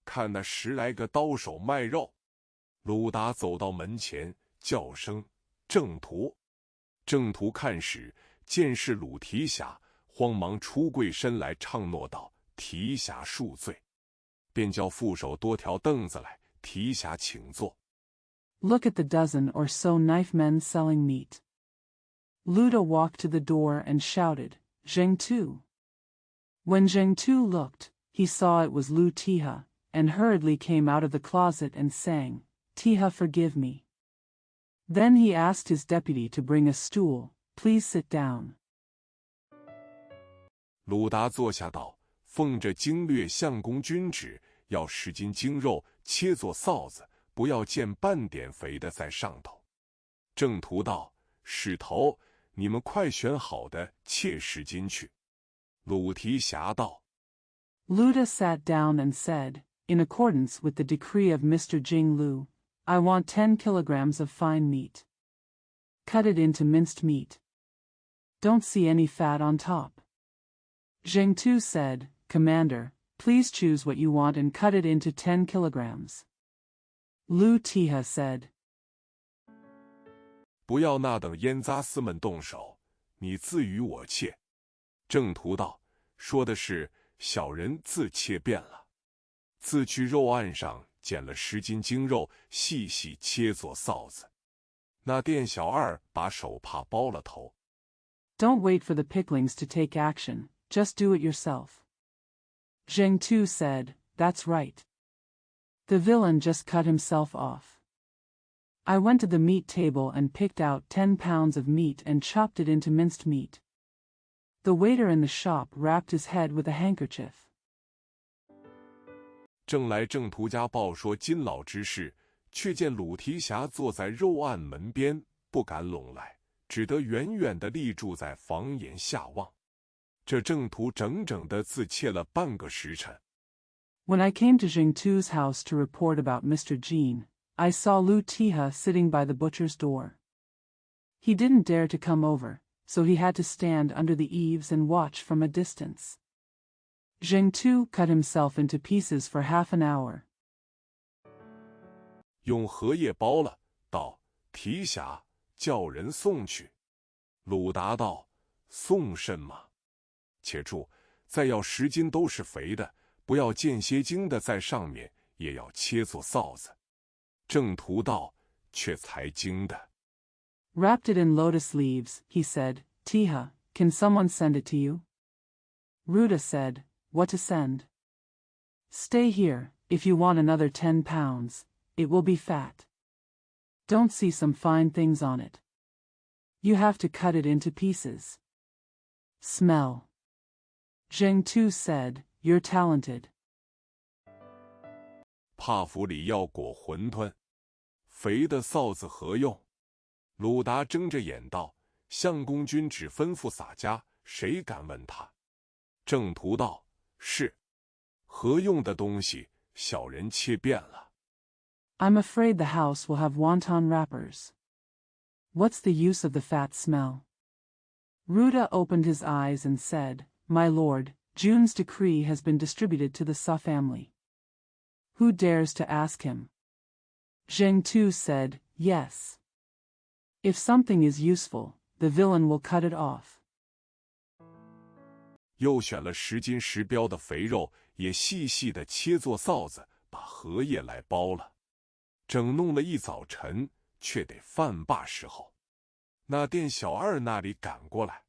看那10来个刀手卖肉，鲁达走到门前，叫声正途。正途看时，见是鲁提辖，慌忙出柜身来，唱诺道：“提辖恕罪。”便叫副手多条凳子来，提辖请坐。Look at the dozen or so knife men selling meat. Luda walked to the door and shouted, "Zhengtu!" When Zhengtu looked, he saw it was Lu Tiha, and hurriedly came out of the closet and sang, "Tiha, forgive me." Then he asked his deputy to bring a stool. "Please sit down." 鲁达坐下道：“奉着经略相公君旨，要10斤精肉切作臊子，不要见半点肥的在上头。”正途道：“使头，你们快选好的，切10斤去。”鲁提辖道。Luda sat down and said, "In accordance with the decree of Mr. Jing Lu, I want 10 kilograms of fine meat. Cut it into minced meat. Don't see any fat on top." Zhengtu said, "Commander, please choose what you want and cut it into 10 kilograms. Lu Tiha said, 不要那等烟杂司们动手，你自与我切。正途道：“说的是小人自切便了。”自去肉案上捡了10斤精肉，细细切作臊子。那店小二把手帕包了头。"Don't wait for the picklings to take action, just do it yourself." Zhengtu said, "That's right. The villain just cut himself off. I went to the meat table and picked out 10 pounds of meat and chopped it into minced meat." The waiter in the shop wrapped his head with a handkerchief. 正来正途家报说金老之事，却见鲁提辖坐在肉案门边，不敢拢来，只得远远地立住在房檐下望。这正途整整的自切了半个时辰。When I came to Jingtu's house to report about Mr. Jean, I saw Lu Tiha sitting by the butcher's door. He didn't dare to come over, so he had to stand under the eaves and watch from a distance. Zhengtu cut himself into pieces for half an hour. 用荷叶包了，道：“提辖，叫人送去。”鲁达道：“送甚么？且住，再要10斤都是肥的，不要间歇精的在上面，也要切作臊子。”正途道：“却才精的。” Wrapped it in lotus leaves, he said, "Tiha, can someone send it to you?" Ruda said, "What to send?" "Stay here, If you want another 10 pounds, it will be fat. Don't see some fine things on it. You have to cut it into pieces. Smell. Zheng2 said, You're talented. 帕府里要裹馄饨，肥的臊子何用？鲁达睁着眼道：“相公君只吩咐洒家，谁敢问他？”郑屠道：“是，何用的东西，小人切遍了。” I'm afraid the house will have wonton wrappers. What's the use of the fat smell? Ruda opened his eyes and said, My lord, June's decree has been distributed to the Sa family. Who dares to ask him? Zheng2 said, Yes. If something is useful, the villain will cut it off. 又选了10斤10标的肥肉，也细细的切作臊子，把荷叶来包了。整弄了一早晨，却得饭罢时候，那店小二那里赶过来。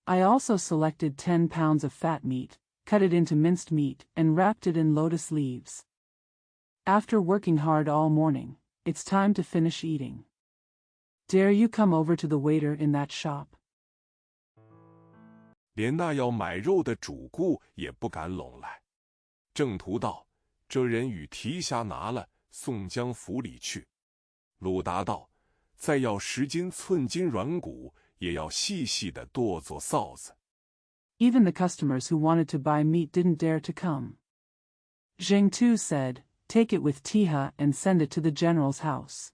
I also selected 10 pounds of fat meat, cut it into minced meat, and wrapped it in lotus leaves. After working hard all morning, it's time to finish eating. Dare you come over to the waiter in that shop? 连那要买肉的主顾也不敢拢来。郑屠道：“这人与提辖拿了，送江府里去。”鲁达道：“再要10斤寸金软骨，也要细细的剁作臊子。” Even the customers who wanted to buy meat didn't dare to come. Zheng2 said, Take it with Tiha and send it to the general's house.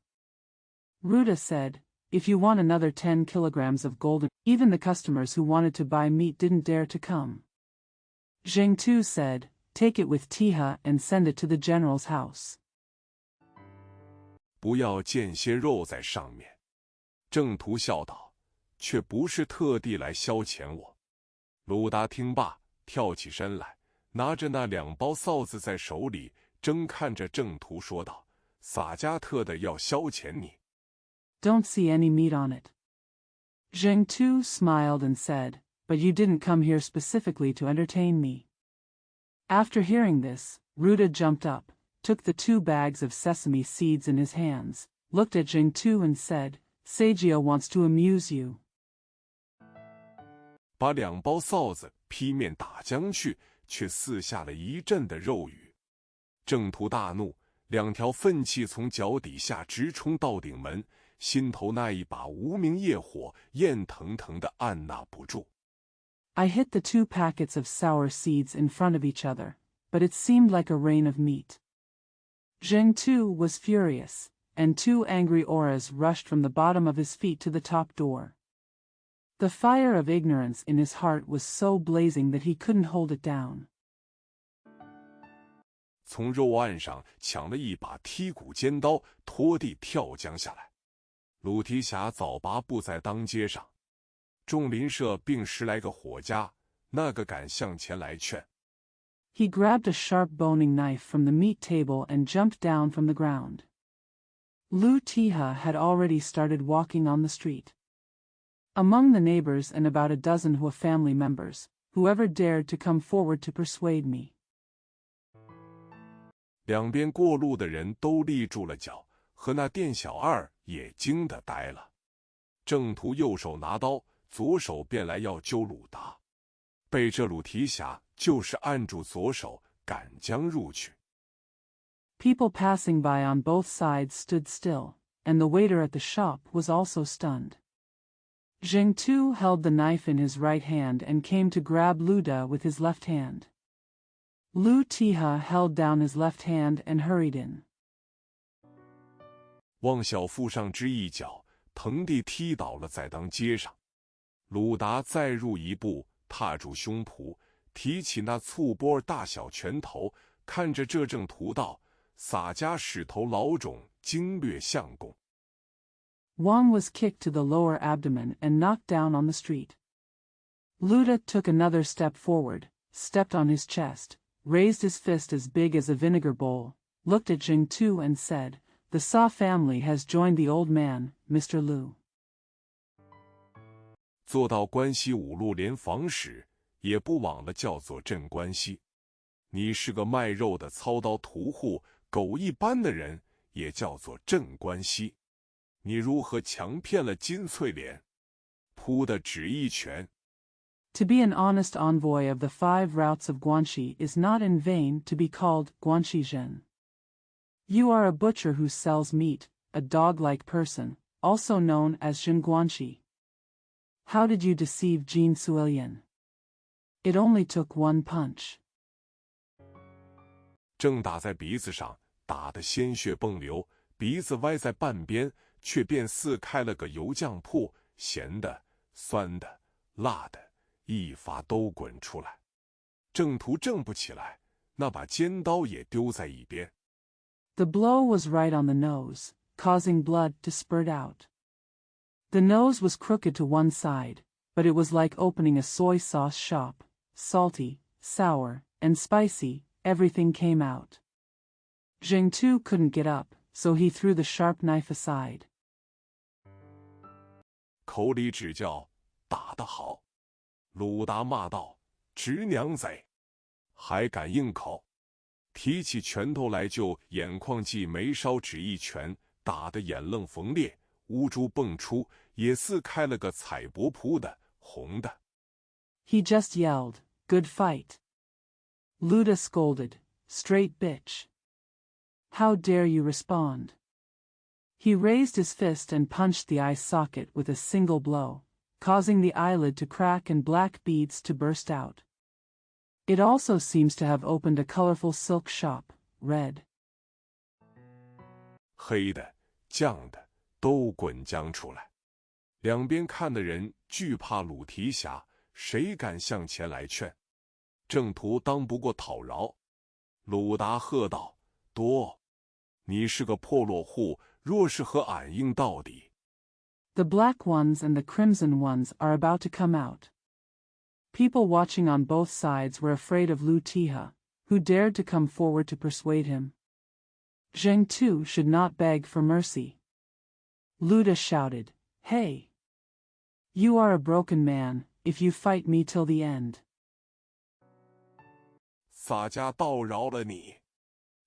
Ruda said, If you want another 10 kilograms of golden... Even the customers who wanted to buy meat didn't dare to come. Zheng2 said, Take it with Tiha and send it to the general's house. 不要见些肉在上面。郑屠笑道：“却不是特地来消遣我。”鲁达听罢，跳起身来，拿着那2包臊子在手里，正看着郑屠说道：“洒家特的要消遣你。” Don't see any meat on it. Zheng2 smiled and said, But you didn't come here specifically to entertain me. After hearing this, Ruda jumped up, took the 2 bags of sesame seeds in his hands, looked at Zheng2 and said, Sagio wants to amuse you. 把2包臊子劈面打浆去，却四下了一阵的肉雨。郑屠大怒，2条愤气从脚底下直冲到顶门，心头那一把无名业火焰腾腾的按捺不住。I hit the 2 packets of sour seeds in front of each other, but it seemed like a rain of meat. Zheng2 was furious, and 2 angry auras rushed from the bottom of his feet to the top door. The fire of ignorance in his heart was so blazing that he couldn't hold it down. 从肉案上抢了一把剔骨尖刀，拖地跳江下来。鲁提辖早拔布在当街上，众邻舍并10来个伙家，那个敢向前来劝。He grabbed a sharp boning knife from the meat table and jumped down from the ground. Lu Tiha had already started walking on the street. Among the neighbors and about a dozen Hua family members, whoever dared to come forward to persuade me. 两边过路的人都立住了脚，和那店小二也惊得呆了。郑屠右手拿刀，左手便来要揪鲁达，被这鲁提辖就是按住左手，赶将入去。People passing by on both sides stood still, and the waiter at the shop was also stunned. Zheng2 held the knife in his right hand and came to grab Luda with his left hand. Lu Tiha held down his left hand and hurried in. 望小腹上之一脚，腾地踢倒了在当街上。鲁达再入一步，踏住胸脯，提起那醋钵大小拳头，看着这正屠道，洒家使头老种经略相公。Wang was kicked to the lower abdomen and knocked down on the street. Luda took another step forward, stepped on his chest, raised his fist as big as a vinegar bowl, looked at Zheng2 and said, The Sa family has joined the old man, Mr. Lu. 做到关西5路连防使，也不枉了叫做镇关西。你是个卖肉的操刀屠户，狗一般的人，也叫做镇关西。你如何强骗了金翠莲？噗的只一拳。To be an honest envoy of the 5 routes of Guanxi is not in vain to be called Guanxi Zhen. You are a butcher who sells meat, a dog-like person, also known as Zhen Guanxi. How did you deceive Jin Suilian? It only took 1 punch. 正打在鼻子上，打得鲜血迸流，鼻子歪在半边，却便似开了个油酱铺，咸的、酸的、辣的，一发都滚出来。郑屠正不起来，那把尖刀也丢在一边。The blow was right on the nose, causing blood to spurt out. The nose was crooked to one side, but it was like opening a soy sauce shop. Salty, sour, and spicy, everything came out. Zheng Tu couldn't get up, so he threw the sharp knife aside. 口里只叫打得好。鲁达骂道：“直娘贼，还敢硬口！”提起拳头来就眼眶际眉梢只一拳，打得眼愣缝裂，乌珠蹦出，也似开了个彩帛铺的红的。He just yelled, "Good fight." Luda scolded, "Straight bitch. How dare you respond?" He raised his fist and punched the eye socket with a single blow, causing the eyelid to crack and black beads to burst out. It also seems to have opened a colorful silk shop, red. 黑的、绛的都滚将出来，两边看的人惧怕鲁提辖，谁敢向前来劝？郑屠当不过讨饶，鲁达喝道：“多！你是个破落户，若是和俺硬到底。” The black ones and the crimson ones are about to come out. People watching on both sides were afraid of Lu Tiha, who dared to come forward to persuade him. Zheng Tu should not beg for mercy. Luda shouted, "Hey! You are a broken man, if you fight me till the end." 洒家倒饶了你，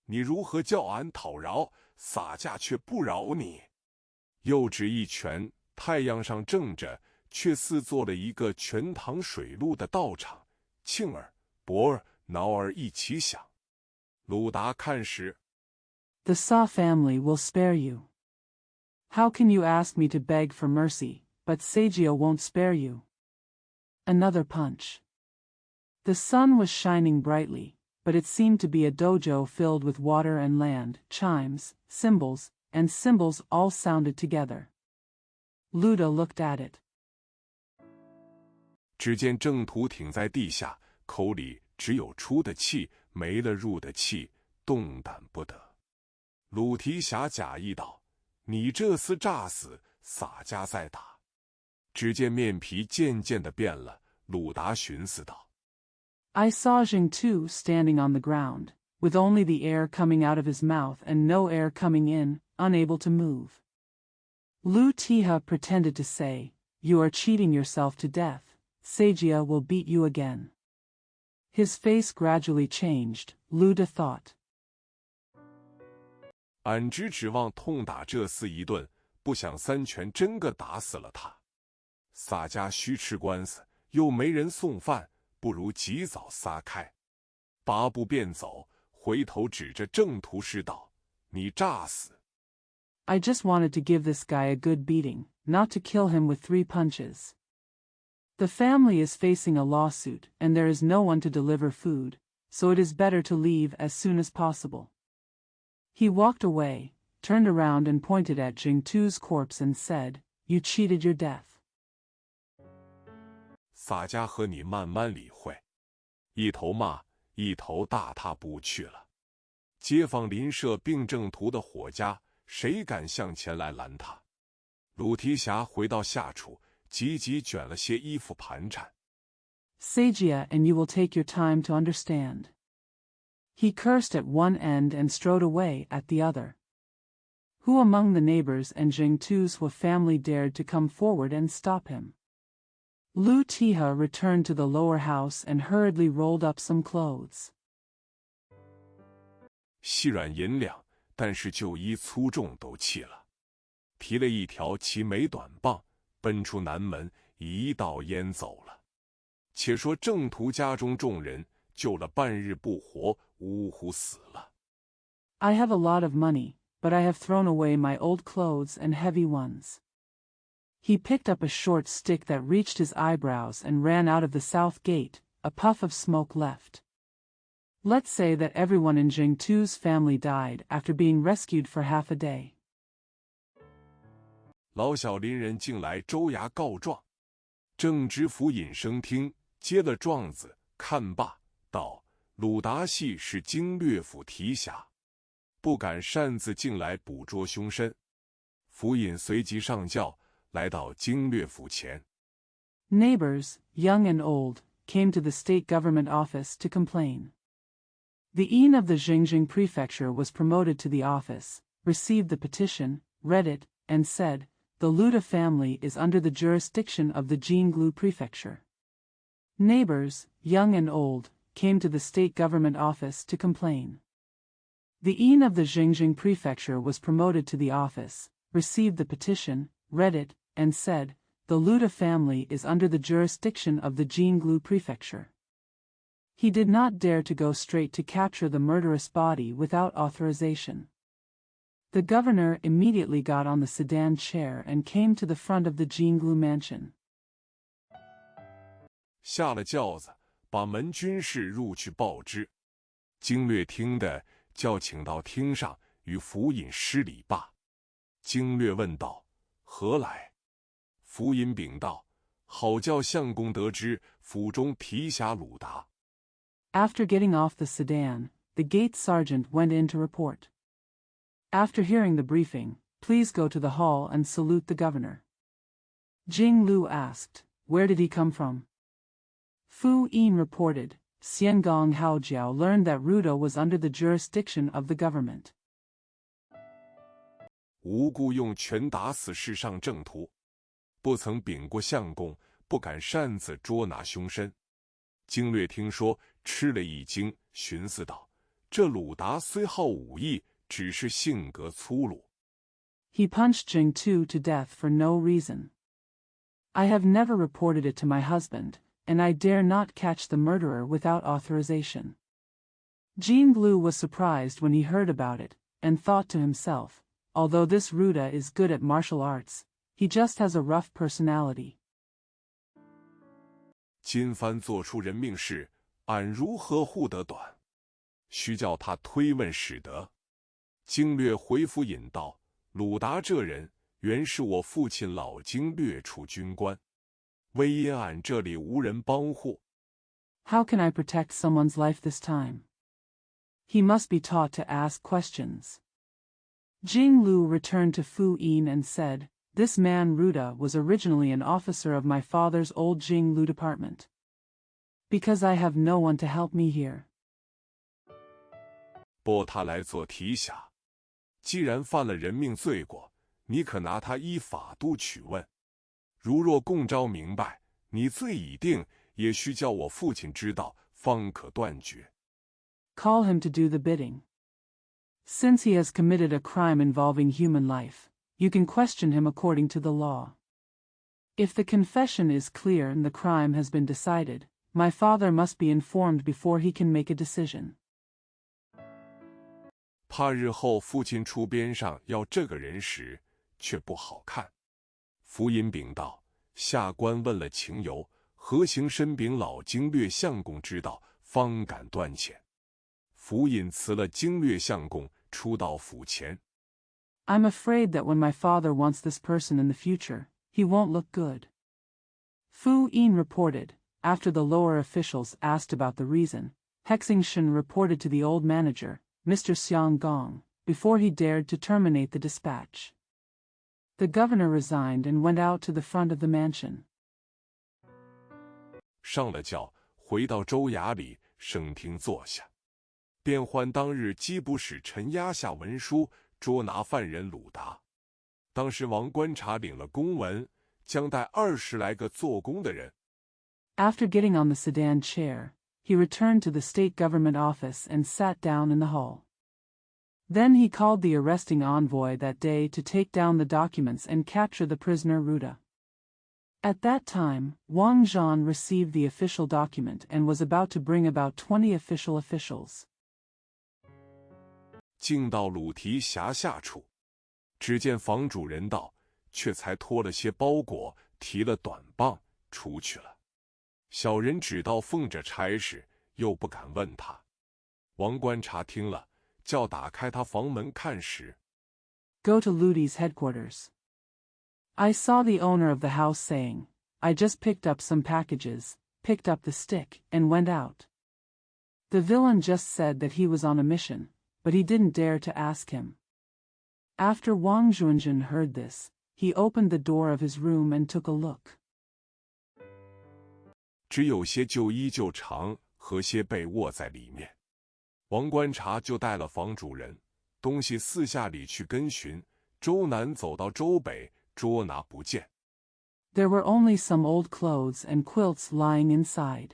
你如何叫俺讨饶？洒家却不饶你。又指一拳，太阳上正着，却似做了一个全塘水路的道场，磬儿、钹儿、挠儿一起响。鲁达看时 The Sa family will spare you. How can you ask me to beg for mercy, but Sagio won't spare you? Another punch. The sun was shining brightly, but it seemed to be a dojo filled with water and land, chimes, cymbals, and cymbals all sounded together. Luda looked at it. 只见郑屠挺在地下，口里只有出的气，没了入的气，动弹不得。鲁提辖假意道：“你这厮诈死，洒家再打。”只见面皮渐渐地变了，鲁达寻思道 I saw Zheng Tu standing on the ground, with only the air coming out of his mouth and no air coming in, unable to move. Lu Tiha pretended to say, "You are cheating yourself to death. Sagia will beat you again." His face gradually changed, Luda thought. 俺只指望痛打这厮一顿，不想3拳真个打死了他。洒家须吃官司，又没人送饭，不如及早撒开。8步便走，回头指着郑屠师道：“你诈死！” I just wanted to give this guy a good beating, not to kill him with 3 punches. The family is facing a lawsuit, and there is no one to deliver food, so it is better to leave as soon as possible. He walked away, turned around and pointed at Zheng Tu's corpse and said, "You cheated your death." 洒家和你慢慢理会。一头骂，一头大踏步去了。街坊邻舍并郑屠的伙家，谁敢向前来拦他？鲁提辖回到下处，急急卷了些衣服盘缠。Sagia, and you will take your time to understand. He cursed at one end and strode away at the other. Who among the neighbors and Zheng Tu's family dared to come forward and stop him? Lu Tiha returned to the lower house and hurriedly rolled up some clothes. 细软银两，但是就医粗重都弃了，提了一条齐眉短棒，奔出南门，一道烟走了。且说正途家中众人救了半日不活，呜呼死了。I have a lot of money, but I have thrown away my old clothes and heavy ones. He picked up a short stick that reached his eyebrows and ran out of the south gate, a puff of smoke left. Let's say that everyone in Jing2's family died after being rescued for half a day. 老小邻人竟来州衙告状，正知府尹生听，接了状子，看罢，道：鲁达系是经略府提辖，不敢擅自进来捕捉凶身。府尹随即上轿，来到经略府前。Neighbors, young and old, came to the state government office to complain. The Yin of the Xinjiang prefecture was promoted to the office, received the petition, read it, and said, the Luda family is under the jurisdiction of the Jinglu prefecture. Neighbors, young and old, came to the state government office to complain. The Yin of the Xinjiang prefecture was promoted to the office, received the petition, read it, and said, the Luda family is under the jurisdiction of the Jinglu prefecture. He did not dare to go straight to capture the murderous body without authorization. The governor immediately got on the sedan chair and came to the front of the Jinglu mansion. 下了轿子，把门军士入去报知。经略厅的叫请到厅上，与府尹施礼罢。经略问道：何来？府尹禀道：好叫相公得知，府中提辖鲁达。After getting off the sedan, the gate sergeant went in to report. After hearing the briefing, please go to the hall and salute the governor. Jing Lu asked, where did he come from? Fu Yin reported, Xiangong Haojiao learned that Ruda was under the jurisdiction of the government. 无故用拳打死世上正途，不曾禀过相公，不敢擅自捉拿凶身。经略听说，吃了一惊，寻思道：这鲁达虽好武艺，只是性格粗鲁。He punched Jing2 to death for no reason. I have never reported it to my husband, and I dare not catch the murderer without authorization. Jing Lu was surprised when he heard about it, and thought to himself, although this Ruda is good at martial arts, he just has a rough personality. 今番做出人命事，俺如何护得短？须叫他推问使得。经略回复引道：鲁达这人原是我父亲老经略处军官，唯因俺这里无人帮护。How can I protect someone's life this time? He must be taught to ask questions. Jing Lu returned to Fu Yin and said, this man Ruda was originally an officer of my father's old Jing Lu department. Because I have no one to help me here. 拨他来做提辖，既然犯了人命罪过，你可拿他依法度取问。如若供招明白，你罪已定，也须叫我父亲知道，方可断绝。Call him to do the bidding. Since he has committed a crime involving human life, you can question him according to the law. If the confession is clear and the crime has been decided, my father must be informed before he can make a decision. 怕日后父亲出边上要这个人时，却不好看。府尹禀道：下官问了情由，何行申禀老经略相公知道，方敢断遣。府尹辞了经略相公，出到府前。I'm afraid that when my father wants this person in the future, he won't look good. Fu Yin reported. After the lower officials asked about the reason, Hexingshan reported to the old manager, Mr. Xiang Gong, before he dared to terminate the dispatch. The governor resigned and went out to the front of the mansion. 上了轿，回到州衙里，升厅坐下，便唤当日缉捕使陈押下文书，捉拿犯人鲁达。当时王观察领了公文，将带20来个做工的人。After getting on the sedan chair, he returned to the state government office and sat down in the hall. Then he called the arresting envoy that day to take down the documents and capture the prisoner Ruda. At that time, Wang Zhan received the official document and was about to bring about 20 official officials. 进到鲁提辖下处，只见房主人到，却才拖了些包裹，提了短棒出去了。小人只道奉着差事，又不敢问他。王观察听了，叫打开他房门看时， Go to Ludi's headquarters. I saw the owner of the house saying, I just picked up some packages, picked up the stick, and went out. The villain just said that he was on a mission, but he didn't dare to ask him. After Wang Zhunjun heard this, he opened the door of his room and took a look. 只有些旧衣旧裳和些被窝在里面。王观察就带了房主人，东西四下里去跟寻，周南走到周北，捉拿不见。There were only some old clothes and quilts lying inside.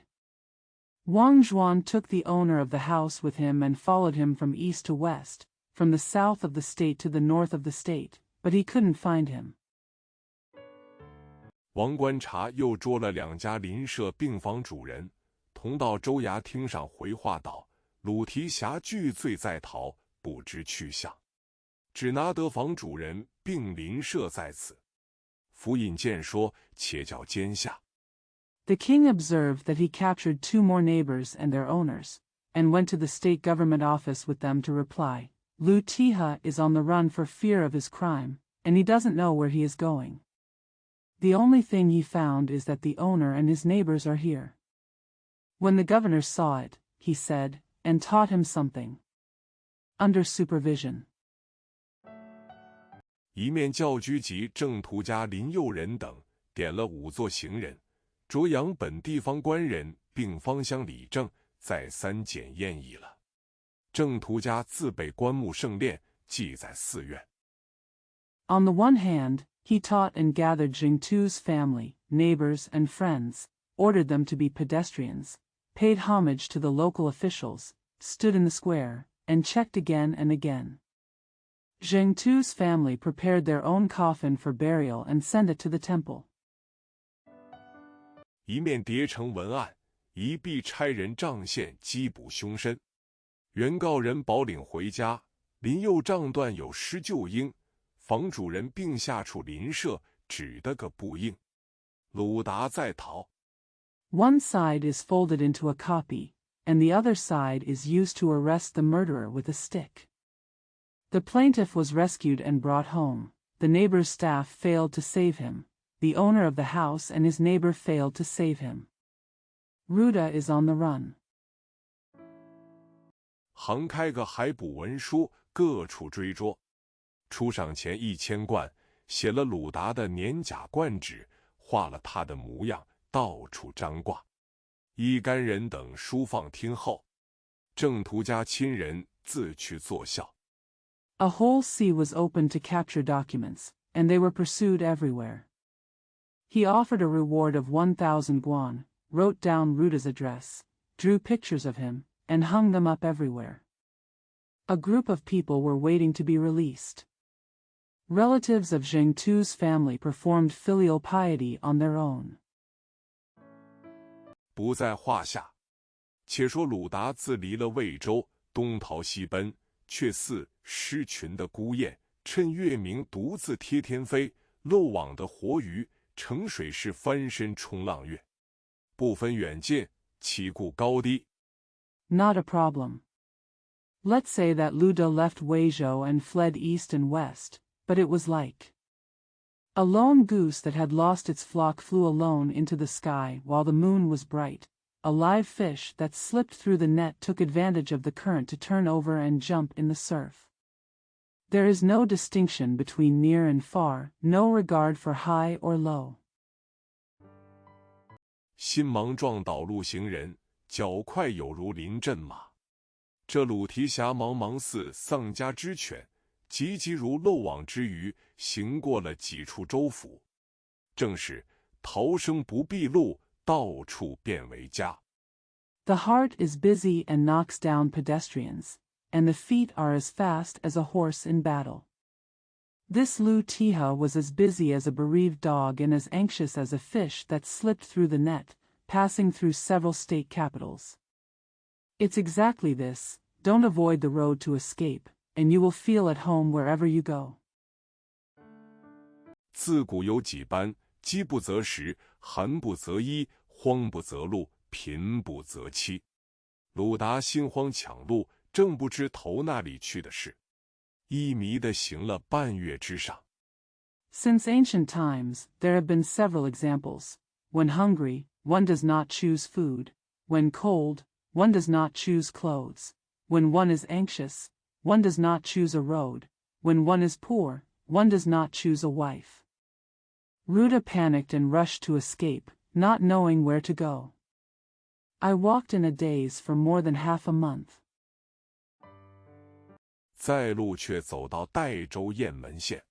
Wang Zhuan took the owner of the house with him and followed him from east to west, from the south of the state to the north of the state, but he couldn't find him. 王观察又捉了2家邻舍病房主人，同到州衙厅上回话道：鲁提辖惧罪在逃，不知去向，只拿得房主人并邻舍在此。府尹见说，且叫监下。The king observed that he captured 2 more neighbors and their owners, and went to the state government office with them to reply, Lu Tiha is on the run for fear of his crime, and he doesn't know where he is going. The only thing he found is that the owner and his neighbors are here. When the governor saw it, he said, and taught him something. Under supervision. 一面教居及正途家林佑仁等点了5座行人，着养本地方官人并芳香理政，再三检验已了。正途家自备棺木圣殓，祭在寺院。On the one hand, he taught and gathered Jingtu's family, neighbors, and friends, ordered them to be pedestrians, paid homage to the local officials, stood in the square, and checked again and again. Jingtu's family prepared their own coffin for burial and sent it to the temple. 一面叠成文案，一臂差人仗线缉捕凶身。原告人保领回家，林佑杖断有失救应，房主人并下处邻舍，只得个不应。鲁达在逃。One side is folded into a copy, and the other side is used to arrest the murderer with a stick. The plaintiff was rescued and brought home. The neighbor's staff failed to save him. The owner of the house and his neighbor failed to save him. Ruda is on the run. 行开个海捕文书，各处追捉。出赏钱1000贯，写了鲁达的年甲冠纸，画了他的模样，到处张挂。一干人等书放听后，正途家亲人自去作效。A whole sea was opened to capture documents, and they were pursued everywhere. He offered a reward of 1,000 guan, wrote down Ruda's address, drew pictures of him, and hung them up everywhere. A group of people were waiting to be released. Relatives of Jingtu's family performed filial piety on their own. 不在话下。且说鲁达自离了魏州，东逃西奔，却似失群的孤雁，趁月明独自贴天飞，漏网的活鱼，乘水势翻身冲浪跃，不分远近，岂顾高低。 Not a problem. Let's say that Luda left Weizhou and fled east and west, but it was like a lone goose that had lost its flock flew alone into the sky while the moon was bright. A live fish that slipped through the net took advantage of the current to turn over and jump in the surf. There is no distinction between near and far, no regard for high or low. 心忙撞倒路行人，脚快有如临阵马。这鲁提辖茫茫似丧家之犬，急急如漏网之鱼，行过了几处州府。正是逃生不避路，到处变为家。 The heart is busy and knocks down pedestrians, and the feet are as fast as a horse in battle. This Lu Tiha was as busy as a bereaved dog and as anxious as a fish that slipped through the net, passing through several state capitals. It's exactly this: don't avoid the road to escape, and you will feel at home wherever you go. 自古有几般，饥不择食，寒不择衣，荒不择路，贫不择妻。鲁达心慌抢路，正不知头那里去的是，一迷地行了半月之上。 Since ancient times, there have been several examples. When hungry, one does not choose food. When cold, one does not choose clothes. When one is anxious, one does not choose a road. When one is poor, one does not choose a wife. Ruda panicked and rushed to escape, not knowing where to go. I walked in a daze for more than half a month. 再路却走到代州雁门县，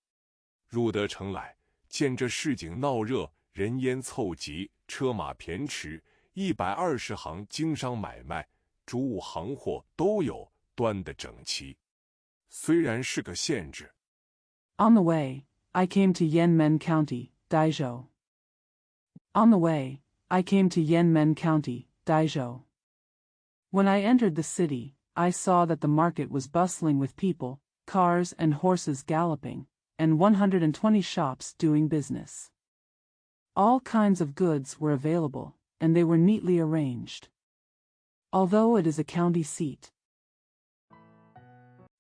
入得城来，见这市井闹热，人烟凑集，车马偏驰，120行经商买卖，诸物行货都有，端得整齐。虽然是个县治。 On the way, I came to Yanmen County, Daizhou. On the way, I came to Yanmen County, Daizhou. When I entered the city, I saw that the market was bustling with people, cars and horses galloping, and 120 shops doing business. All kinds of goods were available, and they were neatly arranged. Although it is a county seat.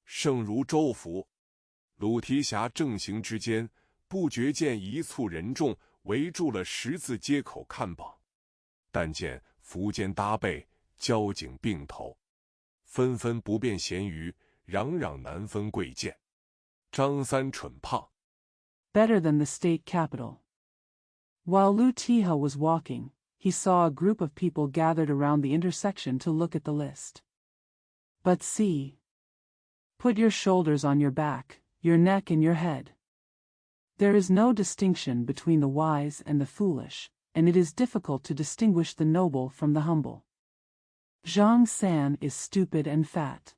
盛如州府，鲁提辖正行之间，不觉见一簇人众围住了十字街口看榜，但见伏肩搭背，交颈并头，纷纷不辨闲愚，攘攘难分贵贱。张三蠢胖 Better than the state capital. While Lu Tiha was walking, he saw a group of people gathered around the intersection to look at the list. But see. Put your shoulders on your back, your neck and your head. There is no distinction between the wise and the foolish, and it is difficult to distinguish the noble from the humble. Zhang San is stupid and fat.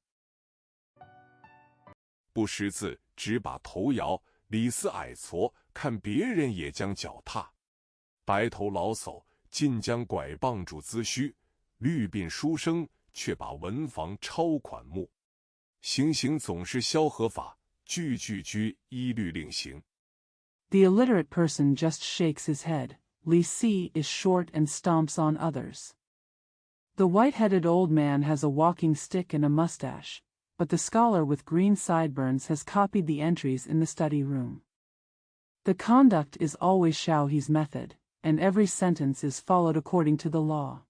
不识字，只把头摇；李斯矮矬，看别人也将脚踏。白头老叟，尽将拐棒助资虚；绿鬓书生，却把文房抄款目。行行总是萧何法，句句居一律令行。 The illiterate person just shakes his head. Li Si is short and stomps on others. The white-headed old man has a walking stick and a mustache, but the scholar with green sideburns has copied the entries in the study room. The conduct is always Xiaohe's method, and every sentence is followed according to the law.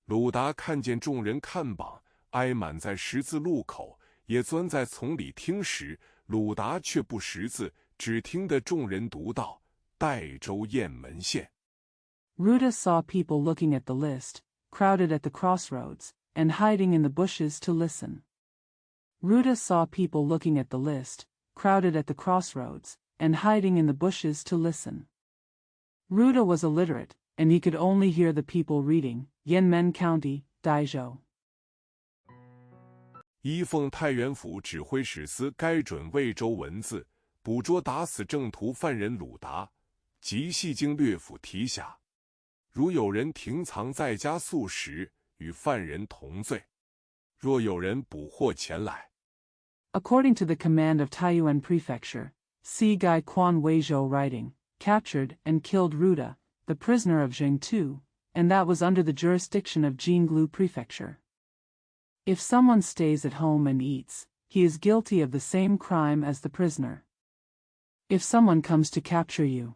鲁达看见众人看榜，挨满在十字路口，也钻在丛里听时，鲁达却不识字，只听得众人读道：代州雁门县。 Ruda saw people looking at the list, crowded at the crossroads, and hiding in the bushes to listen. Ruda saw people looking at the list, crowded at the crossroads, and hiding in the bushes to listen. Ruda was illiterate, and he could only hear the people reading, Yanmen County, Daizhou. 一奉太原府指挥使司该准魏州文字，捕捉打死正途犯人鲁达，即系经略府提辖。如有人停藏在家宿食，与犯人同罪。若有人捕获前来。 According to the command of Taiyuan Prefecture, Si Gai Quan Weizhou writing, captured and killed Ruda, the prisoner of Zhengtu, and that was under the jurisdiction of Jinglu Prefecture. If someone stays at home and eats, he is guilty of the same crime as the prisoner. If someone comes to capture you,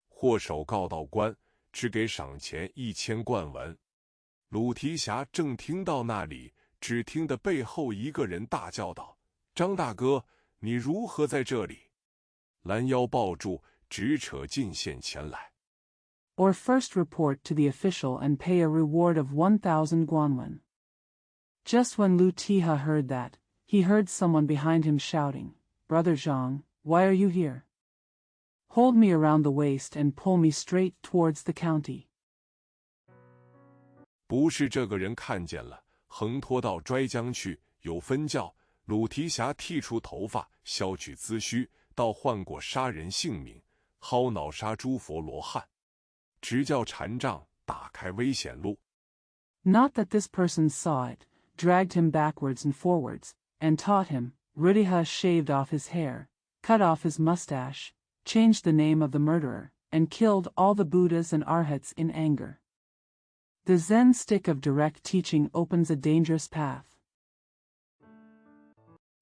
或首告到官，只给赏钱1000贯文。鲁提辖正听到那里，只听得背后一个人大叫道：“张大哥，你如何在这里？”拦腰抱住，直扯进县前来。 or first report to the official and pay a reward of 1,000 guanwen. Just when Lu Tiha heard that, he heard someone behind him shouting, "Brother Zhang, why are you here? Hold me around the waist and pull me straight towards the county." 不是这个人看见了，横拖到拽江去，有分教。鲁提辖剃除头发，削去髭须，倒换过杀人性命，薅脑杀诸佛罗汉，直教禅杖，打开危险路。Not that this person saw it, dragged him backwards and forwards, and taught him. Rudiha shaved off his hair, cut off his mustache, changed the name of the murderer, and killed all the Buddhas and Arhats in anger. The Zen stick of direct teaching opens a dangerous path.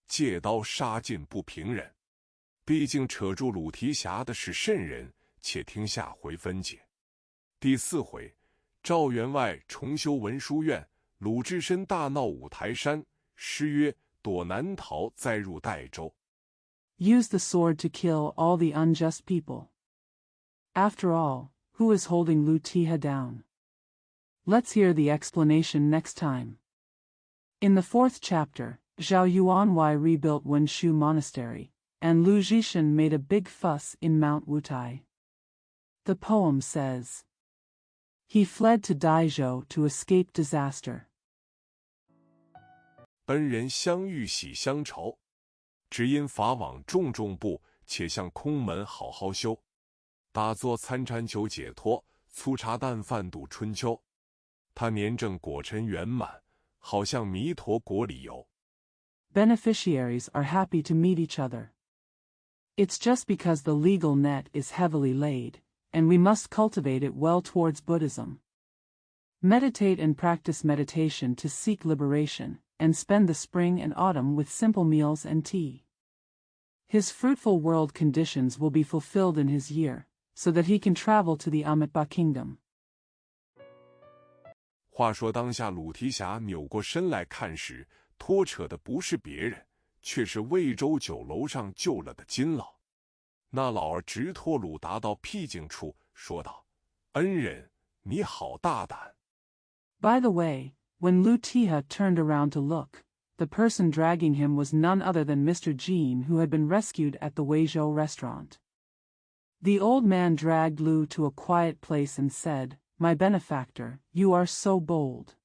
借刀杀尽不平人，毕竟扯住鲁提辖的是甚人，且听下回分解。第4回，赵员外重修文书院，鲁智深大闹五台山，诗曰：躲难逃，再入代州。Use the sword to kill all the unjust people. After all, who is holding Lutiha down? Let's hear the explanation next time. In the 4th chapter, Zhao Yuanwei rebuilt Wenshu Monastery, and Lu Zhishan made a big fuss in Mount Wutai. The poem says, he fled to Daizhou to escape disaster. 恩人相遇喜相酬，只因法网重重布，且向空门好好修。打坐参禅求解脱，粗茶淡饭度春秋。他年正果尘圆满，好像弥陀国里游。Beneficiaries are happy to meet each other. It's just because the legal net is heavily laid, and we must cultivate it well towards Buddhism. Meditate and practice meditation to seek liberation, and spend the spring and autumn with simple meals and tea. His fruitful world conditions will be fulfilled in his year, so that he can travel to the Amitabha kingdom. 话说当下鲁提辖扭过身来看时，拖扯的不是别人，却是魏州酒楼上救了的金老。那老儿直拖鲁达到僻静处，说道：“恩人，你好大胆！” By the way, when Lutiha turned around to look, the person dragging him was none other than Mr. Jean, who had been rescued at the Weizhou restaurant. The old man dragged Lu to a quiet place and said, "My benefactor, you are so bold."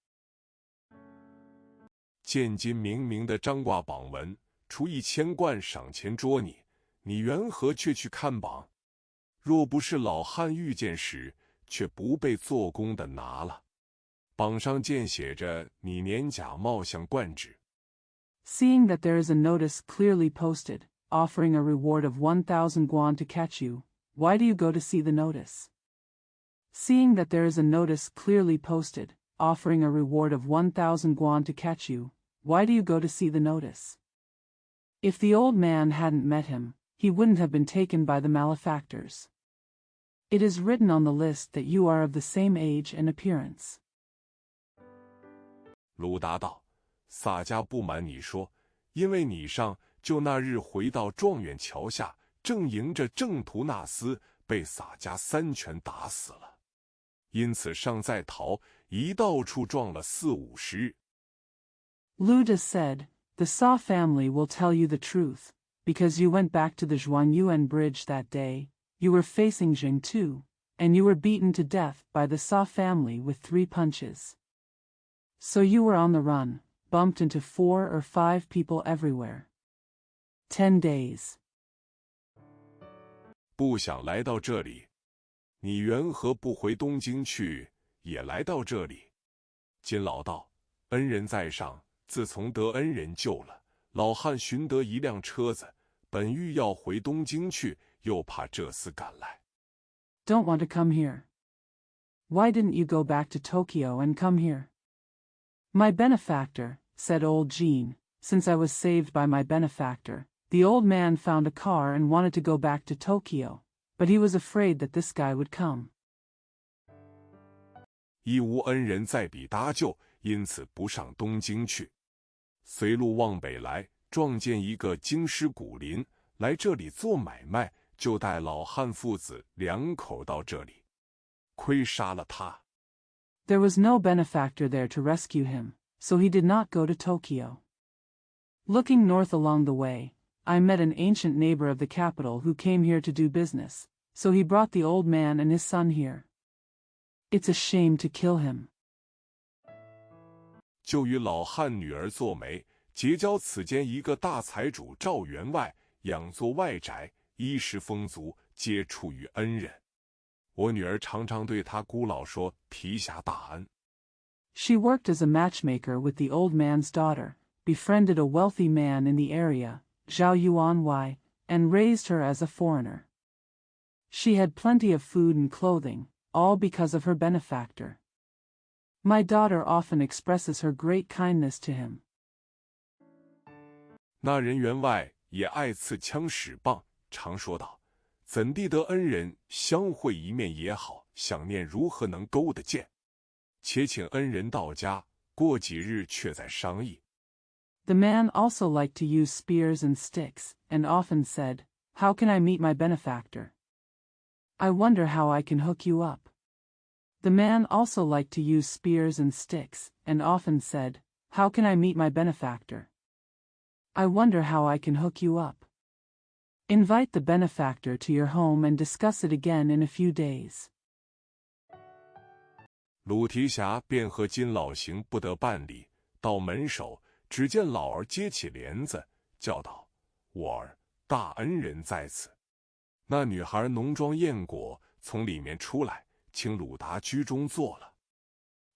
见今明明的张挂榜文，出1000贯赏钱捉你，你缘何却去看榜？若不是老汉遇见时，却不被做工的拿了。榜上见写着你年甲貌相冠止。Seeing that there is a notice clearly posted, offering a reward of 1,000 guan to catch you, why do you go to see the notice? Seeing that there is a notice clearly posted, offering a reward of 1,000 guan to catch you, why do you go to see the notice? If the old man hadn't met him, he wouldn't have been taken by the malefactors. It is written on the list that you are of the same age and appearance. 鲁达道：“洒家不瞒你说，因为你上就那日回到状元桥下，正迎着正途那厮，被洒家3拳打死了。因此上再逃，一到处撞了40-50日。” Luda said, "The Sa family will tell you the truth, because you went back to the Zhuanyuan bridge that day, you were facing Jingtu, and you were beaten to death by the Sa family with 3 punches. So you were on the run, bumped into 4 or 5 people everywhere. 10 days. 不想来到这里，你缘何不回东京去，也来到这里？金老道：“恩人在上，自从得恩人救了，老汉寻得一辆车子，本欲要回东京去，又怕这厮赶来。” Don't want to come here. Why didn't you go back to Tokyo and come here? My benefactor, said old Jean, since I was saved by my benefactor, the old man found a car and wanted to go back to Tokyo, but he was afraid that this guy would come. 亦无恩人在彼搭救，因此不上东京去。随路往北来，撞见一个京师古林，来这里做买卖，就带老汉父子2口到这里，亏杀了他。There was no benefactor there to rescue him, so he did not go to Tokyo. Looking north along the way, I met an ancient neighbor of the capital who came here to do business, so he brought the old man and his son here. It's a shame to kill him. 就与老汉女儿做媒，结交此间一个大财主赵员外，养作外宅，衣食丰足，皆出于恩人。我女儿常常对他姑老说，提辖大恩。She worked as a matchmaker with the old man's daughter, befriended a wealthy man in the area, Zhao Yuanwei, and raised her as a foreigner. She had plenty of food and clothing, all because of her benefactor. My daughter often expresses her great kindness to him. 那人员外也爱刺枪使棒，常说道：怎地得恩人相会一面也好，想念如何能勾得见。且请恩人到家，过几日却再商议。The man also liked to use spears and sticks, and often said, How can I meet my benefactor? I wonder how I can hook you up. The man also liked to use spears and sticks, and often said, How can I meet my benefactor? I wonder how I can hook you up. Invite the benefactor to your home and discuss it again in a few days. 鲁提辖便和金老行不得半里，到门首，只见老儿接起帘子，叫道：我儿，大恩人在此。那女孩浓妆艳裹，从里面出来，请鲁达居中坐了。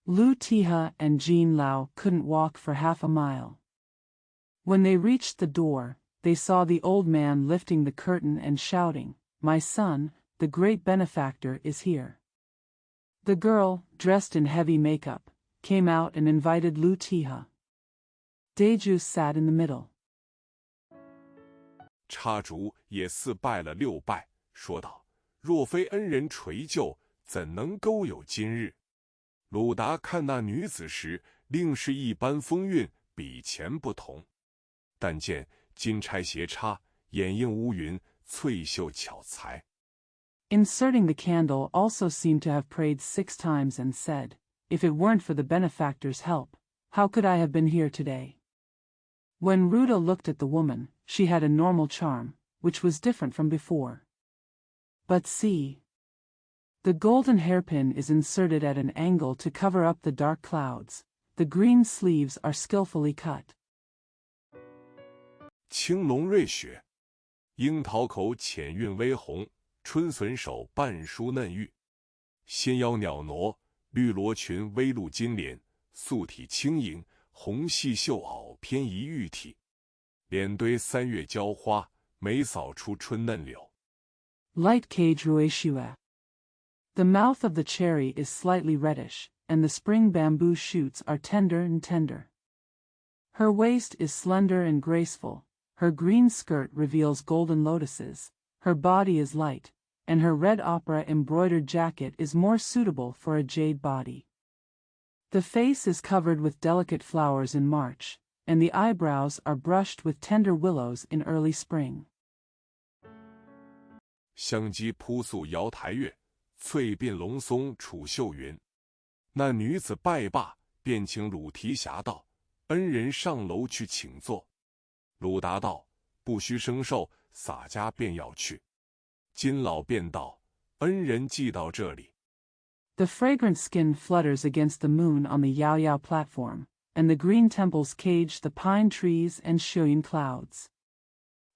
Lu Tiha and Jean Lao couldn't walk for half a mile. When they reached the door, they saw the old man lifting the curtain and shouting, My son, the great benefactor is here. The girl, dressed in heavy makeup, came out and invited Lu Tiha. Deju sat in the middle. 插竹也似拜了6拜，说道：若非恩人垂救，怎能勾有今日？鲁达看那女子时，另是一般风韵，比前不同。但见金钗斜插，眼映乌云，翠绣巧裁。Inserting the candle also seemed to have prayed 6 times and said, If it weren't for the benefactor's help, how could I have been here today? When Ruda looked at the woman, she had a normal charm, which was different from before. But see. The golden hairpin is inserted at an angle to cover up the dark clouds. The green sleeves are skillfully cut. 青龙瑞雪，樱桃口浅韵微红，春笋手半疏嫩玉。纤腰袅娜，绿罗裙微露金莲，素体轻盈，红细绣袄偏移玉体。脸堆3月娇花，眉扫出春嫩柳。Light cage rueshua. The mouth of the cherry is slightly reddish, and the spring bamboo shoots are tender and tender. Her waist is slender and graceful, her green skirt reveals golden lotuses, her body is light, and her red opera embroidered jacket is more suitable for a jade body. The face is covered with delicate flowers in March, and the eyebrows are brushed with tender willows in early spring. 香肌扑素瑶台月，翠鬓龙松楚秀云。那女子拜罢，便请鲁提辖道：恩人上楼去请坐。鲁达道：不须生受，洒家便要去。金老便道：恩人既到这里。The fragrant skin flutters against the moon on the Yao Yao platform, and the green temples cage the pine trees and Shoyin clouds.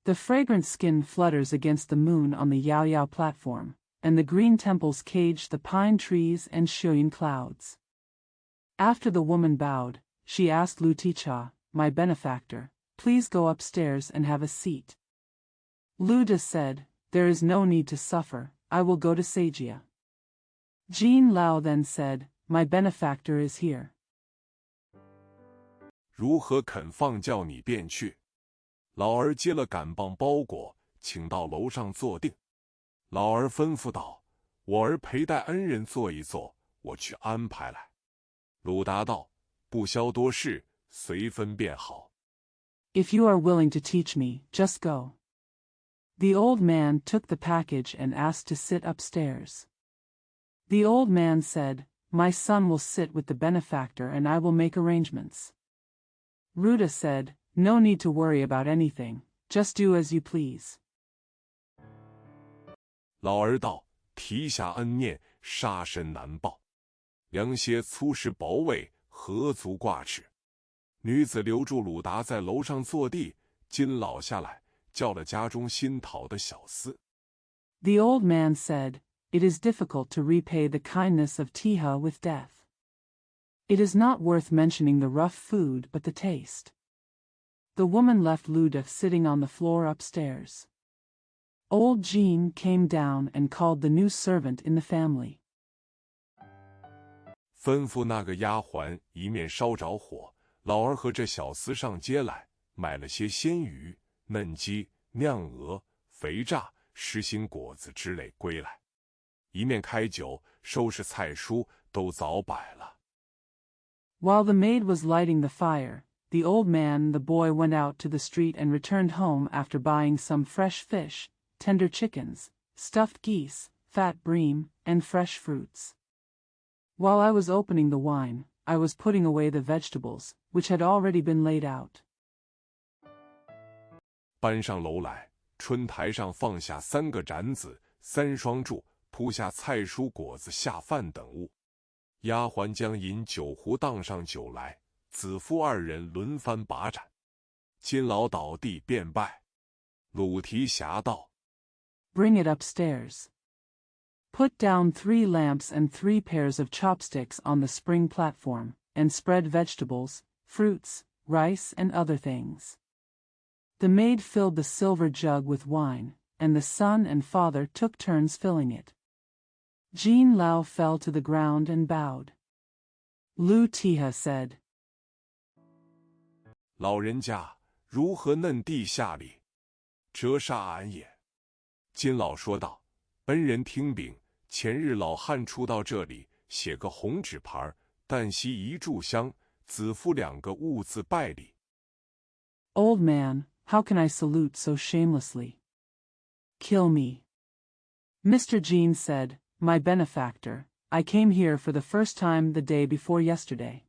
The fragrant skin flutters against the moon on the Yao Yao platform, and the green temples cage the pine trees and Shoyin clouds. After the woman bowed, she asked Lu Ticha, my benefactor, please go upstairs and have a seat. Luda said, there is no need to suffer, I will go to Sajia. Jean Lao then said, my benefactor is here. 如何肯放叫你便去？老儿接了杆棒包裹，请到楼上坐定。老儿吩咐道：我儿陪带恩人坐一坐，我去安排来。鲁达道：不消多事，随分便好。If you are willing to teach me, just go. The old man took the package and asked to sit upstairs. The old man said, my son will sit with the benefactor and I will make arrangements. Ruda said, no need to worry about anything, just do as you please. 老儿道：提辖恩念，杀身难报。量些粗食薄味，何足挂齿。女子留住鲁达在楼上坐地，金老下来，叫了家中新讨的小厮。The old man said, "It is difficult to repay the kindness of Tiha with death. It is not worth mentioning the rough food but the taste." The woman left Luda sitting on the floor upstairs. Old Jean came down and called the new servant in the family. 吩咐那个丫鬟一面烧着火，老儿和这小厮上街来，买了些鲜鱼、嫩鸡、酿鹅、肥榨、实心果子之类归来，一面开酒，收拾菜蔬，都早摆了。While the maid was lighting the fire, the old man and the boy went out to the street and returned home after buying some fresh fish, tender chickens, stuffed geese, fat bream, and fresh fruits. While I was opening the wine, I was putting away the vegetables, which had already been laid out. 搬上楼来，春台上放下3个盏子、3双柱，铺下菜蔬果子下饭等物。丫鬟将饮酒壶当上酒来，子夫2人轮番把盏。金老倒地便拜。鲁提辖道 Bring it upstairs. Put down 3 lamps and 3 pairs of chopsticks on the spring platform, and spread vegetables, fruits, rice, and other things. The maid filled the silver jug with wine, and the son and father took turns filling it. Jean Lao fell to the ground and bowed. Lu Tiha said, 老人家如何嫩地下礼，折煞俺也。金老说道：本人听禀，前日老汉出到这里，写个红纸牌，但惜一炷香，子夫2个兀自拜礼。Old man, how can I salute so shamelessly? Kill me. Mr. Jean said, My benefactor, I came here for the first time the day before yesterday.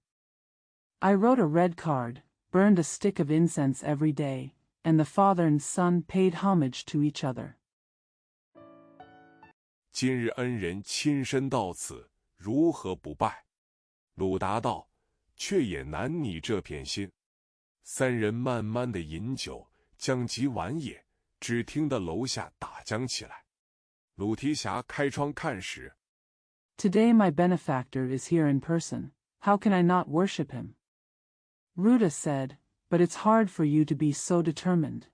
I wrote a red card, burned a stick of incense every day, and the father and son paid homage to each other. 今日恩人亲身到此，如何不拜？鲁达道：却也难你这片心。3人慢慢的饮酒，将及晚也，只听得楼下打将起来。鲁提辖开窗看时， Today my benefactor is here in person, how can I not worship him? Ruta said, But it's hard for you to be so determined.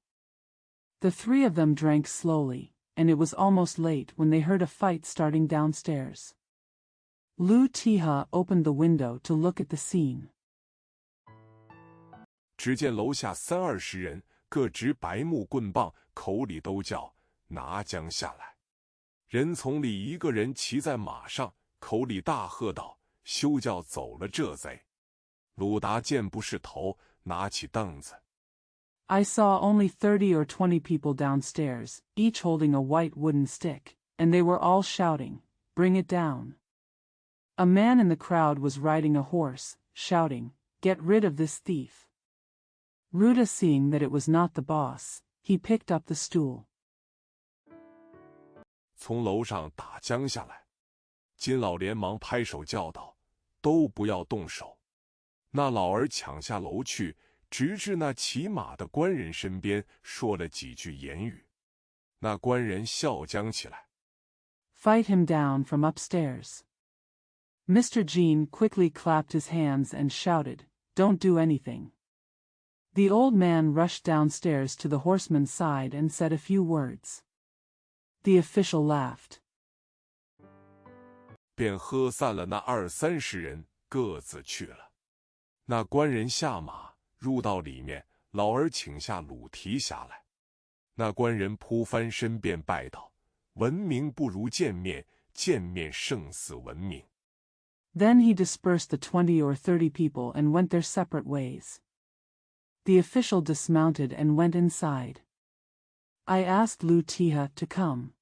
The 3 of them drank slowly, and it was almost late when they heard a fight starting downstairs. Lu Tiha opened the window to look at the scene. 只见楼下30-20人，各执白木棍棒，口里都叫拿将下来。人丛里一个人骑在马上，口里大喝道：休教走了这贼！鲁达见不是头，拿起凳子。I saw only 30 or 20 people downstairs, each holding a white wooden stick, and they were all shouting, Bring it down. A man in the crowd was riding a horse, shouting, Get rid of this thief. Ruta seeing that it was not the boss, he picked up the stool. 从楼上打将下来，金老连忙拍手叫道：都不要动手！那老儿抢下楼去，直至那骑马的官人身边，说了几句言语。那官人笑将起来。Fight him down from upstairs. Mr. Jean quickly clapped his hands and shouted, Don't do anything. The old man rushed downstairs to the horseman's side and said a few words. The official laughed. 便喝散了那20-30人，各自去了。那官人下马，入到里面，老儿请下鲁提辖来。那官人扑翻身便拜道：闻名不如见面，见面胜似闻名。Then he dispersed the 20 or 30 people and went their separate ways. The official dismounted and went inside. I asked Lu Tiha to come.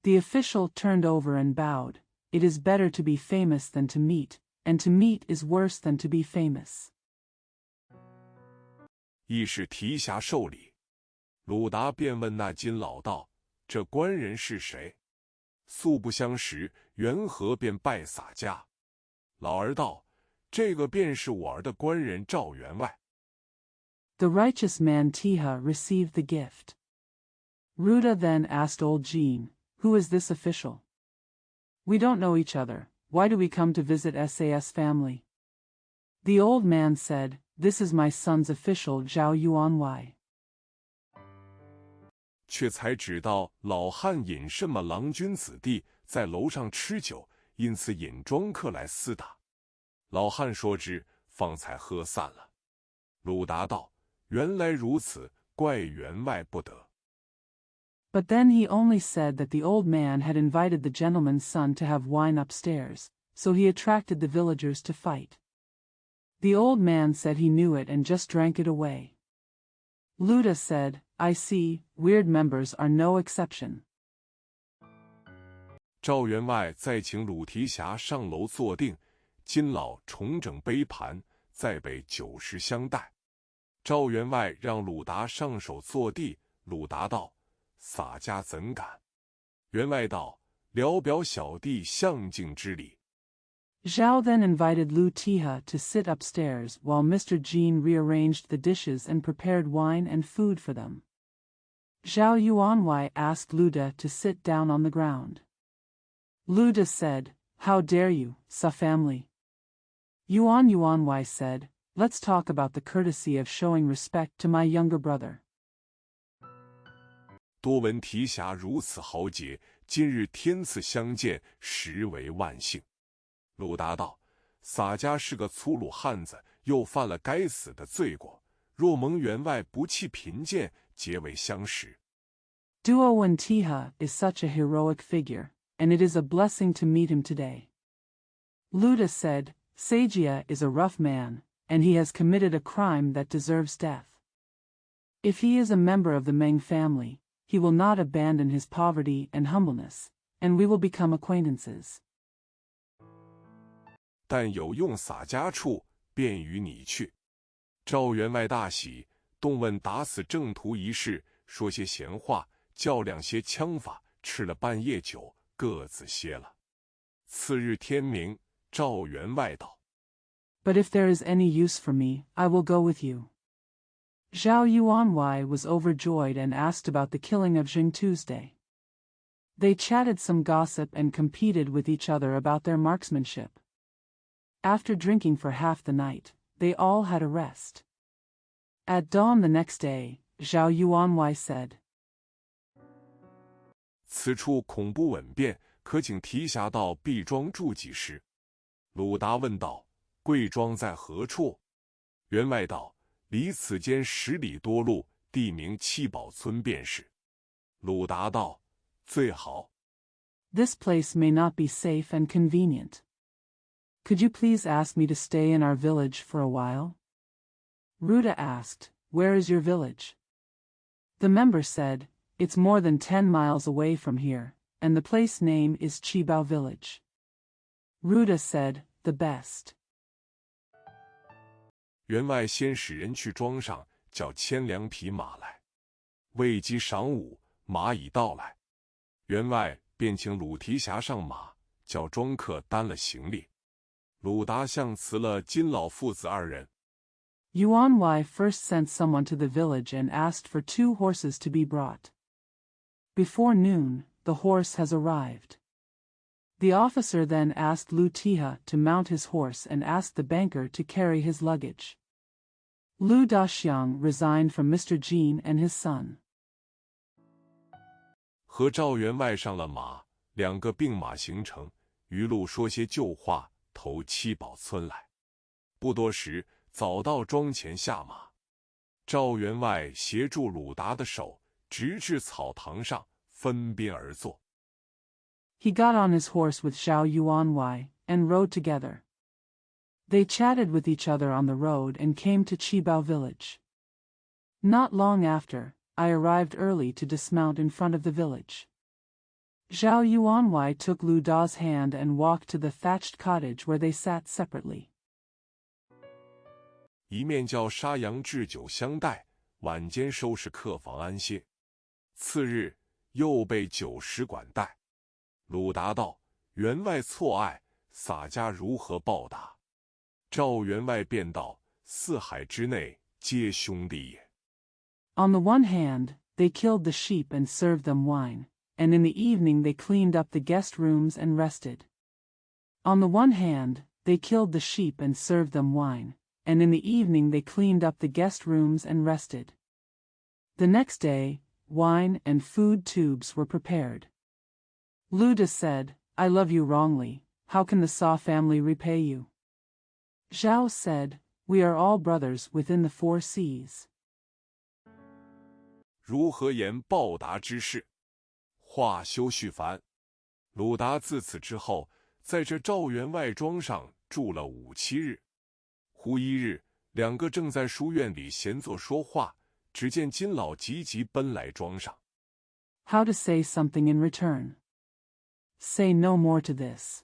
The official turned over and bowed. It is better to be famous than to meet, and to meet is worse than to be famous. 亦是提辖受礼。鲁达便问那金老道：这官人是谁？素不相识，缘何便拜洒家？老儿道：这个便是我儿的官人赵员外。 The righteous man Tiha received the gift. Ruda then asked old Jean, "Who is this official? We don't know each other. Why do we come to visit SAS family?" The old man said, "This is my son's official Zhao Yuanwei." 却才知道老汉引什么郎君子弟在楼上吃酒，因此引庄客来厮打。老汉说之，方才喝散了。鲁达道：“原来如此，怪员外不得。” But then he only said that the old man had invited the gentleman's son to have wine upstairs, so he attracted the villagers to fight. The old man said he knew it and just drank it away. Luda said, "I see, weird members are no exception." 赵员外再请鲁提辖上楼坐定，金老重整杯盘，再备酒食相待。赵员外让鲁达上手坐地，鲁达道：“洒家怎敢？”员外道：“聊表小弟相敬之礼。” Zhao then invited Lu Tiha to sit upstairs while Mr. Jean rearranged the dishes and prepared wine and food for them. Zhao Yuanwei asked Luda to sit down on the ground. Luda said, "How dare you, sa family?" Yuanwei said, "Let's talk about the courtesy of showing respect to my younger brother." 多闻提辖如此豪杰，今日天赐相见，实为万幸。鲁达道：“洒家是个粗鲁汉子，又犯了该死的罪过。若蒙员外不弃贫贱，结为相识。” Duowen Tiha is such a heroic figure, and it is a blessing to meet him today. Luda said, "Sajia is a rough man, and he has committed a crime that deserves death. If he is a member of the Meng family, he will not abandon his poverty and humbleness, and we will become acquaintances. 但有用洒家处，便与你去。”赵员外大喜，动问打死正途一事，说些闲话，较量些枪法，吃了半夜酒，各自歇了。次日天明，赵员外道：“ But if there is any use for me, I will go with you." Zhao Yuanwei was overjoyed and asked about the killing of Jing Tuesday. They chatted some gossip and competed with each other about their marksmanship. After drinking for half the night, they all had a rest. At dawn the next day, Zhao Yuanwei said, 此处恐不稳便，可请提辖到毕庄住几时？”鲁达问道：“贵庄在何处？”员外道：“离此间10里多路，地名七宝村便是。”鲁达道：“最好。” "This place may not be safe and convenient. Could you please ask me to stay in our village for a while?" Ruda asked, "Where is your village?" The member said, "It's more than 10 miles away from here, and the place name is Qibao Village." Ruda said, "The best." 员外先使人去庄上，叫牵2匹马来。未及晌午，马已到来。员外便请鲁提辖上马，叫庄客担了行李。鲁达向辞了金老父子2人。Yuanwei first sent someone to the village and asked for 2 horses to be brought. Before noon, the horse has arrived. The officer then asked Lu Tiha to mount his horse and asked the banker to carry his luggage. Lu Daxiang resigned from Mr. Jean and his son. 和赵员外上了马，2个并马行程，余路说些旧话，投七宝村来。不多时，早到庄前下马。赵员外协助鲁达的手，直至草堂上，分边而坐。He got on his horse with Zhao Yuanwei, and rode together. They chatted with each other on the road and came to Qibao village. Not long after, I arrived early to dismount in front of the village. Zhao Yuanwei took Lu Da's hand and walked to the thatched cottage where they sat separately. 一面叫杀羊置酒相待，晚间收拾客房安歇。次日又备酒食管待。鲁达道：“员外错爱，洒家如何报答？”赵员外便道：四海之内皆兄弟也。On the one hand, they killed the sheep and served them wine, and in the evening they cleaned up the guest rooms and rested. On the one hand, they killed the sheep and served them wine, and in the evening they cleaned up the guest rooms and rested. The next day, wine and food tubes were prepared. Luda said, I love you wrongly, how can the Saw family repay you? Zhao said, we are all brothers within the 4 seas. 如何言报答之事？话休续繁。鲁达自此之后，在这赵员外庄上住了5、7日。忽一日，两个正在书院里闲坐说话，只见金老急急奔来庄上。How to say something in return. Say no more to this.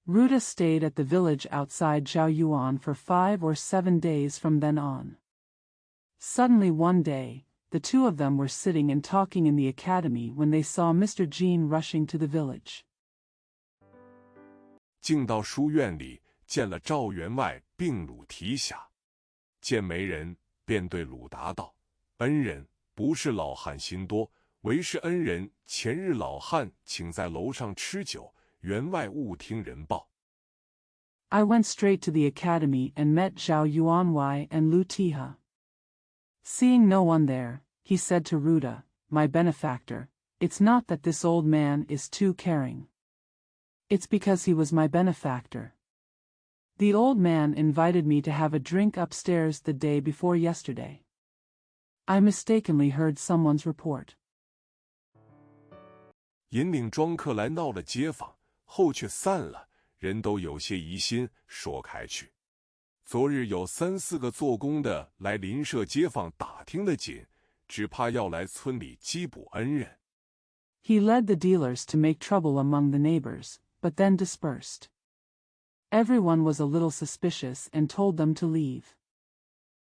Ruda stayed at the village outside Zhaoyuan for 5 or 7 days from then on. Suddenly one day, the two of them were sitting and talking in the academy when they saw Mr. Jean rushing to the village. 进到书院里，见了赵员外并鲁提辖，见没人，便对鲁达道：“恩人，不是老汉心多，为是恩人前日老汉请在楼上吃酒，员外误听人报。” I went straight to the academy and met Zhao Yuanwei and Lu Tiha. Seeing no one there, he said to Ruda, my benefactor, it's not that this old man is too caring. It's because he was my benefactor. The old man invited me to have a drink upstairs the day before yesterday. I mistakenly heard someone's report. 引领庄客来闹了街坊，后却散了，人都有些疑心，说开去。昨日有3、4个做工的来邻舍街坊打听得紧，只怕要来村里缉捕恩人。He led the dealers to make trouble among the neighbors, but then dispersed. Everyone was a little suspicious and told them to leave.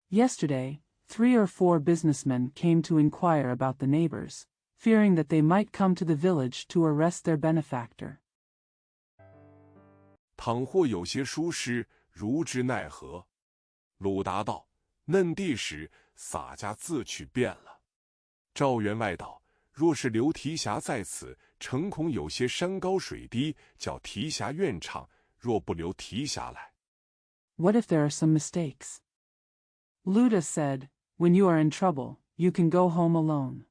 Yesterday, 3 or 4 businessmen came to inquire about the neighbors, fearing that they might come to the village to arrest their benefactor. 倘或有些疏失，如之奈何？鲁达道：嫩地时，洒家自去便了。赵员外道：若是留提辖在此，诚恐有些山高水低，叫提辖怨畅；若不留提辖来。What if there are some mistakes? Luda said, when you are in trouble, you can go home alone.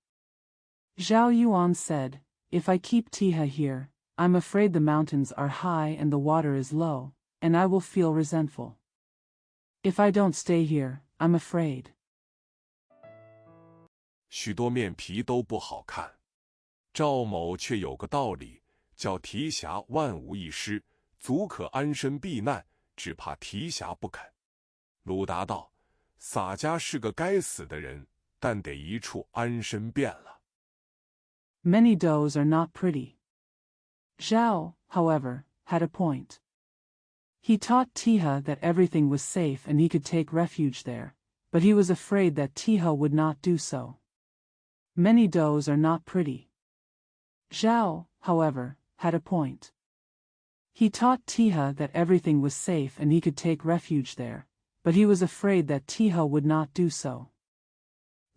Zhao Yuan said, if I keep Tiha here, I'm afraid the mountains are high and the water is low, and I will feel resentful. If I don't stay here, I'm afraid. 许多面皮都不好看。赵某却有个道理，叫提辖万无一失，足可安身避难，只怕提辖不肯。鲁达道：洒家是个该死的人，但得一处安身便了。Many does are not pretty. Zhao, however, had a point. He taught Tiha that everything was safe and he could take refuge there, but he was afraid that Tiha would not do so. Many does are not pretty. Zhao, however, had a point. He taught Tiha that everything was safe and he could take refuge there, but he was afraid that Tiha would not do so.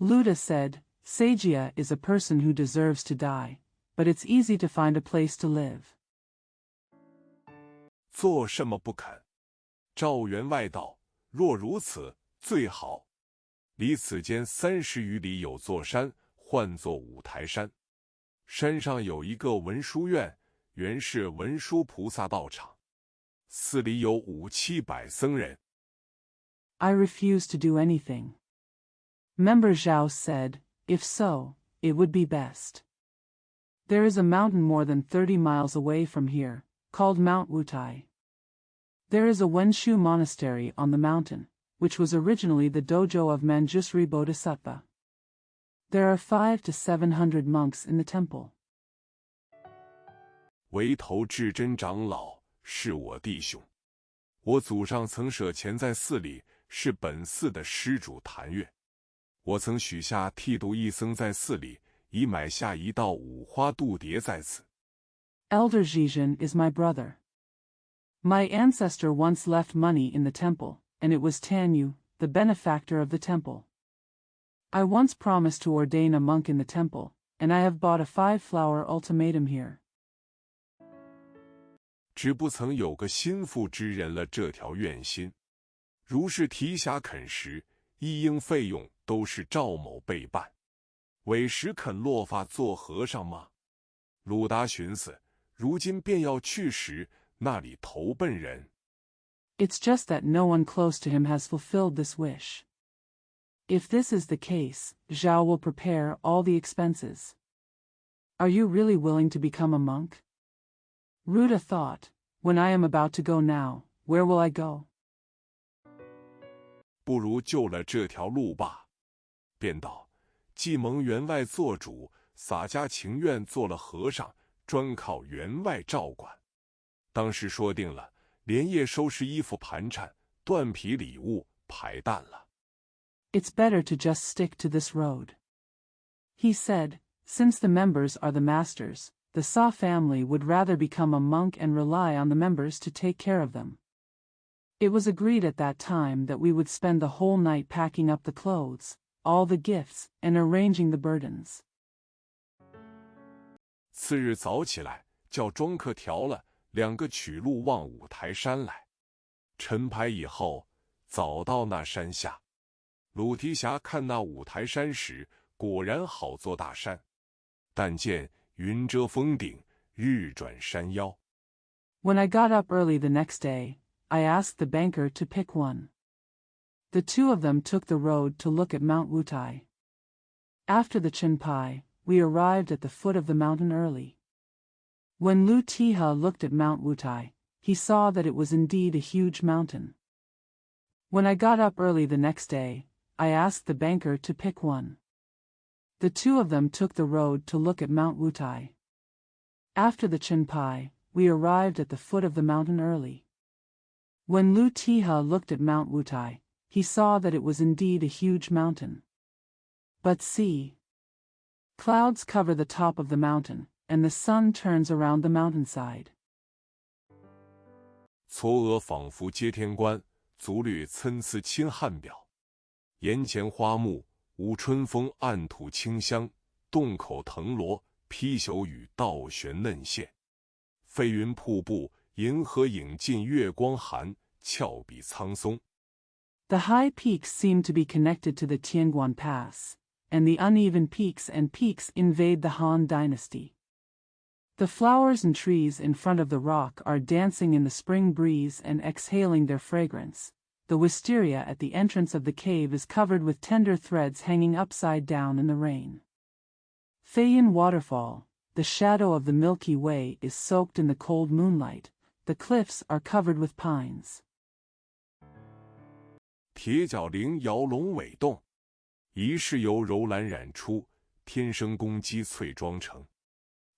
Luda said, Sagia is a person who deserves to die, but it's easy to find a place to live. 做什么不肯？赵员外道：若如此，最好。离此间30余里有座山，唤作五台山。山上有一个文殊院，原是文殊菩萨道场。寺里有5、7百僧人。I refuse to do anything. Member Zhao said, if so, it would be best. There is a mountain more than 30 miles away from here, called Mount Wutai. There is a Wenshu monastery on the mountain, which was originally the dojo of Manjusri Bodhisattva. There are 500 to 700 monks in the temple. 为头至真长老是我弟兄，我祖上曾舍钱在寺里，是本寺的施主谭月。我曾许下剃度一僧在寺里，已买下一道五花度牒在此。 Elder Zhizhen is my brother. My ancestor once left money in the temple, and it was Tanyu, the benefactor of the temple. I once promised to ordain a monk in the temple, and I have bought a 5-flower ultimatum here. 只不曾有个心腹之人了这条愿心。如是提辖肯时，一应费用都是赵某备办。委实肯落发做和尚吗？鲁达寻思，如今便要去时，那里投奔人？ It's just that no one close to him has fulfilled this wish. If this is the case, Zhao will prepare all the expenses. Are you really willing to become a monk? Ruda thought, when I am about to go now, where will I go? 不如就了这条路罢。便道，既蒙员外做主，洒家情愿做了和尚，专靠员外照管。当时说定了，连夜收拾衣服盘缠，缎皮礼物排担了。It's better to just stick to this road. He said, since the members are the masters, the Sa family would rather become a monk and rely on the members to take care of them. It was agreed at that time that we would spend the whole night packing up the clothes, all the gifts, and arranging the burdens. 次日早起来，叫庄客调了2个取路往五台山来。晨牌以后，早到那山下。鲁提辖看那五台山时，果然好座大山，但见云遮峰顶，日转山腰。 When I got up early the next day, I asked the banker to pick one. The two of them took the road to look at Mount Wutai. After the Chinpai, we arrived at the foot of the mountain early. When Lu Tiha looked at Mount Wutai, he saw that it was indeed a huge mountain. When I got up early the next day, I asked the banker to pick one. The two of them took the road to look at Mount Wutai. After the Chinpai, we arrived at the foot of the mountain early. When Lu Tiha looked at Mount Wutai, he saw that it was indeed a huge mountain. But see! Clouds cover the top of the mountain, and the sun turns around the mountainside. 嵯峨仿佛接天关，足履参差亲汉表。檐前花木，无春风暗吐清香；洞口藤萝，披朽雨倒悬嫩线。飞云瀑布，银河影尽月光寒，峭壁苍松。 The high peaks seem to be connected to the Tianguan Pass, and the uneven peaks invade the Han Dynasty. The flowers and trees in front of the rock are dancing in the spring breeze and exhaling their fragrance. The wisteria at the entrance of the cave is covered with tender threads hanging upside down in the rain. Feiyin Waterfall, the shadow of the Milky Way, is soaked in the cold moonlight. The cliffs are covered with pines. 铁角灵摇龙尾动，一是由柔蓝染出，天生公鸡翠妆成。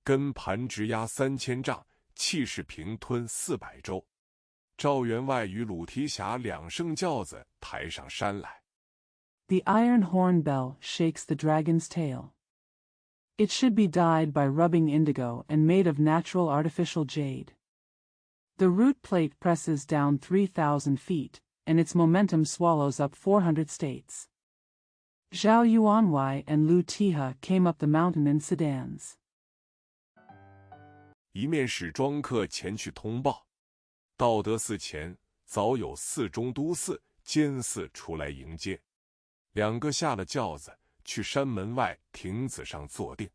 根盘直压3000丈，气势平吞400州。赵员外与鲁提辖2乘轿子抬上山来。The iron horn bell shakes the dragon's tail. It should be dyed by rubbing indigo and made of natural artificial jade. The root plate presses down 3,000 feet, and its momentum swallows up 400 states. Zhao Yuanwei and Lu Tiha came up the mountain in sedans. 一面使庄客前去通报，到得寺前，早有寺中都寺、监寺出来迎接。2个下了轿子，去山门外亭子上坐定。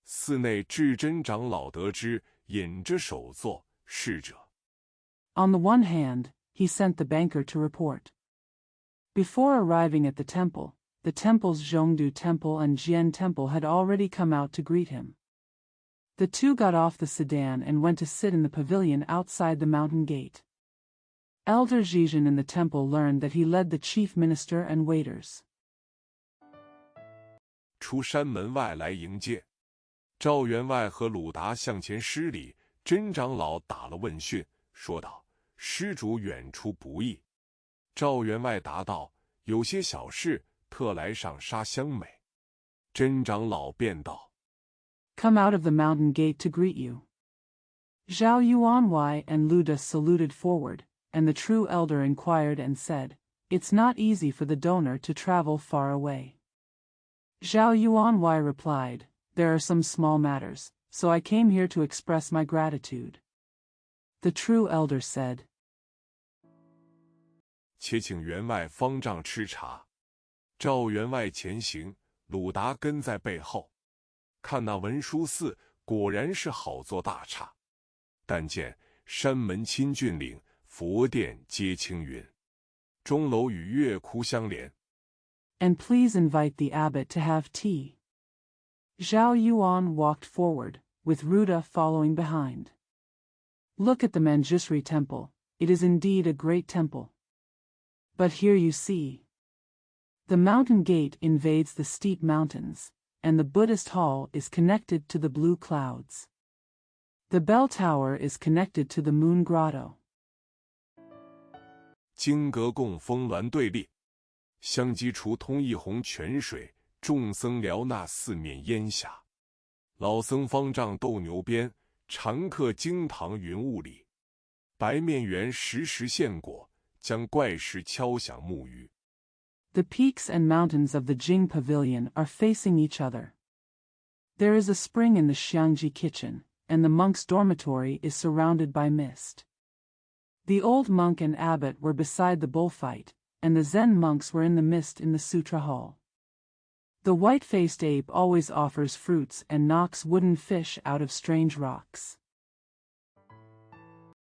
寺内智真长老得知，引着首座，侍者。On the one hand, he sent the banker to report. Before arriving at the temples Zhongdu Temple and Jian Temple had already come out to greet him. The two got off the sedan and went to sit in the pavilion outside the mountain gate. Elder Zhizhen in the temple learned that he led the chief minister and waiters. 出山门外来迎接，赵员外和鲁达向前施礼，真长老打了问讯，说道：“施主远出不易。”赵员外答道：“有些小事，特来上沙香美。”真长老便道： Come out of the mountain gate to greet you. Zhao Yuanwei and Luda saluted forward, and the true elder inquired and said, "It's not easy for the donor to travel far away." Zhao Yuanwei replied, "There are some small matters, so I came here to express my gratitude." The true elder said, 且请员外方丈吃茶。赵员外前行，鲁达跟在背后。看那文殊寺，果然是好座大刹。但见山门亲峻岭，佛殿接青云，钟楼与月窟相连。 "And please invite the abbot to have tea." Zhao Yuan walked forward, with Ruda following behind. Look at the Manjusri temple, it is indeed a great temple. But here you see. The mountain gate invades the steep mountains, and the Buddhist hall is connected to the blue clouds. The bell tower is connected to the moon grotto. 金阁供峰峦对立，香积除通一泓泉水，众僧寮那四面烟霞。老僧方丈斗牛鞭，常客经堂云雾里。白面缘时时现果，将怪石敲响木鱼。 The peaks and mountains of the Jing Pavilion are facing each other. There is a spring in the Xiangji kitchen, and the monk's dormitory is surrounded by mist. The old monk and abbot were beside the bullfight, and the Zen monks were in the mist in the sutra hall. The white-faced ape always offers fruits and knocks wooden fish out of strange rocks.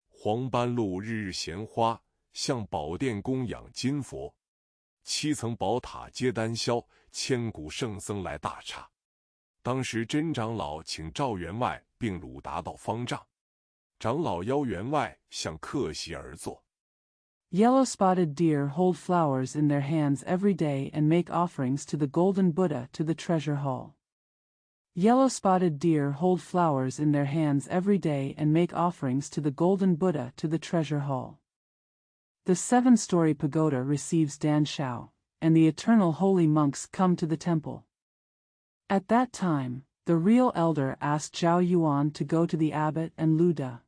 黄斑鹿日日衔花，向宝殿供养金佛。7层宝塔接丹霄，千古圣僧来大刹。当时真长老请赵员外并鲁达到方丈，长老邀员外向客席而坐。 Yellow-spotted deer hold flowers in their hands every day and make offerings to the golden Buddha to the treasure hall. Yellow-spotted deer hold flowers in their hands every day and make offerings to the golden Buddha to the treasure hall. The 7-story pagoda receives Dan Shao, and the eternal holy monks come to the temple. At that time, the real elder asked Zhao Yuan to go to the abbot and Luda.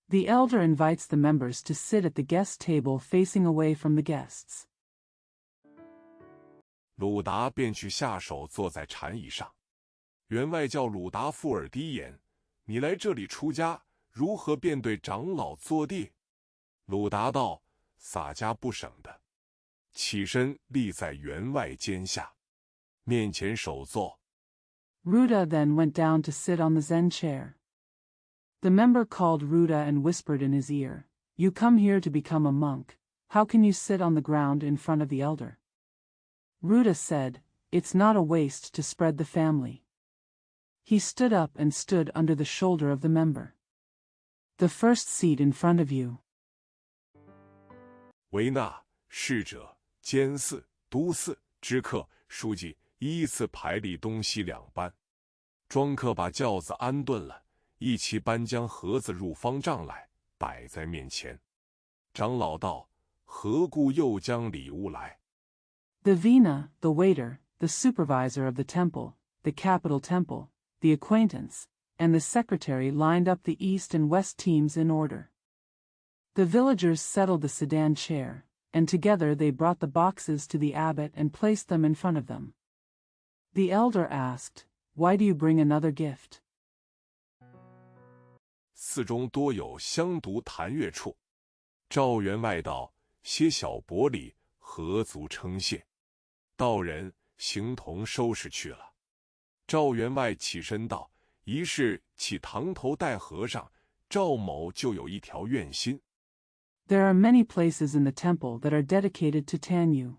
The elder invites the members to sit at the guest table facing away from the guests. 鲁达便去下手坐在禅椅上。员外叫鲁达附耳低言：“你来这里出家，如何便对长老坐地？”鲁达道：“洒家不省的。”起身立在员外肩下，面前首座。 Ruda then went down to sit on the Zen chair. The member called Ruda and whispered in his ear, "You come here to become a monk, how can you sit on the ground in front of the elder?" Ruda said, "It's not a waste to spread the family." He stood up and stood under the shoulder of the member. "The first seat in front of you." 为纳、侍者、监寺、都寺、知客、书记依次排立东西两班。庄客把轿子安顿了，一齐搬将盒子入方丈来，摆在面前。长老道：“何故又将礼物来？” The Vina, the waiter, the supervisor of the temple, the capital temple, the acquaintance, and the secretary lined up the east and west teams in order. The villagers settled the sedan chair, and together they brought the boxes to the abbot and placed them in front of them. The elder asked, "Why do you bring another gift?" 寺中多有香毒檀乐处。赵员外道：“些小薄礼，何足称谢。”道人形同收拾去了。赵员外起身道：“一是起堂头戴和尚，赵某就有一条愿心。” There are many places in the temple that are dedicated to Tanyu.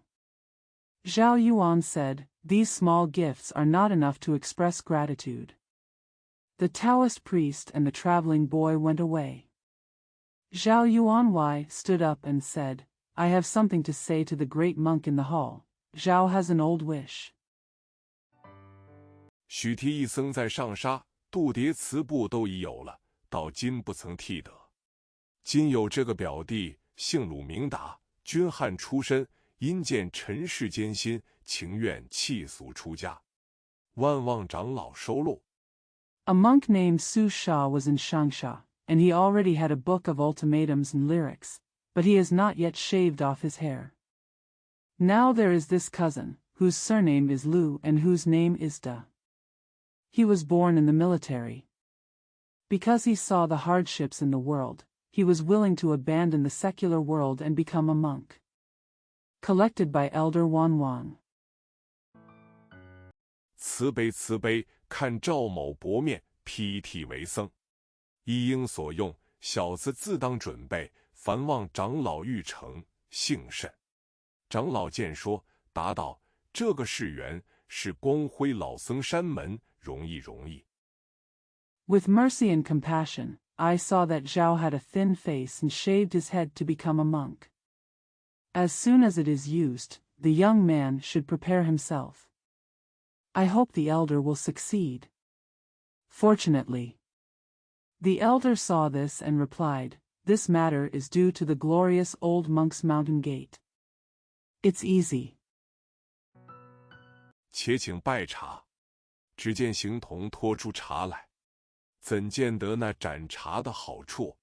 Zhao Yuan said, "These small gifts are not enough to express gratitude." The Taoist priest and the traveling boy went away. Zhao Yuanwei stood up and said, "I have something to say to the great monk in the hall. Zhao has an old wish." 许提一僧在上沙，度牒词部都已有了，到今不曾替得。今有这个表弟，姓鲁名达，军汉出身，因见尘世艰辛，情愿弃俗出家，万望长老收录。 A monk named Su Sha was in Shangsha. and he already had a book of ultimatums and lyrics, but he has not yet shaved off his hair. Now there is this cousin, whose surname is Lu and whose name is Da. He was born in the military. Because he saw the hardships in the world, he was willing to abandon the secular world and become a monk. Collected by Elder Wan Wang. 慈悲慈悲，看赵某薄面，披剃为僧。一应所用，小子自当准备。凡望长老谕承，幸甚。长老见说，答道：这个是缘，是光辉老僧山门，容易。With mercy and compassion, I saw that Zhao had a thin face and shaved his head to become a monk. As soon as it is used, the young man should prepare himself. I hope the elder will succeed. Fortunately. The elder saw this and replied, this matter is due to the glorious old monk's mountain gate. It's easy. 且请拜茶。只见行童拖出茶来，怎见得那盏茶的好处？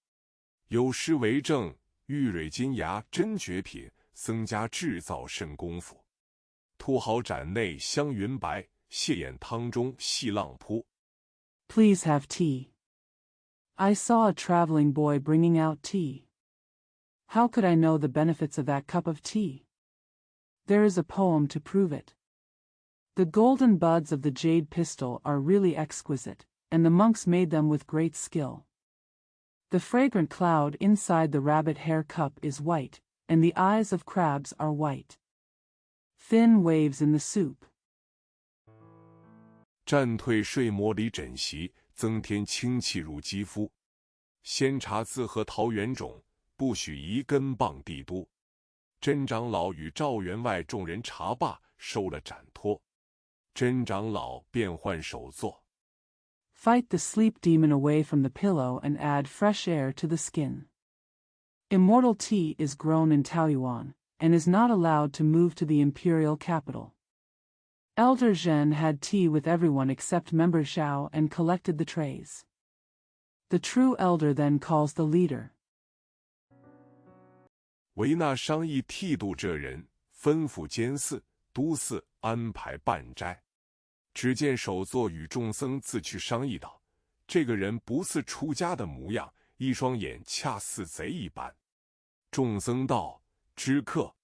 有诗为证：玉蕊金牙真绝品，僧家制造甚功夫。突好盏内香云白，泻眼汤中细浪扑。Please have tea. I saw a traveling boy bringing out tea. How could I know the benefits of that cup of tea? There is a poem to prove it. The golden buds of the jade pistil are really exquisite, and the monks made them with great skill. The fragrant cloud inside the rabbit hair cup is white, and the eyes of crabs are white. Thin waves in the soup. 暂退睡魔里枕席，增添清气入肌肤。鲜茶自喝桃源种，不许移根傍帝都。真长老与赵员外众人茶罢，收了盏托。真长老便换手座。Fight the sleep demon away from the pillow and add fresh air to the skin. Immortal tea is grown in Taoyuan, and is not allowed to move to the imperial capital. Elder Zhen had tea with everyone except member Zhao and collected the trays. The true elder then calls the leader. 为那商议剃度这人，吩咐监寺、都寺安排办斋。只见首座与众僧自去商议道：这个人不似出家的模样，一双眼恰似贼一般。众僧道：知客。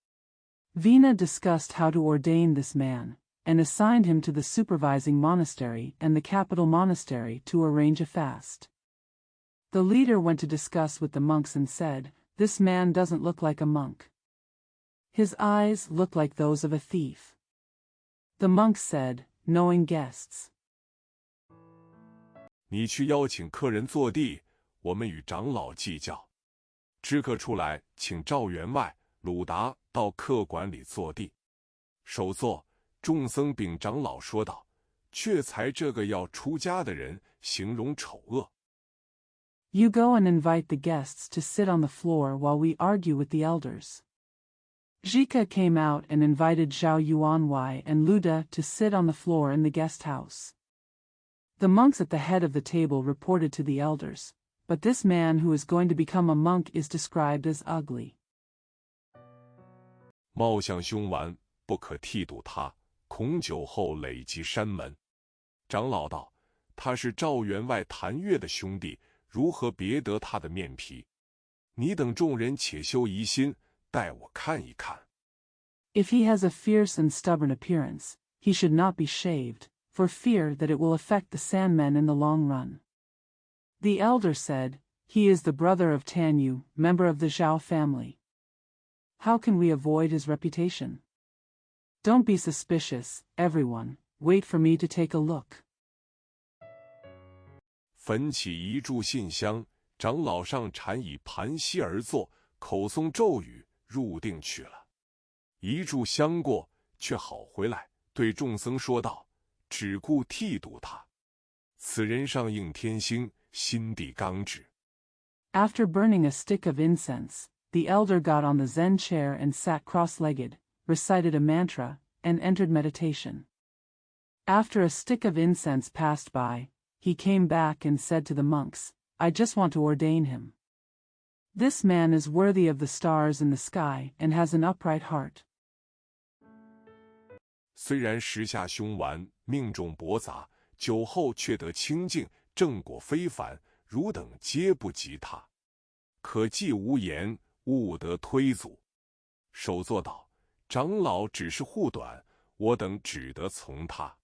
Vina discussed how to ordain this man, and assigned him to the supervising monastery and the capital monastery to arrange a fast. The leader went to discuss with the monks and said, this man doesn't look like a monk. His eyes look like those of a thief. The monks said, knowing guests. 你去邀请客人坐地，我们与长老计较。知客出来，请赵员外、鲁达到客馆里坐地。首座，众僧禀长老说道：却才这个要出家的人，形容丑恶。You go and invite the guests to sit on the floor while we argue with the elders. Zhika came out and invited Zhao Yuanwei and Luda to sit on the floor in the guest house. The monks at the head of the table reported to the elders, but this man who is going to become a monk is described as ugly. 貌相凶顽，不可剃度他，恐酒后累及山门。长老道：他是赵员外谭月的兄弟，如何别得他的面皮？你等众人且休疑心，待我看一看。If he has a fierce and stubborn appearance, he should not be shaved, for fear that it will affect the Sandmen in the long run. The elder said, he is the brother of Tanyu, member of the Zhao family. How can we avoid his reputation? Don't be suspicious, everyone, wait for me to take a look. 焚起一炷信香，长老上禅椅盘膝而坐，口诵咒语，入定去了。一炷香过，却好回来，对众僧说道：只顾剃度他。此人上应天星，心地刚直。After burning a stick of incense, the elder got on the Zen chair and sat cross-legged, recited a mantra, and entered meditation. After a stick of incense passed by, he came back and said to the monks, I just want to ordain him. This man is worthy of the stars in the sky and has an upright heart. 虽然时下凶顽，命中驳杂，酒后却得清净，正果非凡，汝等皆不及他。可既无言，勿得推阻。首座道：长老只是护短，我等只得从他，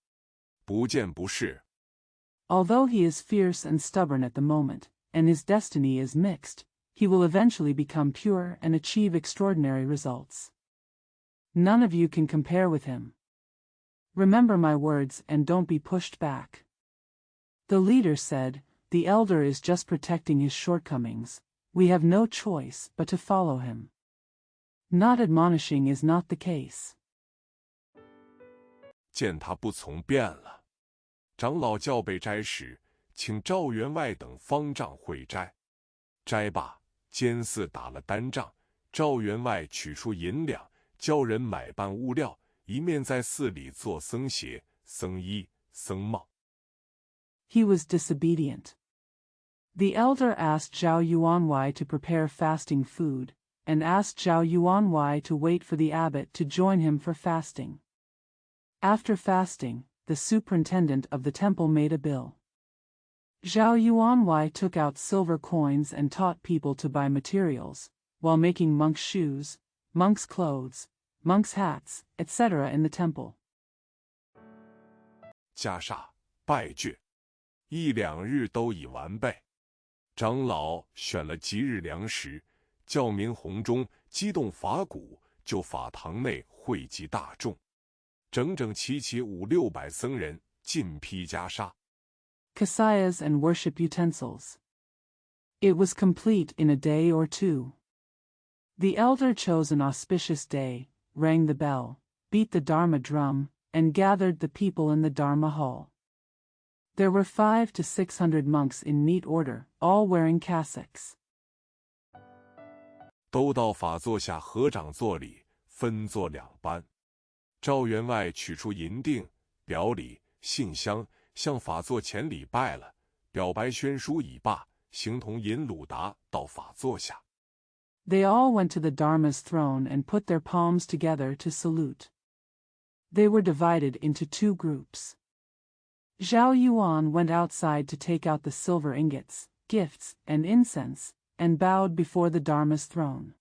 不见不是。Although he is fierce and stubborn at the moment, and his destiny is mixed, he will eventually become pure and achieve extraordinary results. None of you can compare with him. Remember my words and don't be pushed back. The leader said, the elder is just protecting his shortcomings. We have no choice but to follow him. Not admonishing is not the case. 见他不从，变了。长老叫备斋时，请赵员外等方丈会斋。斋罢，监寺打了单仗，赵员外取出银两，教人买办物料，一面在寺里做僧鞋、僧衣、僧帽。He was disobedient. The elder asked Zhao Yuanwei to prepare fasting food, and asked Zhao Yuanwei to wait for the abbot to join him for fasting. After fasting, the superintendent of the temple made a bill. Zhao Yuanwei took out silver coins and taught people to buy materials, while making monks' shoes, monks' clothes, monks' hats, etc. in the temple. 袈裟、拜镢，一两日都已完备。长老选了吉日良时，教民弘钟，激动法鼓，就法堂内汇集大众，整整齐齐500-600僧人，尽披袈裟。Kasayas and worship utensils. It was complete in a day or two. The elder chose an auspicious day, rang the bell, beat the Dharma drum, and gathered the people in the Dharma hall. There were 500 to 600 monks in neat order, all wearing cassocks. 都到法座下合掌作礼，分作两班。赵员外取出银锭、表里、信箱，向法座前礼拜了，表白宣书已罢，形同引鲁达到法座下。They all went to the Dharma's throne and put their palms together to salute. They were divided into 2 groups. Zhao Yuan went outside to take out the silver ingots, gifts, and incense, and bowed before the Dharma's throne.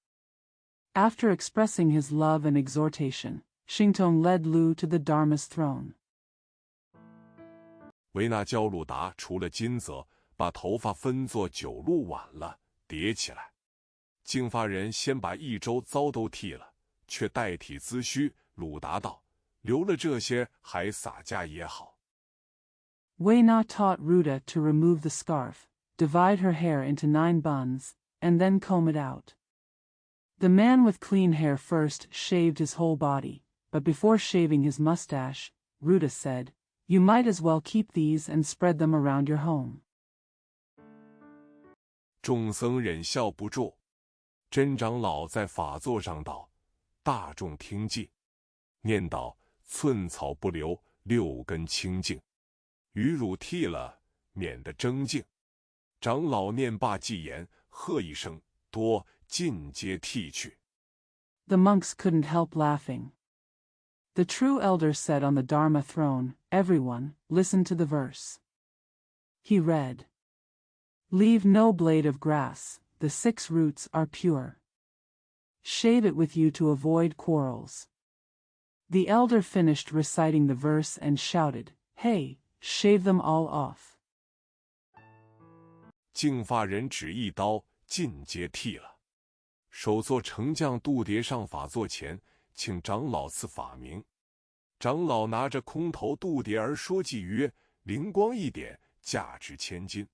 After expressing his love and exhortation, Xingtong led Lu to the Dharma's throne. 维那焦鲁达除了金泽，把头发分作9路挽了，叠起来。净发人先把一周糟都剃了，却代体资虚。鲁达道：留了这些，还洒家也好。Wei Na taught Ruda to remove the scarf, divide her hair into 9 buns, and then comb it out. The man with clean hair first shaved his whole body, but before shaving his mustache, Ruda said, "You might as well keep these and spread them around your home." 众僧忍笑不住。真长老在法座上道：大众听记，念道：寸草不留，6根清净。余汝剃了，免得争竞。长老念罢偈言，喝一声，多尽皆剃去。 The monks couldn't help laughing. The true elder said on the Dharma throne, "Everyone, listen to the verse." He read, "Leave no blade of grass, the 6 roots are pure. Shave it with you to avoid quarrels." The elder finished reciting the verse and shouted, "Hey, shave them all off." 净发人只一刀，尽皆剃了。首座丞相度牒上法座前，请长老赐法名。长老拿着空头度牒而说偈曰：灵光一点，价值千金。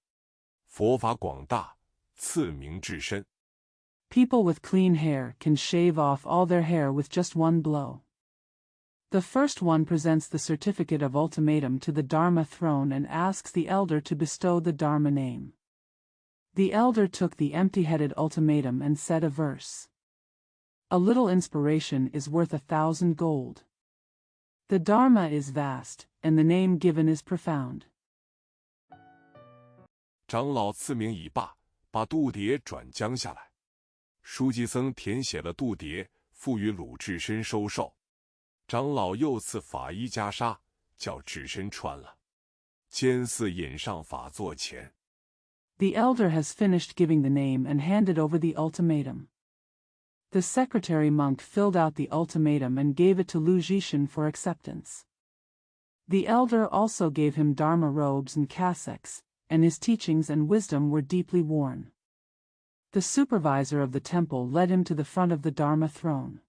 佛法广大，赐名至深。 People with clean hair can shave off all their hair with just one blow. The first one presents the certificate of ultimatum to the Dharma throne and asks the elder to bestow the Dharma name. The elder took the empty-headed ultimatum and said a verse. A little inspiration is worth 1,000 gold. The Dharma is vast, and the name given is profound. 长老赐名已罢，把度牒转将下来。书记僧填写了度牒，付与鲁智深收受。长老又赐法衣袈裟，叫智深穿了。监寺引上法座前。The elder has finished giving the name and handed over the ultimatum. The secretary monk filled out the ultimatum and gave it to Lu Zhishan for acceptance. The elder also gave him Dharma robes and cassocks, and his teachings and wisdom were deeply worn. The supervisor of the temple led him to the front of the Dharma throne.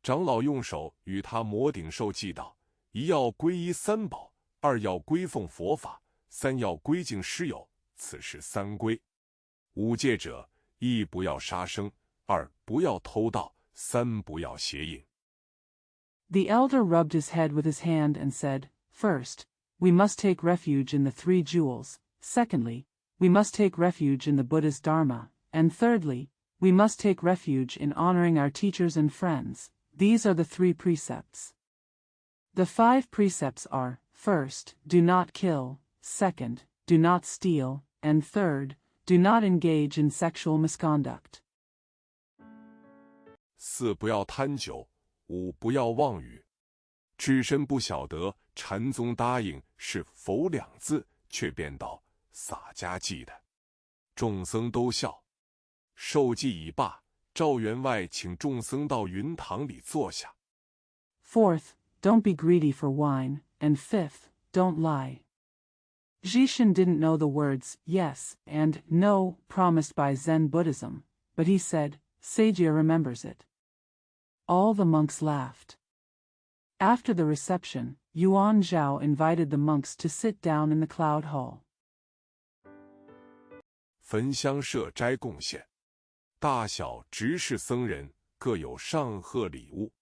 长老用手与他摩顶受记道：一要皈依三宝，二要归奉佛法，三要归敬师友，此是三规。五戒者：一不要杀生，二不要偷盗，三不要邪淫。The elder rubbed his head with his hand and said, First, we must take refuge in the three jewels. Secondly, we must take refuge in the Buddha's Dharma. And thirdly, we must take refuge in honoring our teachers and friends. These are the three precepts. The 5 precepts are, first, do not kill, second, do not steal, and third, do not engage in sexual misconduct. 4不要贪酒，5不要妄语。智深不晓得禅宗答应是否2字，却便道洒家记的。众僧都笑。受记已罢，赵员外请众僧到云堂里坐下。Fourth, don't be greedy for wine, and fifth, don't lie. Zhishan didn't know the words yes and no promised by Zen Buddhism, but he said, Sajia remembers it. All the monks laughed. After the reception, Yuan Zhao invited the monks to sit down in the cloud hall. 焚香设斋贡献，大小执事僧人各有上贺礼物，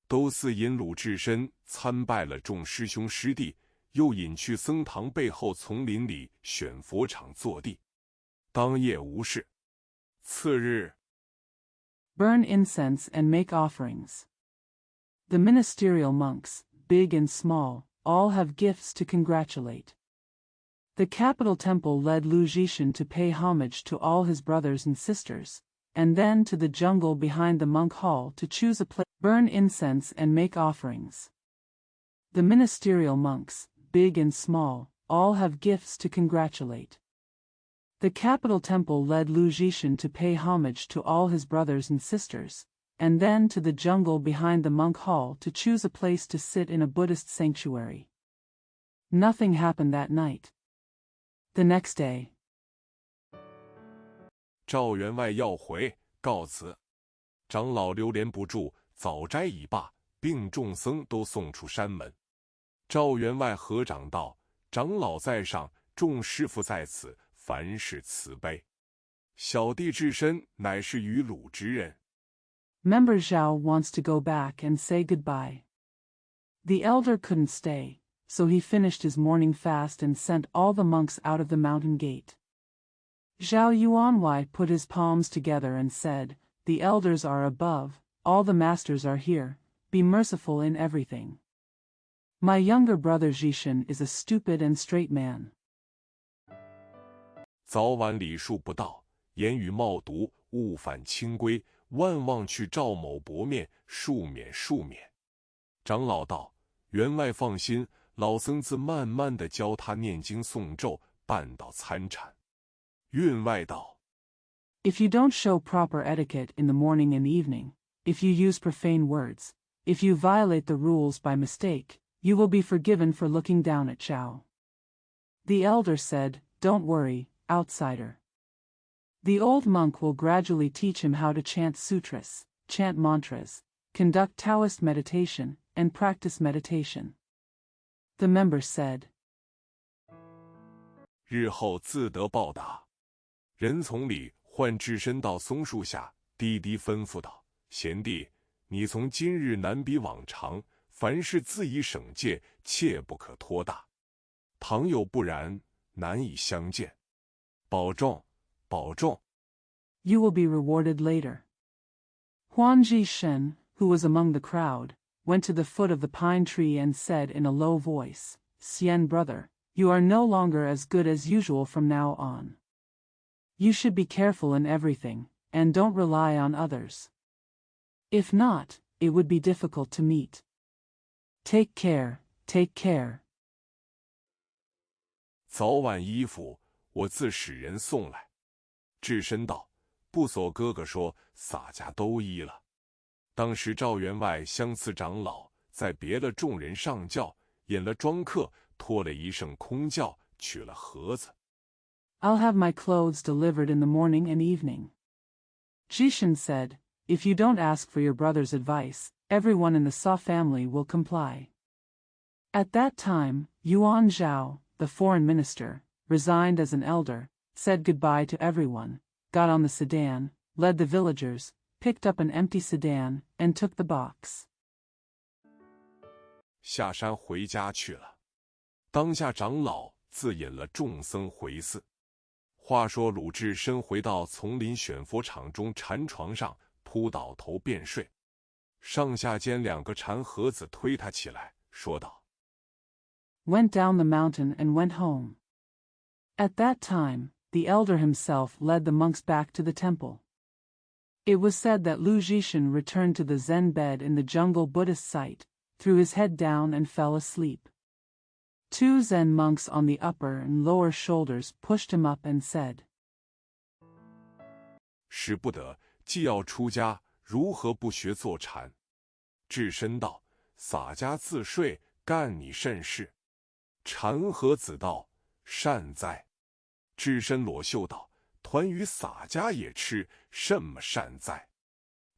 都似引鲁智深参拜了众师兄师弟，又引去僧堂背后丛林里选佛场坐地。当夜无事。次日 Burn incense and make offerings. The ministerial monks, big and small, all have gifts to congratulate. The capital temple led Lu Zhishan to pay homage to all his brothers and sisters, and then to the jungle behind the monk hall to choose a place. Burn incense and make offerings. The ministerial monks, big and small, all have gifts to congratulate. The capital temple led Lu Zhishan to pay homage to all his brothers and sisters, and then to the jungle behind the monk hall to choose a place to sit in a Buddhist sanctuary. Nothing happened that night. The next day, 赵员外要回，告辞。长老流连不住，早斋已罢，并众僧都送出山门。赵员外合掌道：长老在上，众师父在此，凡事慈悲。小弟智深乃是与鲁之人。Member Zhao wants to go back and say goodbye. The elder couldn't stay, so he finished his morning fast and sent all the monks out of the mountain gate. Zhao Yuanwei put his palms together and said, The elders are above, all the masters are here, be merciful in everything. My younger brother Zhishan is a stupid and straight man. 早晚礼数不到，言语冒毒，误犯清规，万望去赵某薄面，恕免恕免。长老道：员外放心，老僧自慢慢地教他念经诵咒，办到参禅。运外道 If you don't show proper etiquette in the morning and evening, if you use profane words, if you violate the rules by mistake, you will be forgiven for looking down at Zhao. The elder said, Don't worry, outsider. The old monk will gradually teach him how to chant sutras, chant mantras, conduct Taoist meditation, and practice meditation. The member said, 日后自得报答。人从里唤智深到松树下，低低吩咐道：贤弟，你从今日难比往常，凡事自以省戒，切不可托大。倘有不然，难以相见。保重，保重。You will be rewarded later. Huan Zhishen, who was among the crowd, went to the foot of the pine tree and said in a low voice, Xian brother, You are no longer as good as usual from now on. You should be careful in everything, and don't rely on others. If not, it would be difficult to meet. Take care, take care. 早晚衣服，我自使人送来。智深道：“不所哥哥说，洒家都依了。”当时赵员外相次长老在别了众人上轿，引了庄客，托了一声空轿，取了盒子。I'll have my clothes delivered in the morning and evening. Jishin said, if you don't ask for your brother's advice, everyone in the Sa family will comply. At that time, Yuan Zhao, the foreign minister, resigned as an elder, said goodbye to everyone, got on the sedan, led the villagers, picked up an empty sedan, and took the box. 下山回家去了。当下长老自引了众僧回寺。话说鲁智深回到丛林选佛场中禅床上，扑倒头便睡。上下间两个禅和子推他起来，说道 Went down the mountain and went home. At that time, the elder himself led the monks back to the temple. It was said that Lu Jishin returned to the Zen bed in the jungle Buddhist site, threw his head down and fell asleep. Two Zen monks on the upper and lower shoulders pushed him up and said, 使不得，既要出家，如何不学坐禅？智深道：洒家自睡，干你甚事？禅和子道：善哉。智深裸袖道：团与洒家也吃，甚么善哉？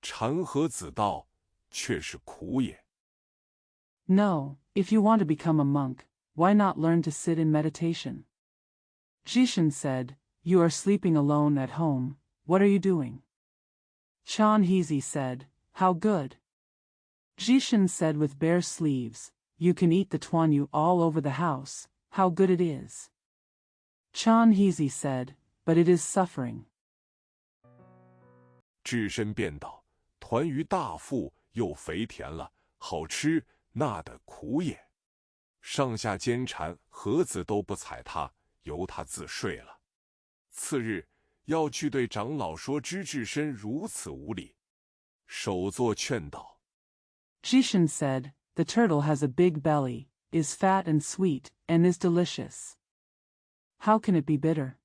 禅和子道：却是苦也。No, if you want to become a monk, why not learn to sit in meditation? Jishin said, you are sleeping alone at home, what are you doing? Chan Hezi said, how good. Jishin said with bare sleeves, you can eat the tuanyu all over the house, how good it is. Chan Hezi said, but it is suffering. 智深便道：团鱼大腹，又肥甜了，好吃，那得苦也。上下监禅和子都不睬他，由他自睡了。次日要去对长老说知智深如此无礼，首座劝导。Jishin said, the turtle has a big belly, is fat and sweet, and is delicious. How can it be bitter?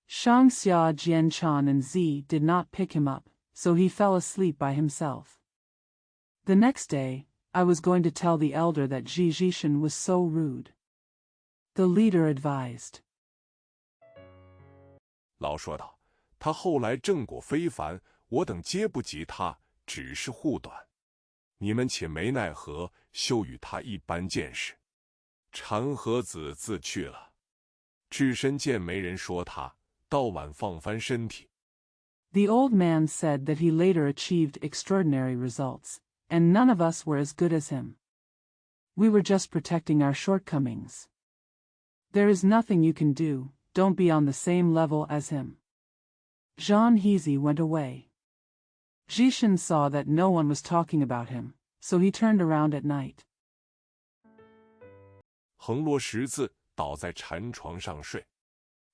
Shang Xia Jian Chan and Zi did not pick him up, so he fell asleep by himself. The next day, I was going to tell the elder that Jishin was so rude. The leader advised. 老说道：他后来正果非凡，我等皆不及他，只是护短。你们且没奈何，休与他一般见识。禅和子自去了。智深见没人说他，到晚放翻身体。The old man said that he later achieved extraordinary results, and none of us were as good as him. We were just protecting our shortcomings. There is nothing you can do, don't be on the same level as him. Zhan Hezi went away. Jishin saw that no one was talking about him, so he turned around at night. 横落十字，倒在禅床上睡。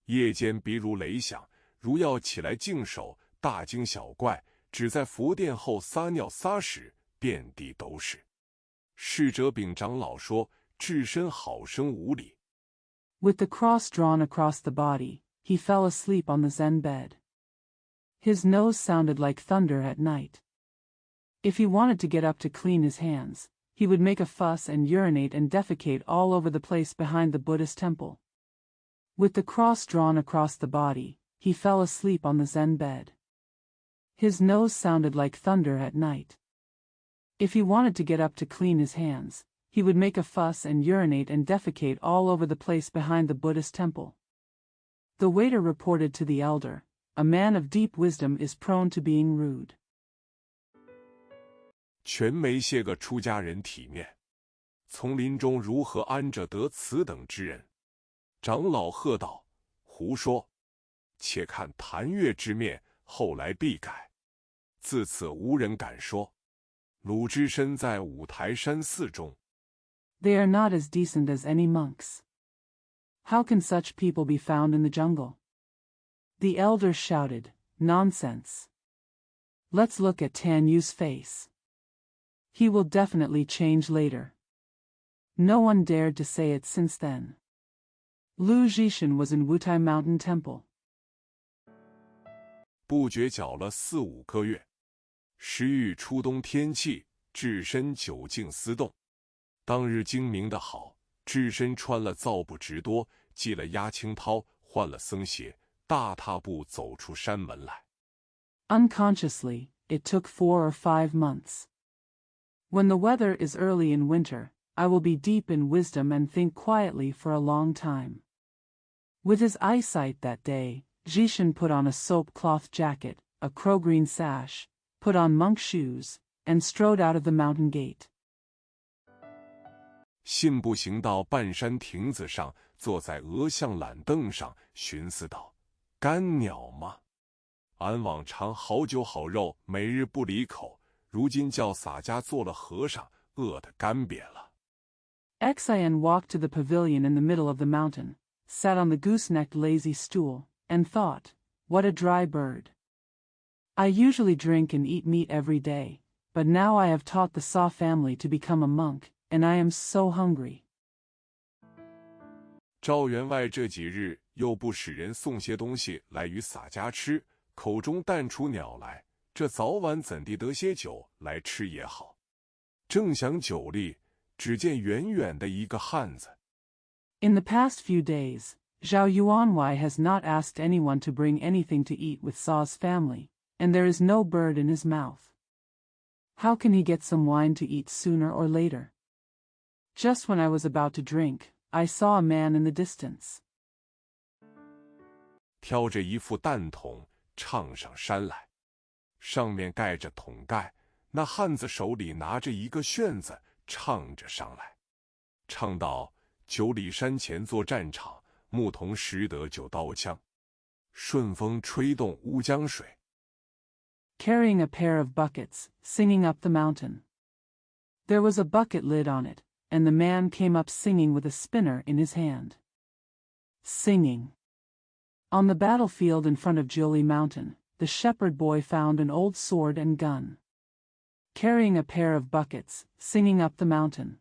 夜间鼻如雷响，如要起来净手，大惊小怪，只在佛殿后撒尿撒屎，遍地都是。侍者禀长老说：智深好生无礼。With the cross drawn across the body, he fell asleep on the Zen bed. His nose sounded like thunder at night. If he wanted to get up to clean his hands, he would make a fuss and urinate and defecate all over the place behind the Buddhist temple. With the cross drawn across the body, he fell asleep on the Zen bed. His nose sounded like thunder at night. If he wanted to get up to clean his hands, he would make a fuss and urinate and defecate all over the place behind the Buddhist temple. The waiter reported to the elder, a man of deep wisdom is prone to being rude. 全没些个出家人体面，丛林中如何安着得此等之人？长老喝道：胡说！且看谭月之面，后来必改。自此无人敢说。鲁智深在五台山寺中。 They are not as decent as any monks. How can such people be found in the jungle? The elder shouted, Nonsense. Let's look at Tan Yu's face. He will definitely change later. No one dared to say it since then. Lu Zhishan was in Wutai Mountain Temple. 不觉搅了4、5个月，时遇初冬天气，置身久静思动。当日精明的好，置身穿了皂布直多，系了压青绦，换了僧鞋，大踏步走出山门来。Unconsciously, it took 4 or 5 months. When the weather is early in winter, I will be deep in wisdom and think quietly for a long time. With his eyesight that day, Zhishan put on a soap cloth jacket, a crow-green sash, put on monk shoes, and strode out of the mountain gate. 信步行到半山亭子上，坐在鹅象懒凳上，寻思道：干鸟吗？俺往常好酒好肉，每日不离口，如今叫洒家做了和尚，饿得干瘪了。Xian walked to the pavilion in the middle of the mountain, sat on the goose-necked lazy stool, and thought, what a dry bird. I usually drink and eat meat every day, but now I have taught the Sa family to become a monk, and I am so hungry. 赵员外这几日又不使人送些东西来与洒家吃，口中淡出鸟来，这早晚怎地得些酒来吃也好。正想酒力，只见远远的一个汉子。In the past few days, Zhao Yuanwei has not asked anyone to bring anything to eat with Sa's family, and there is no bird in his mouth. How can he get some wine to eat sooner or later? Just when I was about to drink, I saw a man in the distance. 挑着一副担桶唱上山来，上面盖着桶盖，那汉子手里拿着一个旋子，唱着上来，唱到9里山前做战场，牧童拾得9刀枪，顺风吹动乌江水。Carrying a pair of buckets, singing up the mountain. There was a bucket lid on it, and the man came up singing with a spinner in his hand. Singing. On the battlefield in front of Jiuli Mountain, the shepherd boy found an old sword and gun. Carrying a pair of buckets, singing up the mountain.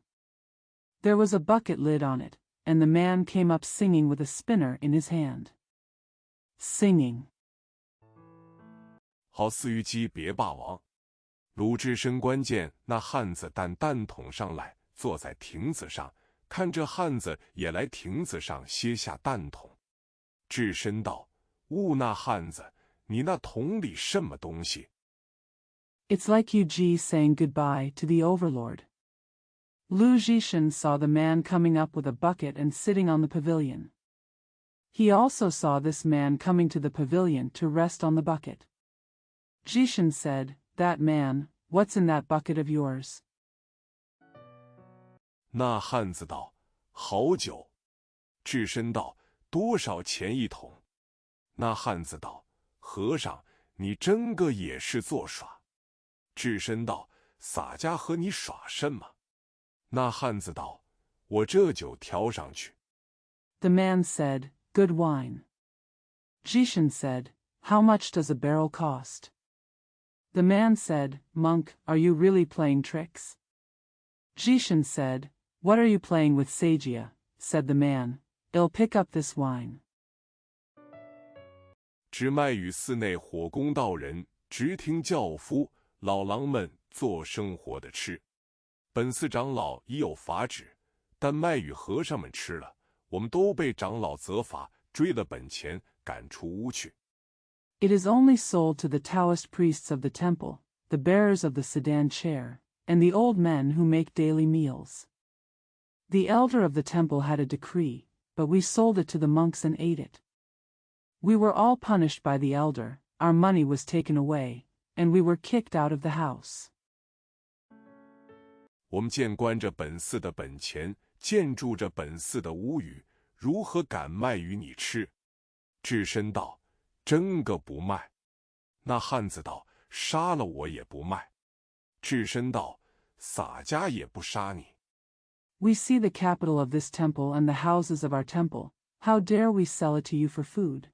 There was a bucket lid on it, and the man came up singing with a spinner in his hand. Singing. 好似虞姬别霸王。鲁智深关见那汉子担担桶上来，坐在亭子上，看这汉子也来亭子上歇下担桶。智深道：悟那汉子，你那桶里什么东西？ It's like Yu Ji saying goodbye to the overlord. Lu Zhishan saw the man coming up with a bucket and sitting on the pavilion. He also saw this man coming to the pavilion to rest on the bucket. Zhishan said, That man, what's in that bucket of yours? 那汉子道：好酒。智深道：多少钱一桶？那汉子道：和尚，你真个也是作耍。智深道：洒家和你耍什么？那汉子道：我这酒调上去。 The man said, Good wine. Zhishan said, How much does a barrel cost? The man said, Monk, are you really playing tricks? Zhishan said, What are you playing with Sagia? Said the man, I'll pick up this wine. 只卖与寺内火工道人，直听教夫、老郎们做生活的吃。本寺长老已有法旨，但卖与和尚们吃了，我们都被长老责罚，追了本钱，赶出屋去。 It is only sold to the Taoist priests of the temple, the bearers of the sedan chair, and the old men who make daily meals. The elder of the temple had a decree, but we sold it to the monks and ate it. We were all punished by the elder, our money was taken away, and we were kicked out of the house. 我们见关着本寺的本钱，建筑着本寺的屋宇，如何敢卖与你吃？智深道：真个不卖。那汉子道：杀了我也不卖。智深道：洒家也不杀你。 We see the capital of this temple and the houses of our temple, How dare we sell it to you for food?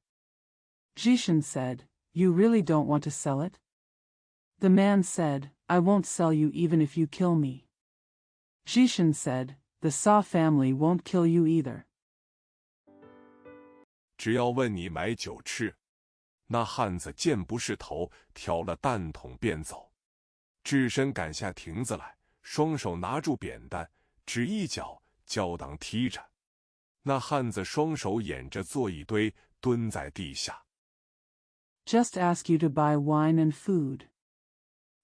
Zhishan said, You really don't want to sell it? The man said, I won't sell you even if you kill me. Zhishan said, The Sa family won't kill you either. 只要问你买酒吃。那汉子见不是头，挑了担桶便走。智深赶下亭子来，双手拿住扁担，只一脚交当踢着。那汉子双手掩着做一堆，蹲在地下。Just ask you to buy wine and food.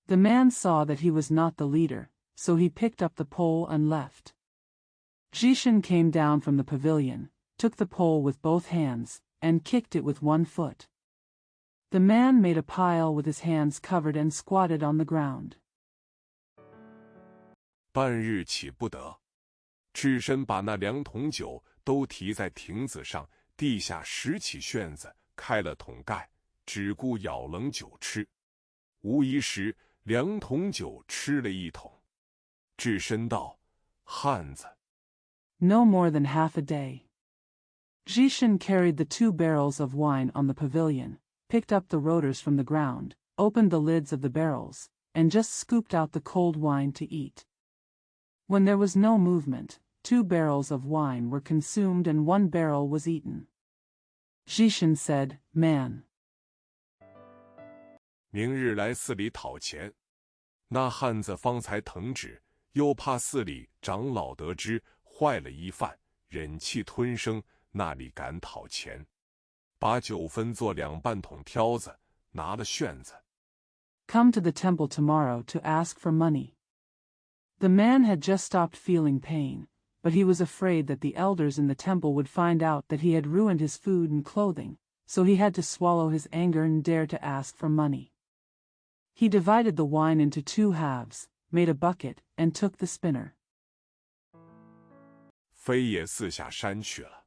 The man saw that he was not the leader, so he picked up the pole and left. Zhishan came down from the pavilion, took the pole with both hands, and kicked it with one foot. The man made a pile with his hands covered and squatted on the ground. 半日起不得。智深把那2桶酒都提在亭子上，地下拾起旋子，开了桶盖，只顾舀冷酒吃。无疑时，2桶酒吃了1桶。智深道：“汉子 No more than half a day. Zhishan carried the 2 barrels of wine on the pavilion, picked up the rotors from the ground, opened the lids of the barrels, and just scooped out the cold wine to eat. When there was no movement, 2 barrels of wine were consumed and 1 barrel was eaten. Zhishan said, Man. 明日来寺里讨钱。那汉子方才腾止，又怕寺里长老得知，坏了衣饭，忍气吞声，那里敢讨钱？把酒分作2半桶挑子，拿了旋子。Come to the temple tomorrow to ask for money. The man had just stopped feeling pain, but he was afraid that the elders in the temple would find out that he had ruined his food and clothing, so he had to swallow his anger and dare to ask for money. He divided the wine into 2 halves, made a bucket, and took the spinner. 飞也四下山去了。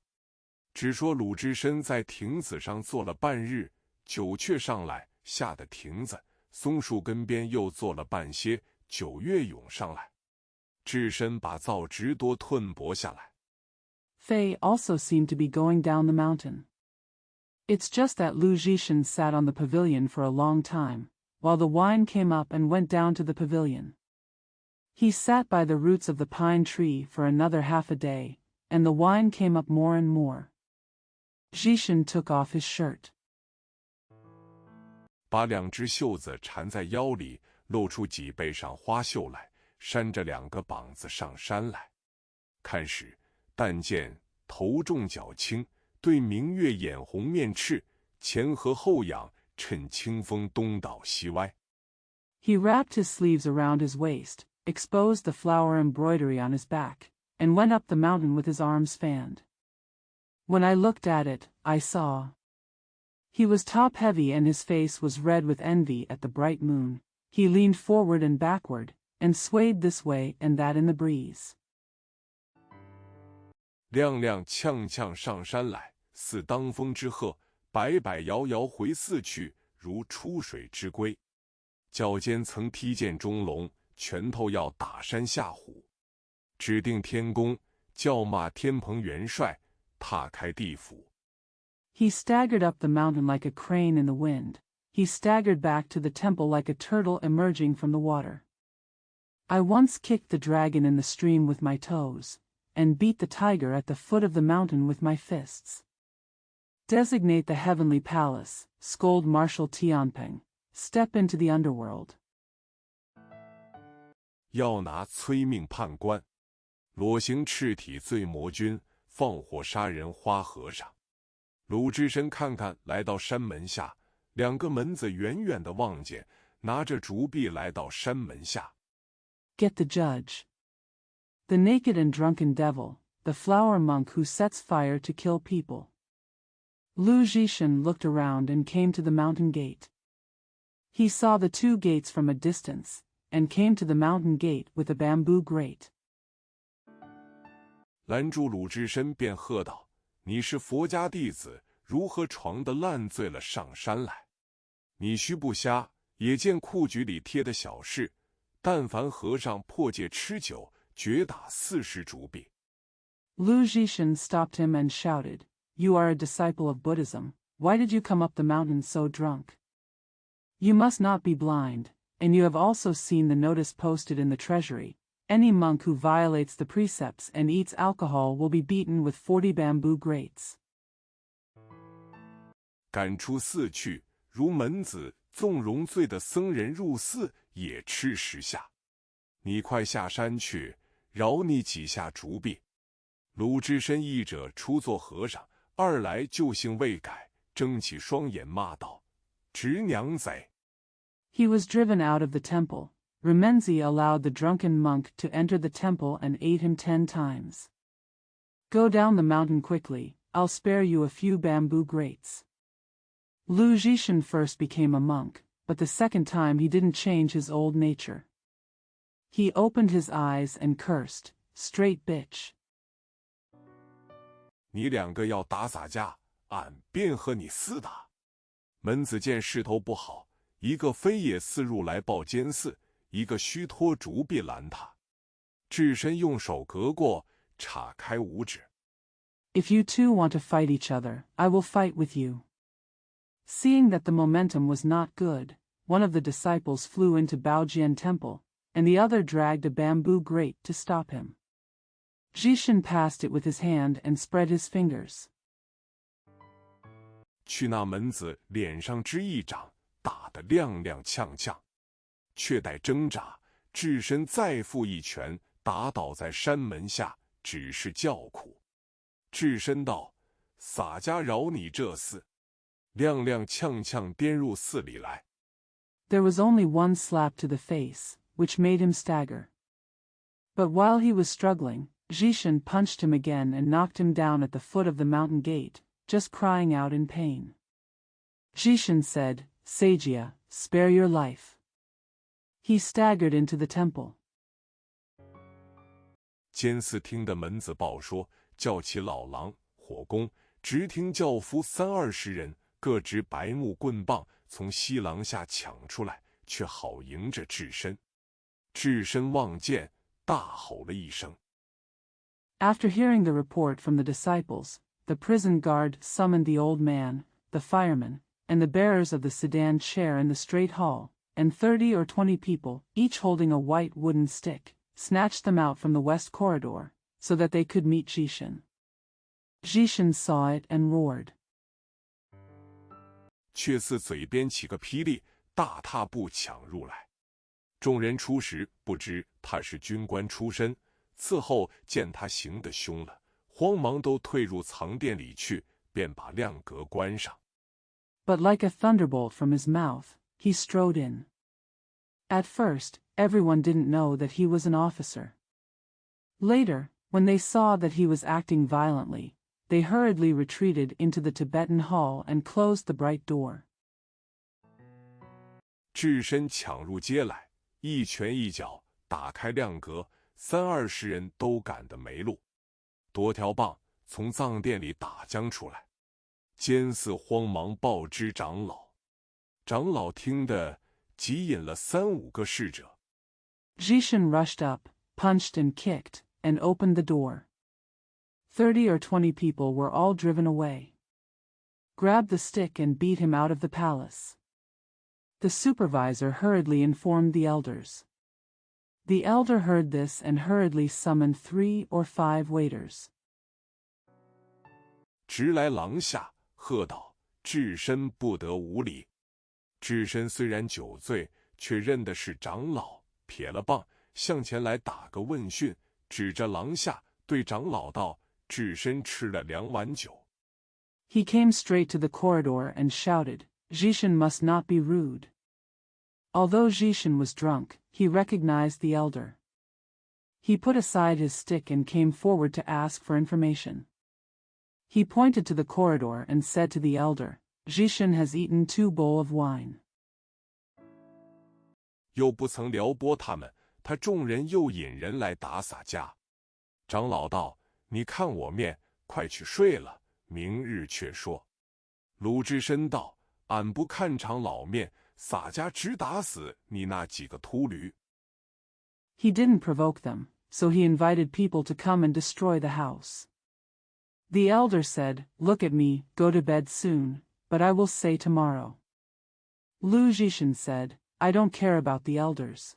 只说鲁智深在亭子上坐了半日，酒却上来，吓得亭子松树根边又坐了半些，酒越涌上来。智深把皂直多吞薄下来。Fei also seemed to be going down the mountain. It's just that Lu Zhishan sat on the pavilion for a long time, while the wine came up and went down to the pavilion. He sat by the roots of the pine tree for another half a day, and the wine came up more and more. Zhishan took off his shirt. 把2只袖子缠在腰里，露出脊背上花袖来，扇着2个膀子上山来。看时，但见头重脚轻，对明月眼红面赤，前合后仰，趁清风东倒西歪。He wrapped his sleeves around his waist, exposed the flower embroidery on his back, and went up the mountain with his arms fanned. When I looked at it, I saw. He was top-heavy and his face was red with envy at the bright moon. He leaned forward and backward, and swayed this way and that in the breeze. 踉踉跄跄上山来，似当风之鹤，摆摆摇摇回寺去，如出水之龟。脚尖曾踢见钟龙，拳头要打山下虎。指定天宫，叫骂天蓬元帅，踏开地府。He staggered up the mountain like a crane in the wind. He staggered back to the temple like a turtle emerging from the water. I once kicked the dragon in the stream with my toes, and beat the tiger at the foot of the mountain with my fists. Designate the heavenly palace, scold Marshal Tianping, step into the underworld. 要拿催命判官，裸行赤体罪魔君，放火杀人花和尚。鲁智深看看，来到山门下，2个门子远远的望见，拿着竹篦来到山门下。Get the judge. The naked and drunken devil, the flower monk who sets fire to kill people. Lu Zhishan looked around and came to the mountain gate. He saw the 2 gates from a distance, and came to the mountain gate with a bamboo grate. 拦住鲁智深便喝道：“你是佛家弟子，如何闯得烂醉了上山来？你须不瞎，也见库局里贴的小事，但凡和尚破戒吃酒，决打40竹篦。” Lu Zhishan stopped him and shouted, you are a disciple of Buddhism. Why did you come up the mountain so drunk? You must not be blind, and you have also seen the notice posted in the treasury. Any monk who violates the precepts and eats alcohol will be beaten with 40 bamboo grates. 赶出寺去，如门子纵容罪的僧人入寺，也吃10下。你快下山去，饶你几下竹臂。鲁智深一者初做和尚，二来旧性未改，睁起双眼骂道：“直娘贼！” He was driven out of the temple. Rumenzi allowed the drunken monk to enter the temple and ate him 10 times. Go down the mountain quickly, I'll spare you a few bamboo grates. Lu Zhishan first became a monk, but the second time he didn't change his old nature. He opened his eyes and cursed, "Straight bitch." 你2个要打洒架，俺便和你厮打。门子见势头不好，一个飞也似入来抱监寺，一个虚脱竹臂拦他。智深用手隔过，岔开五指。If you two want to fight each other, I will fight with you. Seeing that the momentum was not good, one of the disciples flew into Baojian temple, and the other dragged a bamboo grate to stop him. Zhishan passed it with his hand and spread his fingers. 去那门子脸上之一掌，打得踉踉跄跄，却待挣扎，智深再复一拳，打倒在山门下，只是叫苦。智深道：“洒家饶你这厮！”踉踉跄跄颠入寺里来。There was only one slap to the face, which made him stagger. But while he was struggling, Zhishan punched him again and knocked him down at the foot of the mountain gate, just crying out in pain. Zhishan said, "Sagia, spare your life." He staggered into the temple. 监寺听的门子报说，叫起老郎、火攻，直听轿夫30-20人，各执白木棍棒，从西廊下抢出来，却好迎着智深。智深望见，大吼了一声。After hearing the report from the disciples, the prison guard summoned the old man, the fireman, and the bearers of the sedan chair in the straight hall, and 30 or 20 people, each holding a white wooden stick, snatched them out from the west corridor, so that they could meet Zhishan. Zhishan saw it and roared. 却似嘴边起个霹雳，大踏步抢入来。众人初时不知他是军官出身，伺候见他行得凶了，慌忙都退入藏殿里去，便把亮格关上。But like a thunderbolt from his mouth, he strode in. At first, everyone didn't know that he was an officer. Later, when they saw that he was acting violently, they hurriedly retreated into the Tibetan hall and closed the bright door. 智深抢入街来，一拳一脚打开亮格，30-20人都赶得没路，夺条棒从藏殿里打将出来。监寺慌忙报知长老，长老听得急引了3-5个侍者。Zhishan rushed up, punched and kicked, and opened the door. 30 or 20 people were all driven away. Grabbed the stick and beat him out of the palace. The supervisor hurriedly informed the elders. The elder heard this and hurriedly summoned 3 or 5 waiters. 直来廊下，喝道：“智深不得无礼！”智深虽然酒醉，却认的是长老，撇了棒，向前来打个问讯，指着廊下对长老道：“智深吃了2碗酒。” He came straight to the corridor and shouted, "Zhishan must not be rude." Although Zhishan was drunk, he recognized the elder. He put aside his stick and came forward to ask for information. He pointed to the corridor and said to the elder, "Zhishan has eaten 2 bowls of wine." 又不曾撩拨他们，他众人又引人来打洒架。长老道：“你看我面，快去睡了，明日却说。”鲁智深道：“俺不看长老面，洒家直打死你那几个秃驴。” He didn't provoke them, so he invited people to come and destroy the house. The elder said, Look at me, go to bed soon, but I will say tomorrow. Lu Zhishan said, I don't care about the elders.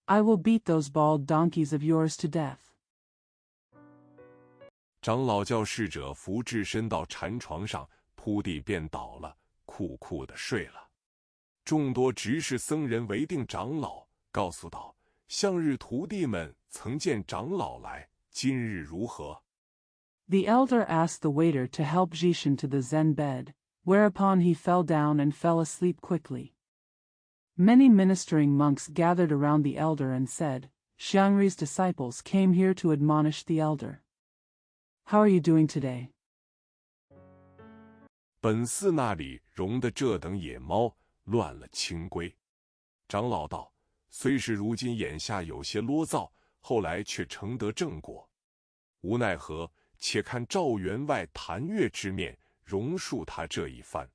I will beat those bald donkeys of yours to death. 长老叫侍者扶至身到禅床上，铺地便倒了，酷酷地睡了。众多执事僧人围定长老，告诉道：向日徒弟们曾见长老来，今日如何？ The elder asked the waiter to help Zhishan to the Zen bed, whereupon he fell down and fell asleep quickly. Many ministering monks gathered around the elder and said, Xiangri's disciples came here to admonish the elder. How are you doing today? 本寺那里容的这等野猫，乱了清规。长老道：虽是如今眼下有些啰噪，后来却成得正果。无奈何，且看赵员外谭月之面，容恕他这一番。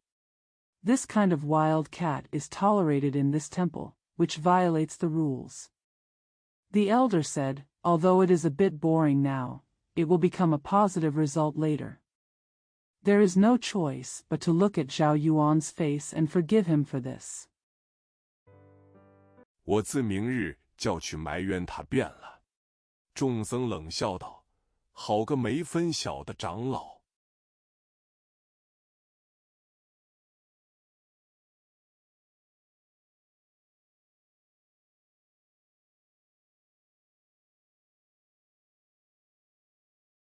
This kind of wild cat is tolerated in this temple, which violates the rules. The elder said, although it is a bit boring now, it will become a positive result later. There is no choice but to look at Zhao Yuan's face and forgive him for this. 我自明日叫去埋怨他便了。众僧冷笑道：好个没分晓的长老！